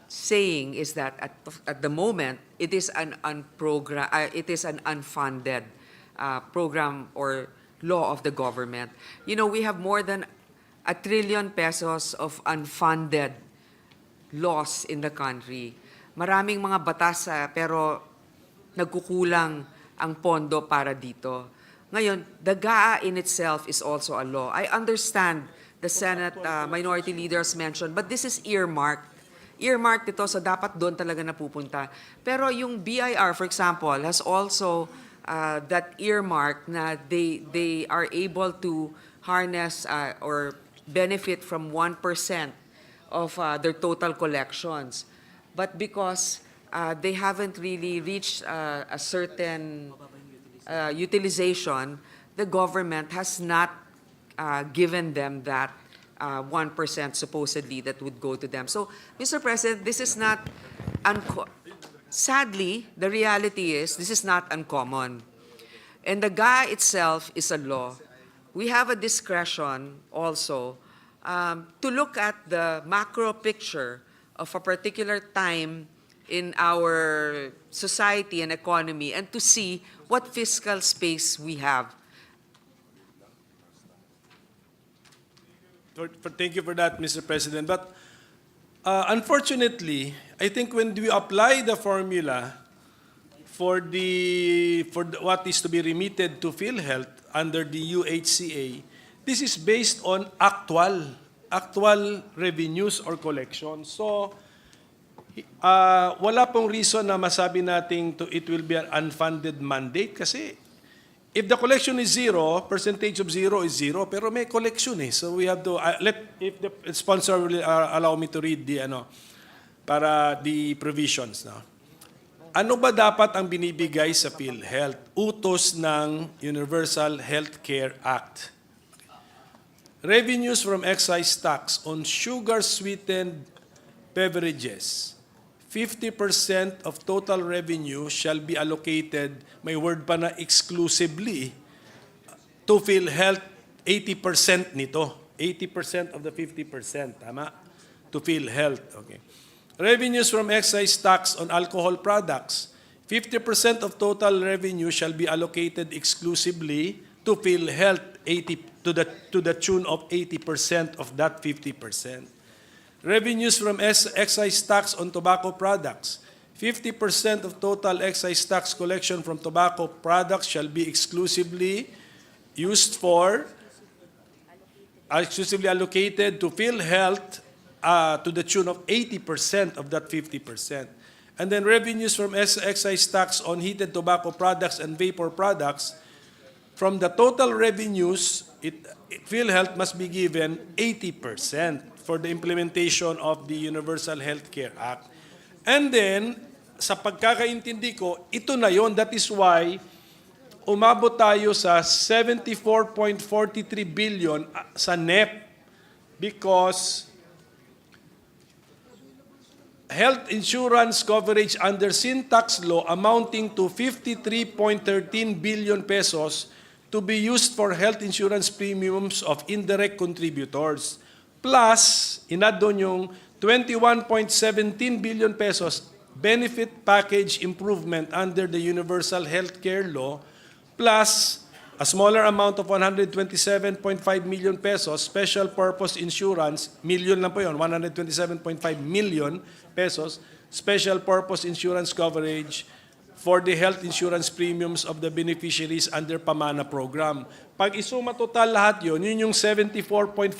Speaker 14: saying is that at the moment, it is an unfunded program or law of the government. You know, we have more than 1 trillion pesos of unfunded laws in the country. Maraming mga batas pero nagkukulang ang pondo para dito. Ngayon, the GAA in itself is also a law. I understand the Senate minority leaders mentioned, but this is earmarked. earmark ito, so dapat doon talaga napupunta. Pero yung BIR, for example, has also that earmark na they are able to harness or benefit from 1% of their total collections. But because they haven't really reached a certain utilization, the government has not given them that 1% supposedly that would go to them. So, Mr. President, this is not, sadly, the reality is this is not uncommon. And the GA itself is a law. We have a discretion also to look at the macro picture of a particular time in our society and economy and to see what fiscal space we have.
Speaker 6: Thank you for that, Mr. President. But unfortunately, I think when we apply the formula for what is to be remitted to PhilHealth under the UHCA, this is based on actual revenues or collections. So, wala pong reason na masabi natin it will be an unfunded mandate kasi if the collection is zero, percentage of zero is zero, pero may collection eh. So we have to, if the sponsor will allow me to read the provisions. No? Ano ba dapat ang binibigay sa PhilHealth? Utos ng Universal Healthcare Act. Revenues from excise tax on sugar-sweetened beverages. 50% of total revenue shall be allocated, may word pa na exclusively, to PhilHealth, 80% nito. 80% of the 50%, tama? To PhilHealth, okay. Revenues from excise tax on alcohol products, 50% of total revenue shall be allocated exclusively to PhilHealth, to the tune of 80% of that 50%. Revenues from excise tax on tobacco products. 50% of total excise tax collection from tobacco products shall be exclusively allocated to PhilHealth to the tune of 80% of that 50%. And then revenues from excise tax on heated tobacco products and vapor products, from the total revenues, PhilHealth must be given 80%. For the implementation of the Universal Healthcare Act. And then, sa pagkakaintindi ko, ito na yon. That is why umabot tayo sa 74.43 billion sa NEP because health insurance coverage under sin tax law amounting to 53.13 billion pesos to be used for health insurance premiums of indirect contributors. Plus, inad doon yung 21.17 billion pesos benefit package improvement under the Universal Healthcare Law, plus a smaller amount of 127.5 million pesos special purpose insurance, million lang po yun, 127.5 million pesos special purpose insurance coverage for the health insurance premiums of the beneficiaries under Pamana program. Pag isuma total lahat yun yung 74.43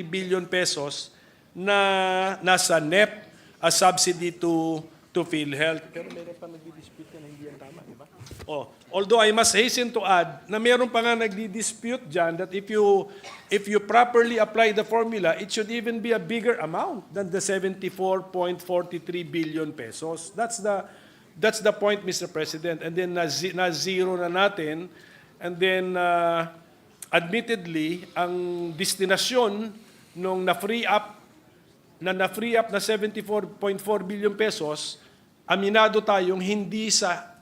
Speaker 6: billion pesos na nasa NEP as subsidy to PhilHealth. Pero meron pa nagdi-dispute na hindi yan tama, di ba? Although I must hasten to add na meron pa nga nagdi-dispute dyan that if you properly apply the formula, it should even be a bigger amount than the 74.43 billion pesos. That's the point, Mr. President. And then na-zero na natin. And then, admittedly, ang destinasyon nung na-free up na 74.4 billion pesos, aminado tayong hindi sa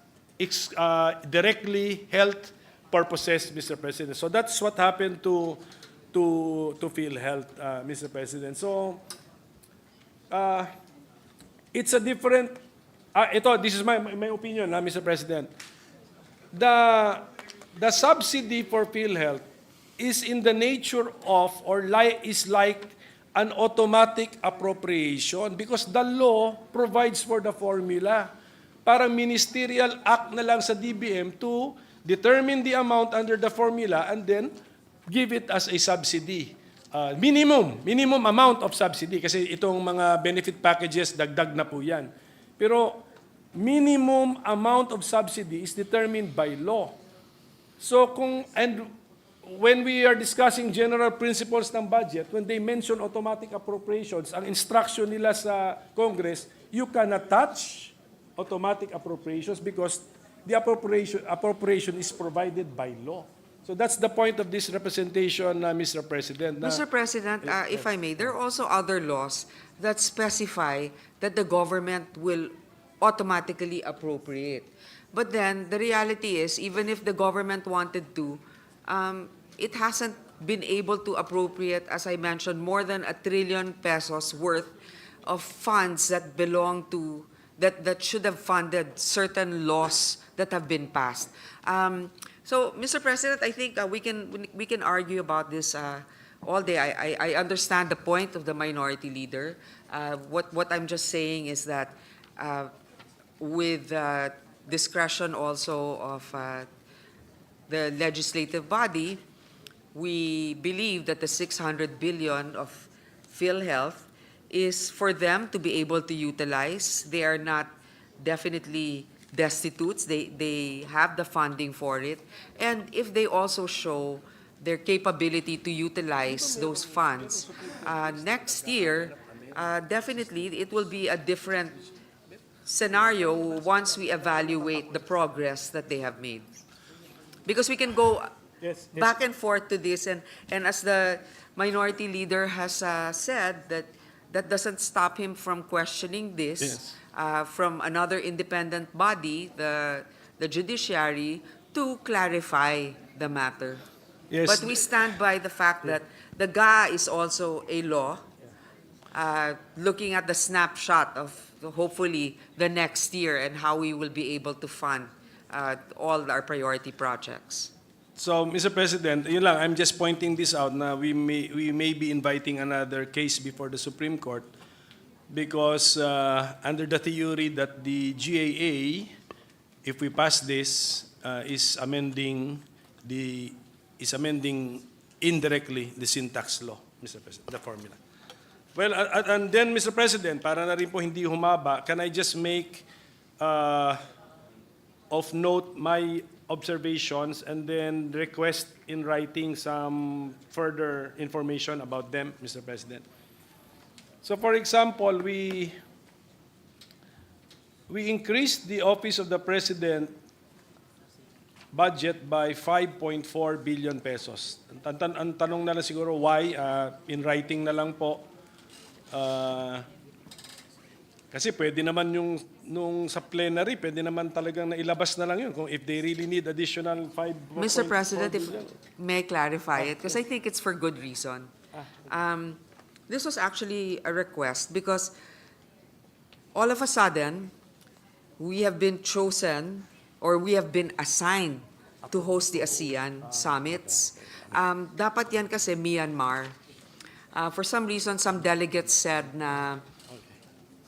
Speaker 6: directly health purposes, Mr. President. So that's what happened to PhilHealth, Mr. President. So, it's a different... this is my opinion, Mr. President. The subsidy for PhilHealth is in the nature of is like an automatic appropriation because the law provides for the formula. Parang ministerial act na lang sa DBM to determine the amount under the formula and then give it as a subsidy. minimum amount of subsidy kasi itong mga benefit packages dagdag na po yan. Pero minimum amount of subsidy is determined by law. So when we are discussing general principles ng budget, when they mention automatic appropriations, ang instruction nila sa Congress, you cannot touch automatic appropriations because the appropriation is provided by law. So that's the point of this representation, Mr. President.
Speaker 14: Mr. President, if I may, there are also other laws that specify that the government will automatically appropriate. But then, the reality is, even if the government wanted to, it hasn't been able to appropriate, as I mentioned, more than 1 trillion pesos worth of funds that belong to, that should have funded certain laws that have been passed. So, Mr. President, I think we can argue about this all day. I understand the point of the minority leader. What I'm just saying is that with discretion also of the legislative body, we believe that the 600 billion of PhilHealth is for them to be able to utilize. They are not definitely destitutes. They have the funding for it. And if they also show their capability to utilize those funds, next year, definitely it will be a different scenario once we evaluate the progress that they have made. Because we can go back and forth to this, and as the minority leader has said, that doesn't stop him from questioning this from another independent body, the judiciary, to clarify the matter.
Speaker 6: Yes.
Speaker 14: But we stand by the fact that the GA is also a law, looking at the snapshot of hopefully the next year and how we will be able to fund all our priority projects.
Speaker 6: So, Mr. President, yun lang, I'm just pointing this out na we may be inviting another case before the Supreme Court because under the theory that the GAA, if we pass this, is amending indirectly the syntax law, Mr. President, the formula. Well, and then, Mr. President, para na rin po hindi humaba, can I just make of note my observations and then request in writing some further information about them, Mr. President? So, for example, we increased the Office of the President budget by 5.4 billion pesos. Ang tanong na lang siguro, why? In writing na lang po. Kasi pwede naman nung sa plenary, pwede naman talagang nailabas na lang yun kung if they really need additional 5.4
Speaker 14: Mr. President, if
Speaker 6: billion.
Speaker 14: may I clarify it, because I think it's for good reason. This was actually a request because all of a sudden, we have been chosen or we have been assigned to host the ASEAN summits. Dapat yan kasi Myanmar. For some reason, some delegates said na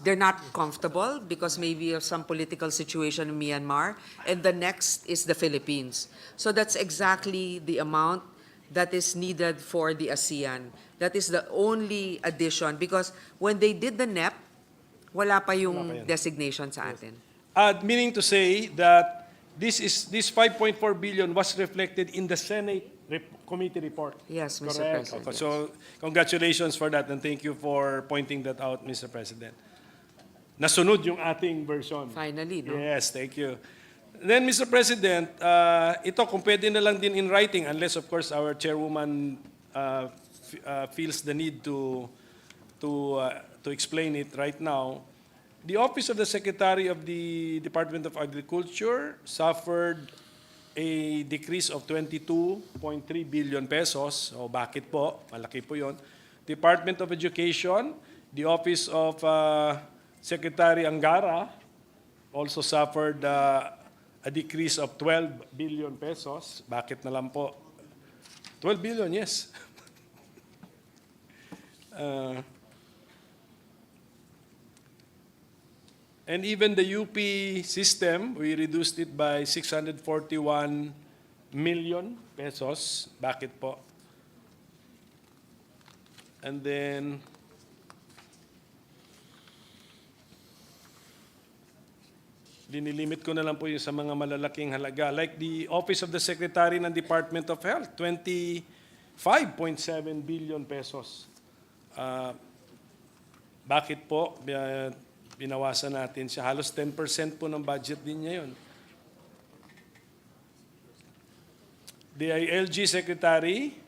Speaker 14: they're not comfortable because maybe of some political situation in Myanmar, and the next is the Philippines. So that's exactly the amount that is needed for the ASEAN. That is the only addition because when they did the NEP, wala pa yung designation sa atin.
Speaker 6: Meaning to say that this 5.4 billion was reflected in the Senate committee report.
Speaker 14: Yes, Mr.
Speaker 6: Correct.
Speaker 14: President.
Speaker 6: Okay. So, congratulations for that and thank you for pointing that out, Mr. President. Nasunod yung ating version.
Speaker 14: Finally, no?
Speaker 6: Yes, thank you. Then, Mr. President, ito kung pwede na lang din in writing unless, of course, our chairwoman feels the need to explain it right now. The Office of the Secretary of the Department of Agriculture suffered a decrease of 22.3 billion pesos. O bakit po? Malaki po yon. Department of Education, the Office of Secretary Angara also suffered a decrease of 12 billion pesos. Bakit na lang po? 12 billion, yes. And even the UP system, we reduced it by 641 million pesos. Bakit po? And then, linilimit ko na lang po yung sa mga malalaking halaga. Like the Office of the Secretary ng Department of Health, 25.7 billion pesos. Bakit po binawasan natin siya? Halos 10% po ng budget din niya yun. DILG Secretary,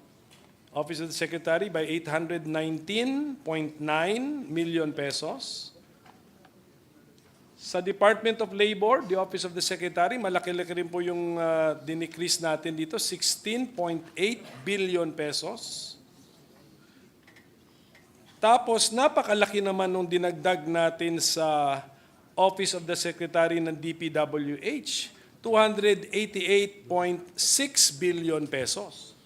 Speaker 6: Office of the Secretary by 819.9 million pesos. Sa Department of Labor, the Office of the Secretary, malaki-laki rin po yung dinicrease natin dito, 16.8 billion pesos. Tapos, napakalaki naman nung dinagdag natin sa Office of the Secretary ng DPWH, 288.6 billion pesos.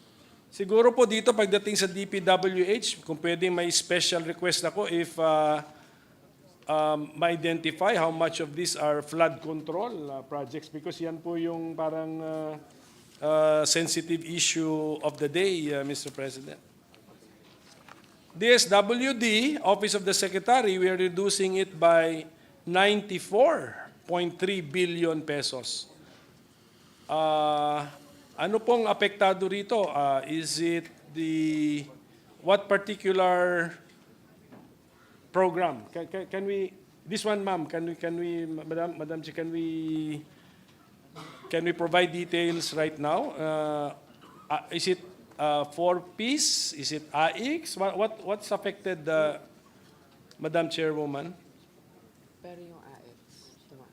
Speaker 6: Siguro po dito, pagdating sa DPWH, kung pwedeng may special request ako if ma-identify how much of these are flood control projects because yan po yung parang sensitive issue of the day, Mr. President. DSWD, Office of the Secretary, we are reducing it by 94.3 billion pesos. Ano pong apektado rito? Is it what particular program? Can we, this one, ma'am, can we, Madam Chair, can we provide details right now? Is it 4-piece? Is it AX? What's affected, Madam Chairwoman?
Speaker 14: Pero yung AX, tuma.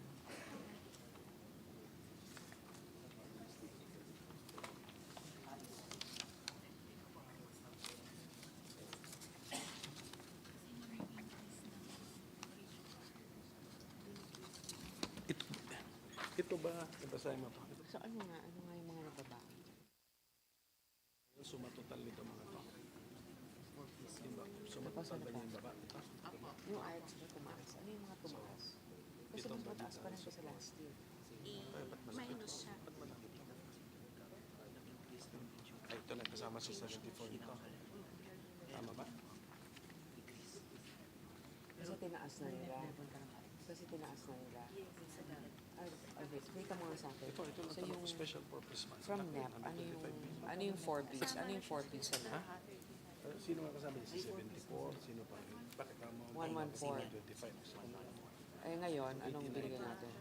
Speaker 6: Ito ba? Basahin mo pa.
Speaker 14: So ano nga yung mga nababa?
Speaker 6: Suma total nito mga to. Suma total ba yung baba?
Speaker 14: Yung AX na tumaas. Ano yung mga tumaas? Kasi mas mataas pa rin siya sa last year.
Speaker 10: Minus siya.
Speaker 6: Ay, ito lang kasama sa 74 nito. Tama ba?
Speaker 14: Kasi tinaas na nila. Okay, wait ka muna sa akin.
Speaker 6: Ito
Speaker 14: So yung
Speaker 6: special purpose man.
Speaker 14: from NEP, ano yung 4-piece? Ano yung 4-piece na?
Speaker 6: Sino nga kasama? Si 74? Sino pa? Bakit na mo?
Speaker 14: 114.
Speaker 6: 25.
Speaker 14: Ay ngayon, anong binigyan natin?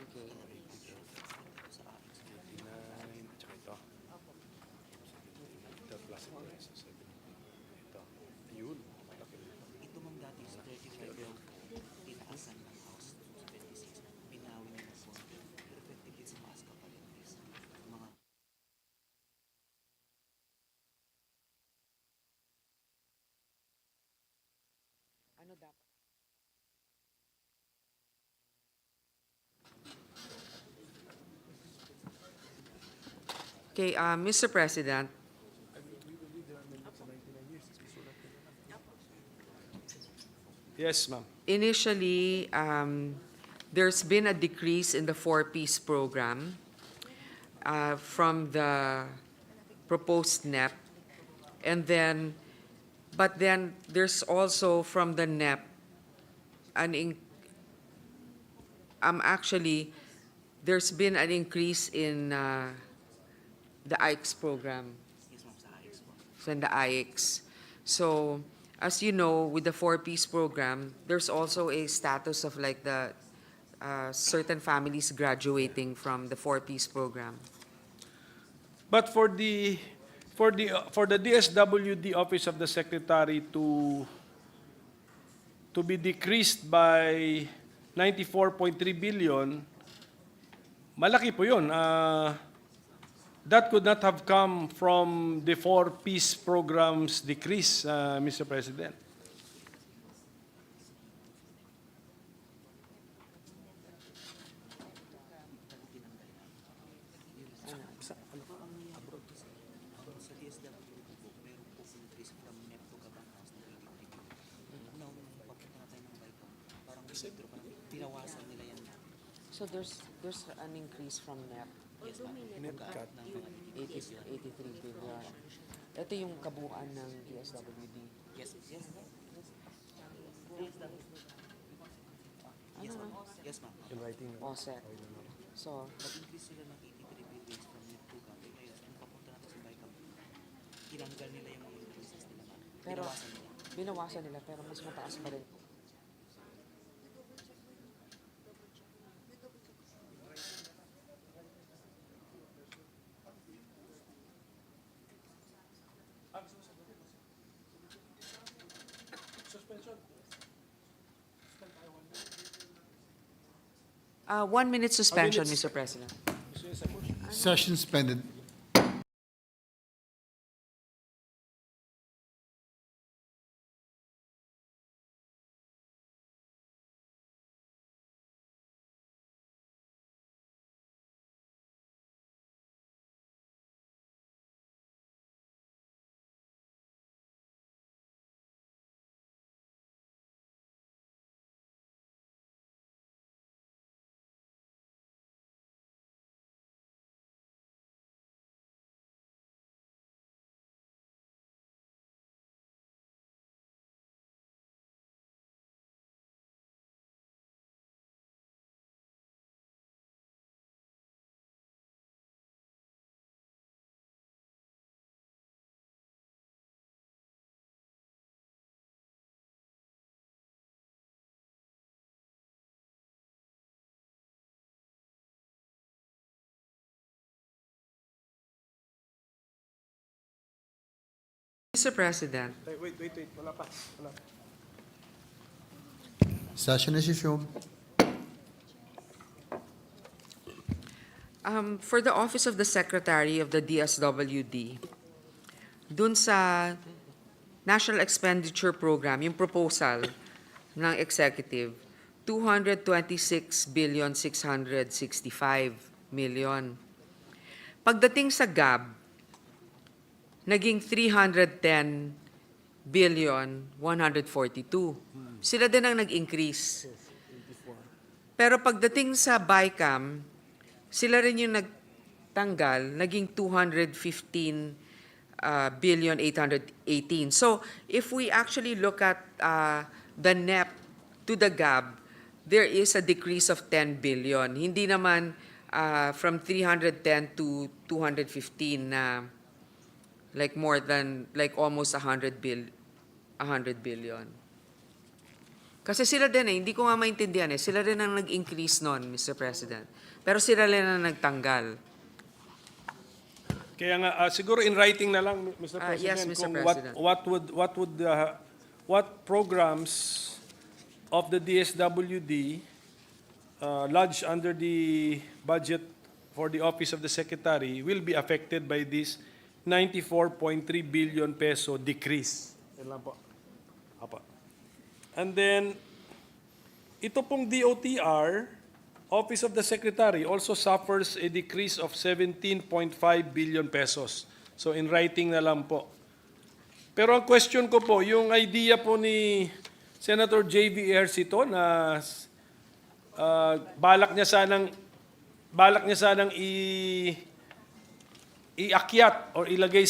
Speaker 14: Okay.
Speaker 6: 89, tsaka ito. Ito plus ito. Ito. Ayun. Malaki rin.
Speaker 15: Ito mang dati sa 35 yung tinaasan ng house 76. Pinawi na po. Pero effectively sa maas ka pa rin. Mga
Speaker 14: Ano dapat? Okay, Mr. President,
Speaker 6: Yes, ma'am.
Speaker 14: initially, there's been a decrease in the 4-piece program from the proposed NEP. And then, but then there's also from the NEP actually, there's been an increase in the IX program.
Speaker 15: yes ma'am sa ayos po.
Speaker 14: And the IX. So, as you know, with the 4-piece program, there's also a status of like the certain families graduating from the 4-piece program.
Speaker 6: But for the DSWD Office of the Secretary to be decreased by 94.3 billion, malaki po yun. That could not have come from the 4-piece program's decrease, Mr. President.
Speaker 15: Sa DSWD po, meron po increase from NEP to Gabang House na 85. Now, papunta na tayo ng Bataan. Parang withdraw pa namin. Tinawasan nila yan.
Speaker 14: So there's an increase from NEP,
Speaker 15: Yes ma'am.
Speaker 6: Net cut.
Speaker 15: Ng mga
Speaker 14: 83 billion. Ito yung kabuuan ng DSWD.
Speaker 15: Yes, yes. Yes, ma'am. Yes, ma'am.
Speaker 14: OSEC. So,
Speaker 15: Nag-increase sila ng 83 billions from net to cap. Ngayon, kung papunta natin sa BICAM, tinanggal nila yung mga increases nila, ma'am.
Speaker 14: pero
Speaker 15: Binawasan nila.
Speaker 14: binawasan nila pero mas mataas pa rin. One minute suspension, Mr. President.
Speaker 2: Session suspended.
Speaker 14: Mr. President,
Speaker 6: Wait. Wala pa.
Speaker 2: Session is resumed.
Speaker 14: for the Office of the Secretary of the DSWD, dun sa National Expenditure Program, yung proposal ng executive, 226,665 million. Pagdating sa GAB, naging 310,142. Sila din ang nag-increase. Pero pagdating sa BICAM, sila rin yung nagtanggal, naging 215,818. So if we actually look at the NEP to the GAB, there is a decrease of 10 billion. Hindi naman from 310 to 215 na like more than like almost 100 billion. Kasi sila din hindi ko nga maintindihan sila rin ang nag-increase nun, Mr. President. Pero sila rin ang nagtanggal.
Speaker 6: Kaya nga siguro in writing na lang, Mr. President,
Speaker 14: yes, Mr.
Speaker 6: kung
Speaker 14: President.
Speaker 6: what programs of the DSWD lodged under the budget for the Office of the Secretary will be affected by this 94.3 billion peso decrease. Yan lang po. Apa. And then, ito pong DOTR, Office of the Secretary, also suffers a decrease of 17.5 billion pesos. So in writing na lang po. Pero ang question ko po, yung idea po ni Senator J.V. Ejercito na balak niya sanang iakyat or ilagay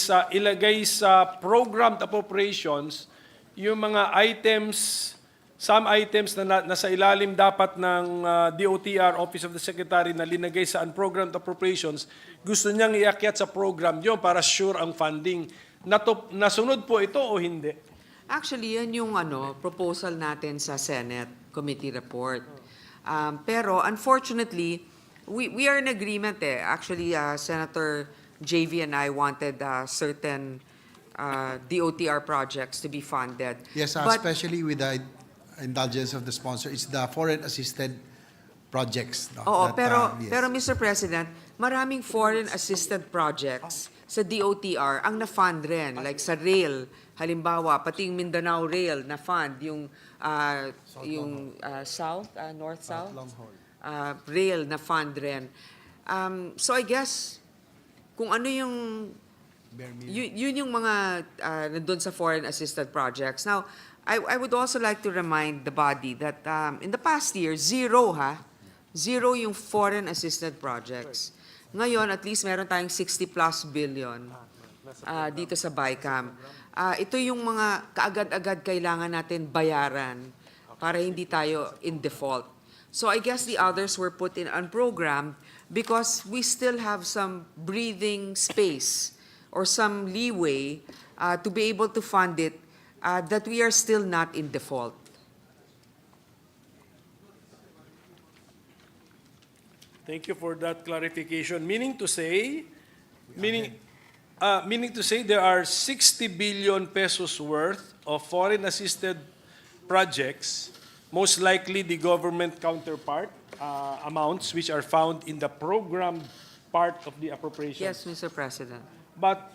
Speaker 6: sa programmed appropriations yung mga items, some items na nasa ilalim dapat ng DOTR, Office of the Secretary, na linagay sa unprogrammed appropriations, gusto niyang iakyat sa program yun para sure ang funding. Nasunod po ito o hindi?
Speaker 14: Actually, yan yung proposal natin sa Senate Committee Report. Pero unfortunately, we are in agreement Actually, Senator JV and I wanted certain DOTR projects to be funded.
Speaker 2: Yes,
Speaker 14: But
Speaker 2: especially with the indulgence of the sponsor, it's the foreign assisted projects. No,
Speaker 14: Oo,
Speaker 2: that, yes.
Speaker 14: pero Mr. President, maraming foreign assisted projects sa DOTR ang na-fund rin, like sa rail, halimbawa, pati yung Mindanao Rail na-fund, yung North-South, rail na-fund rin. So I guess, kung ano yung, yun yung mga nandun sa foreign assisted projects. Now, I would also like to remind the body that in the past year, zero yung foreign assisted projects. Ngayon, at least meron tayong 60 plus billion dito sa BICAM. Ito yung mga kaagad-agad kailangan natin bayaran para hindi tayo in default. So I guess the others were put in on program because we still have some breathing space or some leeway to be able to fund it, that we are still not in default.
Speaker 6: Thank you for that clarification. Meaning to say there are 60 billion pesos worth of foreign assisted projects, most likely the government counterpart amounts which are found in the program part of the appropriation.
Speaker 14: Yes, Mr. President.
Speaker 6: But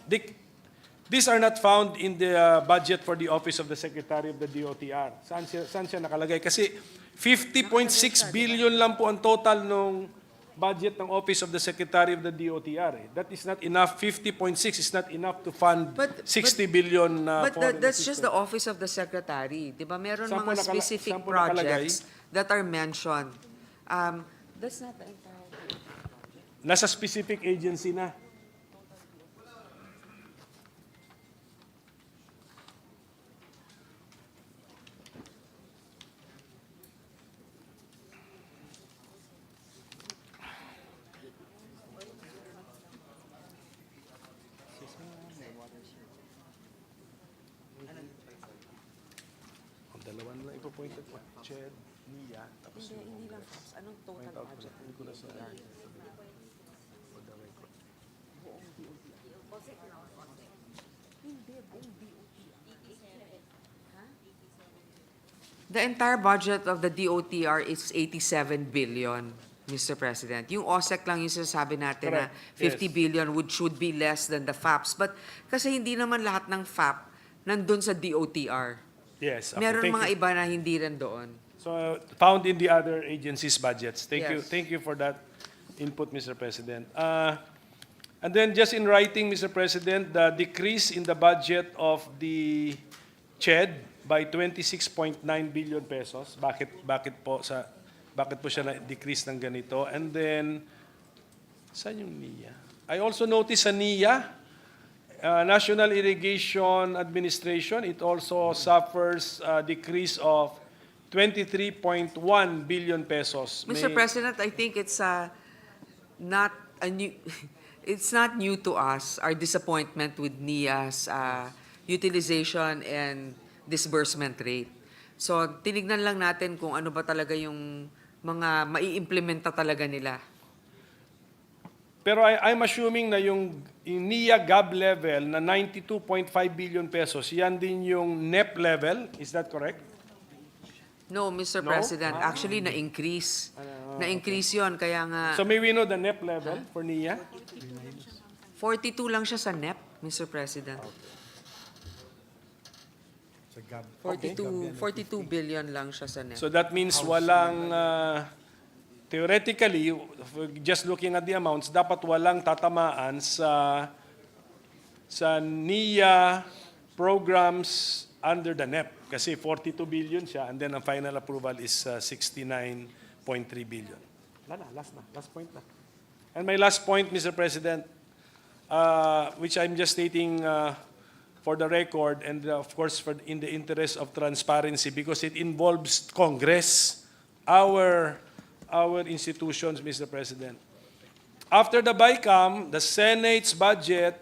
Speaker 6: these are not found in the budget for the Office of the Secretary of the DOTR. Saan siya nakalagay? Kasi 50.6 billion lang po ang total nung budget ng Office of the Secretary of the DOTR. That is not enough. 50.6 is not enough to fund 60 billion
Speaker 14: But
Speaker 6: foreign
Speaker 14: that's just the
Speaker 6: assistance.
Speaker 14: Office of the Secretary. Di ba? Meron
Speaker 6: Saan po
Speaker 14: mga specific
Speaker 6: saan po nakalagay?
Speaker 14: projects that are mentioned. That's not the entire.
Speaker 6: Nasa specific agency na. Dalawa na lang ipopointed po. Ched, Nia, tapos
Speaker 14: Hindi lang. Anong total budget?
Speaker 6: hindi ko na sa for the record.
Speaker 14: The entire budget of the DOTR is 87 billion, Mr. President. Yung OSEC lang yung sinasabi natin na
Speaker 6: Correct.
Speaker 14: 50
Speaker 6: Yes.
Speaker 14: billion should be less than the FAPs. But kasi hindi naman lahat ng FAP nandun sa DOTR.
Speaker 6: Yes. okay,
Speaker 14: Meron
Speaker 6: thank
Speaker 14: mga
Speaker 6: you.
Speaker 14: iba na hindi rin doon.
Speaker 6: So found in the other agencies' budgets.
Speaker 14: Yes.
Speaker 6: Thank you for that input, Mr. President. And then just in writing, Mr. President, the decrease in the budget of the CHED by 26.9 billion pesos. Bakit po siya na-decrease ng ganito? And then saan yung NIA? I also noticed sa NIA, National Irrigation Administration, it also suffers a decrease of 23.1 billion pesos.
Speaker 14: Mr. President, I think it's not a new it's not new to us, our disappointment with NIA's utilization and disbursement rate. So, tinignan lang natin kung ano ba talaga yung mga mai-implementa talaga nila.
Speaker 6: Pero I'm assuming na yung NIA GAB level na 92.5 billion pesos, yan din yung NEP level. Is that correct?
Speaker 14: No, Mr.
Speaker 6: No?
Speaker 14: President, actually na-increase. Na-increase yun, kaya nga
Speaker 6: So may we know the NEP level for NIA?
Speaker 14: 42 lang siya sa NEP, Mr. President. 42 billion lang siya sa NEP.
Speaker 6: So that means walang, theoretically, just looking at the amounts, dapat walang tatamaan sa NIA programs under the NEP. Kasi 42 billion siya, and then ang final approval is 69.3 billion. Last point na. And my last point, Mr. President, which I'm just stating for the record and of course in the interest of transparency because it involves Congress, our institutions, Mr. President. After the BICAM, the Senate's budget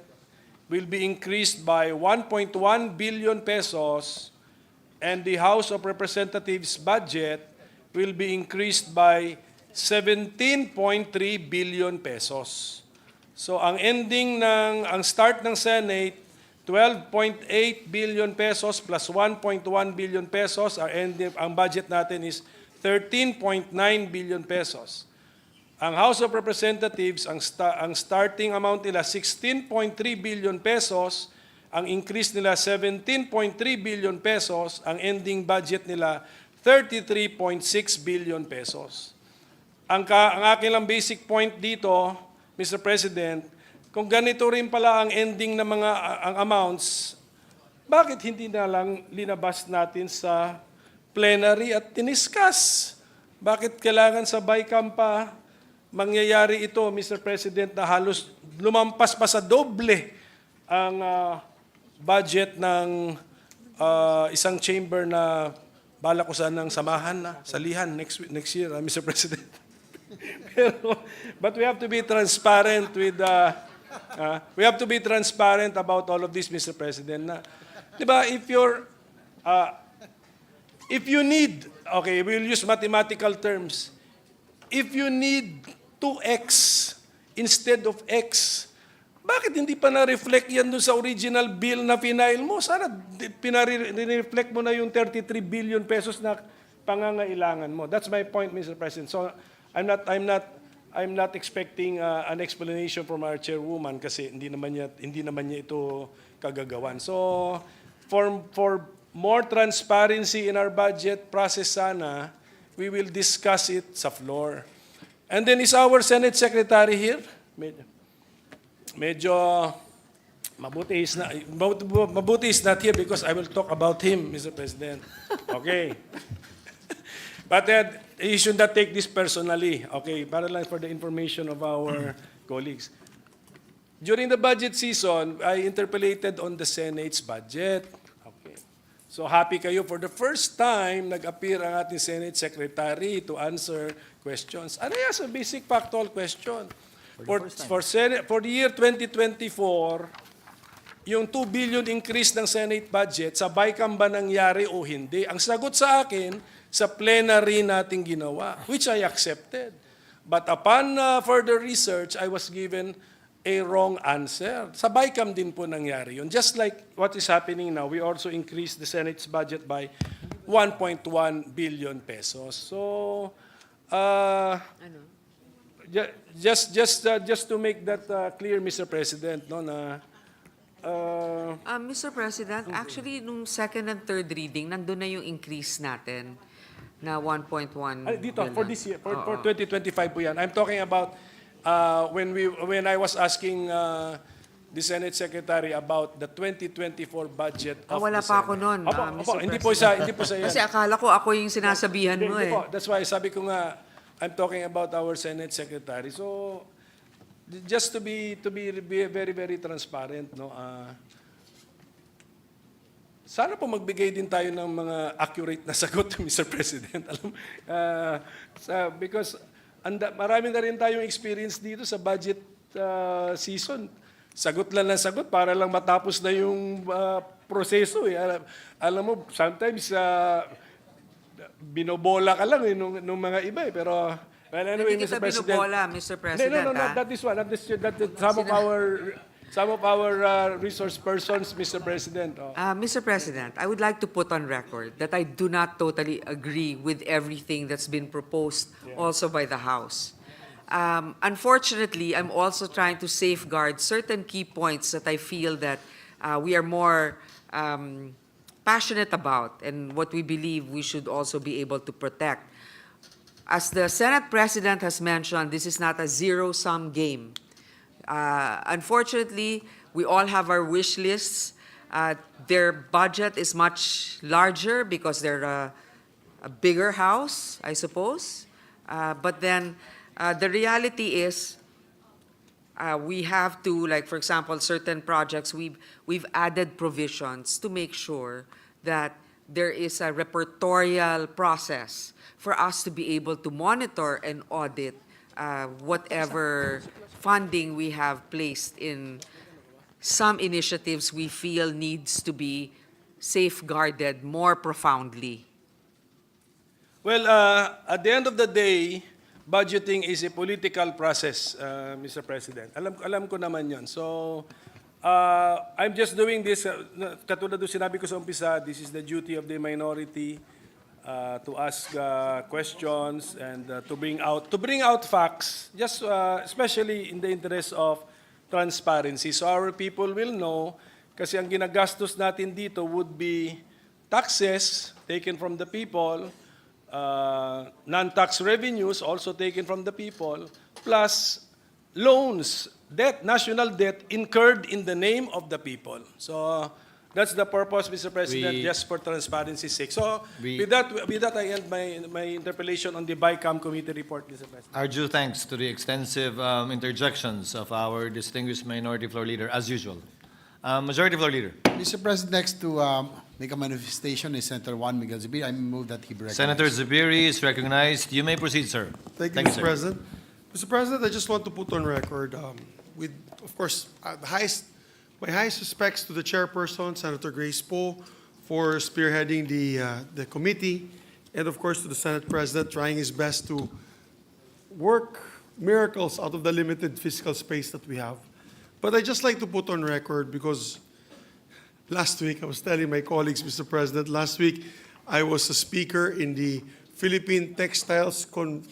Speaker 6: will be increased by 1.1 billion pesos and the House of Representatives budget will be increased by 17.3 billion pesos. So ang start ng Senate, 12.8 billion pesos plus 1.1 billion pesos. Ang budget natin is 13.9 billion pesos. Ang House of Representatives, ang starting amount nila 16.3 billion pesos, ang increase nila 17.3 billion pesos, ang ending budget nila 33.6 billion pesos. Ang aking lang basic point dito, Mr. President, kung ganito rin pala ang ending ng mga ang amounts, bakit hindi na lang linabas natin sa plenary at tiniskas? Bakit kailangan sa BICAM pa mangyayari ito, Mr. President, na halos lumampas pa sa doble ang budget ng isang chamber na bala ko sanang samahan na, salihan next year, Mr. President. But we have to be transparent with we have to be transparent about all of this, Mr. President. Na, diba, if you need, okay, we'll use mathematical terms. If you need 2x instead of x, bakit hindi pa na-reflect yan dun sa original bill na final mo? Sana pinare-reflect mo na yung 33 billion pesos na pangangailangan mo. That's my point, Mr. President. So I'm not expecting an explanation from our chairwoman kasi hindi naman niya ito kagagawan. So for more transparency in our budget process sana, we will discuss it sa floor. And then is our Senate Secretary here? Medyo mabuti is not here because I will talk about him, Mr. President. Okay. But he should not take this personally. Okay, para lang for the information of our colleagues. During the budget season, I interpolated on the Senate's budget. Okay. So happy kayo for the first time nag-appear ang ating Senate Secretary to answer questions. Ano yan sa basic factual question? For the year 2024, yung 2 billion increase ng Senate budget, sa BICAM ba nangyari o hindi? Ang sagot sa akin, sa plenary nating ginawa, which I accepted. But upon further research, I was given a wrong answer. Sa BICAM din po nangyari yun. Just like what is happening now, we also increased the Senate's budget by 1.1 billion pesos. So, just to make that clear, Mr. President, no, na
Speaker 14: Mr. President, actually, nung second and third reading, nandun na yung increase natin na 1.1
Speaker 6: dito,
Speaker 14: billion.
Speaker 6: for this year, for 2025 po yan. I'm talking about when I was asking the Senate Secretary about the 2024 budget of
Speaker 14: wala
Speaker 6: the
Speaker 14: pa ako
Speaker 6: Senate.
Speaker 14: nun, Mr.
Speaker 6: Hindi po sa yan.
Speaker 14: Kasi akala ko ako yung sinasabihan mo
Speaker 6: Hindi
Speaker 14: eh.
Speaker 6: po. That's why sabi ko nga, I'm talking about our Senate Secretary. So, just to be very, very transparent, no? Sana po magbigay din tayo ng mga accurate na sagot, Mr. President. Because marami na rin tayong experience dito sa budget season. Sagot lang ng sagot para lang matapos na yung proseso. Eh. Alam mo, sometimes binobola ka lang nung mga iba. Eh. Pero, well, anyway,
Speaker 14: Hindi
Speaker 6: Mr.
Speaker 14: kita
Speaker 6: President.
Speaker 14: binobola, Mr. President.
Speaker 6: No, that is one. Some of our resource persons, Mr. President.
Speaker 14: Mr. President, I would like to put on record that I do not totally agree with everything that's been proposed also by the House. Unfortunately, I'm also trying to safeguard certain key points that I feel that we are more passionate about and what we believe we should also be able to protect. As the Senate President has mentioned, this is not a zero-sum game. Unfortunately, we all have our wish lists. Their budget is much larger because they're a bigger house, I suppose. But then the reality is we have to, like for example, certain projects, we've added provisions to make sure that there is a repertorial process for us to be able to monitor and audit whatever funding we have placed in some initiatives we feel needs to be safeguarded more profoundly.
Speaker 6: Well, at the end of the day, budgeting is a political process, Mr. President. Alam ko naman yon. So, I'm just doing this, katulad ng sinabi ko sa umpisa, this is the duty of the minority to ask questions and to bring out facts, just especially in the interest of transparency. So our people will know, kasi ang ginagastos natin dito would be taxes taken from the people, non-tax revenues also taken from the people, plus loans, debt, national debt incurred in the name of the people. So that's the purpose, Mr. President, just for transparency's sake. So with that, I end my interpellation on the BICAM committee report, Mr. President.
Speaker 1: Our due thanks to the extensive interjections of our distinguished minority floor leader, as usual. Majority Floor Leader.
Speaker 2: Mr. President, next to make a manifestation is Senator Juan Miguel Zubiri. I move that he be recognized.
Speaker 1: Senator Zubiri is recognized. You may proceed, sir.
Speaker 6: Thank you,
Speaker 1: Thank you,
Speaker 6: Mr.
Speaker 1: sir.
Speaker 6: President. Mr. President, I just want to put on record, with, of course, my highest respects to the chairperson, Senator Grace Poe, for spearheading the committee, and of course to the Senate President, trying his best to work miracles out of the limited fiscal space that we have. But I'd just like to put on record, because last week, I was telling my colleagues, Mr. President, last week I was a speaker in the Philippine Textiles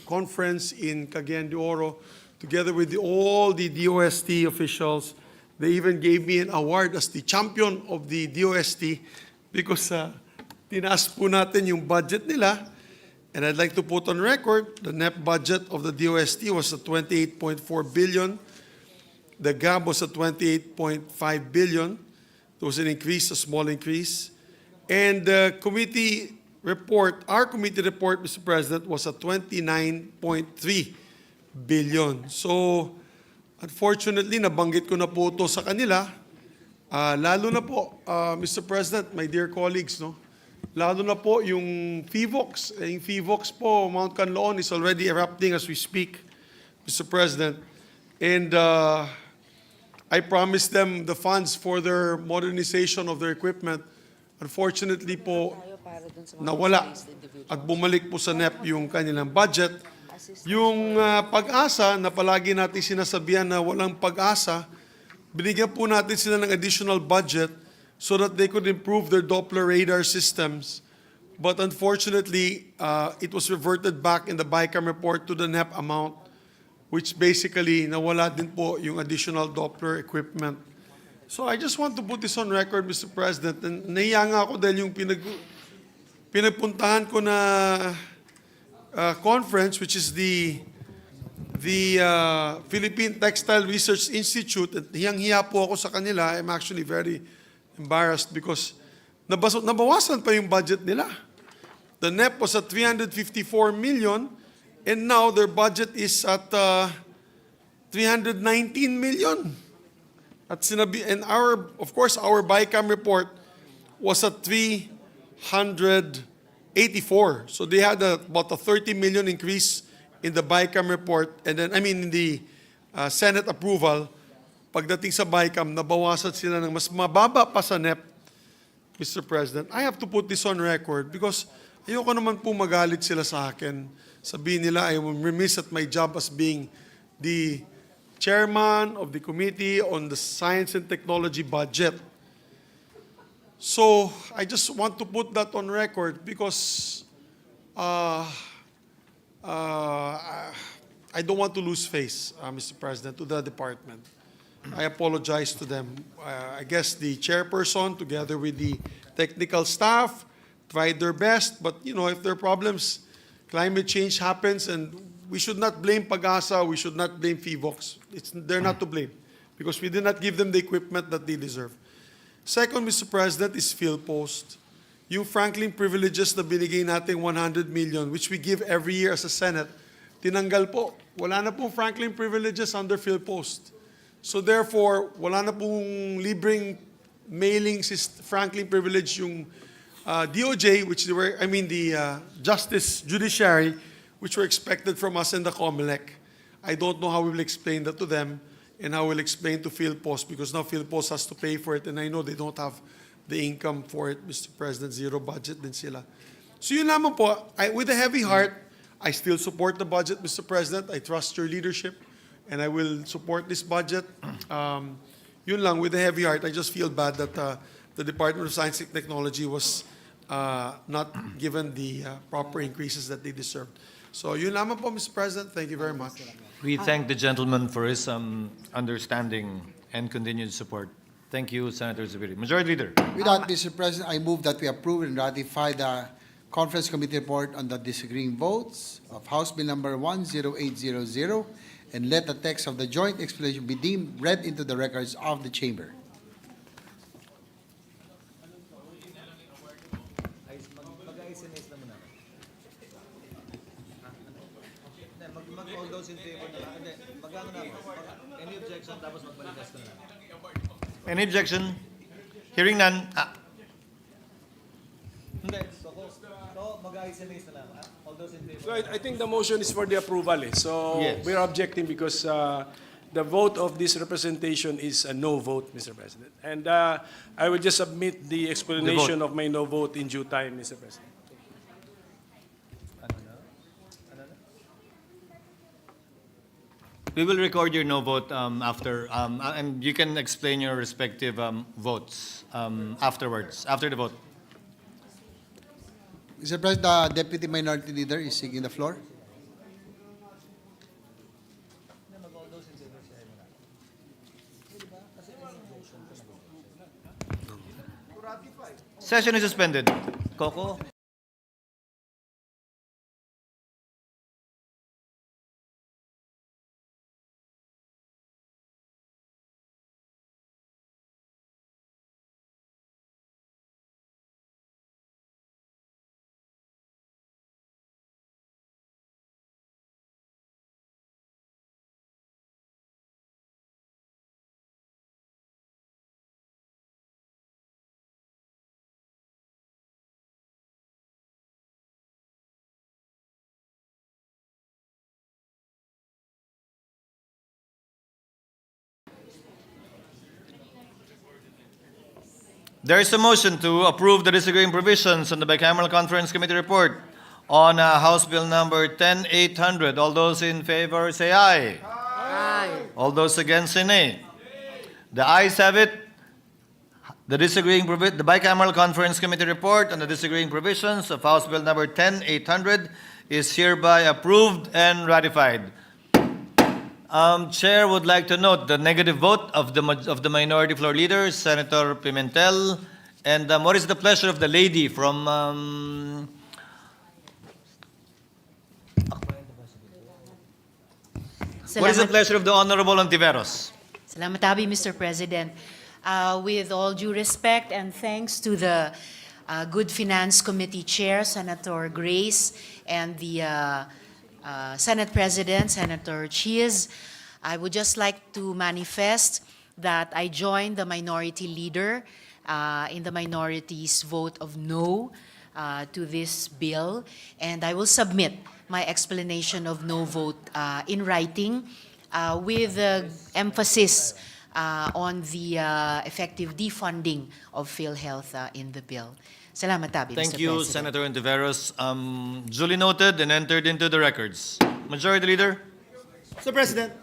Speaker 6: Conference in Cagayan de Oro, together with all the DOST officials. They even gave me an award as the champion of the DOST because tinaas po natin yung budget nila. And I'd like to put on record, the net budget of the DOST was at 28.4 billion. The GAB was at 28.5 billion. There was an increase, a small increase. And the committee report, our committee report, Mr. President, was at 29.3 billion. So, unfortunately, nabanggit ko na po ito sa kanila. Lalo na po, Mr. President, my dear colleagues, no? Lalo na po yung FIVOX. Yung FIVOX po, Mount Canloon is already erupting as we speak, Mr. President. And I promised them the funds for their modernization of their equipment. Unfortunately po, nawala at bumalik po sa NEP yung kanilang budget. Yung pag-asa na palagi natin sinasabihan na walang pag-asa, binigyan po natin sila ng additional budget so that they could improve their Doppler radar systems. But unfortunately, it was reverted back in the BICAM report to the NEP amount, which basically nawala din po yung additional Doppler equipment. So I just want to put this on record, Mr. President. And nahiya nga ako dahil yung pinagpuntahan ko na conference, which is the Philippine Textile Research Institute, at hiyang-hiya po ako sa kanila. I'm actually very embarrassed because nabawasan pa yung budget nila. The NEP was at 354 million, and now their budget is at 319 million. At sinabi, and of course, our BICAM report was at 384. So they had about a 30 million increase in the BICAM report, and then, in the Senate approval. Pagdating sa BICAM, nabawasan sila ng mas mababa pa sa NEP, Mr. President. I have to put this on record because ayoko naman po magalit sila sa akin. Sabihin nila, I am remiss at my job as being the chairman of the Committee on the Science and Technology Budget. So, I just want to put that on record because I don't want to lose face, Mr. President, to the department. I apologize to them. I guess the chairperson, together with the technical staff, tried their best. But, if there are problems, climate change happens, and we should not blame Pag-asa, we should not blame FIVOX. They're not to blame because we did not give them the equipment that they deserve. Second, Mr. President, is PhilPost. Yung Franklin privileges na binigay natin 100 million, which we give every year as a Senate, tinanggal po. Wala na pong Franklin privileges under PhilPost. So therefore, wala na pong libreng mailing Franklin privilege yung DOJ, which they were, the Justice Judiciary, which were expected from us in the COMELEC. I don't know how we will explain that to them and how we'll explain to PhilPost because now PhilPost has to pay for it and I know they don't have the income for it, Mr. President. Zero budget din sila. So yun naman po, with a heavy heart, I still support the budget, Mr. President. I trust your leadership and I will support this budget. Yun lang, with a heavy heart, I just feel bad that the Department of Science and Technology was not given the proper increases that they deserved. So yun lamang po, Mr. President. Thank you very much.
Speaker 1: We thank the gentleman for his understanding and continued support. Thank you, Senator Zubiri. Majority Leader.
Speaker 2: With that, Mr. President, I move that we approve and ratify the Conference Committee report on the disagreeing votes of House Bill number 10800 and let the text of the joint explanation be deemed read into the records of the chamber.
Speaker 15: All those in favor na, magkano na ako? Any objection, tapos magbalikas ko na.
Speaker 1: Any objection? Hearing none.
Speaker 6: So I think the motion is for the approval. So
Speaker 1: Yes.
Speaker 6: we're objecting because the vote of this representation is a no vote, Mr. President. And I will just submit the explanation of my no vote in due time, Mr. President.
Speaker 1: We will record your no vote after, and you can explain your respective votes afterwards, after the vote.
Speaker 2: Mr. President, the Deputy Minority Leader is seeking the floor.
Speaker 1: Session is suspended. Coco? There is a motion to approve the disagreeing provisions on the bicameral conference committee report on House Bill number 10800. All those in favor say aye. Aye. All those against say nay. The ayes have it. The bicameral conference committee report on the disagreeing provisions of House Bill number 10800 is hereby approved and ratified. Chair would like to note the negative vote of the minority floor leader, Senator Pimentel. And what is the pleasure of the lady from what is the pleasure of the Honorable Ontiveros?
Speaker 16: Salamat abi, Mr. President. With all due respect and thanks to the Good Finance Committee Chair, Senator Grace, and the Senate President, Senator Chiz, I would just like to manifest that I join the minority leader in the minority's vote of no to this bill, and I will submit my explanation of no vote in writing with emphasis on the effective defunding of PhilHealth in the bill. Salamat abi,
Speaker 1: Thank
Speaker 16: Mr.
Speaker 1: you,
Speaker 16: President.
Speaker 1: Senator Ontiveros. Duly noted and entered into the records. Majority Leader,
Speaker 7: Mr. President,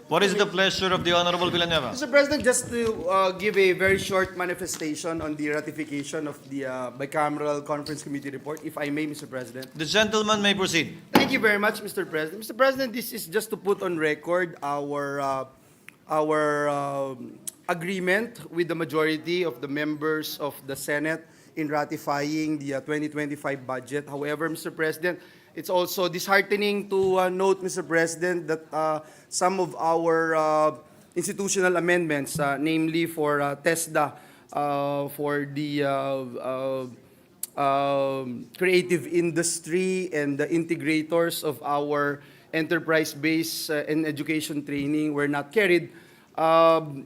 Speaker 1: what is the pleasure of the Honorable Villanueva?
Speaker 7: Mr. President, just to give a very short manifestation on the ratification of the bicameral conference committee report, if I may, Mr. President.
Speaker 1: The gentleman may proceed.
Speaker 7: Thank you very much, Mr. President. Mr. President, this is just to put on record our agreement with the majority of the members of the Senate in ratifying the 2025 budget. However, Mr. President, it's also disheartening to note, Mr. President, that some of our institutional amendments, namely for TESDA, for the creative industry and the integrators of our enterprise-based and education training were not carried.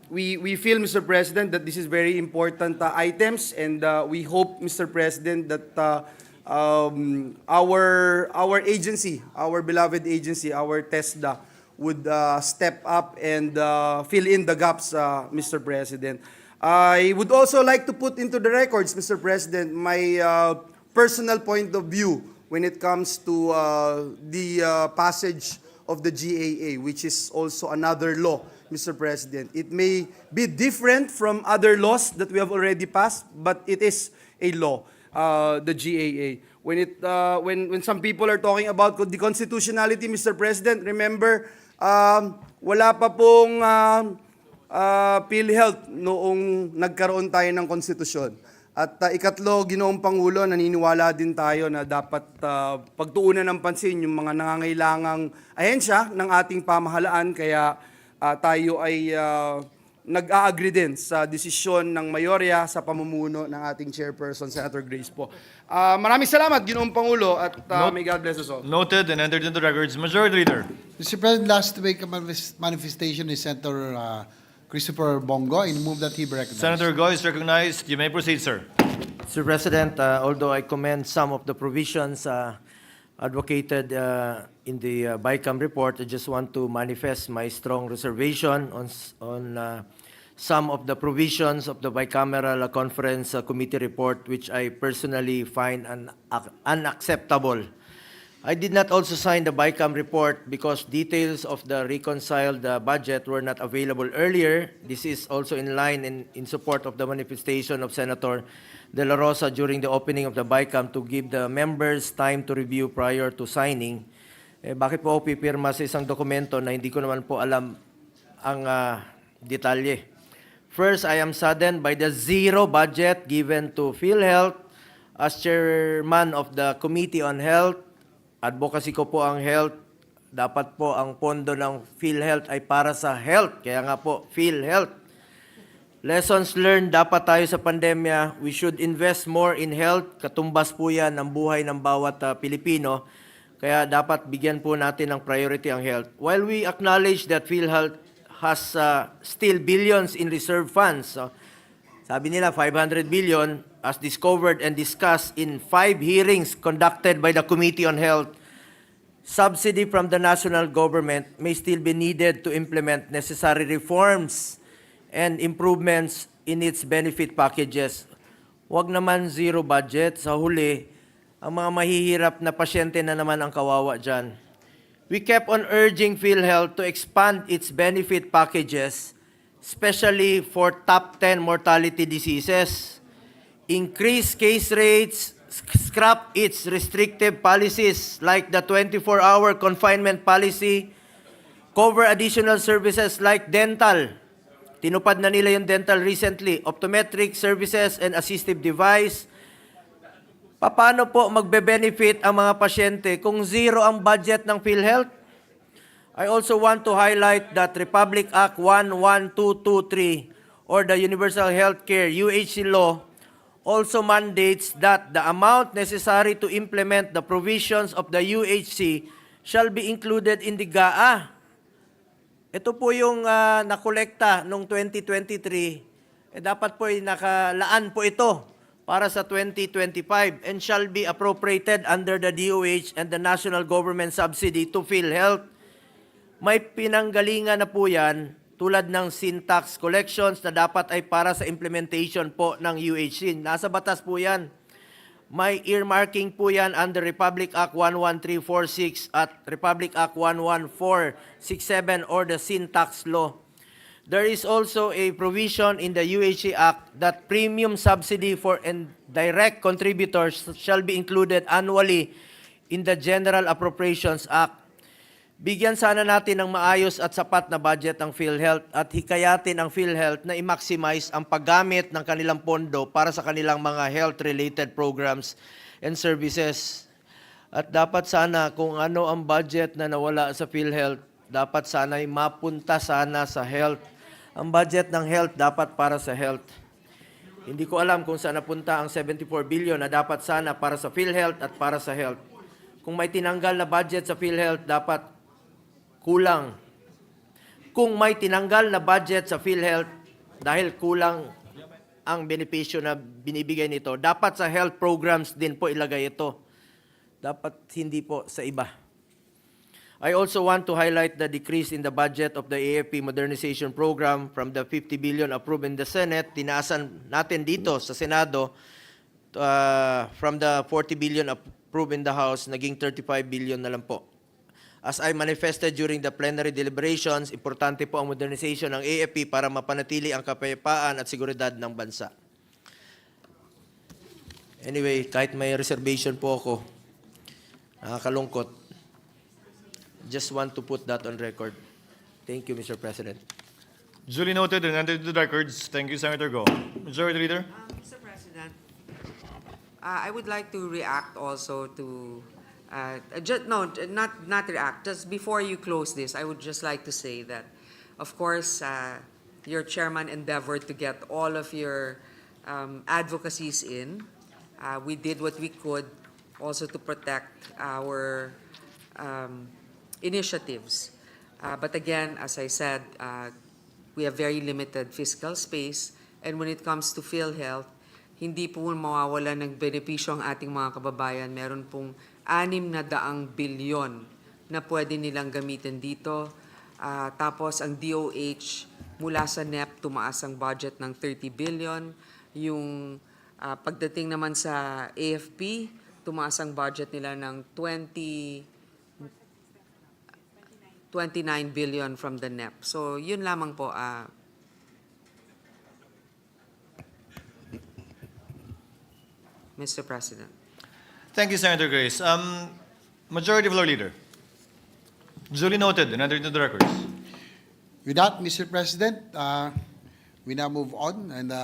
Speaker 7: We feel, Mr. President, that this is very important items, and we hope, Mr. President, that our agency, our beloved agency, our TESDA, would step up and fill in the gaps, Mr. President. I would also like to put into the records, Mr. President, my personal point of view when it comes to the passage of the GAA, which is also another law, Mr. President. It may be different from other laws that we have already passed, but it is a law, the GAA. When some people are talking about the constitutionality, Mr. President, remember, wala pa pong PhilHealth noong nagkaroon tayo ng konstitusyon. At ikatlo, Ginoong Pangulo, naniniwala din tayo na dapat pagtuunan ng pansin yung mga nangangailangang ahensya ng ating pamahalaan, kaya tayo ay nag-a-agree din sa desisyon ng mayorya sa pamumuno ng ating chairperson, Senator Grace po. Maraming salamat, Ginoong Pangulo, at may God bless us all.
Speaker 1: Noted and entered into the records. Majority Leader.
Speaker 2: Mr. President, last week a manifestation is Senator Christopher Bongo. I move that he be recognized.
Speaker 1: Senator Go is recognized. You may proceed, sir.
Speaker 11: Mr. President, although I commend some of the provisions advocated in the BICAM report, I just want to manifest my strong reservation on some of the provisions of the bicameral conference committee report, which I personally find unacceptable. I did not also sign the BICAM report because details of the reconciled budget were not available earlier. This is also in line in support of the manifestation of Senator De La Rosa during the opening of the BICAM to give the members time to review prior to signing. Bakit po ako pipirma sa isang dokumento na hindi ko naman po alam ang detalye? First, I am saddened by the zero budget given to PhilHealth. As chairman of the Committee on Health, advocacy ko po ang health. Dapat po ang pondo ng PhilHealth ay para sa health. Kaya nga po, PhilHealth. Lessons learned, dapat tayo sa pandemya. We should invest more in health. Katumbas po yan ng buhay ng bawat Pilipino. Kaya dapat bigyan po natin ng priority ang health. While we acknowledge that PhilHealth has still billions in reserve funds, sabi nila 500 billion, as discovered and discussed in 5 hearings conducted by the Committee on Health, subsidy from the national government may still be needed to implement necessary reforms and improvements in its benefit packages. Huwag naman zero budget. Sa huli, ang mga mahihirap na pasyente na naman ang kawawa dyan. We kept on urging PhilHealth to expand its benefit packages, especially for top 10 mortality diseases, increase case rates, scrap its restrictive policies like the 24-hour confinement policy, cover additional services like dental. Tinupad na nila yung dental recently, optometric services and assistive device. Paano po magbe-benefit ang mga pasyente kung zero ang budget ng PhilHealth? I also want to highlight that Republic Act 11223 or the Universal Healthcare UHC law also mandates that the amount necessary to implement the provisions of the UHC shall be included in the GAA. Ito po yung nakolekta noong 2023. Dapat po ay nakalaan po ito para sa 2025 and shall be appropriated under the DOH and the national government subsidy to PhilHealth. May pinanggalingan na po yan tulad ng sin tax collections na dapat ay para sa implementation po ng UHC. Nasa batas po yan. May earmarking po yan under Republic Act 11346 at Republic Act 11467 or the sin tax law. There is also a provision in the UHC Act that premium subsidy for indirect contributors shall be included annually in the General Appropriations Act. Bigyan sana natin ng maayos at sapat na budget ang PhilHealth at hikayatin ang PhilHealth na i-maximize ang paggamit ng kanilang pondo para sa kanilang mga health-related programs and services. At dapat sana kung ano ang budget na nawala sa PhilHealth, dapat sana ay mapunta sana sa health. Ang budget ng health dapat para sa health. Hindi ko alam kung saan napunta ang 74 billion na dapat sana para sa PhilHealth at para sa health. Kung may tinanggal na budget sa PhilHealth, dapat kulang. Kung may tinanggal na budget sa PhilHealth dahil kulang ang benepisyo na binibigay nito, dapat sa health programs din po ilagay ito. Dapat hindi po sa iba. I also want to highlight the decrease in the budget of the AFP Modernization Program from the 50 billion approved in the Senate. Tinaasan natin dito sa Senado from the 40 billion approved in the House, naging 35 billion na lang po. As I manifested during the plenary deliberations, importante po ang modernization ng AFP para mapanatili ang kapayapaan at seguridad ng bansa. Anyway, kahit may reservation po ako, nakakalungkot. Just want to put that on record. Thank you, Mr. President.
Speaker 1: Duly noted and entered into the records. Thank you, Senator Go. Majority Leader.
Speaker 14: Mr. President, I would like to react also to, not react. Just before you close this, I would just like to say that, of course, your chairman endeavored to get all of your advocacies in. We did what we could also to protect our initiatives. But again, as I said, we have very limited fiscal space, and when it comes to PhilHealth, hindi po mawawala ng benepisyo ang ating mga kababayan. Meron pong 600 bilyon na pwede nilang gamitin dito. Tapos ang DOH, mula sa NEP, tumaas ang budget ng 30 billion. Yung pagdating naman sa AFP, tumaas ang budget nila ng 29 billion from the NEP. So yun lamang po. Mr. President.
Speaker 1: Thank you, Senator Grace. Majority Floor Leader. Duly noted and entered into the records.
Speaker 2: With that, Mr. President, we now move on and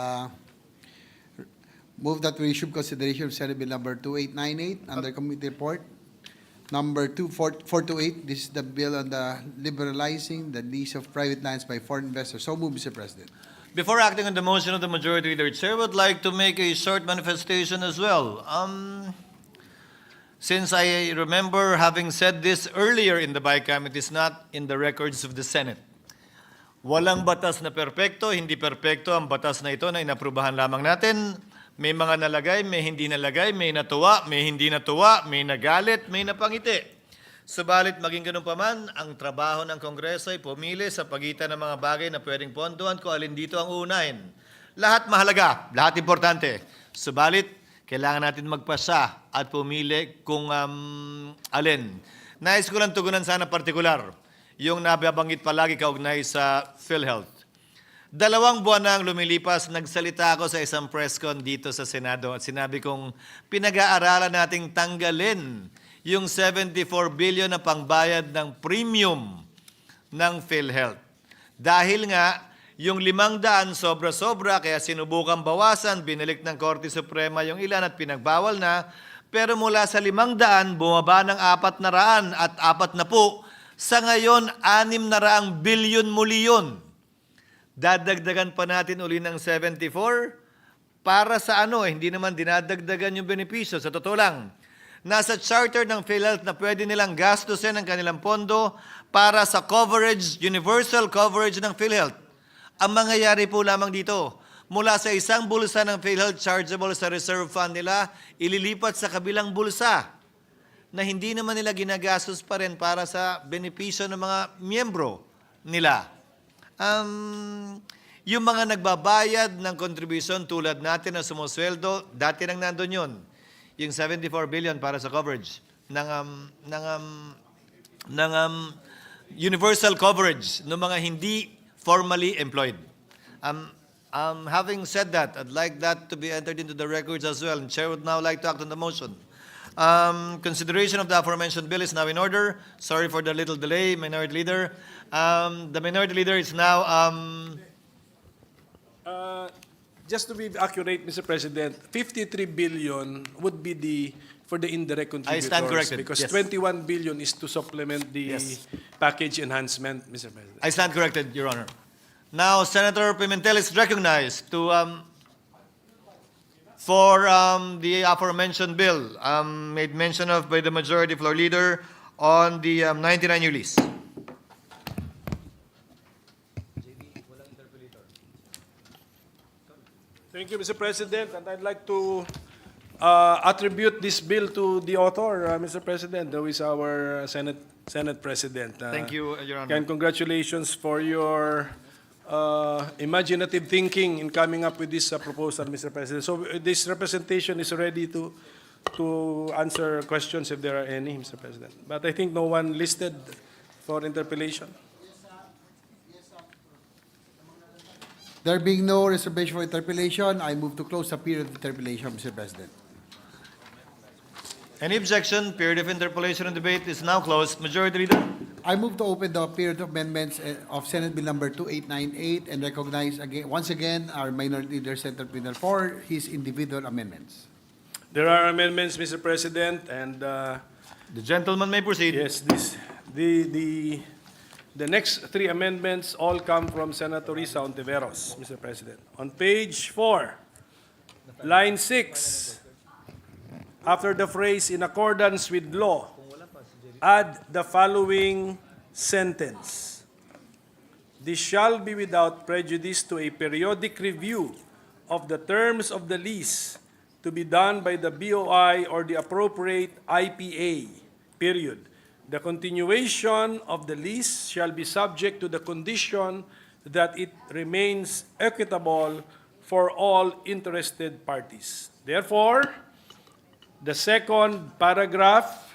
Speaker 2: move that we resume consideration of Senate Bill number 2898 under committee report number 428. This is the bill on the liberalizing the lease of private lands by foreign investors. So move, Mr. President.
Speaker 1: Before acting on the motion of the Majority Leader, Chair would like to make a short manifestation as well. Since I remember having said this earlier in the BICAM, it is not in the records of the Senate. Walang batas na perpekto, hindi perpekto ang batas na ito na inaprubahan lamang natin. May mga nalagay, may hindi nalagay, may natuwa, may hindi natuwa, may nagalit, may napangiti. Subalit maging ganun pa man, ang trabaho ng Kongreso ay pumili sa pagitan ng mga bagay na pwedeng ponduhan kung alin dito ang unahin. Lahat mahalaga, lahat importante. Subalit, kailangan natin magpasya at pumili kung alin. Nais ko lang tugunan sana partikular, yung nababanggit palagi kaugnay sa PhilHealth. 2 buwan na ang lumilipas, nagsalita ako sa isang press con dito sa Senado at sinabi kong pinag-aaralan nating tanggalin yung 74 billion na pangbayad ng premium ng PhilHealth. Dahil nga, yung 500 sobra-sobra, kaya sinubukang bawasan, binalik ng Korte Suprema yung ilan at pinagbawal na, pero mula sa 500, bumaba ng 400 at 40, sa ngayon, 600 billion muli yun. Dadagdagan pa natin uli ng 74 para sa ano, hindi naman dinadagdagan yung benepisyo. Sa totoo lang, nasa charter ng PhilHealth na pwede nilang gastusin ang kanilang pondo para sa coverage, universal coverage ng PhilHealth. Ang mangyayari po lamang dito, mula sa isang bulsa ng PhilHealth chargeable sa reserve fund nila, ililipat sa kabilang bulsa na hindi naman nila ginagastos pa rin para sa benepisyo ng mga miyembro nila. Yung mga nagbabayad ng kontribusyon tulad natin na sumusweldo, dati nang nandun yun. Yung 74 billion para sa coverage ng universal coverage ng mga hindi formally employed. Having said that, I'd like that to be entered into the records as well. And Chair would now like to act on the motion. Consideration of the aforementioned bill is now in order. Sorry for the little delay, Minority Leader. The Minority Leader is now...
Speaker 6: Just to be accurate, Mr. President, 53 billion would be for the indirect contributors.
Speaker 1: I stand corrected,
Speaker 6: Because
Speaker 1: yes.
Speaker 6: 21 billion is to supplement the package enhancement, Mr. President.
Speaker 1: I stand corrected, Your Honor. Now, Senator Pimentel is recognized to for the aforementioned bill made mention of by the Majority Floor Leader on the 99-year lease.
Speaker 6: Thank you, Mr. President, and I'd like to attribute this bill to the author, Mr. President, who is our Senate President.
Speaker 1: Thank you, Your Honor.
Speaker 6: And congratulations for your imaginative thinking in coming up with this proposal, Mr. President. So this representation is ready to answer questions if there are any, Mr. President. But I think no one listed for interpellation.
Speaker 2: There being no reservation for interpellation, I move to close the period of interpellation, Mr. President.
Speaker 1: Any objection? Period of interpolation and debate is now closed. Majority Leader?
Speaker 2: I move to open the period of amendments of Senate Bill number 2898 and recognize again, once again, our Minority Leader, Senator Pinal, for his individual amendments.
Speaker 6: There are amendments, Mr. President, and
Speaker 1: The gentleman may proceed.
Speaker 6: yes, the next 3 amendments all come from Senator Risa Ontiveros, Mr. President. On page 4, line 6, after the phrase "in accordance with law," add the following sentence: This shall be without prejudice to a periodic review of the terms of the lease to be done by the BOI or the appropriate IPA, period. The continuation of the lease shall be subject to the condition that it remains equitable for all interested parties. Therefore, the second paragraph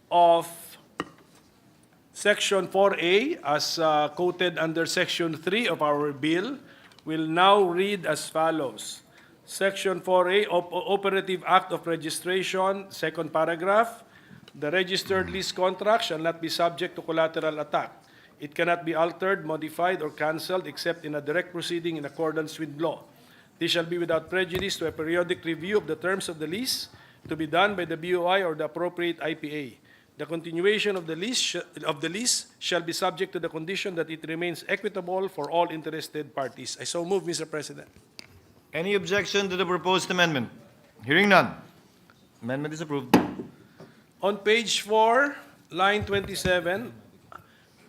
Speaker 6: of Section 4A, as quoted under Section 3 of our bill, will now read as follows. Section 4A, Operative Act of Registration, second paragraph. The registered lease contract shall not be subject to collateral attack. It cannot be altered, modified, or cancelled except in a direct proceeding in accordance with law. This shall be without prejudice to a periodic review of the terms of the lease to be done by the BOI or the appropriate IPA. The continuation of the lease shall be subject to the condition that it remains equitable for all interested parties. I so move, Mr. President.
Speaker 1: Any objection to the proposed amendment? Hearing none. Amendment is approved.
Speaker 6: On page 4, line 27,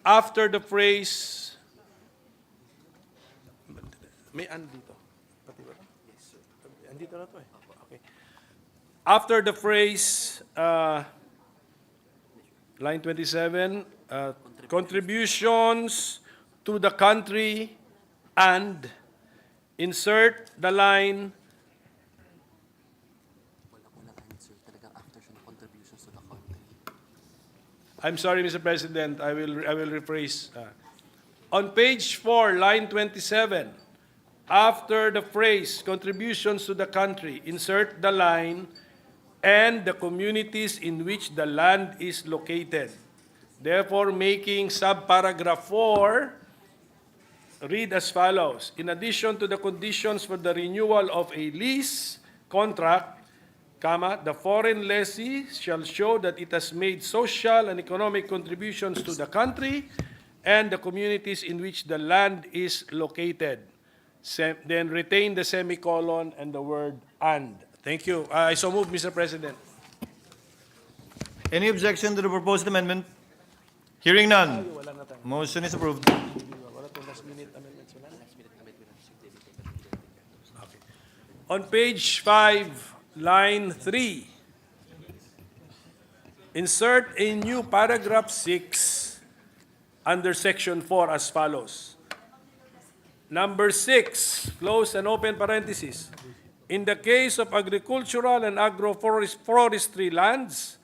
Speaker 6: after the phrase, may andito. Pati ba? Andito na to eh. Okay. After the phrase, line 27, contributions to the country and insert the line I'm sorry, Mr. President, I will rephrase. On page 4, line 27, after the phrase contributions to the country, insert the line and the communities in which the land is located. Therefore, making subparagraph 4 read as follows. In addition to the conditions for the renewal of a lease contract, the foreign lessee shall show that it has made social and economic contributions to the country and the communities in which the land is located. Then retain the semicolon and the word and. Thank you. I so move, Mr. President.
Speaker 1: Any objection to the proposed amendment? Hearing none. Motion is approved.
Speaker 6: On page 5, line 3, insert a new paragraph 6 under section 4 as follows. Number 6, close and open parentheses. In the case of agricultural and agroforestry lands,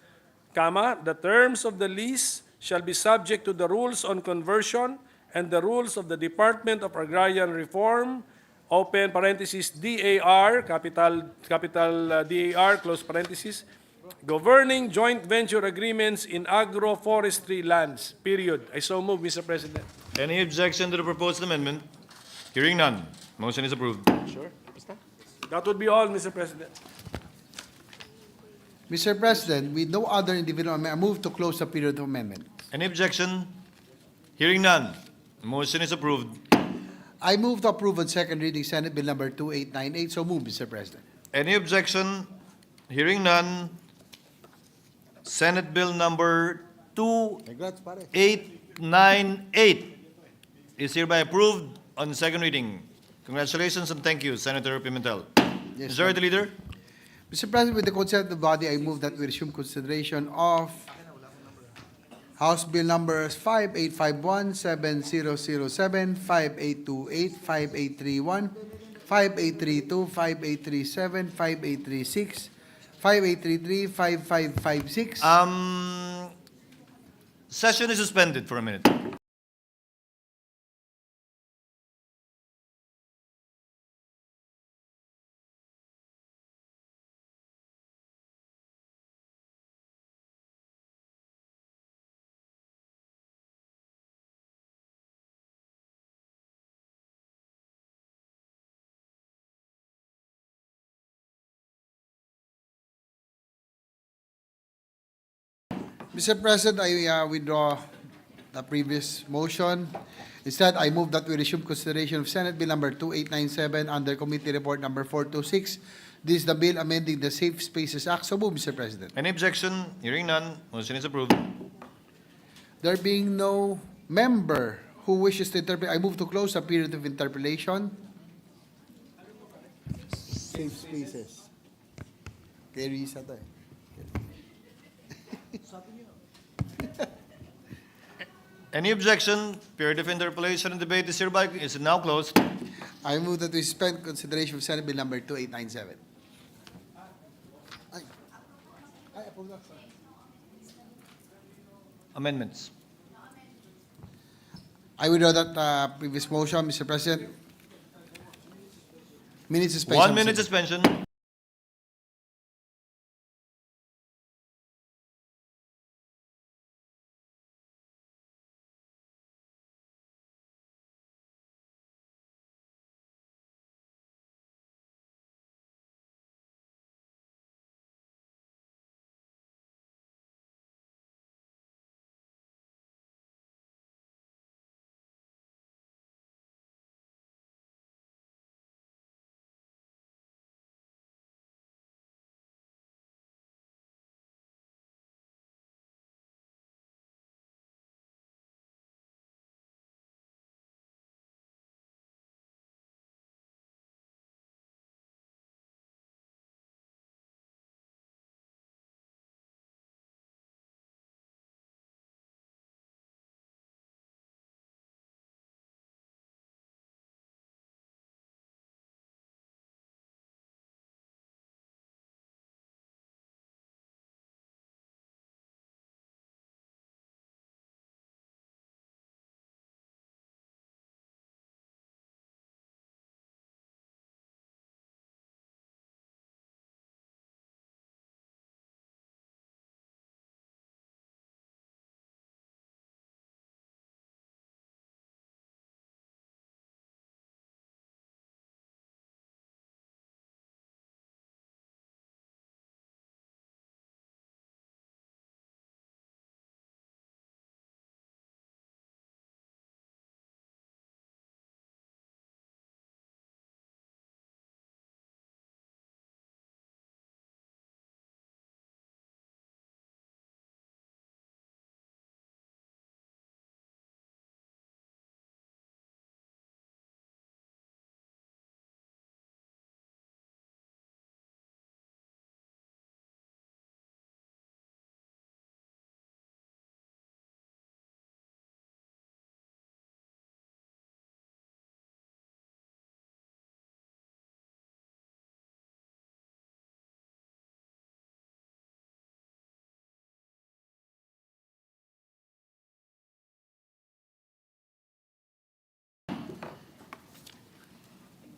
Speaker 6: the terms of the lease shall be subject to the rules on conversion and the rules of the Department of Agrarian Reform, open parentheses, DAR, capital DAR, close parentheses, governing joint venture agreements in agroforestry lands, period. I so move, Mr. President.
Speaker 1: Any objection to the proposed amendment? Hearing none. Motion is approved.
Speaker 6: Sure. That would be all, Mr. President.
Speaker 2: Mr. President, with no other individual amendment, I move to close the period of amendment.
Speaker 1: Any objection? Hearing none. Motion is approved.
Speaker 2: I move to approve on second reading Senate Bill number 2898. So move, Mr. President.
Speaker 1: Any objection? Hearing none. Senate Bill number 2898 is hereby approved on second reading. Congratulations and thank you, Senator Pimentel.
Speaker 2: Yes,
Speaker 1: Majority Leader?
Speaker 2: Mr. President, with the consent of the body, I move that we resume consideration of House Bill numbers 5851, 7007, 5828, 5831, 5832, 5837, 5836, 5833, 5556.
Speaker 1: Session is suspended for a minute.
Speaker 2: Mr. President, I withdraw the previous motion. Instead, I move that we resume consideration of Senate Bill number 2897 under Committee Report number 426. This is the bill amending the Safe Spaces Act. So move, Mr. President.
Speaker 1: Any objection? Hearing none. Motion is approved.
Speaker 2: There being no member Who wishes to interpret? I move to close the period of interpellation. Safe spaces. Kay Risa to eh.
Speaker 1: Any objection? Period of interpellation and debate is now closed.
Speaker 2: I move that we suspend consideration of Senate Bill number 2897.
Speaker 1: Amendments.
Speaker 2: I withdraw that previous motion, Mr. President. Minute suspension.
Speaker 1: 1 minute suspension.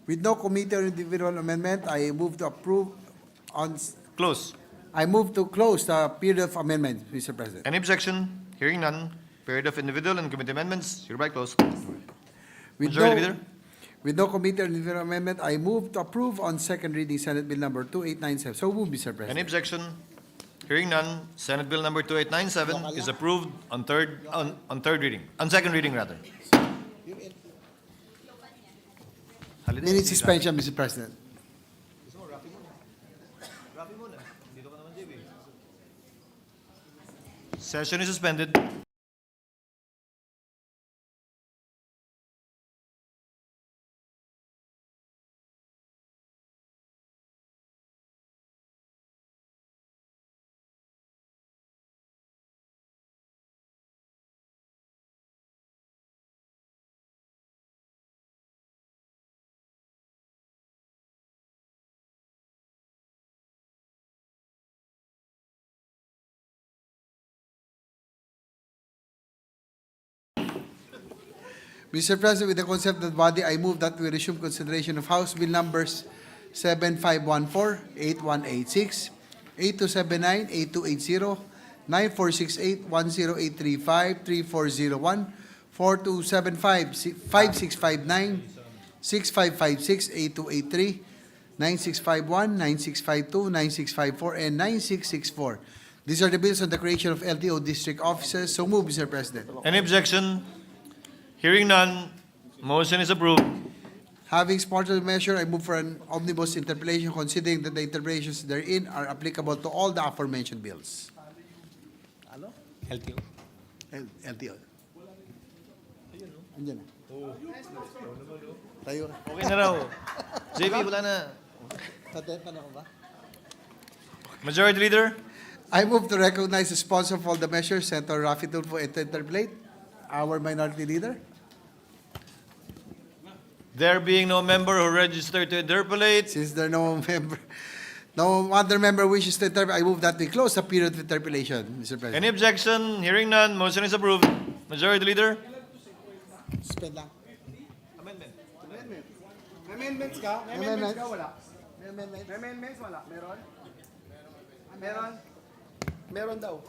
Speaker 2: With no committee or individual amendment, I move to approve on.
Speaker 1: Close.
Speaker 2: I move to close the period of amendment, Mr. President.
Speaker 1: Any objection? Hearing none. Period of individual and committee amendments hereby closed.
Speaker 2: With
Speaker 1: Majority
Speaker 2: no,
Speaker 1: Leader.
Speaker 2: with no committee or individual amendment, I move to approve on second reading Senate Bill number 2897. So move, Mr. President.
Speaker 1: Any objection? Hearing none. Senate Bill number 2897 is approved on third reading. On second reading rather.
Speaker 2: Minute suspension, Mr. President.
Speaker 1: Session is suspended.
Speaker 2: Mr. President, with the consent of the body, I move that we resume consideration of House Bill numbers 7514, 8186, 8279, 8280, 9468, 10835, 3401, 4275, 5659, 6556, 8283, 9651, 9652, 9654, and 9664. These are the bills on the creation of LTO district offices. So move, Mr. President.
Speaker 1: Any objection? Hearing none. Motion is approved.
Speaker 2: Having supported the measure, I move for an omnibus interpellation, considering that the interpretations therein are applicable to all the aforementioned bills.
Speaker 15: LTO.
Speaker 2: LTO. Andiyan na. Tayo ka.
Speaker 1: Okay na raw. JB, wala na.
Speaker 2: Tatepan ako ba?
Speaker 1: Majority Leader?
Speaker 2: I move to recognize the sponsor for the measure, Senator Raffy Tulfo, and interpolate. Our Minority Leader.
Speaker 1: There being no member who registered to interpolate,
Speaker 2: Since there are no other member wishes to interpolate, I move that we close the period of interpolation, Mr. President.
Speaker 1: any objection? Hearing none, motion is approved. Majority Leader?
Speaker 2: Suspend lang.
Speaker 3: Amendments ka?
Speaker 2: May amendments ka?
Speaker 3: Wala.
Speaker 2: May amendment?
Speaker 3: Amendments? Wala. Meron? Meron? Meron daw.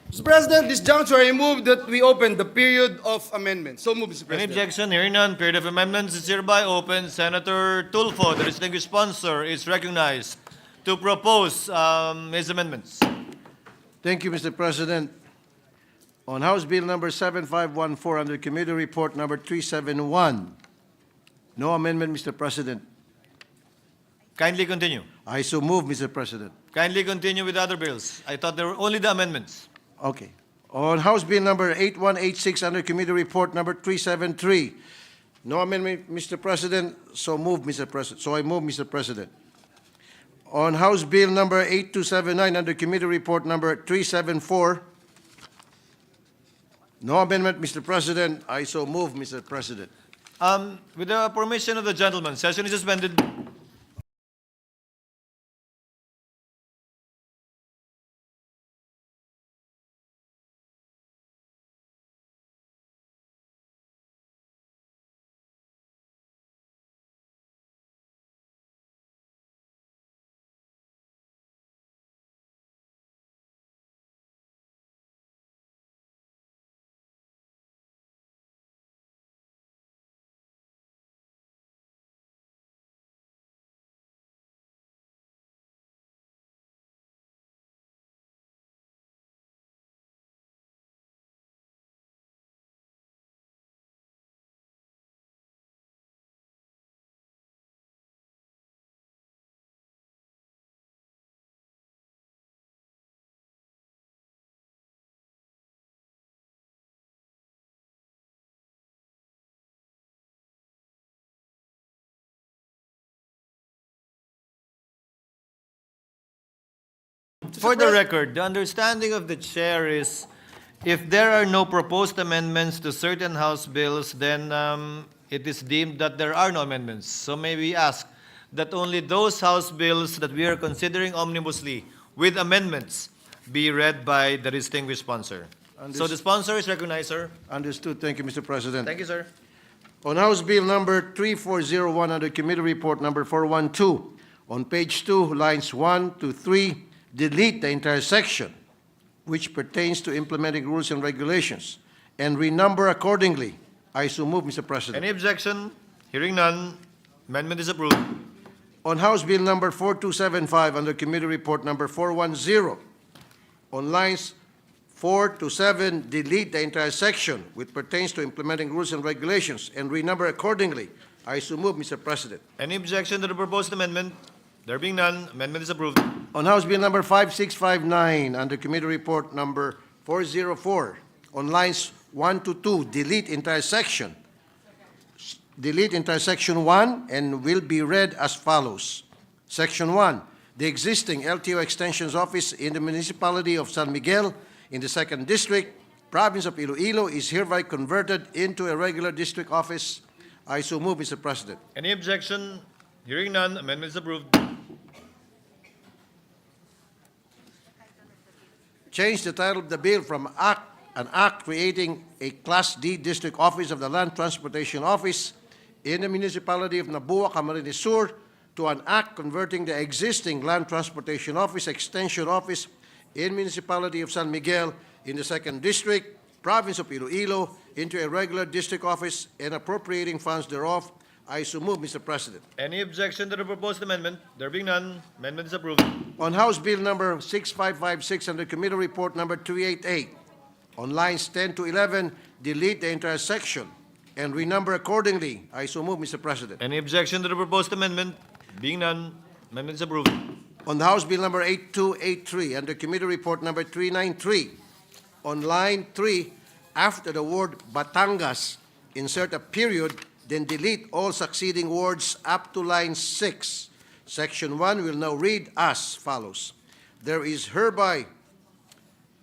Speaker 3: Mr. President, this juncture, I move that we open the period of amendments. So move, Mr.
Speaker 1: Any
Speaker 3: President.
Speaker 1: objection? Hearing none, period of amendments is hereby open. Senator Tulfo, the distinguished sponsor, is recognized to propose his amendments.
Speaker 17: Thank you, Mr. President. On House Bill number 7514 under Committee Report number 371, no amendment, Mr. President.
Speaker 1: Kindly continue.
Speaker 17: I so move, Mr. President.
Speaker 1: Kindly continue with other bills. I thought there were only the amendments.
Speaker 17: Okay. On House Bill number 8186 under Committee Report number 373, no amendment, Mr. President. So move, Mr. President. So I move, Mr. President. On House Bill number 8279 under Committee Report number 374, no amendment, Mr. President. I so move, Mr. President.
Speaker 1: With the permission of the gentleman, session is suspended. For the record, the understanding of the chair is if there are no proposed amendments to certain House bills, then it is deemed that there are no amendments. So may we ask that only those House bills that we are considering omnibussly with amendments be read by the distinguished sponsor. So the sponsor is recognized, sir.
Speaker 17: Understood. Thank you, Mr. President.
Speaker 1: Thank you, sir.
Speaker 17: On House Bill number 3401 under Committee Report number 412, on page 2, lines 1 to 3, delete the entire section which pertains to implementing rules and regulations and renumber accordingly. I so move, Mr. President.
Speaker 1: Any objection? Hearing none, amendment is approved.
Speaker 17: On House Bill number 4275 under Committee Report number 410, on lines 4 to 7, delete the entire section which pertains to implementing rules and regulations and renumber accordingly. I so move, Mr. President.
Speaker 1: Any objection to the proposed amendment? There being none, amendment is approved.
Speaker 17: On House Bill number 5659 under Committee Report number 404, on lines 1 to 2, delete entire section. Delete entire section 1 and will be read as follows. Section 1, the existing LTO Extensions Office in the municipality of San Miguel in the 2nd District, province of Iloilo is hereby converted into a regular district office. I so move, Mr. President.
Speaker 1: Any objection? Hearing none, amendment is approved.
Speaker 17: Change the title of the bill from an act creating a Class D district office of the Land Transportation Office in the municipality of Nabua, Camarines Sur, to an act converting the existing Land Transportation Office Extension Office in municipality of San Miguel in the 2nd District, province of Iloilo, into a regular district office and appropriating funds thereof. I so move, Mr. President.
Speaker 1: Any objection to the proposed amendment? There being none, amendment is approved.
Speaker 17: On House Bill number 6556 under Committee Report number 388, on lines 10 to 11, delete the entire section and renumber accordingly. I so move, Mr. President.
Speaker 1: Any objection to the proposed amendment? Being none, amendment is approved.
Speaker 17: On the House Bill number 8283, under Committee Report number 393, on line 3, after the word Batangas, insert a period, then delete all succeeding words up to line 6. Section 1 will now read as follows. There is hereby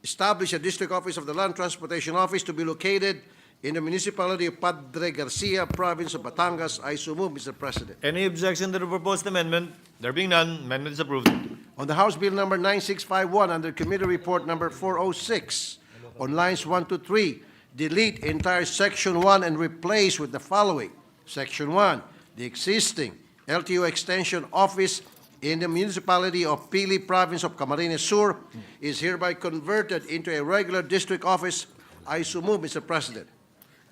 Speaker 17: established a district office of the Land Transportation Office to be located in the municipality of Padre Garcia, province of Batangas. I so move, Mr. President.
Speaker 1: Any objection to the proposed amendment? There being none, amendment is approved.
Speaker 17: On the House Bill number 9651, under Committee Report number 406, on lines 1 to 3, delete entire Section 1 and replace with the following. Section 1, the existing LTO Extension Office in the municipality of Pili, province of Camarines Sur, is hereby converted into a regular district office. I so move, Mr. President.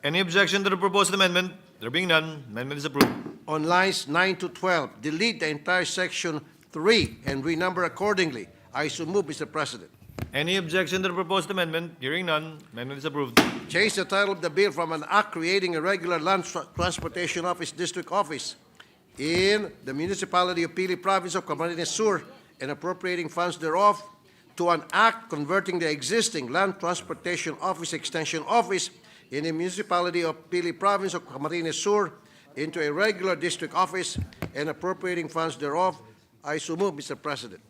Speaker 1: Any objection to the proposed amendment? There being none, amendment is approved.
Speaker 17: On lines 9 to 12, delete the entire Section 3 and renumber accordingly. I so move, Mr. President.
Speaker 1: Any objection to the proposed amendment? Hearing none, amendment is approved.
Speaker 17: Change the title of the bill from an act creating a regular land transportation office district office in the municipality of Pili, province of Camarines Sur, and appropriating funds thereof, to an act converting the existing land transportation office extension office in the municipality of Pili, province of Camarines Sur, into a regular district office and appropriating funds thereof. I so move, Mr. President.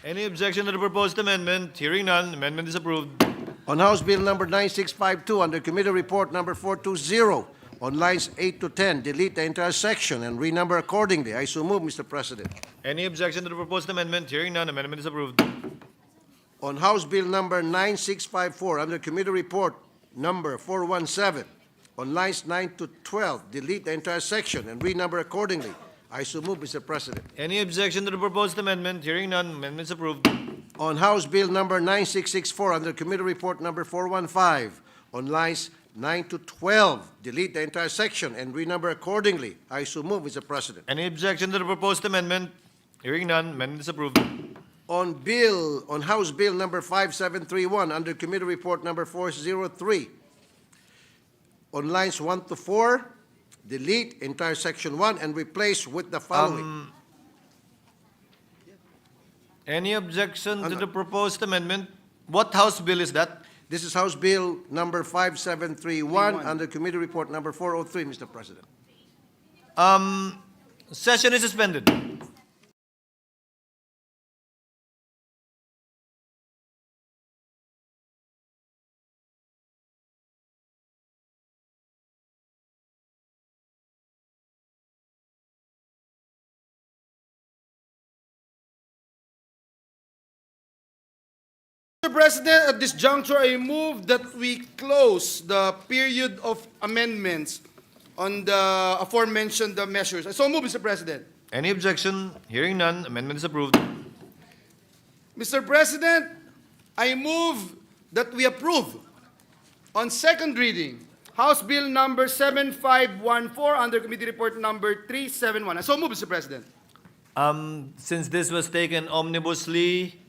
Speaker 1: Any objection to the proposed amendment? Hearing none, amendment is approved.
Speaker 17: On House Bill number 9652, under Committee Report number 420, on lines 8 to 10, delete the entire section and renumber accordingly. I so move, Mr. President.
Speaker 1: Any objection to the proposed amendment? Hearing none, amendment is approved.
Speaker 17: On House Bill number 9654, under Committee Report number 417, on lines 9 to 12, delete the entire section and renumber accordingly. I so move, Mr. President.
Speaker 1: Any objection to the proposed amendment? Hearing none, amendment is approved.
Speaker 17: On House Bill number 9664, under Committee Report number 415, on lines 9 to 12, delete the entire section and renumber accordingly. I so move, Mr. President.
Speaker 1: Any objection to the proposed amendment? Hearing none, amendment is approved.
Speaker 17: On House Bill number 5731, under Committee Report number 403, on lines 1 to 4, delete entire Section 1 and replace with the following.
Speaker 1: Any objection to the proposed amendment? What House bill is that?
Speaker 17: This is House Bill number 5731, under Committee Report number 403, Mr. President.
Speaker 1: Session is suspended.
Speaker 12: Mr. President, at this juncture, I move that we close the period of amendments on the aforementioned measures. I so move, Mr. President.
Speaker 1: Any objection? Hearing none, amendment is approved.
Speaker 12: Mr. President, I move that we approve on second reading House Bill number 7514 under Committee Report number 371. I so move, Mr. President.
Speaker 1: Since this was taken omnibussly,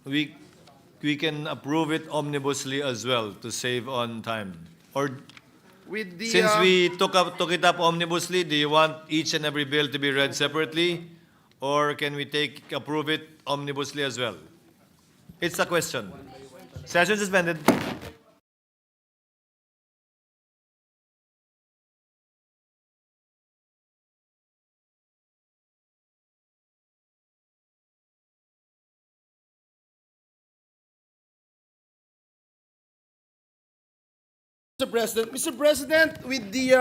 Speaker 1: we can approve it omnibusly as well to save on time. Or
Speaker 12: With the,
Speaker 1: since we took it up omnibusly, do you want each and every bill to be read separately, or can we approve it omnibusly as well? It's a question. Session suspended.
Speaker 12: Mr. President, with the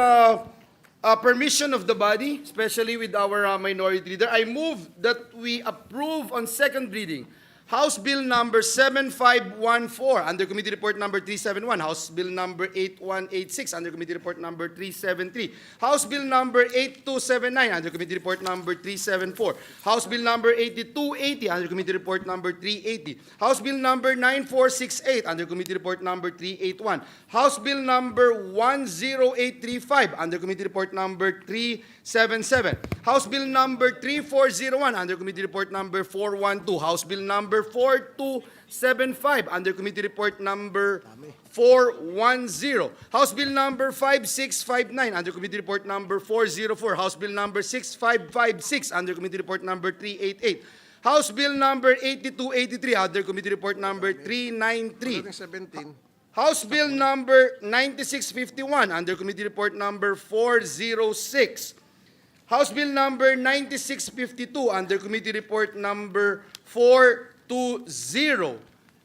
Speaker 12: permission of the body, especially with our minority leader, I move that we approve on second reading House Bill number 7514 under Committee Report number 371, House Bill number 8186 under Committee Report number 373, House Bill number 8279 under Committee Report number 374, House Bill number 8280 under Committee Report number 380, House Bill number 9468 under Committee Report number 381, House Bill number 10835 under Committee Report number 377, House Bill number 3401 under Committee Report number 412, House Bill number number 4275 under Committee Report number 410. House Bill number 5659 under Committee Report number 404. House Bill number 6556 under Committee Report number 388. House Bill number 8283 under Committee Report number 393.
Speaker 17: 17.
Speaker 12: House Bill number 9651 under Committee Report number 406. House Bill number 9652 under Committee Report number 420.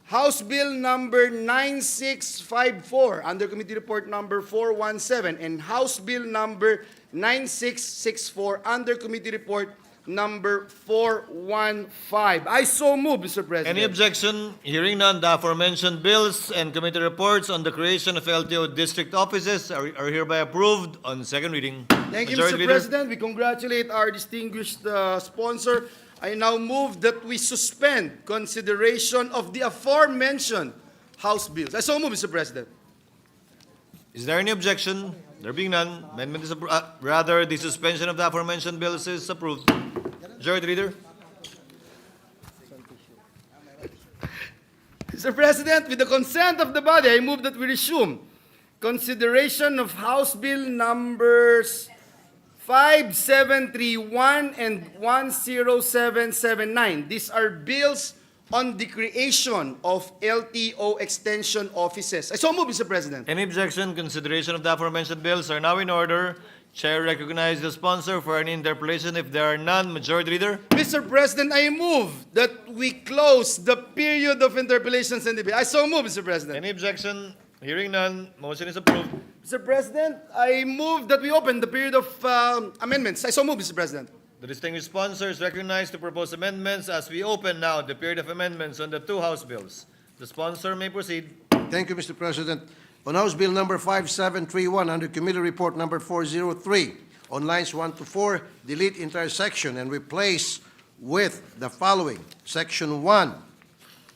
Speaker 12: House Bill number 9654 under Committee Report number 417 and House Bill number 9664 under Committee Report number 415. I so move, Mr. President.
Speaker 1: Any objection? Hearing none, the aforementioned bills and committee reports on the creation of LTO district offices are hereby approved on second reading.
Speaker 12: Thank you,
Speaker 1: Majority
Speaker 12: Mr.
Speaker 1: Leader.
Speaker 12: President. We congratulate our distinguished sponsor. I now move that we suspend consideration of the aforementioned House bills. I so move, Mr. President.
Speaker 1: Is there any objection? There being none, amendment is rather, the suspension of the aforementioned bills is approved. Majority Leader.
Speaker 12: Mr. President, with the consent of the body, I move that we resume consideration of House Bill numbers 5731 and 10779. These are bills on the creation of LTO extension offices. I so move, Mr. President.
Speaker 1: Any objection? Consideration of the aforementioned bills are now in order. Chair recognizes the sponsor for any interpolation. If there are none, Majority Leader.
Speaker 12: Mr. President, I move that we close the period of interpellations and debate. I so move, Mr. President.
Speaker 1: Any objection? Hearing none, motion is approved.
Speaker 12: Mr. President, I move that we open the period of amendments. I so move, Mr. President.
Speaker 1: The distinguished sponsor is recognized to propose amendments as we open now the period of amendments on the two House bills. The sponsor may proceed.
Speaker 17: Thank you, Mr. President. On House Bill number 5731 under Committee Report number 403, on lines 1 to 4, delete entire section and replace with the following. Section 1,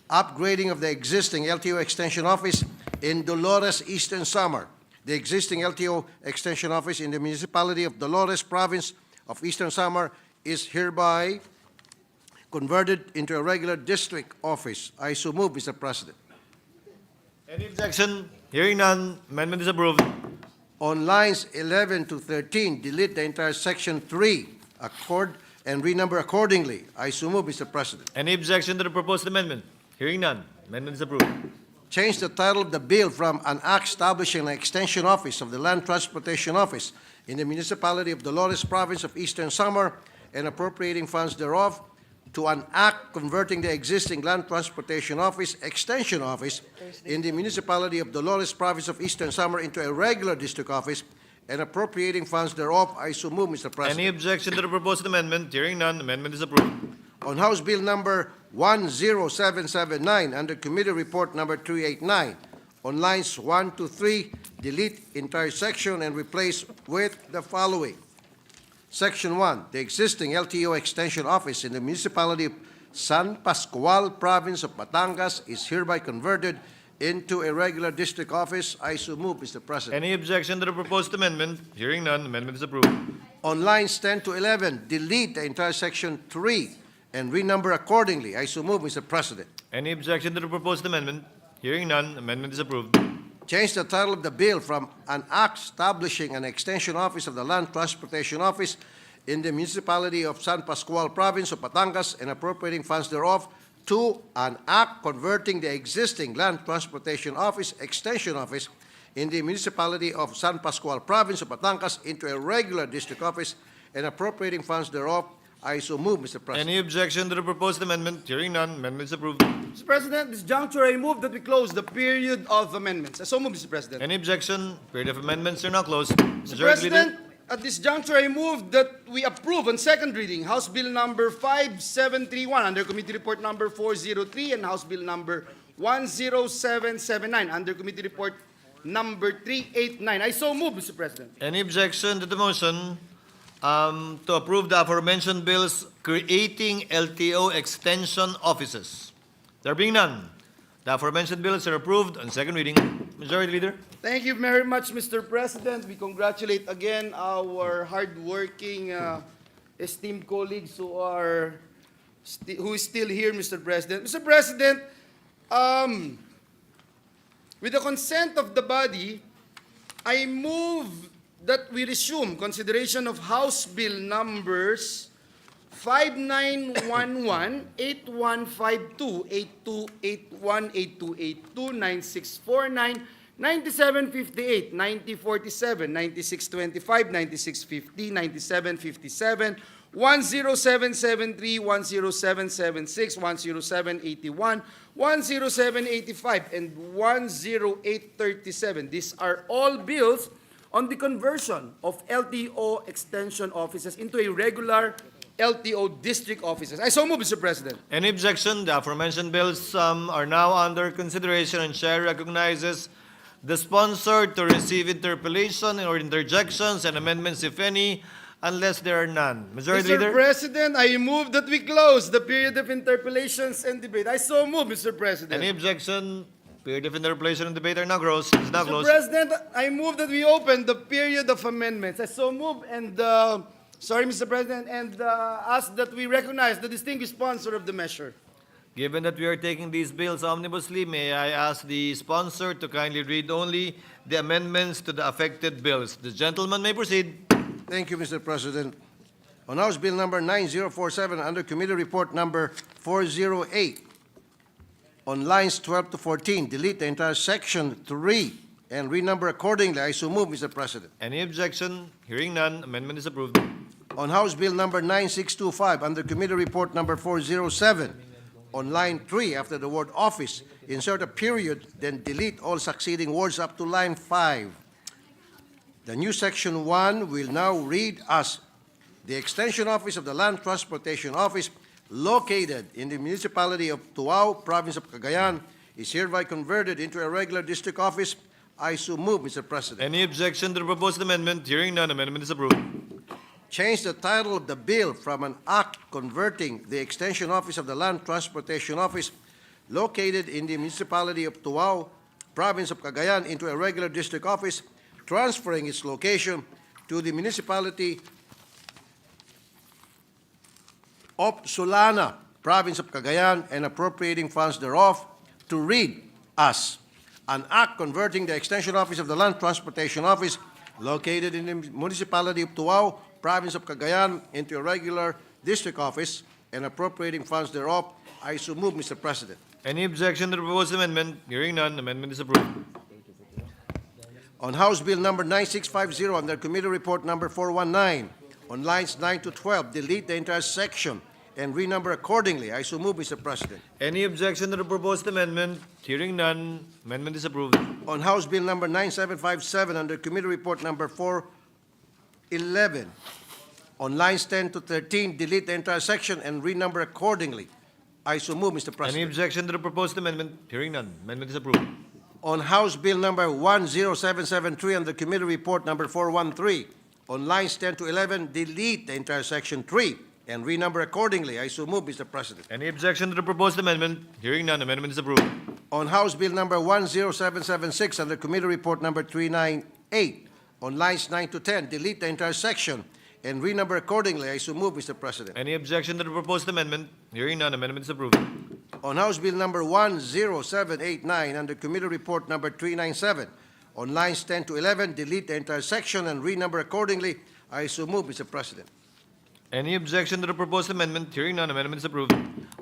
Speaker 17: upgrading of the existing LTO Extension Office in Dolores, Eastern Samar. The existing LTO Extension Office in the municipality of Dolores, province of Eastern Samar is hereby converted into a regular district office. I so move, Mr. President.
Speaker 1: Any objection? Hearing none, amendment is approved.
Speaker 17: On lines 11 to 13, delete the entire section 3 and renumber accordingly. I so move, Mr. President.
Speaker 1: Any objection to the proposed amendment? Hearing none, amendment is approved.
Speaker 17: Change the title of the bill from an act establishing an extension office of the Land Transportation Office in the municipality of Dolores, province of Eastern Samar, and appropriating funds thereof to an act converting the existing Land Transportation Office, Extension Office in the municipality of Dolores, province of Eastern Samar into a regular district office and appropriating funds thereof. I so move, Mr. President.
Speaker 1: Any objection to the proposed amendment? Hearing none, amendment is approved.
Speaker 17: On House Bill number 10779 under Committee Report number 389, on lines 1 to 3, delete entire section and replace with the following. Section 1, the existing LTO Extension Office in the municipality of San Pascual, province of Batangas, is hereby converted into a regular district office. I so move, Mr. President.
Speaker 1: Any objection to the proposed amendment? Hearing none, amendment is approved.
Speaker 17: On lines 10 to 11, delete the entire section 3 and renumber accordingly. I so move, Mr. President.
Speaker 1: Any objection to the proposed amendment? Hearing none, amendment is approved.
Speaker 17: Change the title of the bill from an act establishing an extension office of the Land Transportation Office in the municipality of San Pascual, province of Batangas, and appropriating funds thereof to an act converting the existing Land Transportation Office, Extension Office in the municipality of San Pascual, province of Batangas into a regular district office and appropriating funds thereof. I so move, Mr. President.
Speaker 1: Any objection to the proposed amendment? Hearing none, amendment is approved.
Speaker 12: Mr. President, at this juncture, I move that we close the period of amendments. I so move, Mr. President.
Speaker 1: Any objection? Period of amendments are now closed.
Speaker 12: Mr. President, at this juncture, I move that we approve on second reading House Bill number 5731 under Committee Report number 403 and House Bill number 10779 under Committee Report number 389. I so move, Mr. President.
Speaker 1: Any objection to the motion to approve the aforementioned bills creating LTO extension offices? There being none, the aforementioned bills are approved on second reading. Majority Leader.
Speaker 12: Thank you very much, Mr. President. We congratulate again our hardworking esteemed colleagues who are who is still here, Mr. President. Mr. President, with the consent of the body, I move that we resume consideration of House Bill numbers 5911, 8152, 8281, 8282, 9649, 9758, 9047, 9625, 9650, 9757, 10773, 10776, 10781, 10785, and 10837. These are all bills on the conversion of LTO extension offices into a regular LTO district offices. I so move, Mr. President.
Speaker 1: Any objection? The aforementioned bills are now under consideration, and Chair recognizes the sponsor to receive interpellation or interjections and amendments, if any, unless there are none. Majority
Speaker 12: Mr.
Speaker 1: Leader?
Speaker 12: President, I move that we close the period of interpellations and debate. I so move, Mr. President.
Speaker 1: Any objection? Period of interpellation and debate are now closed. Is now
Speaker 12: Mr.
Speaker 1: closed.
Speaker 12: President, I move that we open the period of amendments. I so move and, sorry, Mr. President, and ask that we recognize the distinguished sponsor of the measure.
Speaker 1: Given that we are taking these bills omnibussly, may I ask the sponsor to kindly read only the amendments to the affected bills. The gentleman may proceed.
Speaker 17: Thank you, Mr. President. On House Bill number 9047, under Committee Report number 408, on lines 12 to 14, delete the entire section 3 and renumber accordingly. I so move, Mr. President.
Speaker 1: Any objection? Hearing none, amendment is approved.
Speaker 17: On House Bill number 9625, under Committee Report number 407, on line 3, after the word office, insert a period, then delete all succeeding words up to line 5. The new section 1 will now read as, the Extension Office of the Land Transportation Office, located in the municipality of Tuao, province of Cagayan, is hereby converted into a regular district office. I so move, Mr. President.
Speaker 1: Any objection to the proposed amendment? Hearing none, amendment is approved.
Speaker 17: Change the title of the bill from an act converting the Extension Office of the Land Transportation Office, located in the municipality of Tuao, province of Cagayan, into a regular district office, transferring its location to the municipality of Solana, province of Cagayan, and appropriating funds thereof, to read as an act converting the Extension Office of the Land Transportation Office, located in the municipality of Tuao, province of Cagayan, into a regular district office, and appropriating funds thereof. I so move, Mr. President.
Speaker 1: Any objection to the proposed amendment? Hearing none, amendment is approved.
Speaker 17: On House Bill number 9650, under Committee Report number 419, on lines 9 to 12, delete the entire section and renumber accordingly. I so move, Mr. President.
Speaker 1: Any objection to the proposed amendment? Hearing none, amendment is approved.
Speaker 17: On House Bill number 9757, under Committee Report number 411, on lines 10 to 13, delete the entire section and renumber accordingly. I so move, Mr. President.
Speaker 1: Any objection to the proposed amendment? Hearing none, amendment is approved.
Speaker 17: On House Bill number 10773, under Committee Report number 413, on lines 10 to 11, delete the entire section 3 and renumber accordingly. I so move, Mr. President.
Speaker 1: Any objection to the proposed amendment? Hearing none, amendment is approved.
Speaker 17: On House Bill number 10776, under Committee Report number 398, on lines 9 to 10, delete the entire section and renumber accordingly. I so move, Mr. President.
Speaker 1: Any objection to the proposed amendment? Hearing none, amendment is approved.
Speaker 17: On House Bill number 10789, under Committee Report number 397, on lines 10 to 11, delete the entire section and renumber accordingly. I so move, Mr. President.
Speaker 1: Any objection to the proposed amendment? Hearing none, amendment is approved.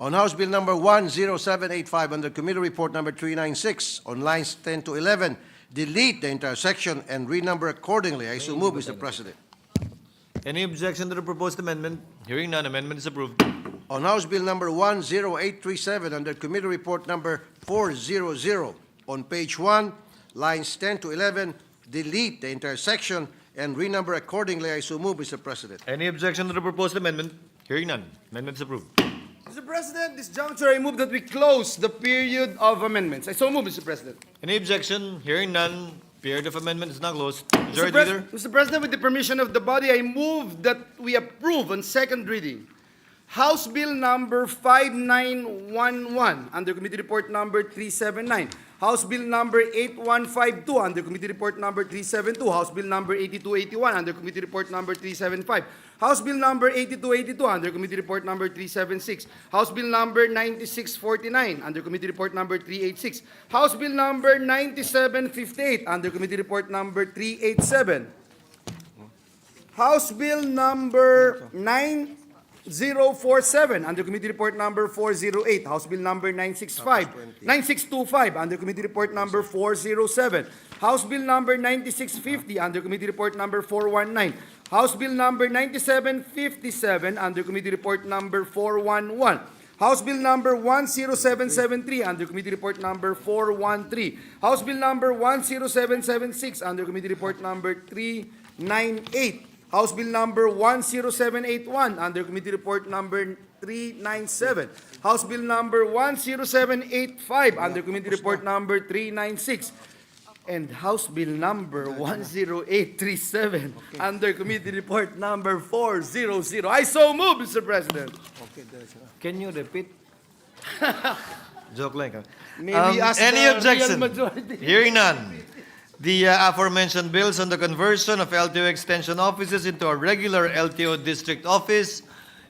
Speaker 17: On House Bill number 10785, under Committee Report number 396, on lines 10 to 11, delete the entire section and renumber accordingly. I so move, Mr. President.
Speaker 1: Any objection to the proposed amendment? Hearing none, amendment is approved.
Speaker 17: On House Bill number 10837, under Committee Report number 400, on page 1, lines 10 to 11, delete the entire section and renumber accordingly. I so move, Mr. President.
Speaker 1: Any objection to the proposed amendment? Hearing none, amendment is approved.
Speaker 12: Mr. President, this juncture, I move that we close the period of amendments. I so move, Mr. President.
Speaker 1: Any objection? Hearing none, period of amendment is now closed. Majority Leader?
Speaker 12: Mr. President, with the permission of the body, I move that we approve on second reading House Bill number 5911 under Committee Report number 379. House Bill number 8152 under Committee Report number 372. House Bill number 8281 under Committee Report number 375. House Bill number 8282 under Committee Report number 376. House Bill number 9649 under Committee Report number 386. House Bill number 9758 under Committee Report number 387. House Bill number 9047 under Committee Report number 408. House Bill number 9625 under Committee Report number 407. House Bill number 9650 under Committee Report number 419. House Bill number 9757 under Committee Report number 411. House Bill number 10773 under Committee Report number 413. House Bill number 10776 under Committee Report number 398. House Bill number 10781 under Committee Report number 397. House Bill number 10785 under Committee Report number 396. And House Bill number 10837 under Committee Report number 400. I so move, Mr. President.
Speaker 17: Can you repeat? Joke lang.
Speaker 12: Maybe ask
Speaker 1: Any
Speaker 12: the
Speaker 1: objection?
Speaker 12: real majority.
Speaker 1: Hearing none. The aforementioned bills on the conversion of LTO extension offices into a regular LTO district office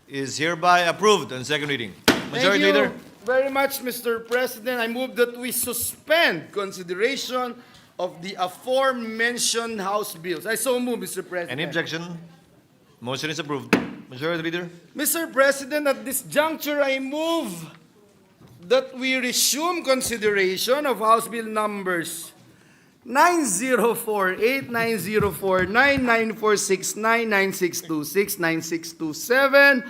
Speaker 1: is hereby approved on second reading. Majority
Speaker 12: Thank you
Speaker 1: Leader.
Speaker 12: very much, Mr. President. I move that we suspend consideration of the aforementioned House bills. I so move, Mr. President.
Speaker 1: Any objection? Motion is approved. Majority Leader.
Speaker 12: Mr. President, at this juncture, I move that we resume consideration of House Bill numbers 9048, 9049, 9469, 9626, 9627,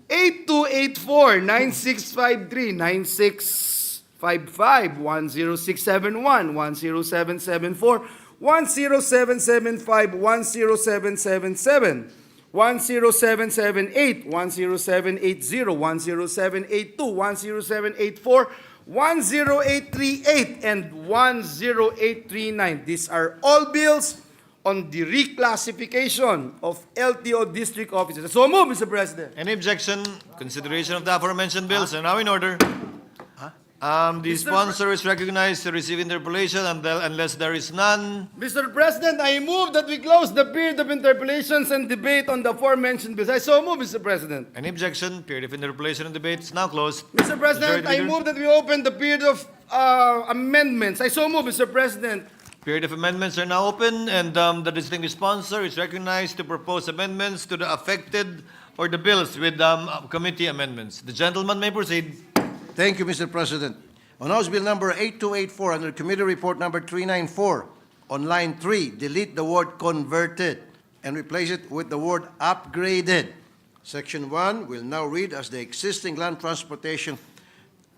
Speaker 12: 8284, 9653, 9655, 10671, 10774, 10775, 10777, 10778, 10780, 10782, 10784, 10838, and 10839. These are all bills on the reclassification of LTO district offices. So move, Mr. President.
Speaker 1: Any objection? Consideration of the aforementioned bills are now in order. The sponsor is recognized to receive interpolation unless there is none.
Speaker 12: Mr. President, I move that we close the period of interpellations and debate on the aforementioned bills. I so move, Mr. President.
Speaker 1: Any objection? Period of interpolation and debate is now closed.
Speaker 12: Mr. President,
Speaker 1: Majority
Speaker 12: I
Speaker 1: Leader.
Speaker 12: move that we open the period of amendments. I so move, Mr. President.
Speaker 1: Period of amendments are now open, and the distinguished sponsor is recognized to propose amendments to the affected or the bills with committee amendments. The gentleman may proceed.
Speaker 17: Thank you, Mr. President. On House Bill number 8284 under Committee Report number 394, on line 3, delete the word converted and replace it with the word upgraded. Section 1 will now read as the existing Land Transportation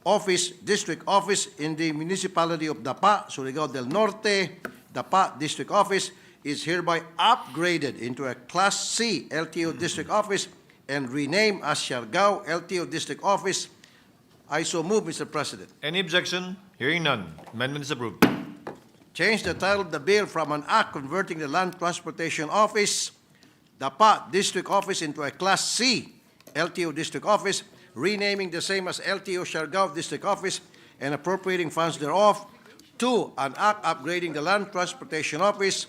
Speaker 17: Office, District Office in the municipality of Dapa, Surigao del Norte. Dapa District Office is hereby upgraded into a Class C LTO District Office and renamed as Siargao LTO District Office. I so move, Mr. President.
Speaker 1: Any objection? Hearing none. Amendment is approved.
Speaker 17: Change the title of the bill from an act converting the Land Transportation Office, Dapa District Office, into a Class C LTO District Office, renaming the same as LTO Siargao District Office and appropriating funds thereof. 2, an act upgrading the Land Transportation Office,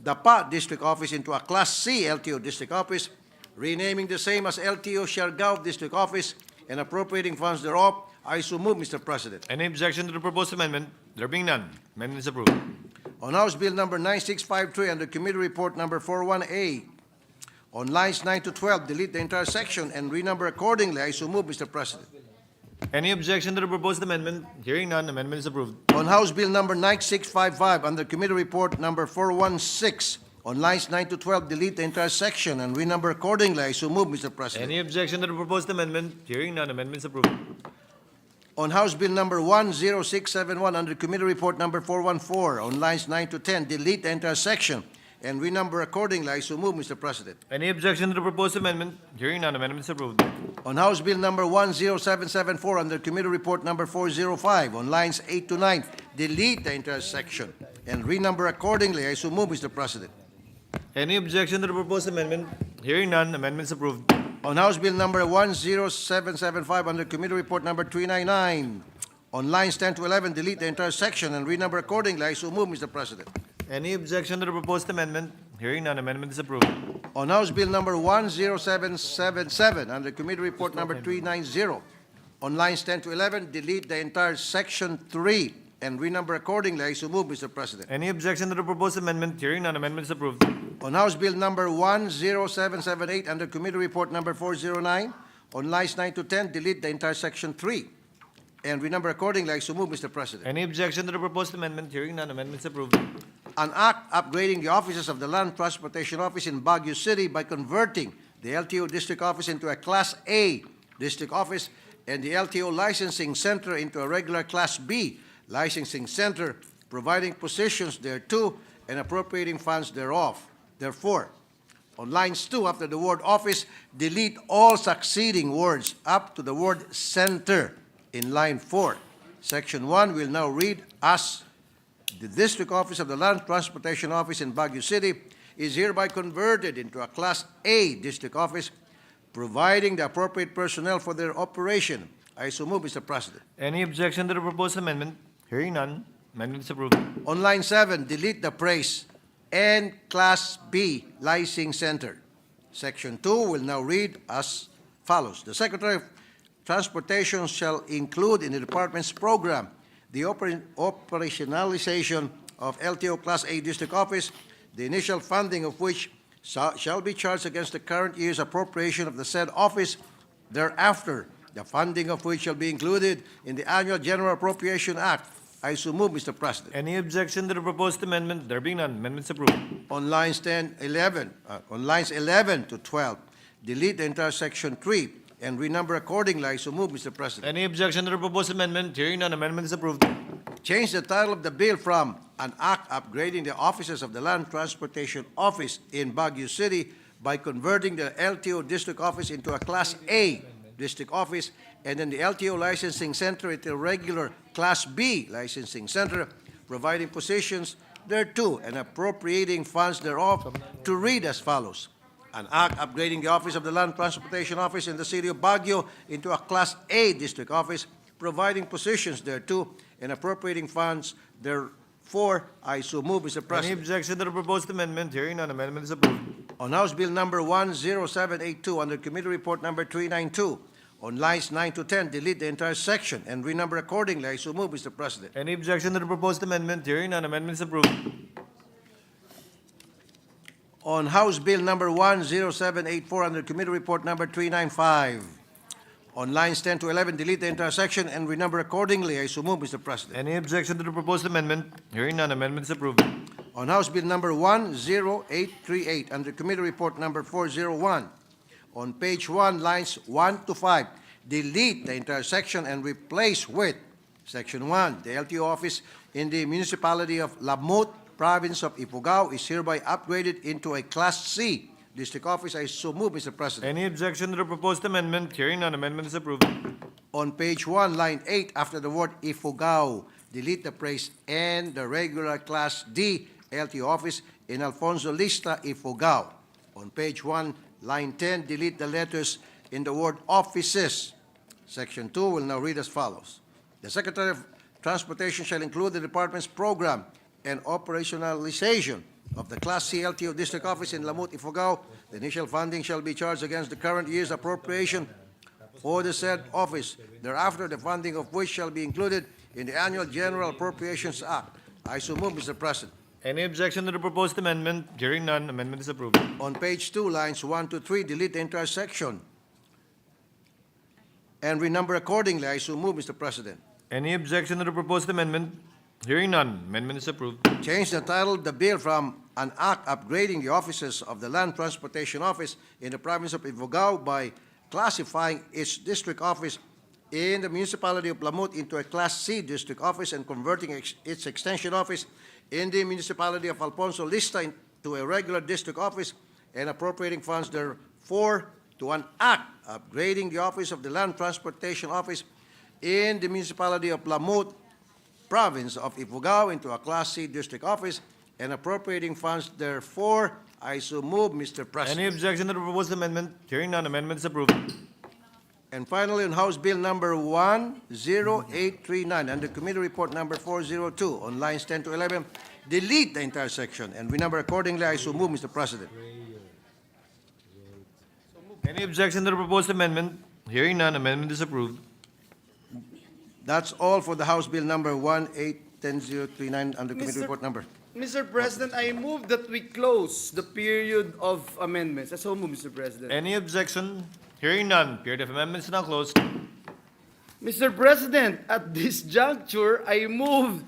Speaker 17: Dapa District Office, into a Class C LTO District Office, renaming the same as LTO Siargao District Office and appropriating funds thereof. I so move, Mr. President.
Speaker 1: Any objection to the proposed amendment? There being none, amendment is approved.
Speaker 17: On House Bill number 9653 under Committee Report number 41A, on lines 9 to 12, delete the entire section and renumber accordingly. I so move, Mr. President.
Speaker 1: Any objection to the proposed amendment? Hearing none, amendment is approved.
Speaker 17: On House Bill number 9655 under Committee Report number 416, on lines 9 to 12, delete the entire section and renumber accordingly. I so move, Mr. President.
Speaker 1: Any objection to the proposed amendment? Hearing none, amendment is approved.
Speaker 17: On House Bill number 10671 under Committee Report number 414, on lines 9 to 10, delete the entire section and renumber accordingly. I so move, Mr. President.
Speaker 1: Any objection to the proposed amendment? Hearing none, amendment is approved.
Speaker 17: On House Bill number 10774 under Committee Report number 405, on lines 8 to 9, delete the entire section and renumber accordingly. I so move, Mr. President.
Speaker 1: Any objection to the proposed amendment? Hearing none, amendment is approved.
Speaker 17: On House Bill number 10775 under Committee Report number 399, on lines 10 to 11, delete the entire section and renumber accordingly. I so move, Mr. President.
Speaker 1: Any objection to the proposed amendment? Hearing none, amendment is approved.
Speaker 17: On House Bill number 10777 under Committee Report number 390, on lines 10 to 11, delete the entire section 3 and renumber accordingly. I so move, Mr. President.
Speaker 1: Any objection to the proposed amendment? Hearing none, amendment is approved.
Speaker 17: On House Bill number 10778 under Committee Report number 409, on lines 9 to 10, delete the entire section 3 and renumber accordingly. I so move, Mr. President.
Speaker 1: Any objection to the proposed amendment? Hearing none, amendment is approved.
Speaker 17: An act upgrading the offices of the Land Transportation Office in Baguio City by converting the LTO District Office into a Class A District Office and the LTO Licensing Center into a regular Class B Licensing Center, providing positions thereto and appropriating funds thereof. Therefore, on lines 2, after the word office, delete all succeeding words up to the word center in line 4. Section 1 will now read as the District Office of the Land Transportation Office in Baguio City is hereby converted into a Class A District Office, providing the appropriate personnel for their operation. I so move, Mr. President.
Speaker 1: Any objection to the proposed amendment? Hearing none, amendment is approved.
Speaker 17: On line 7, delete the phrase and Class B Licensing Center. Section 2 will now read as follows. The Secretary of Transportation shall include in the department's program the operationalization of LTO Class A District Office, the initial funding of which shall be charged against the current year's appropriation of the said office. Thereafter, the funding of which shall be included in the Annual General Appropriation Act. I so move, Mr. President.
Speaker 1: Any objection to the proposed amendment? There being none, amendment is approved.
Speaker 17: On lines 11 to 12, delete the entire section 3 and renumber accordingly. I so move, Mr. President.
Speaker 1: Any objection to the proposed amendment? Hearing none, amendment is approved.
Speaker 17: Change the title of the bill from an act upgrading the offices of the Land Transportation Office in Baguio City by converting the LTO District Office into a Class A District Office and then the LTO Licensing Center into a regular Class B Licensing Center, providing positions thereto and appropriating funds thereof, to read as follows. An act upgrading the office of the Land Transportation Office in the city of Baguio into a Class A District Office, providing positions thereto and appropriating funds therefor. I so move, Mr.
Speaker 1: Any
Speaker 17: President.
Speaker 1: objection to the proposed amendment? Hearing none, amendment is approved.
Speaker 17: On House Bill number 10782 under Committee Report number 392, on lines 9 to 10, delete the entire section and renumber accordingly. I so move, Mr. President.
Speaker 1: Any objection to the proposed amendment? Hearing none, amendment is approved.
Speaker 17: On House Bill number 10784 under Committee Report number 395, on lines 10 to 11, delete the entire section and renumber accordingly. I so move, Mr. President.
Speaker 1: Any objection to the proposed amendment? Hearing none, amendment is approved.
Speaker 17: On House Bill number 10838 under Committee Report number 401, on page 1, lines 1 to 5, delete the entire section and replace with Section 1. The LTO office in the municipality of Lamut, province of Ifugao, is hereby upgraded into a Class C District Office. I so move, Mr. President.
Speaker 1: Any objection to the proposed amendment? Hearing none, amendment is approved.
Speaker 17: On page 1, line 8, after the word Ifugao, delete the phrase and the regular Class D LTO office in Alfonso Lista, Ifugao. On page 1, line 10, delete the letters in the word offices. Section 2 will now read as follows. The Secretary of Transportation shall include the department's program and operationalization of the Class C LTO District Office in Lamut, Ifugao. The initial funding shall be charged against the current year's appropriation for the said office. Thereafter, the funding of which shall be included in the Annual General Appropriations Act. I so move, Mr. President.
Speaker 1: Any objection to the proposed amendment? Hearing none, amendment is approved.
Speaker 17: On page 2, lines 1 to 3, delete the entire section and renumber accordingly. I so move, Mr. President.
Speaker 1: Any objection to the proposed amendment? Hearing none, amendment is approved.
Speaker 17: Change the title of the bill from an act upgrading the offices of the Land Transportation Office in the province of Ifugao by classifying its district office in the municipality of Lamut into a Class C District Office and converting its extension office in the municipality of Alfonso Lista into a regular district office and appropriating funds therefor, to an act upgrading the office of the Land Transportation Office in the municipality of Lamut, province of Ifugao, into a Class C District Office and appropriating funds therefor. I so move, Mr.
Speaker 1: Any
Speaker 17: President.
Speaker 1: objection to the proposed amendment? Hearing none, amendment is approved.
Speaker 17: And finally, on House Bill number 10839, under Committee Report number 402, on lines 10 to 11, delete the entire section and renumber accordingly. I so move, Mr. President.
Speaker 1: Any objection to the proposed amendment? Hearing none, amendment is approved.
Speaker 17: That's all for the House Bill number 1810039 under Committee
Speaker 12: Mr.
Speaker 17: Report number.
Speaker 12: Mr. President, I move that we close the period of amendments. I so move, Mr. President.
Speaker 1: Any objection? Hearing none, period of amendments is now closed.
Speaker 12: Mr. President, at this juncture, I move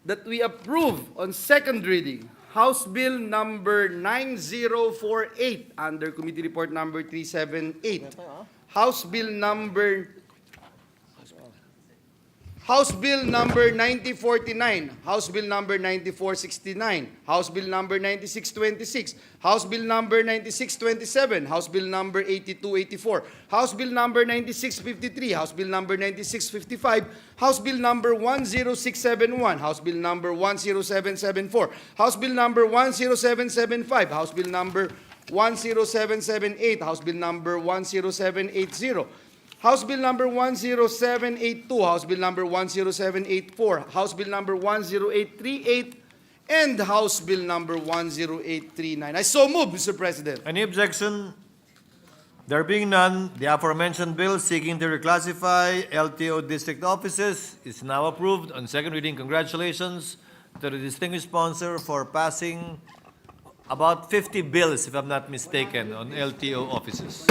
Speaker 12: that we approve on second reading House Bill number 9048 under Committee Report number 378. House Bill number 9049, House Bill number 9469, House Bill number 9626, House Bill number 9627, House Bill number 8284, House Bill number 9653, House Bill number 9655, House Bill number 10671, House Bill number 10774, House Bill number 10775, House Bill number 10778, House Bill number 10780, House Bill number 10782, House Bill number 10784, House Bill number 10838, and House Bill number 10839. I so move, Mr. President.
Speaker 1: Any objection? There being none, the aforementioned bill seeking to reclassify LTO district offices is now approved on second reading. Congratulations to the distinguished sponsor for passing about 50 bills, if I'm not mistaken, on LTO offices.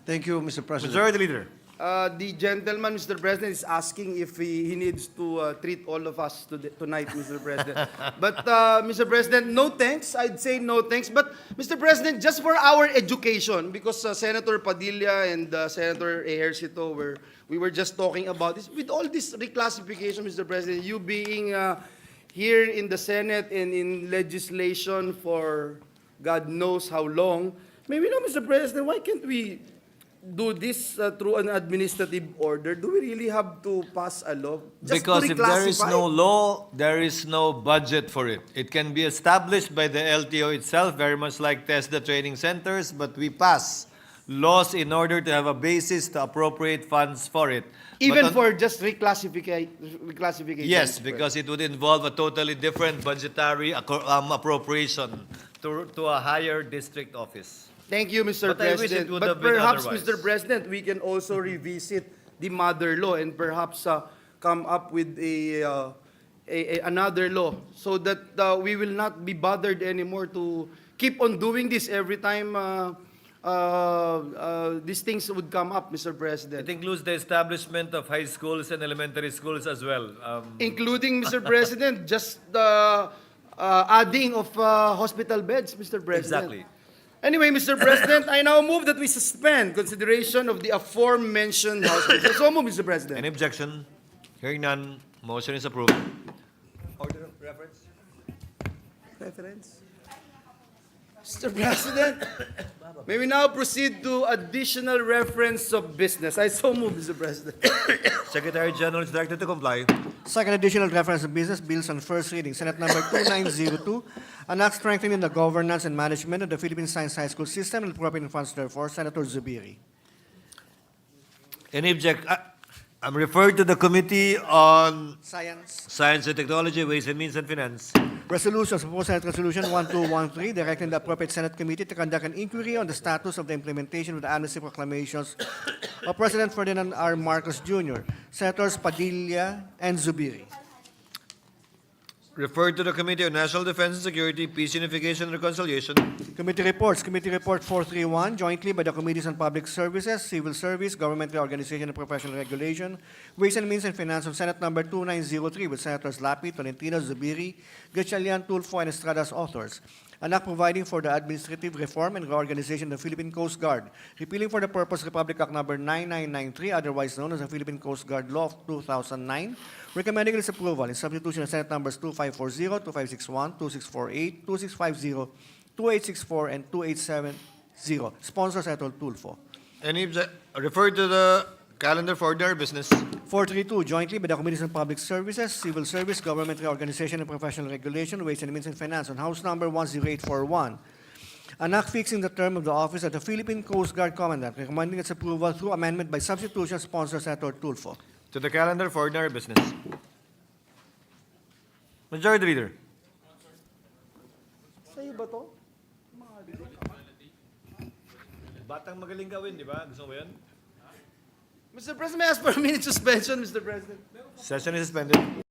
Speaker 17: Thank you, Mr. President.
Speaker 1: Majority Leader.
Speaker 12: The gentleman, Mr. President, is asking if he needs to treat all of us tonight, Mr. President. But, Mr. President, no thanks. I'd say no thanks. But, Mr. President, just for our education, because Senator Padilla and Senator Ejercito we were just talking about this. With all this reclassification, Mr. President, you being here in the Senate and in legislation for God knows how long, may we know, Mr. President, why can't we do this through an administrative order? Do we really have to pass a law? Just
Speaker 1: Because
Speaker 12: to
Speaker 1: if there is
Speaker 12: reclassify?
Speaker 1: no law, there is no budget for it. It can be established by the LTO itself, very much like TESDA training centers, but we pass laws in order to have a basis to appropriate funds for it.
Speaker 12: Even
Speaker 1: But on-
Speaker 12: for just reclassification?
Speaker 1: Yes,
Speaker 12: Mr.
Speaker 1: because it would involve a totally different budgetary appropriation to a higher district office.
Speaker 12: Thank you, Mr.
Speaker 1: But I wish it
Speaker 12: President.
Speaker 1: would
Speaker 12: But
Speaker 1: have been
Speaker 12: perhaps,
Speaker 1: otherwise.
Speaker 12: Mr. President, we can also revisit the mother law and perhaps come up with another law so that we will not be bothered anymore to keep on doing this every time these things would come up, Mr. President.
Speaker 1: It includes the establishment of high schools and elementary schools as well.
Speaker 12: Including, Mr. President, just the adding of hospital beds, Mr. President.
Speaker 1: Exactly.
Speaker 12: Anyway, Mr. President, I now move that we suspend consideration of the aforementioned House Bill. So move, Mr. President.
Speaker 1: Any objection? Hearing none, motion is approved.
Speaker 12: Order of reference. Mr. President, may we now proceed to additional reference of business. I so move, Mr. President.
Speaker 1: Secretary General is directed to comply.
Speaker 3: Second additional reference of business bills on first reading. Senate number 2902, an act strengthening the governance and management of the Philippine Science High School system and appropriating funds therefore. Senator Zubiri.
Speaker 1: Any I'm referred to the Committee on
Speaker 3: Science.
Speaker 1: Science and Technology, Ways and Means and Finance.
Speaker 3: Resolutions, proposed Senate Resolution 1213, directing the appropriate Senate committee to conduct an inquiry on the status of the implementation of the amnesty proclamations of President Ferdinand R. Marcos Jr., Senators Padilla and Zubiri.
Speaker 1: Referred to the Committee on National Defense and Security, Peace, Unification, and Reconciliation.
Speaker 3: Committee reports. Committee Report 431, jointly by the Committees on Public Services, Civil Service, Government Reorganization and Professional Regulation, Ways and Means and Finance of Senate number 2903 with Senators Lapi, Tolentino, Zubiri, Gatchalian, Tulfo, and Estrada as authors. An act providing for the administrative reform and reorganization of the Philippine Coast Guard, repealing for the purpose Republic Act number 9993, otherwise known as the Philippine Coast Guard Law of 2009, recommending its approval in substitution of Senate numbers 2540, 2561, 2648, 2650, 2864, and 2870. Sponsor Senator Tulfo.
Speaker 1: Referred to the calendar for their business.
Speaker 3: 432, jointly by the Committees on Public Services, Civil Service, Government Reorganization and Professional Regulation, Ways and Means and Finance on House number 10841. An act fixing the term of the office of the Philippine Coast Guard Commandant, recommending its approval through amendment by substitution, sponsor Senator Tulfo.
Speaker 1: To the calendar for ordinary business. Majority Leader.
Speaker 3: Sa'yo ba to?
Speaker 1: Batang magaling gawin, di ba? Gusto mo yan?
Speaker 12: Mr. President, may I ask for a minute suspension, Mr. President?
Speaker 1: Session is suspended.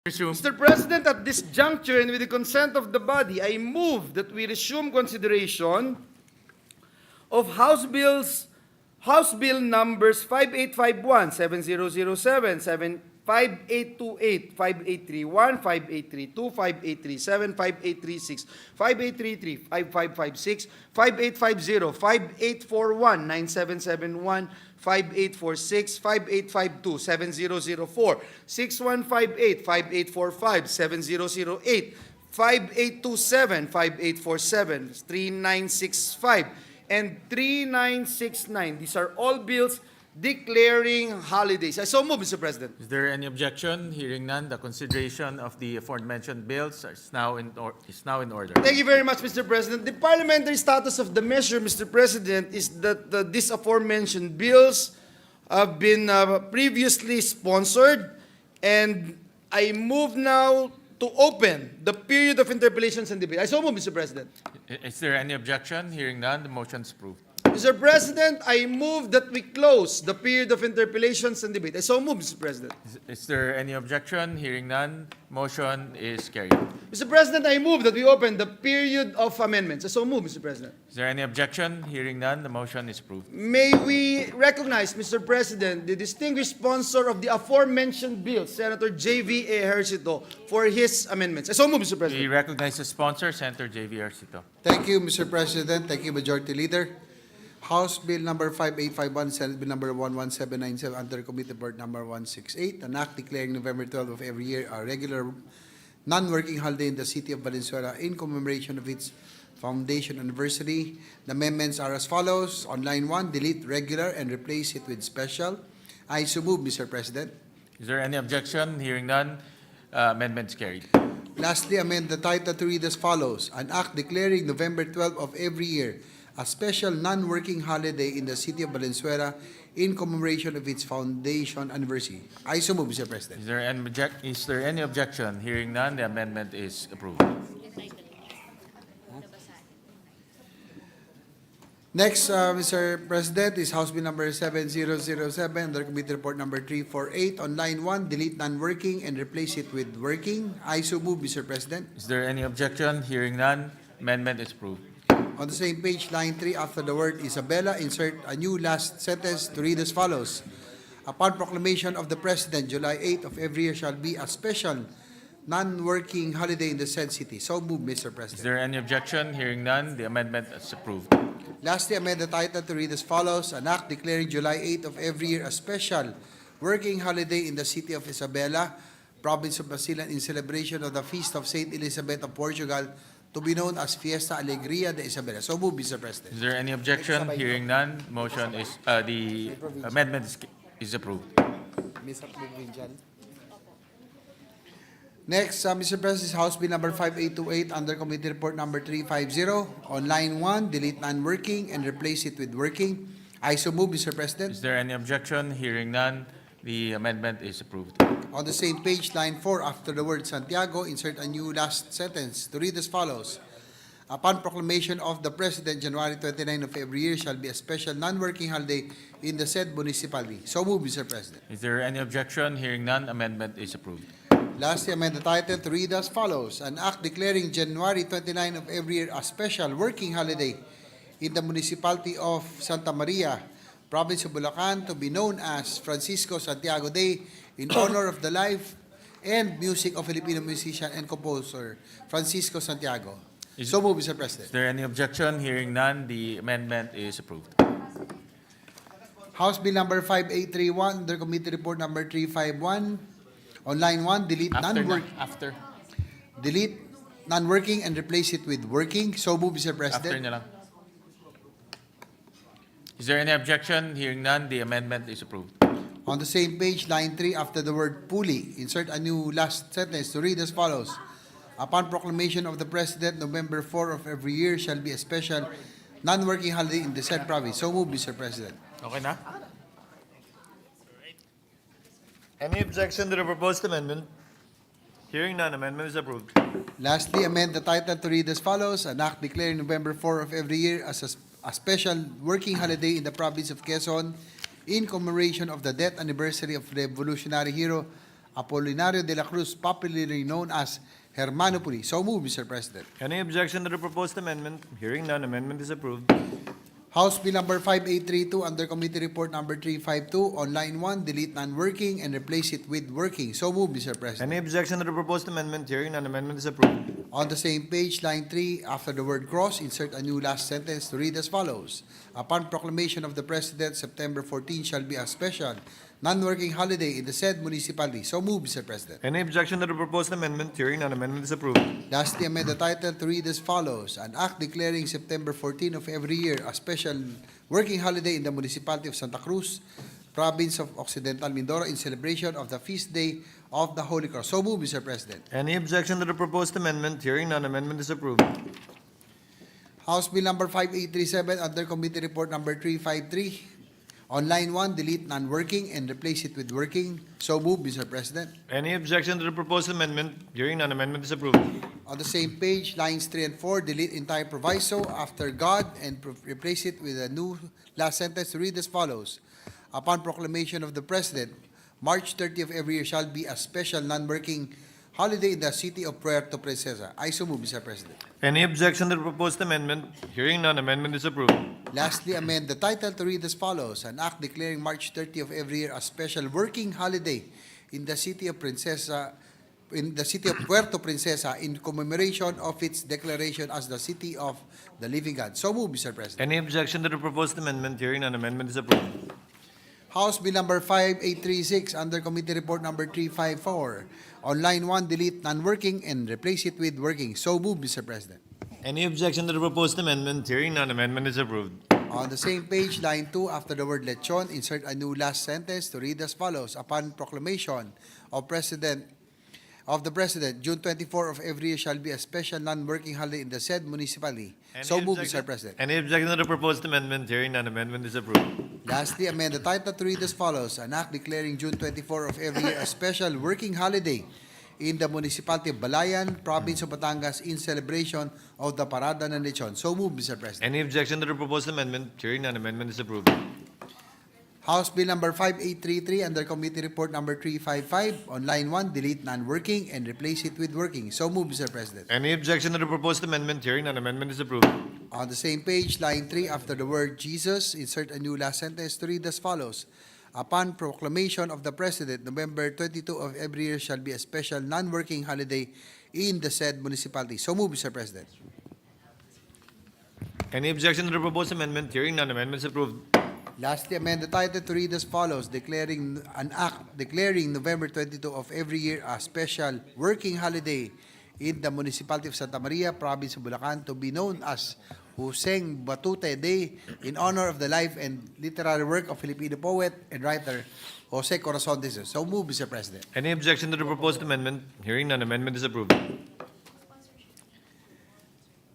Speaker 9: Resume.
Speaker 12: Mr. President, at this juncture and with the consent of the body, I move that we resume consideration of House Bill numbers 5851, 7007, 5828, 5831, 5832, 5837, 5836, 5833, 5556, 5850, 5841, 9771, 5846, 5852, 7004, 6158, 5845, 7008, 5827, 5847, 3965, and 3969. These are all bills declaring holidays. I so move, Mr. President.
Speaker 9: Is there any objection? Hearing none, the consideration of the aforementioned bills is now in order.
Speaker 12: Thank you very much, Mr. President. The parliamentary status of the measure, Mr. President, is that these aforementioned bills have been previously sponsored, and I move now to open the period of interpellations and debate. I so move, Mr. President.
Speaker 9: Is there any objection? Hearing none, the motion is approved.
Speaker 12: Mr. President, I move that we close the period of interpellations and debate. I so move, Mr. President.
Speaker 9: Is there any objection? Hearing none, motion is carried.
Speaker 12: Mr. President, I move that we open the period of amendments. I so move, Mr. President.
Speaker 9: Is there any objection? Hearing none, the motion is approved.
Speaker 12: May we recognize, Mr. President, the distinguished sponsor of the aforementioned bill, Senator J.V. Ejercito, for his amendments. I so move, Mr.
Speaker 9: We
Speaker 12: President.
Speaker 9: recognize the sponsor, Senator J.V. Arcito.
Speaker 2: Thank you, Mr. President. Thank you, Majority Leader. House Bill number 5851, Senate Bill number 11797, under Committee Report number 168, an act declaring November 12 of every year a regular non-working holiday in the city of Valenzuela in commemoration of its foundation anniversary. The amendments are as follows. On line 1, delete regular and replace it with special. I so move, Mr. President.
Speaker 9: Is there any objection? Hearing none, amendments carried.
Speaker 2: Lastly, amend the title to read as follows. An act declaring November 12 of every year a special non-working holiday in the city of Valenzuela in commemoration of its foundation anniversary. I so move, Mr. President.
Speaker 9: Is there any objection? Hearing none, the amendment is approved.
Speaker 2: Next, Mr. President, is House Bill number 7007, under Committee Report number 348. On line 1, delete non-working and replace it with working. I so move, Mr. President.
Speaker 9: Is there any objection? Hearing none, amendment is approved.
Speaker 2: On the same page, line 3, after the word Isabela, insert a new last sentence to read as follows. Upon proclamation of the President, July 8 of every year shall be a special non-working holiday in the said city. So move, Mr. President.
Speaker 9: Is there any objection? Hearing none, the amendment is approved.
Speaker 2: Lastly, amend the title to read as follows. An act declaring July 8 of every year a special working holiday in the city of Isabela, province of Basilan, in celebration of the feast of Saint Elizabeth of Portugal, to be known as Fiesta Alegria de Isabela. So move, Mr. President.
Speaker 9: Is there any objection? Hearing none, motion is, the amendment is approved.
Speaker 2: Next, Mr. President, is House Bill number 5828, under Committee Report number 350. On line 1, delete non-working and replace it with working. I so move, Mr. President.
Speaker 9: Is there any objection? Hearing none, the amendment is approved.
Speaker 2: On the same page, line 4, after the word Santiago, insert a new last sentence to read as follows. Upon proclamation of the President, January 29 of every year shall be a special non-working holiday in the said municipality. So move, Mr. President.
Speaker 9: Is there any objection? Hearing none, amendment is approved.
Speaker 2: Lastly, amend the title to read as follows. An act declaring January 29 of every year a special working holiday in the municipality of Santa Maria, province of Bulacan, to be known as Francisco Santiago Day, in honor of the life and music of Filipino musician and composer Francisco Santiago. So move, Mr. President.
Speaker 9: Is there any objection? Hearing none, the amendment is approved.
Speaker 2: House Bill number 5831, under Committee Report number 351. On line 1, delete delete non-working and replace it with working. So move, Mr. President.
Speaker 9: After na lang. Is there any objection? Hearing none, the amendment is approved.
Speaker 2: On the same page, line 3, after the word fully, insert a new last sentence to read as follows. Upon proclamation of the President, November 4 of every year shall be a special non-working holiday in the said province. So move, Mr. President.
Speaker 9: Okay na?
Speaker 1: Any objection to the proposed amendment? Hearing none, amendment is approved.
Speaker 2: Lastly, amend the title to read as follows. An act declaring November 4 of every year as a special working holiday in the province of Quezon in commemoration of the death anniversary of revolutionary hero Apolinario de la Cruz, popularly known as Hermanopoli. So moved, Mr. President.
Speaker 1: Any objection to the proposed amendment? Hearing none, amendment is approved.
Speaker 2: House Bill number 5832 under Committee Report number 352 on line 1, delete non-working and replace it with working. So moved, Mr. President.
Speaker 1: Any objection to the proposed amendment? Hearing none, amendment is approved.
Speaker 2: On the same page, line 3, after the word cross, insert a new last sentence to read as follows. Upon proclamation of the President, September 14 shall be a special non-working holiday in the said municipality. So moved, Mr. President.
Speaker 1: Any objection to the proposed amendment? Hearing none, amendment is approved.
Speaker 2: Lastly, amend the title to read as follows. An act declaring September 14 of every year a special working holiday in the municipality of Santa Cruz, province of Occidental Mindoro, in celebration of the feast day of the Holy Cross. So moved, Mr. President.
Speaker 1: Any objection to the proposed amendment? Hearing none, amendment is approved.
Speaker 2: House Bill number 5837 under Committee Report number 353. On line 1, delete non-working and replace it with working. So moved, Mr. President.
Speaker 1: Any objection to the proposed amendment? Hearing none, amendment is approved.
Speaker 2: On the same page, lines 3 and 4, delete entire proviso after God and replace it with a new last sentence to read as follows. Upon proclamation of the President, March 30 of every year shall be a special non-working holiday in the city of Puerto Princesa. I so move, Mr. President.
Speaker 1: Any objection to the proposed amendment? Hearing none, amendment is approved.
Speaker 2: Lastly, amend the title to read as follows. An act declaring March 30 of every year a special working holiday in the city of Puerto Princesa in commemoration of its declaration as the city of the living God. So move, Mr. President.
Speaker 1: Any objection to the proposed amendment? Hearing none, amendment is approved.
Speaker 2: House Bill number 5836 under Committee Report number 354. On line 1, delete non-working and replace it with working. So move, Mr. President.
Speaker 1: Any objection to the proposed amendment? Hearing none, amendment is approved.
Speaker 2: On the same page, line 2, after the word lechon, insert a new last sentence to read as follows. Upon proclamation of the President, June 24 of every year shall be a special non-working holiday in the said municipality. So move, Mr. President.
Speaker 1: Any objection to the proposed amendment? Hearing none, amendment is approved.
Speaker 2: Lastly, amend the title to read as follows. An act declaring June 24 of every year a special working holiday in the municipality of Balayan, province of Batangas, in celebration of the Parada ng Lechon. So move, Mr. President.
Speaker 1: Any objection to the proposed amendment? Hearing none, amendment is approved.
Speaker 2: House Bill number 5833 under Committee Report number 355. On line 1, delete non-working and replace it with working. So move, Mr. President.
Speaker 1: Any objection to the proposed amendment? Hearing none, amendment is approved.
Speaker 2: On the same page, line 3, after the word Jesus, insert a new last sentence to read as follows. Upon proclamation of the President, November 22 of every year shall be a special non-working holiday in the said municipality. So move, Mr. President.
Speaker 1: Any objection to the proposed amendment? Hearing none, amendment is approved.
Speaker 2: Lastly, amend the title to read as follows. Declaring an act declaring November 22 of every year a special working holiday in the municipality of Santa Maria, province of Bulacan, to be known as Huseng Batute Day in honor of the life and literary work of Filipino poet and writer Jose Corazon de Jesus. So move, Mr. President.
Speaker 1: Any objection to the proposed amendment? Hearing none, amendment is approved.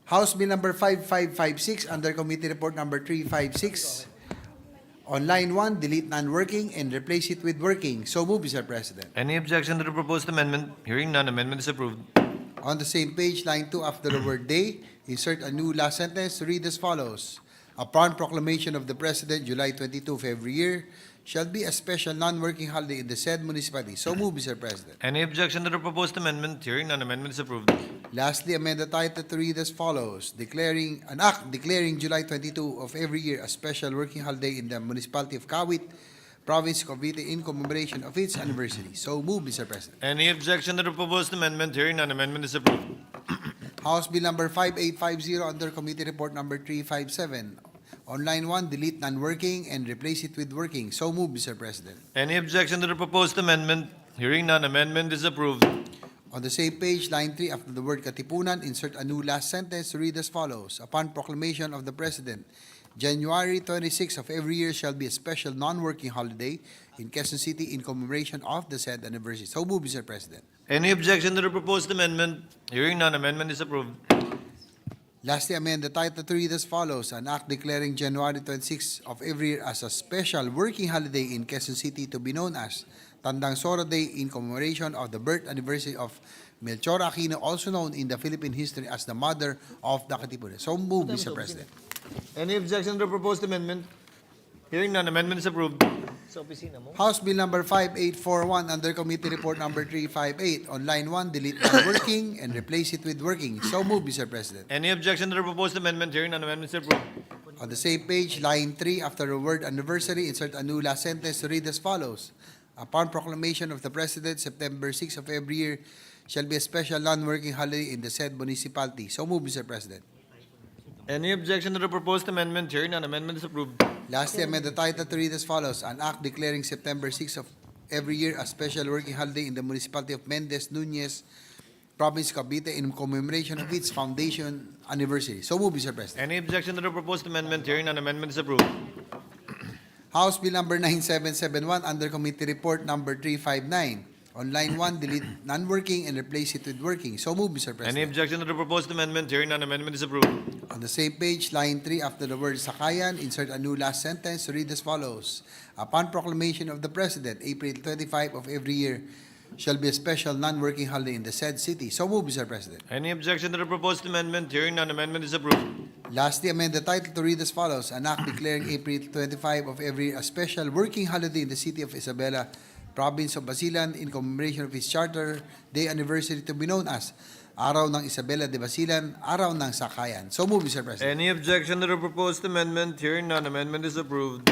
Speaker 2: House Bill number 5556 under Committee Report number 356. On line 1, delete non-working and replace it with working. So move, Mr. President.
Speaker 1: Any objection to the proposed amendment? Hearing none, amendment is approved.
Speaker 2: On the same page, line 2, after the word day, insert a new last sentence to read as follows. Upon proclamation of the President, July 22 of every year, shall be a special non-working holiday in the said municipality. So move, Mr. President.
Speaker 1: Any objection to the proposed amendment? Hearing none, amendment is approved.
Speaker 2: Lastly, amend the title to read as follows. Declaring an act declaring July 22 of every year a special working holiday in the municipality of Kawit, province of Cavite, in commemoration of its anniversary. So move, Mr. President.
Speaker 1: Any objection to the proposed amendment? Hearing none, amendment is approved.
Speaker 2: House Bill number 5850 under Committee Report number 357. On line 1, delete non-working and replace it with working. So move, Mr. President.
Speaker 1: Any objection to the proposed amendment? Hearing none, amendment is approved.
Speaker 2: On the same page, line 3, after the word Katipunan, insert a new last sentence to read as follows. Upon proclamation of the President, January 26 of every year shall be a special non-working holiday in Quezon City in commemoration of the said anniversary. So move, Mr. President.
Speaker 1: Any objection to the proposed amendment? Hearing none, amendment is approved.
Speaker 2: Lastly, amend the title to read as follows. An act declaring January 26 of every year as a special working holiday in Quezon City to be known as Tandang Sora Day in commemoration of the birth anniversary of Melchor Aquino, also known in the Philippine history as the mother of the Katipunan. So move, Mr. President.
Speaker 1: Any objection to the proposed amendment? Hearing none, amendment is approved.
Speaker 17: Sa opisina mo.
Speaker 2: House Bill number 5841 under Committee Report number 358. On line 1, delete non-working and replace it with working. So moved, Mr. President.
Speaker 1: Any objection to the proposed amendment? Hearing none, amendment is approved.
Speaker 2: On the same page, line 3, after the word anniversary, insert a new last sentence to read as follows. Upon proclamation of the President, September 6 of every year shall be a special non-working holiday in the said municipality. So moved, Mr. President.
Speaker 1: Any objection to the proposed amendment? Hearing none, amendment is approved.
Speaker 2: Lastly, amend the title to read as follows. An act declaring September 6 of every year a special working holiday in the municipality of Mendez Nunez, Province Cavite, in commemoration of its foundation anniversary. So move, Mr. President.
Speaker 1: Any objection to the proposed amendment? Hearing none, amendment is approved.
Speaker 2: House Bill number 9771 under Committee Report number 359. On line 1, delete non-working and replace it with working. So move, Mr. President.
Speaker 1: Any objection to the proposed amendment? Hearing none, amendment is approved.
Speaker 2: On the same page, line 3, after the word Sakayan, insert a new last sentence to read as follows. Upon proclamation of the President, April 25 of every year shall be a special non-working holiday in the said city. So move, Mr. President.
Speaker 1: Any objection to the proposed amendment? Hearing none, amendment is approved.
Speaker 2: Lastly, amend the title to read as follows. An act declaring April 25 of every year a special working holiday in the city of Isabela, Province of Basilan, in commemoration of its Charter Day anniversary to be known as Araw ng Isabela de Basilan, Araw ng Sakayan. So move, Mr. President.
Speaker 1: Any objection to the proposed amendment? Hearing none, amendment is approved.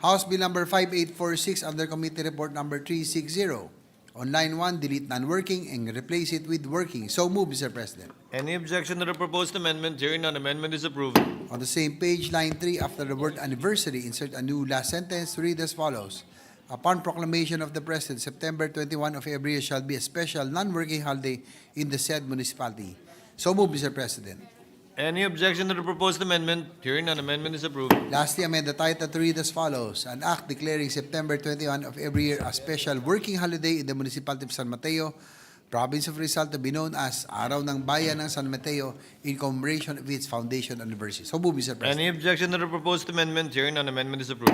Speaker 2: House Bill number 5846 under Committee Report number 360. On line 1, delete non-working and replace it with working. So move, Mr. President.
Speaker 1: Any objection to the proposed amendment? Hearing none, amendment is approved.
Speaker 2: On the same page, line 3, after the word anniversary, insert a new last sentence to read as follows. Upon proclamation of the President, September 21 of every year shall be a special non-working holiday in the said municipality. So move, Mr. President.
Speaker 1: Any objection to the proposed amendment? Hearing none, amendment is approved.
Speaker 2: Lastly, amend the title to read as follows. An act declaring September 21 of every year a special working holiday in the municipality of San Mateo, Province of Rizal, to be known as Araw ng Bayan ng San Mateo, in commemoration of its foundation anniversary. So move, Mr. President.
Speaker 1: Any objection to the proposed amendment? Hearing none, amendment is approved.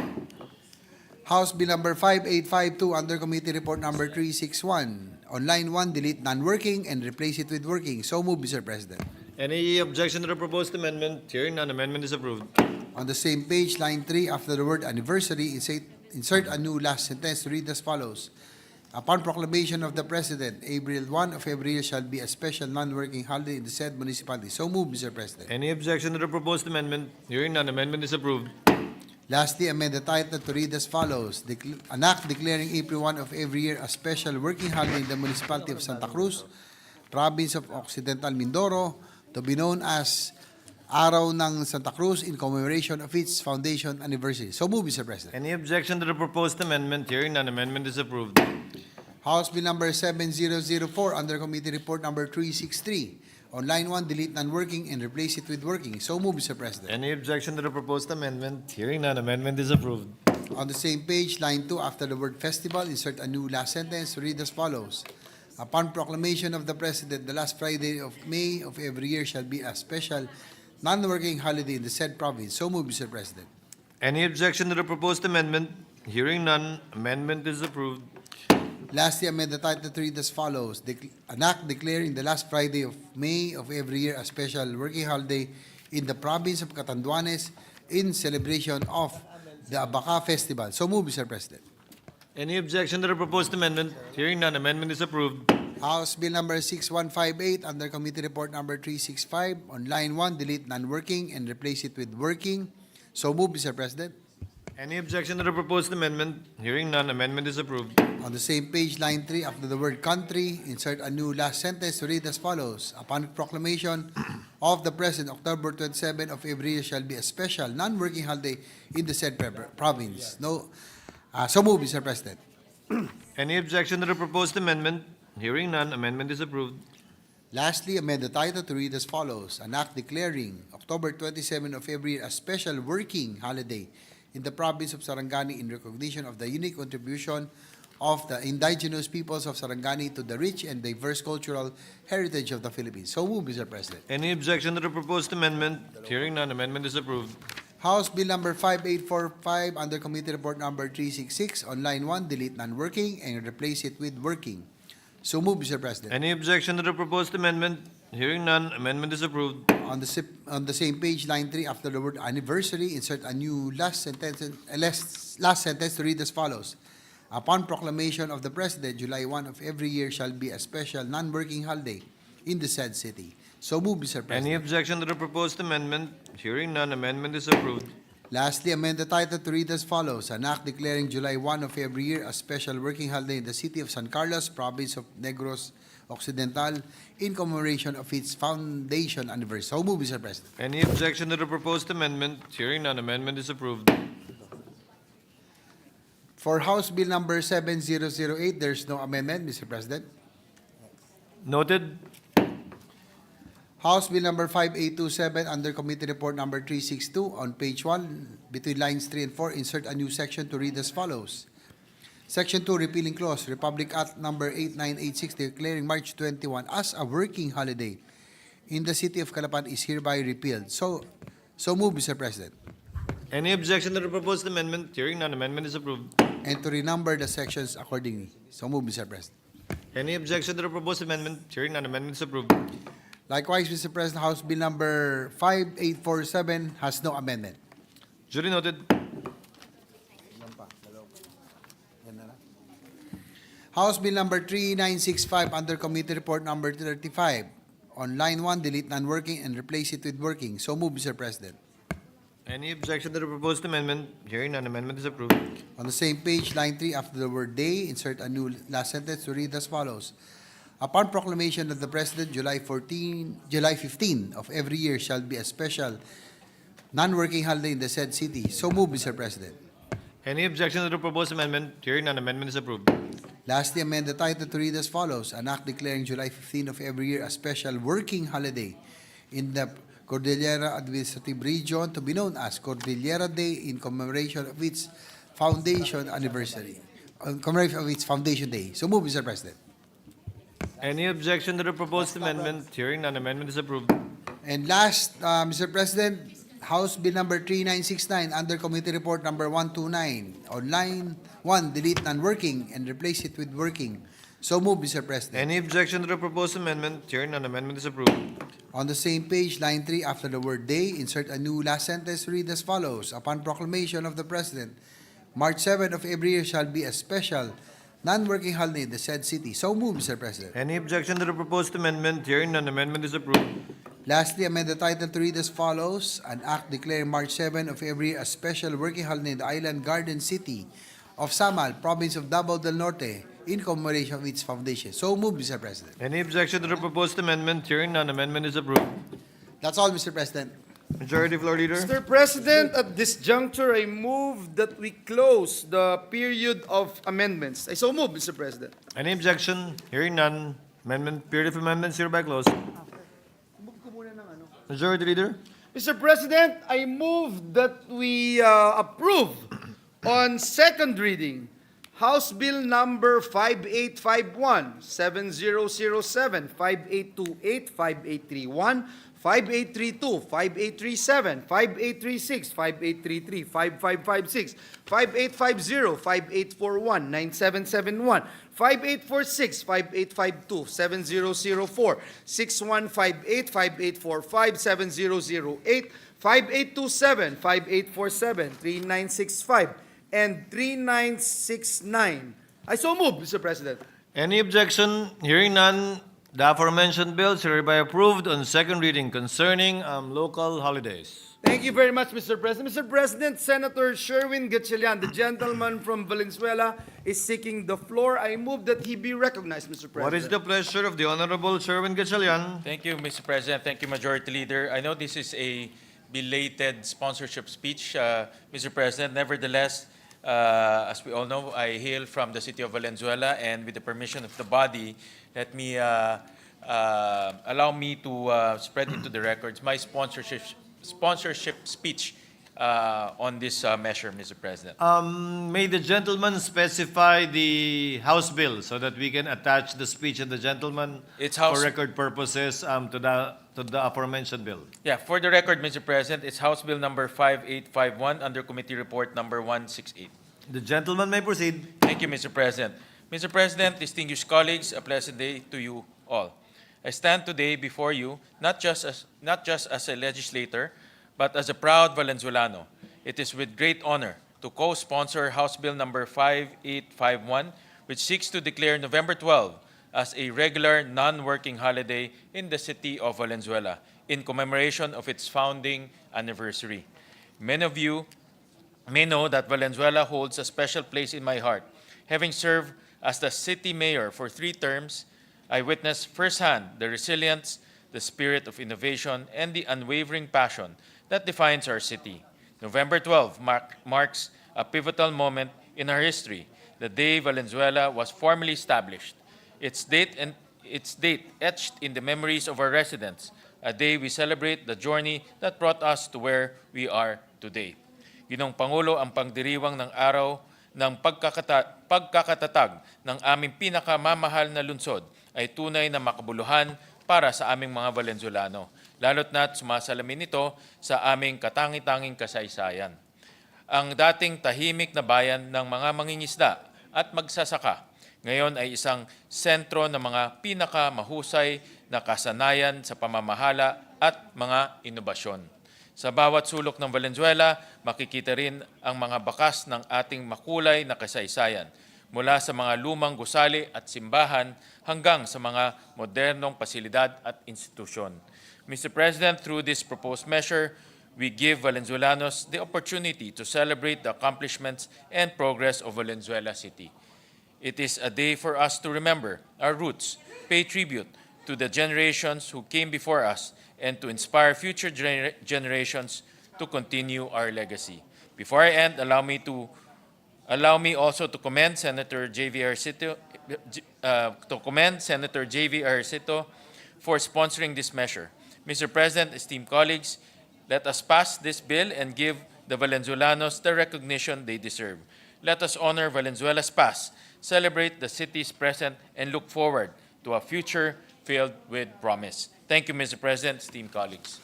Speaker 2: House Bill number 5852 under Committee Report number 361. On line 1, delete non-working and replace it with working. So move, Mr. President.
Speaker 1: Any objection to the proposed amendment? Hearing none, amendment is approved.
Speaker 2: On the same page, line 3, after the word anniversary, insert a new last sentence to read as follows. Upon proclamation of the President, April 1 of every year shall be a special non-working holiday in the said municipality. So move, Mr. President.
Speaker 1: Any objection to the proposed amendment? Hearing none, amendment is approved.
Speaker 2: Lastly, amend the title to read as follows. An act declaring April 1 of every year a special working holiday in the municipality of Santa Cruz, Province of Occidental Mindoro, to be known as Araw ng Santa Cruz, in commemoration of its foundation anniversary. So move, Mr. President.
Speaker 1: Any objection to the proposed amendment? Hearing none, amendment is approved.
Speaker 2: House Bill number 7004 under Committee Report number 363. On line 1, delete non-working and replace it with working. So move, Mr. President.
Speaker 1: Any objection to the proposed amendment? Hearing none, amendment is approved.
Speaker 2: On the same page, line 2, after the word festival, insert a new last sentence to read as follows. Upon proclamation of the President, the last Friday of May of every year shall be a special non-working holiday in the said province. So move, Mr. President.
Speaker 1: Any objection to the proposed amendment? Hearing none, amendment is approved.
Speaker 2: Lastly, amend the title to read as follows. An act declaring the last Friday of May of every year a special working holiday in the province of Catanduanes in celebration of the Abaca Festival. So move, Mr. President.
Speaker 1: Any objection to the proposed amendment? Hearing none, amendment is approved.
Speaker 2: House Bill number 6158 under Committee Report number 365. On line 1, delete non-working and replace it with working. So move, Mr. President.
Speaker 1: Any objection to the proposed amendment? Hearing none, amendment is approved.
Speaker 2: On the same page, line 3, after the word country, insert a new last sentence to read as follows. Upon proclamation of the President, October 27 of every year shall be a special non-working holiday in the said province. So move, Mr. President.
Speaker 1: Any objection to the proposed amendment? Hearing none, amendment is approved.
Speaker 2: Lastly, amend the title to read as follows. An act declaring October 27 of every year a special working holiday in the province of Sarangani in recognition of the unique contribution of the indigenous peoples of Sarangani to the rich and diverse cultural heritage of the Philippines. So move, Mr. President.
Speaker 1: Any objection to the proposed amendment? Hearing none, amendment is approved.
Speaker 2: House Bill number 5845 under Committee Report number 366. On line 1, delete non-working and replace it with working. So move, Mr. President.
Speaker 1: Any objection to the proposed amendment? Hearing none, amendment is approved.
Speaker 2: On the same page, line 3, after the word anniversary, insert a new last sentence to read as follows. Upon proclamation of the President, July 1 of every year shall be a special non-working holiday in the said city. So move, Mr. President.
Speaker 1: Any objection to the proposed amendment? Hearing none, amendment is approved.
Speaker 2: Lastly, amend the title to read as follows. An act declaring July 1 of every year a special working holiday in the city of San Carlos, province of Negros Occidental, in commemoration of its foundation anniversary. So move, Mr. President.
Speaker 1: Any objection to the proposed amendment? Hearing none, amendment is approved.
Speaker 2: For House Bill number 7008, there's no amendment, Mr. President.
Speaker 1: Noted.
Speaker 2: House Bill number 5827, under Committee Report number 362, on page 1, between lines 3 and 4, insert a new section to read as follows. Section 2, repealing clause, Republic Act number 8986, declaring March 21 as a working holiday in the city of Calapan is hereby repealed. So move, Mr. President.
Speaker 1: Any objection to the proposed amendment? Hearing none, amendment is approved.
Speaker 2: And to renumber the sections accordingly. So move, Mr. President.
Speaker 1: Any objection to the proposed amendment? Hearing none, amendment is approved.
Speaker 2: Likewise, Mr. President, House Bill number 5847 has no amendment.
Speaker 1: Duly noted.
Speaker 2: House Bill number 3965, under Committee Report number 35, on line 1, delete non-working and replace it with working. So move, Mr. President.
Speaker 1: Any objection to the proposed amendment? Hearing none, amendment is approved.
Speaker 2: On the same page, line 3, after the word day, insert a new last sentence to read as follows. Upon proclamation of the President, July 15 of every year shall be a special non-working holiday in the said city. So move, Mr. President.
Speaker 1: Any objection to the proposed amendment? Hearing none, amendment is approved.
Speaker 2: Lastly, amend the title to read as follows. An act declaring July 15 of every year a special working holiday in the Cordillera Administrative Region to be known as Cordillera Day in commemoration of its foundation anniversary, commemoration of its foundation day. So move, Mr. President.
Speaker 1: Any objection to the proposed amendment? Hearing none, amendment is approved.
Speaker 2: And last, Mr. President, House Bill number 3969, under Committee Report number 129, on line 1, delete non-working and replace it with working. So move, Mr. President.
Speaker 1: Any objection to the proposed amendment? Hearing none, amendment is approved.
Speaker 2: On the same page, line 3, after the word day, insert a new last sentence to read as follows. Upon proclamation of the President, March 7 of every year shall be a special non-working holiday in the said city. So move, Mr. President.
Speaker 1: Any objection to the proposed amendment? Hearing none, amendment is approved.
Speaker 2: Lastly, amend the title to read as follows. An act declaring March 7 of every year a special working holiday in the island garden city of Samal, province of Davao del Norte, in commemoration of its foundation. So move, Mr. President.
Speaker 1: Any objection to the proposed amendment? Hearing none, amendment is approved.
Speaker 2: That's all, Mr. President.
Speaker 1: Majority Floor Leader.
Speaker 12: Mr. President, at this juncture, I move that we close the period of amendments. I so move, Mr. President.
Speaker 1: Any objection? Hearing none, amendment, period of amendments hereby closed. Majority Leader.
Speaker 12: Mr. President, I move that we approve on second reading House Bill number 5851, 7007, 5828, 5831, 5832, 5837, 5836, 5833, 5556, 5850, 5841, 9771, 5846, 5852, 7004, 6158, 5845, 7008, 5827, 5847, 3965, and 3969. I so move, Mr. President.
Speaker 1: Any objection? Hearing none, the aforementioned bills are hereby approved on second reading concerning local holidays.
Speaker 12: Thank you very much, Mr. President. Mr. President, Senator Sherwin Gatchalian, the gentleman from Valenzuela, is seeking the floor. I move that he be recognized, Mr. President.
Speaker 1: What is the pleasure of the Honorable Sherwin Gatchalian?
Speaker 9: Thank you, Mr. President. Thank you, Majority Leader. I know this is a belated sponsorship speech, Mr. President. Nevertheless, as we all know, I hail from the city of Valenzuela, and with the permission of the body, let me allow me to spread into the records my sponsorship speech on this measure, Mr. President.
Speaker 1: May the gentleman specify the House bill so that we can attach the speech of the gentleman
Speaker 9: It's House-
Speaker 1: for record purposes to the aforementioned bill.
Speaker 9: Yeah, for the record, Mr. President, it's House Bill number 5851 under Committee Report number 168.
Speaker 1: The gentleman may proceed.
Speaker 9: Thank you, Mr. President. Mr. President, distinguished colleagues, a pleasant day to you all. I stand today before you not just as a legislator, but as a proud Valenzuelano. It is with great honor to co-sponsor House Bill number 5851, which seeks to declare November 12 as a regular non-working holiday in the city of Valenzuela in commemoration of its founding anniversary. Many of you may know that Valenzuela holds a special place in my heart. Having served as the city mayor for 3 terms, I witnessed firsthand the resilience, the spirit of innovation, and the unwavering passion that defines our city. November 12 marks a pivotal moment in our history, the day Valenzuela was formally established. Its date etched in the memories of our residents, a day we celebrate the journey that brought us to where we are today. Ginong Pangulo, ang pagdiriwang ng araw ng pagkakatatag ng aming pinakamamahal na lungsod ay tunay na makabuluhan para sa aming mga Valenzuelano, lalo't na't sumasalamin ito sa aming katangi-tanging kasaysayan. Ang dating tahimik na bayan ng mga mangingisda at magsasaka, ngayon ay isang sentro ng mga pinakamahusay na kasanayan sa pamamahala at mga inobasyon. Sa bawat sulok ng Valenzuela, makikita rin ang mga bakas ng ating makulay na kasaysayan, mula sa mga lumang gusali at simbahan hanggang sa mga modernong pasilidad at institusyon. Mr. President, through this proposed measure, we give Valenzuelanos the opportunity to celebrate the accomplishments and progress of Valenzuela City. It is a day for us to remember our roots, pay tribute to the generations who came before us, and to inspire future generations to continue our legacy. Before I end, allow me also to commend Senator J.V. Arcito for sponsoring this measure. Mr. President, esteemed colleagues, let us pass this bill and give the Valenzuelanos the recognition they deserve. Let us honor Valenzuela's past, celebrate the city's present, and look forward to a future filled with promise. Thank you, Mr. President, esteemed colleagues.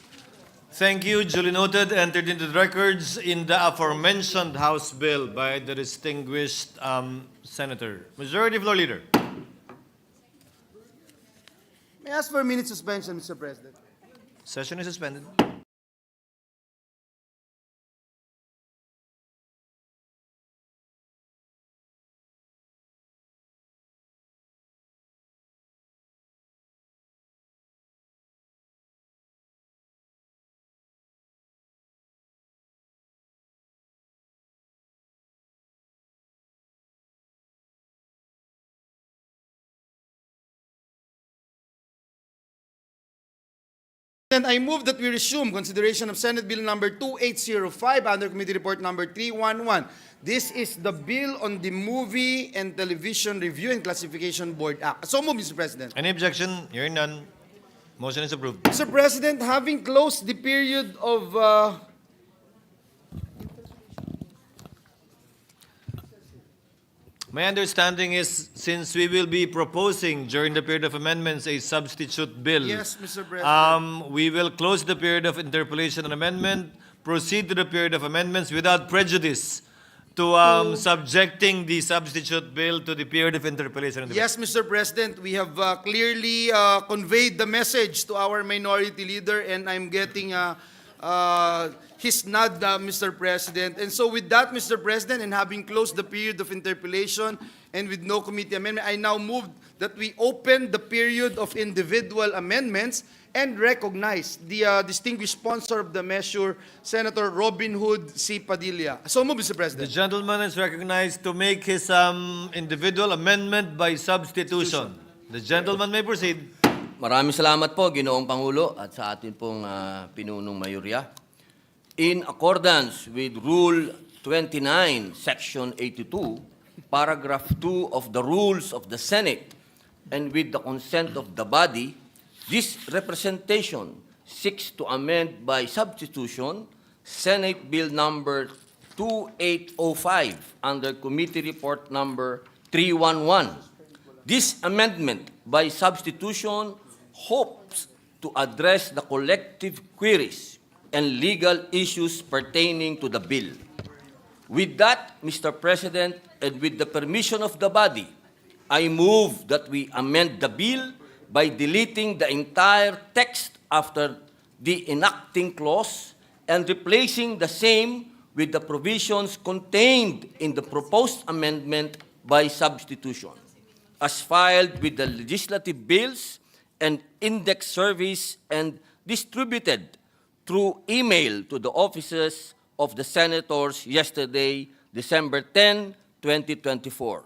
Speaker 1: Thank you. Duly noted, entered into the records in the aforementioned House bill by the distinguished Senator. Majority Floor Leader.
Speaker 7: May I ask for a minute suspension, Mr. President?
Speaker 1: Session is suspended.
Speaker 7: Then I move that we resume consideration of Senate Bill number 2805 under Committee Report number 311. This is the bill on the Movie and Television Review and Classification Board Act. So move, Mr. President.
Speaker 1: Any objection? Hearing none. Motion is approved.
Speaker 7: Mr. President, having closed the period of
Speaker 1: My understanding is, since we will be proposing during the period of amendments a substitute bill,
Speaker 7: Yes, Mr. President.
Speaker 1: we will close the period of interpolation and amendment, proceed to the period of amendments without prejudice to subjecting the substitute bill to the period of interpolation and amendment.
Speaker 7: Yes, Mr. President, we have clearly conveyed the message to our minority leader, and I'm getting his nod, Mr. President. And so with that, Mr. President, and having closed the period of interpolation and with no committee amendment, I now move that we open the period of individual amendments and recognize the distinguished sponsor of the measure, Senator Robin Hood C. Padilla. So move, Mr.
Speaker 1: The
Speaker 7: President.
Speaker 1: gentleman is recognized to make his individual amendment by substitution. The gentleman may proceed.
Speaker 11: Maraming salamat po, Ginoong Pangulo, at sa atin pong pinunong mayorya. In accordance with Rule 29, Section 82, Paragraph 2 of the Rules of the Senate, and with the consent of the body, this representation seeks to amend by substitution Senate Bill number 2805 under Committee Report number 311. This amendment by substitution hopes to address the collective queries and legal issues pertaining to the bill. With that, Mr. President, and with the permission of the body, I move that we amend the bill
Speaker 18: by deleting the entire text after the enacting clause and replacing the same with the provisions contained in the proposed amendment by substitution, as filed with the legislative bills and index service and distributed through email to the offices of the senators yesterday, December 10, 2024.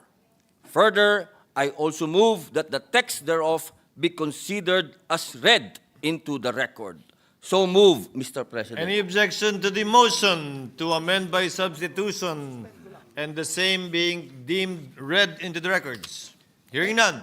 Speaker 18: Further, I also move that the text thereof be considered as read into the record. So move, Mr. President.
Speaker 1: Any objection to the motion to amend by substitution and the same being deemed read into the records? Hearing none.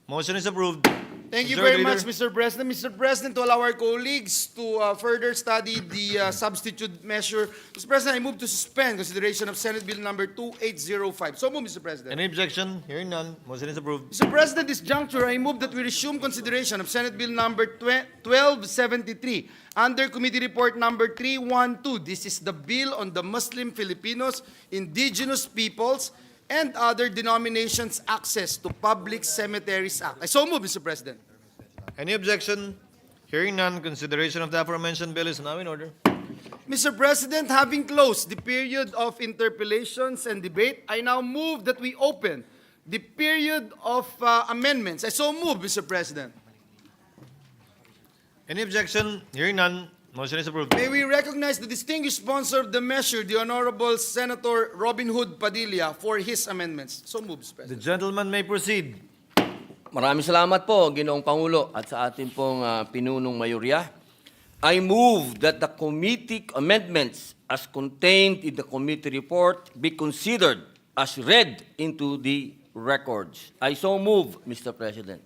Speaker 1: Motion is approved.
Speaker 12: Thank you
Speaker 1: Majority
Speaker 12: very much,
Speaker 1: Leader.
Speaker 12: Mr. President. Mr. President, to allow our colleagues to further study the substitute measure, Mr. President, I move to suspend consideration of Senate Bill number 2805. So move, Mr. President.
Speaker 1: Any objection? Hearing none. Motion is approved.
Speaker 12: Mr. President, this juncture, I move that we resume consideration of Senate Bill number 1273 under Committee Report number 312. This is the bill on the Muslim Filipinos, indigenous peoples, and other denominations' access to Public Cemeteries Act. I so move, Mr. President.
Speaker 1: Any objection? Hearing none. Consideration of the aforementioned bill is now in order.
Speaker 12: Mr. President, having closed the period of interpellations and debate, I now move that we open the period of amendments. I so move, Mr. President.
Speaker 1: Any objection? Hearing none. Motion is approved.
Speaker 12: May we recognize the distinguished sponsor of the measure, the Honorable Senator Robin Hood Padilla, for his amendments. So move, Mr.
Speaker 1: The
Speaker 12: President.
Speaker 1: gentleman may proceed.
Speaker 18: Maraming salamat po, Ginoong Pangulo, at sa ating pong pinunong mayorya. I move that the committee amendments as contained in the committee report be considered as read into the records. I so move, Mr. President.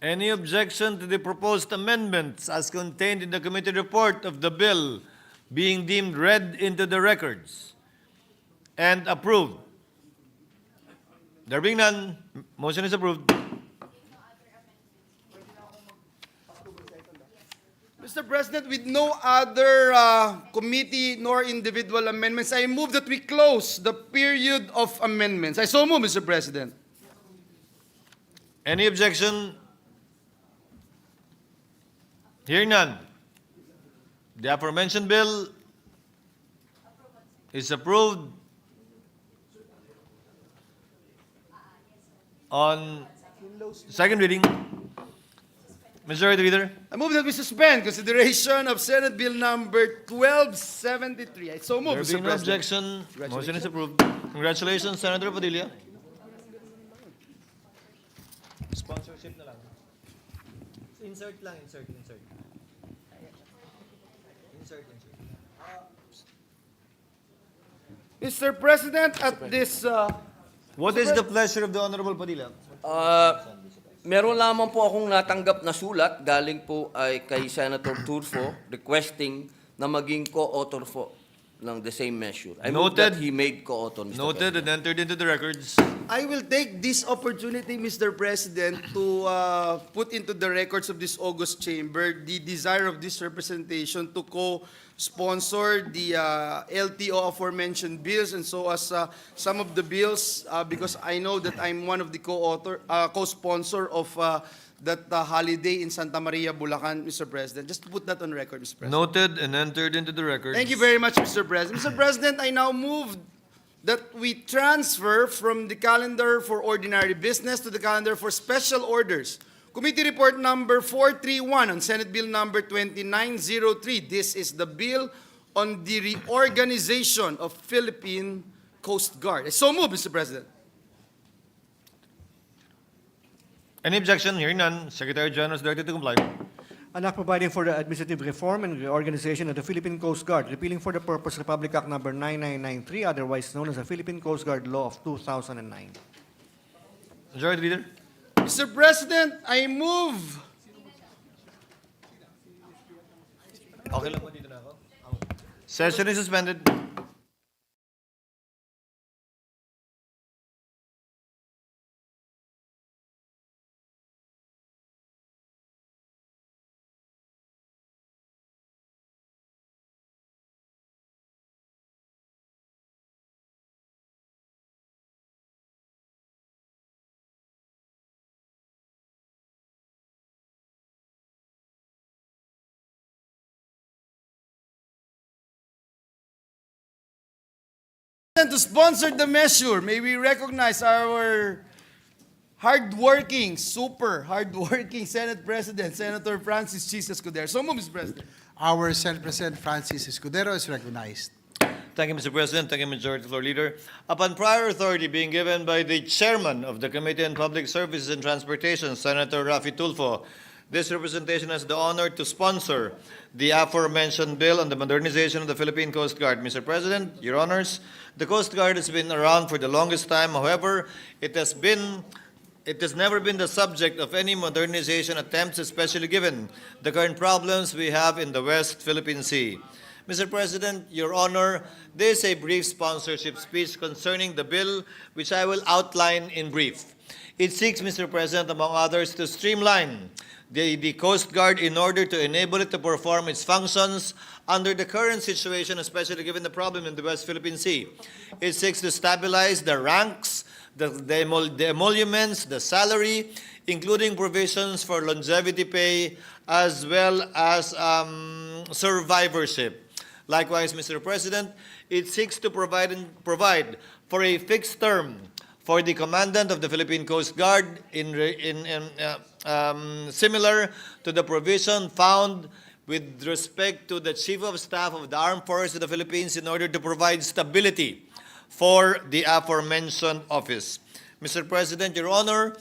Speaker 1: Any objection to the proposed amendments as contained in the committee report of the bill being deemed read into the records and approved? There being none, motion is approved.
Speaker 12: Mr. President, with no other committee nor individual amendments, I move that we close the period of amendments. I so move, Mr. President.
Speaker 1: Any objection? Hearing none. The aforementioned bill is approved on second reading. Majority Leader.
Speaker 12: I move that we suspend consideration of Senate Bill number 1273. I so move,
Speaker 1: There
Speaker 12: Mr.
Speaker 1: being no
Speaker 12: President.
Speaker 1: objection, motion is approved. Congratulations, Senator Padilla. Sponsorship na lang. Insert lang, insert.
Speaker 12: Mr. President, at this...
Speaker 1: What is the pleasure of the Honorable Padilla?
Speaker 18: Meron lamang po akong natanggap na sulat galing po ay kay Senator Tulfo requesting na maging co-author po ng the same measure. I move that
Speaker 1: Noted.
Speaker 18: he made co-author, Mr.
Speaker 1: Noted and entered into the records.
Speaker 12: I will take this opportunity, Mr. President, to put into the records of this August chamber the desire of this representation to co-sponsor the LTO aforementioned bills, and so as some of the bills, because I know that I'm one of the co-sponsor of that holiday in Santa Maria, Bulacan, Mr. President. Just to put that on record, Mr. President.
Speaker 1: Noted and entered into the records.
Speaker 12: Thank you very much, Mr. President. Mr. President, I now move that we transfer from the calendar for ordinary business to the calendar for special orders. Committee Report number 431 on Senate Bill number 2903. This is the bill on the reorganization of Philippine Coast Guard. I so move, Mr. President.
Speaker 1: Any objection? Hearing none, Secretary General is directed to comply.
Speaker 3: An act providing for the administrative reform and reorganization of the Philippine Coast Guard, repealing for the purpose Republic Act number 9993, otherwise known as the Philippine Coast Guard Law of 2009.
Speaker 1: Majority Leader.
Speaker 12: Mr. President, I move
Speaker 1: Okay lang po dito na ako. Session is suspended.
Speaker 12: And to sponsor the measure, may we recognize our hardworking, super hardworking Senate President, Senator Francis Chis Escudero. So move, Mr. President.
Speaker 2: Our Senate President Francis Escudero is recognized.
Speaker 1: Thank you, Mr. President. Thank you, Majority Floor Leader. Upon prior authority being given by the Chairman of the Committee on Public Services and Transportation, Senator Raffy Tulfo, this representation has the honor to sponsor the aforementioned bill on the modernization of the Philippine Coast Guard. Mr. President, Your Honors, the Coast Guard has been around for the longest time. However, it has never been the subject of any modernization attempts, especially given the current problems we have in the West Philippine Sea. Mr. President, Your Honor, this is a brief sponsorship speech concerning the bill, which I will outline in brief. It seeks, Mr. President, among others, to streamline the Coast Guard in order to enable it to perform its functions under the current situation, especially given the problem in the West Philippine Sea. It seeks to stabilize the ranks, the emoluments, the salary, including provisions for longevity pay, as well as survivorship. Likewise, Mr. President, it seeks to provide for a fixed term for the Commandant of the Philippine Coast Guard similar to the provision found with respect to the Chief of Staff of the Armed Forces of the Philippines in order to provide stability for the aforementioned office. Mr. President, Your Honor,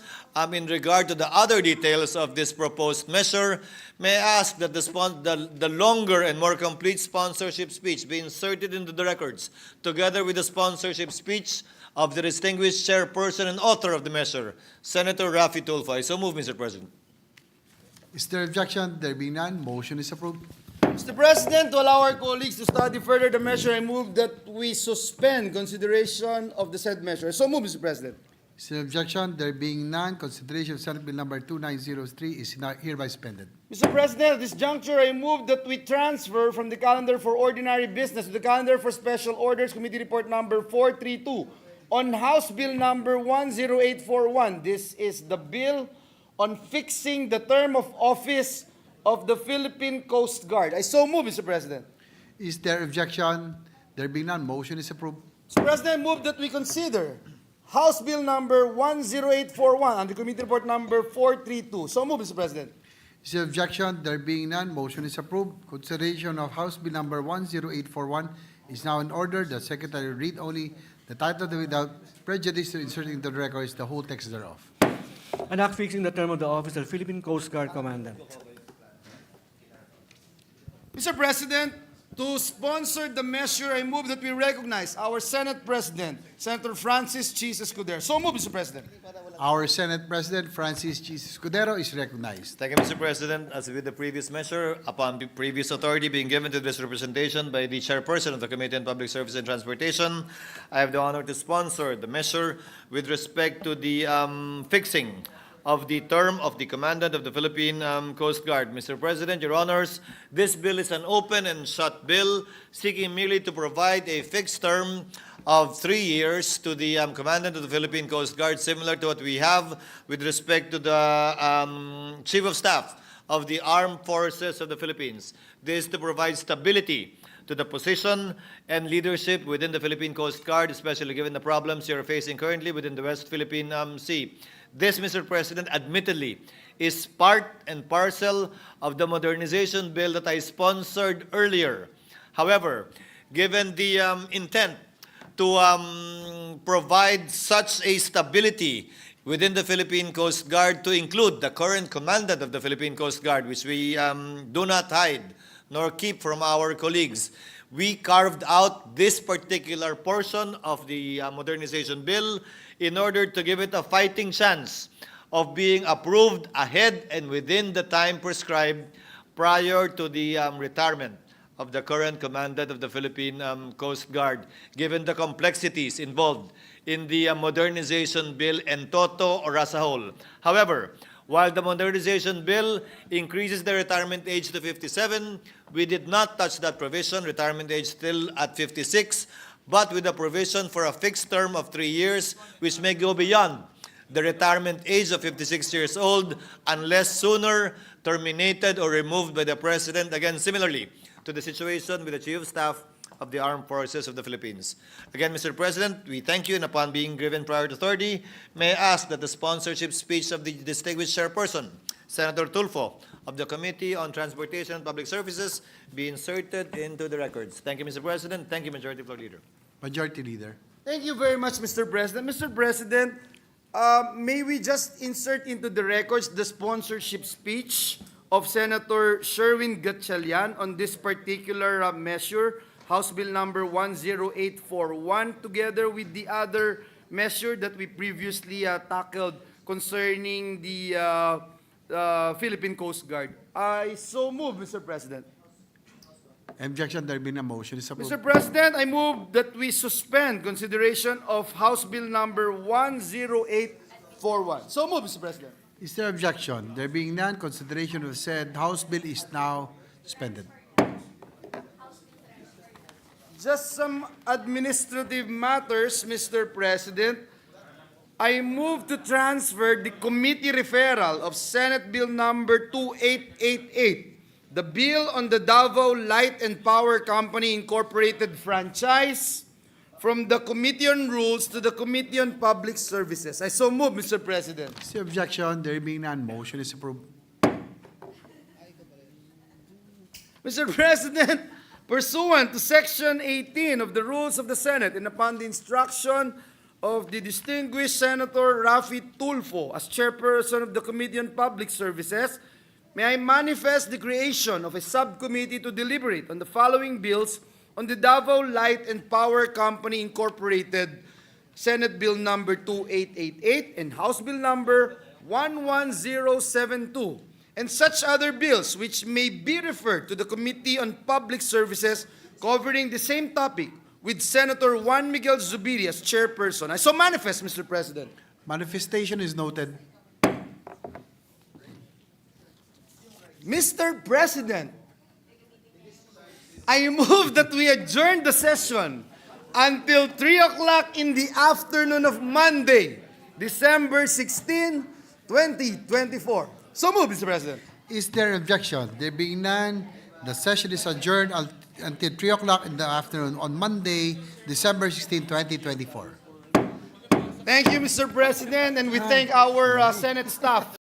Speaker 1: in regard to the other details of this proposed measure, may I ask that the longer and more complete sponsorship speech be inserted into the records, together with the sponsorship speech of the distinguished chairperson and author of the measure, Senator Raffy Tulfo. I so move, Mr. President.
Speaker 2: Is there objection? There being none, motion is approved.
Speaker 12: Mr. President, to allow our colleagues to study further the measure, I move that we suspend consideration of the said measure. So move, Mr. President.
Speaker 2: Is there objection? There being none, consideration of Senate Bill number 2903 is hereby suspended.
Speaker 12: Mr. President, at this juncture, I move that we transfer from the calendar for ordinary business to the calendar for special orders, Committee Report number 432 on House Bill number 10841. This is the bill on fixing the term of office of the Philippine Coast Guard. I so move, Mr. President.
Speaker 2: Is there objection? There being none, motion is approved.
Speaker 12: Mr. President, I move that we consider House Bill number 10841 on the Committee Report number 432. So move, Mr. President.
Speaker 2: Is there objection? There being none, motion is approved. Consideration of House Bill number 10841 is now in order. The Secretary will read only the title without prejudice to inserting into the records the whole text thereof.
Speaker 3: An act fixing the term of the office of the Philippine Coast Guard Commandant.
Speaker 12: Mr. President, to sponsor the measure, I move that we recognize our Senate President, Senator Francis Chis Escudero. So move, Mr. President.
Speaker 2: Our Senate President, Francis Chis Escudero, is recognized.
Speaker 1: Thank you, Mr. President. As with the previous measure, upon the previous authority being given to this representation by the chairperson of the Committee on Public Service and Transportation, I have the honor to sponsor the measure with respect to the fixing of the term of the Commandant of the Philippine Coast Guard. Mr. President, Your Honors, this bill is an open and shut bill seeking merely to provide a fixed term of 3 years to the Commandant of the Philippine Coast Guard, similar to what we have with respect to the Chief of Staff of the Armed Forces of the Philippines. This is to provide stability to the position and leadership within the Philippine Coast Guard, especially given the problems you're facing currently within the West Philippine Sea. This, Mr. President, admittedly, is part and parcel of the modernization bill that I sponsored earlier. However, given the intent to provide such a stability within the Philippine Coast Guard to include the current Commandant of the Philippine Coast Guard, which we do not hide nor keep from our colleagues, we carved out this particular portion of the modernization bill in order to give it a fighting chance of being approved ahead and within the time prescribed prior to the retirement of the current Commandant of the Philippine Coast Guard, given the complexities involved in the modernization bill en toto or as a whole. However, while the modernization bill increases the retirement age to 57, we did not touch that provision, retirement age still at 56, but with a provision for a fixed term of 3 years, which may go beyond the retirement age of 56 years old unless sooner terminated or removed by the President, again, similarly to the situation with the Chief of Staff of the Armed Forces of the Philippines. Again, Mr. President, we thank you, and upon being given prior authority, may I ask that the sponsorship speech of the distinguished chairperson, Senator Tulfo, of the Committee on Transportation and Public Services be inserted into the records. Thank you, Mr. President. Thank you, Majority Floor Leader.
Speaker 2: Majority Leader.
Speaker 12: Thank you very much, Mr. President. Mr. President, may we just insert into the records the sponsorship speech of Senator Sherwin Gatchalian on this particular measure, House Bill number 10841, together with the other measure that we previously tackled concerning the Philippine Coast Guard. I so move, Mr. President.
Speaker 2: Objection, there being a motion is approved.
Speaker 12: Mr. President, I move that we suspend consideration of House Bill number 10841. So move, Mr. President.
Speaker 2: Is there objection? There being none, consideration of said House Bill is now suspended.
Speaker 12: Just some administrative matters, Mr. President. I move to transfer the committee referral of Senate Bill number 2888, the bill on the Davao Light and Power Company Incorporated franchise, from the Committee on Rules to the Committee on Public Services. I so move, Mr. President.
Speaker 2: Is there objection? There being none, motion is approved.
Speaker 12: Mr. President, pursuant to Section 18 of the Rules of the Senate and upon the instruction of the distinguished Senator Rafi Tulfo as chairperson of the Committee on Public Services, may I manifest the creation of a subcommittee to deliberate on the following bills on the Davao Light and Power Company Incorporated, Senate Bill number 2888 and House Bill number 11072, and such other bills which may be referred to the Committee on Public Services covering the same topic, with Senator Juan Miguel Zubiri as chairperson. I so manifest, Mr. President.
Speaker 2: Manifestation is noted.
Speaker 12: Mr. President, I move that we adjourn the session until 3 o'clock in the afternoon of Monday, December 16, 2024. So move, Mr. President.
Speaker 2: Is there objection? There being none, the session is adjourned until 3 o'clock in the afternoon on Monday, December 16, 2024.
Speaker 12: Thank you, Mr. President, and we thank our Senate staff.